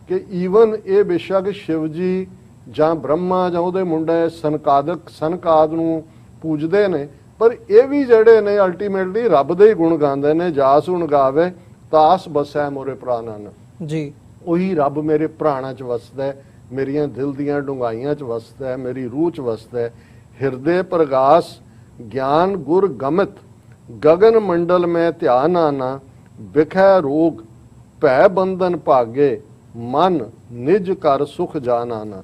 ਕਿ ਈਵਨ ਇਹ ਬੇਸ਼ੱਕ ਸ਼ਿਵ ਜੀ ਜਾਂ ਬ੍ਰਹਮਾ ਜਾਂ ਉਹਦੇ ਮੁੰਡੇ ਸਨਕਾਦ ਨੂੰ ਪੂਜਦੇ ਨੇ, ਪਰ ਇਹ ਵੀ ਜਿਹੜੇ ਨੇ ਅਲਟੀਮੇਟਲੀ ਰੱਬ ਦੇ ਹੀ ਗੁਣ ਗਾਉਂਦੇ ਨੇ। ਜਾਸ ਗੁਣ ਗਾਵੇ ਤਾਸ ਬਸੈ ਮੋਰੇ ਪ੍ਰਾਣਨ ਜੀ, ਉਹੀ ਰੱਬ ਮੇਰੇ ਪ੍ਰਾਣਾਂ 'ਚ ਵਸਦਾ, ਮੇਰੀਆਂ ਦਿਲ ਦੀਆਂ ਡੂੰਘਾਈਆਂ 'ਚ ਵਸਦਾ, ਮੇਰੀ ਰੂਹ 'ਚ ਵਸਦਾ। ਹਿਰਦੇ ਪ੍ਰਗਾਸ ਗਿਆਨ ਗੁਰ ਗਮਿਤ, ਗगन ਮੰਡਲ ਮੈਂ ਧਿਆਨ ਆਨਾ, ਵਿਖੈ ਰੋਗ ਭੈ ਬੰਧਨ ਭਾਗੇ, ਮਨ ਨਿਜ ਕਰ ਸੁਖ ਜਾਨ ਆਨਾ।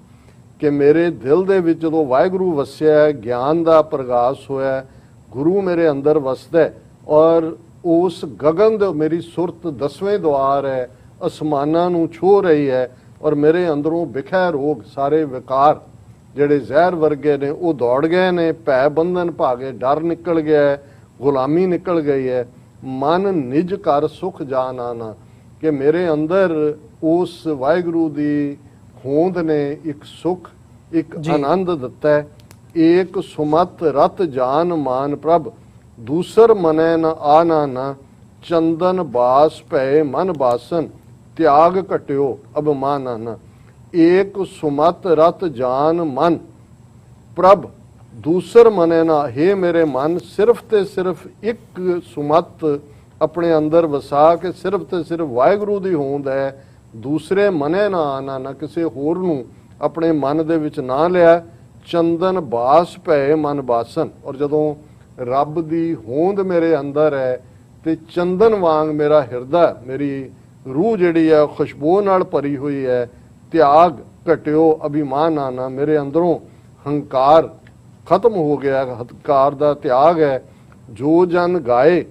ਕਿ ਮੇਰੇ ਦਿਲ ਦੇ ਵਿੱਚ ਜਦੋਂ ਵਾਹਿਗੁਰੂ ਵਸਿਆ, ਗਿਆਨ ਦਾ ਪ੍ਰਗਾਸ ਹੋਇਆ, ਗੁਰੂ ਮੇਰੇ ਅੰਦਰ ਵਸਦਾ ਔਰ ਉਸ ਗगन ਦੇ ਮੇਰੀ ਸੁਰਤ 10ਵੇਂ ਦੁਆਰ ਹੈ, ਅਸਮਾਨਾਂ ਨੂੰ ਛੂਹ ਰਹੀ ਹੈ ਔਰ ਮੇਰੇ ਅੰਦਰੋਂ ਵਿਖੈ ਰੋਗ, ਸਾਰੇ ਵਿਕਾਰ ਜਿਹੜੇ ਜ਼ਹਿਰ ਵਰਗੇ ਨੇ ਉਹ ਦੌੜ ਗਏ ਨੇ, ਭੈ ਬੰਧਨ ਭਾਗੇ, ਡਰ ਨਿਕਲ ਗਿਆ, ਗੁਲਾਮੀ ਨਿਕਲ ਗਈ ਹੈ। ਮਨ ਨਿਜ ਕਰ ਸੁਖ ਜਾਨ ਆਨਾ, ਕਿ ਮੇਰੇ ਅੰਦਰ ਉਸ ਵਾਹਿਗੁਰੂ ਦੀ ਹੋਂਦ ਨੇ ਇੱਕ ਸੁਖ, ਇੱਕ ਆਨੰਦ ਦਿੱਤਾ ਹੈ। ਏਕ ਸੁਮਤ ਰਤ ਜਾਨ ਮਾਨ ਪ੍ਰਭ, ਦੂਸਰ ਮਨੈ ਨ ਆਨਾ ਨਾ, ਚੰਦਨ ਬਾਸ ਭੈ ਮਨ ਬਾਸਨ, ਤਿਆਗ ਘਟਿਓ ਅਭਮਾਨ ਆਨਾ। ਏਕ ਸੁਮਤ ਰਤ ਜਾਨ ਮਨ ਪ੍ਰਭ, ਦੂਸਰ ਮਨੇ ਨਾ, हे ਮੇਰੇ ਮਨ, ਸਿਰਫ ਤੇ ਸਿਰਫ ਇੱਕ ਸੁਮਤ ਆਪਣੇ ਅੰਦਰ ਵਸਾ ਕੇ ਸਿਰਫ ਤੇ ਸਿਰਫ ਵਾਹਿਗੁਰੂ ਦੀ ਹੋਂਦ ਹੈ। ਦੂਸਰੇ ਮਨੇ ਨਾ ਆਨਾ, ਨਾ ਕਿਸੇ ਹੋਰ ਨੂੰ ਆਪਣੇ ਮਨ ਦੇ ਵਿੱਚ ਨਾ ਲਿਆ। ਚੰਦਨ ਬਾਸ ਭਏ ਮਨ ਬਾਸਨ। ਔਰ ਜਦੋਂ ਰੱਬ ਦੀ ਹੋਂਦ ਮੇਰੇ ਅੰਦਰ ਹੈ ਤੇ ਚੰਦਨ ਵਾਂਗ ਮੇਰਾ ਹਿਰਦਾ, ਮੇਰੀ ਰੂਹ ਜਿਹੜੀ ਹੈ ਖੁਸ਼ਬੂ ਨਾਲ ਭਰੀ ਹੋਈ ਹੈ। ਤਿਆਗ ਘਟਿਓ ਅਭਿਮਾਨ ਆਨਾ, ਮੇਰੇ ਅੰਦਰੋਂ ਹੰਕਾਰ ਖਤਮ ਹੋ ਗਿਆ, ਹੰਕਾਰ ਦਾ ਤਿਆਗ ਹੈ। ਜੋ ਜਨ ਗਾਏ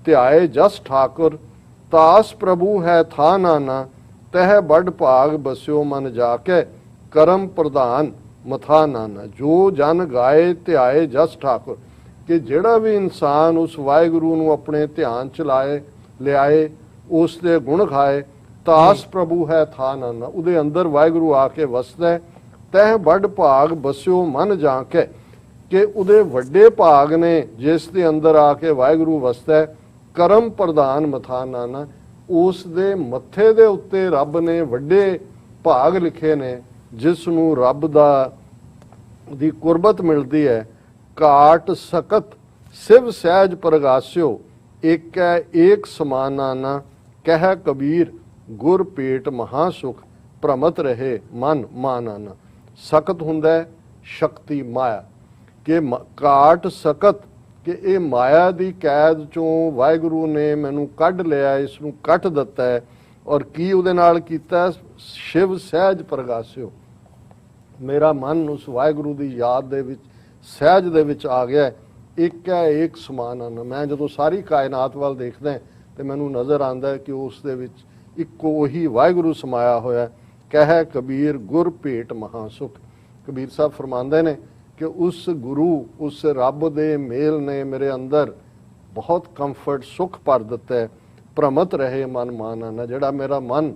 ਧਿਆਏ ਜਸ ਠਾਕੁਰ, ਤਾਸ ਪ੍ਰਭੂ ਹੈ ਥਾ ਨਾਨਾ, ਤਹਿ ਬੜ ਭਾਗ ਬਸਿਓ ਮਨ ਜਾ ਕੇ, ਕਰਮ ਪ੍ਰਧਾਨ ਮਥਾ ਨਾਨਾ। ਜੋ ਜਨ ਗਾਏ ਧਿਆਏ ਜਸ ਠਾਕੁਰ, ਕਿ ਜਿਹੜਾ ਵੀ ਇਨਸਾਨ ਉਸ ਵਾਹਿਗੁਰੂ ਨੂੰ ਆਪਣੇ ਧਿਆਨ ਚ ਲਿਆਏ, ਉਸ ਦੇ ਗੁਣ ਖਾਏ, ਤਾਸ ਪ੍ਰਭੂ ਹੈ ਥਾ ਨਾਨਾ, ਉਹਦੇ ਅੰਦਰ ਵਾਹਿਗੁਰੂ ਆ ਕੇ ਵਸਦਾ। ਤਹਿ ਬੜ ਭਾਗ ਬਸਿਓ ਮਨ ਜਾ ਕੇ, ਕਿ ਉਹਦੇ ਵੱਡੇ ਭਾਗ ਨੇ ਜਿਸ ਦੇ ਅੰਦਰ ਆ ਕੇ ਵਾਹਿਗੁਰੂ ਵਸਦਾ। ਕਰਮ ਪ੍ਰਧਾਨ ਮਥਾ ਨਾਨਾ, ਉਸ ਦੇ ਮੱਥੇ ਦੇ ਉੱਤੇ ਰੱਬ ਨੇ ਵੱਡੇ ਭਾਗ ਲਿਖੇ ਨੇ, ਜਿਸ ਨੂੰ ਰੱਬ ਦੀ ਕੁਰਬਤ ਮਿਲਦੀ ਹੈ। ਕਾਟ ਸਕਤ ਸਿਵ ਸਹਿਜ ਪ੍ਰਗਾਸਿਓ, ਏਕੈ ਏਕ ਸਮਾਨਾਨਾ, ਕਹਿ ਕਬੀਰ ਗੁਰ ਭੇਟ ਮਹਾ ਸੁਖ, ਭ੍ਰਮਤ ਰਹੇ ਮਨ ਮਾਨਾਨਾ। ਸਕਤ ਹੁੰਦਾ ਹੈ ਸ਼ਕਤੀ, ਮਾਇਆ, ਕਿ ਕਾਟ ਸਕਤ, ਕਿ ਇਹ ਮਾਇਆ ਦੀ ਕੈਦ ਚੋਂ ਵਾਹਿਗੁਰੂ ਨੇ ਮੈਨੂੰ ਕੱਢ ਲਿਆ, ਇਸ ਨੂੰ ਕੱਟ ਦਿੱਤਾ ਹੈ। ਔਰ ਕੀ ਉਹਦੇ ਨਾਲ ਕੀਤਾ? ਸ਼ਿਵ ਸਹਿਜ ਪ੍ਰਗਾਸਿਓ, ਮੇਰਾ ਮਨ ਉਸ ਵਾਹਿਗੁਰੂ ਦੀ ਯਾਦ ਦੇ ਵਿੱਚ, ਸਹਿਜ ਦੇ ਵਿੱਚ ਆ ਗਿਆ। ਇੱਕ ਹੈ ਏਕ ਸਮਾਨ ਹਨ। ਮੈਂ ਜਦੋਂ ਸਾਰੀ ਕਾਇਨਾਤ ਵੱਲ ਦੇਖਦਾ ਤੇ ਮੈਨੂੰ ਨਜ਼ਰ ਆਉਂਦਾ ਕਿ ਉਸ ਦੇ ਵਿੱਚ ਇੱਕੋ ਉਹੀ ਵਾਹਿਗੁਰੂ ਸਮਾਇਆ ਹੋਇਆ। ਕਹਿ ਕਬੀਰ ਗੁਰ ਭੇਟ ਮਹਾ ਸੁਖ। ਕਬੀਰ ਸਾਹਿਬ ਫਰਮਾਉਂਦੇ ਨੇ ਕਿ ਉਸ ਗੁਰੂ, ਉਸ ਰੱਬ ਦੇ ਮੇਲ ਨੇ ਮੇਰੇ ਅੰਦਰ ਬਹੁਤ ਕੰਫਰਟ, ਸੁਖ ਭਰ ਦਿੱਤਾ ਹੈ। ਭ੍ਰਮਤ ਰਹੇ ਮਨ ਮਾਨਾ, ਜਿਹੜਾ ਮੇਰਾ ਮਨ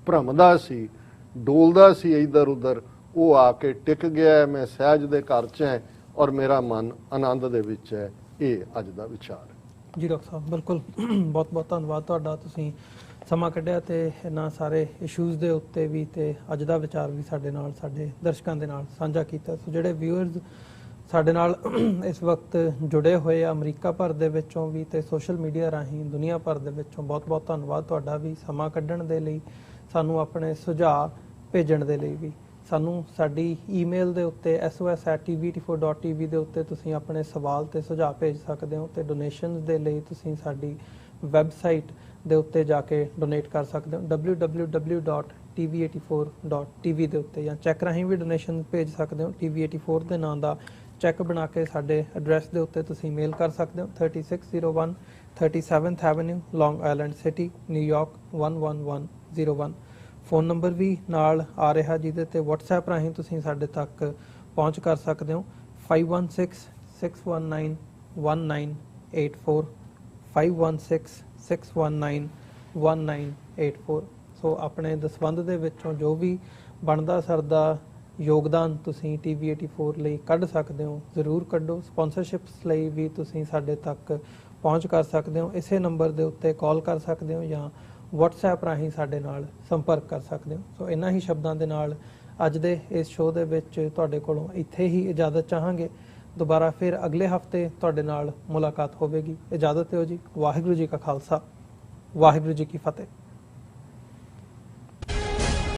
ਭ੍ਰਮਦਾ ਸੀ, ਡੋਲਦਾ ਸੀ ਇੱਧਰ ਉੱਧਰ, ਉਹ ਆ ਕੇ ਟਿਕ ਗਿਆ। ਮੈਂ ਸਹਿਜ ਦੇ ਘਰ 'ਚ ਹਾਂ ਔਰ ਮੇਰਾ ਮਨ ਆਨੰਦ ਦੇ ਵਿੱਚ ਹੈ। ਇਹ ਅੱਜ ਦਾ ਵਿਚਾਰ ਹੈ ਜੀ ਡਾਕਟਰ ਸਾਹਿਬ। ਬਿਲਕੁਲ, ਬਹੁਤ ਬਹੁਤ ਧੰਨਵਾਦ ਤੁਹਾਡਾ, ਤੁਸੀਂ ਸਮਾਂ ਕੱਢਿਆ ਤੇ ਇਹਨਾਂ ਸਾਰੇ ਇਸ਼ੂਜ਼ ਦੇ ਉੱਤੇ ਵੀ ਤੇ ਅੱਜ ਦਾ ਵਿਚਾਰ ਵੀ ਸਾਡੇ ਨਾਲ, ਸਾਡੇ ਦਰਸ਼ਕਾਂ ਦੇ ਨਾਲ ਸਾਂਝਾ ਕੀਤਾ। ਸੋ ਜਿਹੜੇ ਵਿਊਅਰਸ ਸਾਡੇ ਨਾਲ ਇਸ ਵਕਤ ਜੁੜੇ ਹੋਏ ਆ ਅਮਰੀਕਾ ਭਰ ਦੇ ਵਿੱਚੋਂ ਵੀ ਤੇ ਸੋਸ਼ਲ ਮੀਡੀਆ ਰਾਹੀਂ ਦੁਨੀਆ ਭਰ ਦੇ ਵਿੱਚੋਂ, ਬਹੁਤ ਬਹੁਤ ਧੰਨਵਾਦ ਤੁਹਾਡਾ ਵੀ ਸਮਾਂ ਕੱਢਣ ਦੇ ਲਈ, ਸਾਨੂੰ ਆਪਣੇ ਸੁਝਾਅ ਭੇਜਣ ਦੇ ਲਈ ਵੀ। ਸਾਨੂੰ ਸਾਡੀ ਈਮੇਲ ਦੇ ਉੱਤੇ sos@tv84.tv ਦੇ ਉੱਤੇ ਤੁਸੀਂ ਆਪਣੇ ਸਵਾਲ ਤੇ ਸੁਝਾਅ ਭੇਜ ਸਕਦੇ ਹੋ ਤੇ ਡੋਨੇਸ਼ਨਸ ਦੇ ਲਈ ਤੁਸੀਂ ਸਾਡੀ ਵੈਬਸਾਈਟ ਦੇ ਉੱਤੇ ਜਾ ਕੇ ਡੋਨੇਟ ਕਰ ਸਕਦੇ ਹੋ www.tv84.tv ਦੇ ਉੱਤੇ, ਜਾਂ ਚੈੱਕ ਰਾਹੀਂ ਵੀ ਡੋਨੇਸ਼ਨ ਭੇਜ ਸਕਦੇ ਹੋ। tv84 ਦੇ ਨਾਂ ਦਾ ਚੈੱਕ ਬਣਾ ਕੇ ਸਾਡੇ ਐਡਰੈਸ ਦੇ ਉੱਤੇ ਤੁਸੀਂ ਮੇਲ ਕਰ ਸਕਦੇ ਹੋ। 3601 37th avenue, Long Island City, New York 11101। Phone number ਵੀ ਨਾਲ ਆ ਰਿਹਾ ਜਿਹਦੇ ਤੇ WhatsApp ਰਾਹੀਂ ਤੁਸੀਂ ਸਾਡੇ ਤੱਕ ਪਹੁੰਚ ਕਰ ਸਕਦੇ ਹੋ। 5166191984 5166191984। ਸੋ ਆਪਣੇ ਦਸਵੰਧ ਦੇ ਵਿੱਚੋਂ ਜੋ ਵੀ ਬਣਦਾ ਸਰਦਾ ਯੋਗਦਾਨ ਤੁਸੀਂ TV84 ਲਈ ਕੱਢ ਸਕਦੇ ਹੋ, ਜ਼ਰੂਰ ਕੱਢੋ। ਸਪਾਂਸਰਸ਼ਿਪਸ ਲਈ ਵੀ ਤੁਸੀਂ ਸਾਡੇ ਤੱਕ ਪਹੁੰਚ ਕਰ ਸਕਦੇ ਹੋ। ਇਸੇ ਨੰਬਰ ਦੇ ਉੱਤੇ ਕਾਲ ਕਰ ਸਕਦੇ ਹੋ ਜਾਂ WhatsApp ਰਾਹੀਂ ਸਾਡੇ ਨਾਲ ਸੰਪਰਕ ਕਰ ਸਕਦੇ ਹੋ। ਸੋ ਇਹਨਾਂ ਹੀ ਸ਼ਬਦਾਂ ਦੇ ਨਾਲ ਅੱਜ ਦੇ ਇਸ ਸ਼ੋਅ ਦੇ ਵਿੱਚ ਤੁਹਾਡੇ ਕੋਲੋਂ ਇੱਥੇ ਹੀ ਇਜਾਜ਼ਤ ਚਾਹਾਂਗੇ। ਦੁਬਾਰਾ ਫਿਰ ਅਗਲੇ ਹਫਤੇ ਤੁਹਾਡੇ ਨਾਲ ਮੁਲਾਕਾਤ ਹੋਵੇਗੀ। ਇਜਾਜ਼ਤ ਦਿਓ ਜੀ। ਵਾਹਿਗੁਰੂ ਜੀ ਕਾ ਖਾਲਸਾ, ਵਾਹਿਗੁਰੂ ਜੀ ਕੀ ਫਤਿਹ।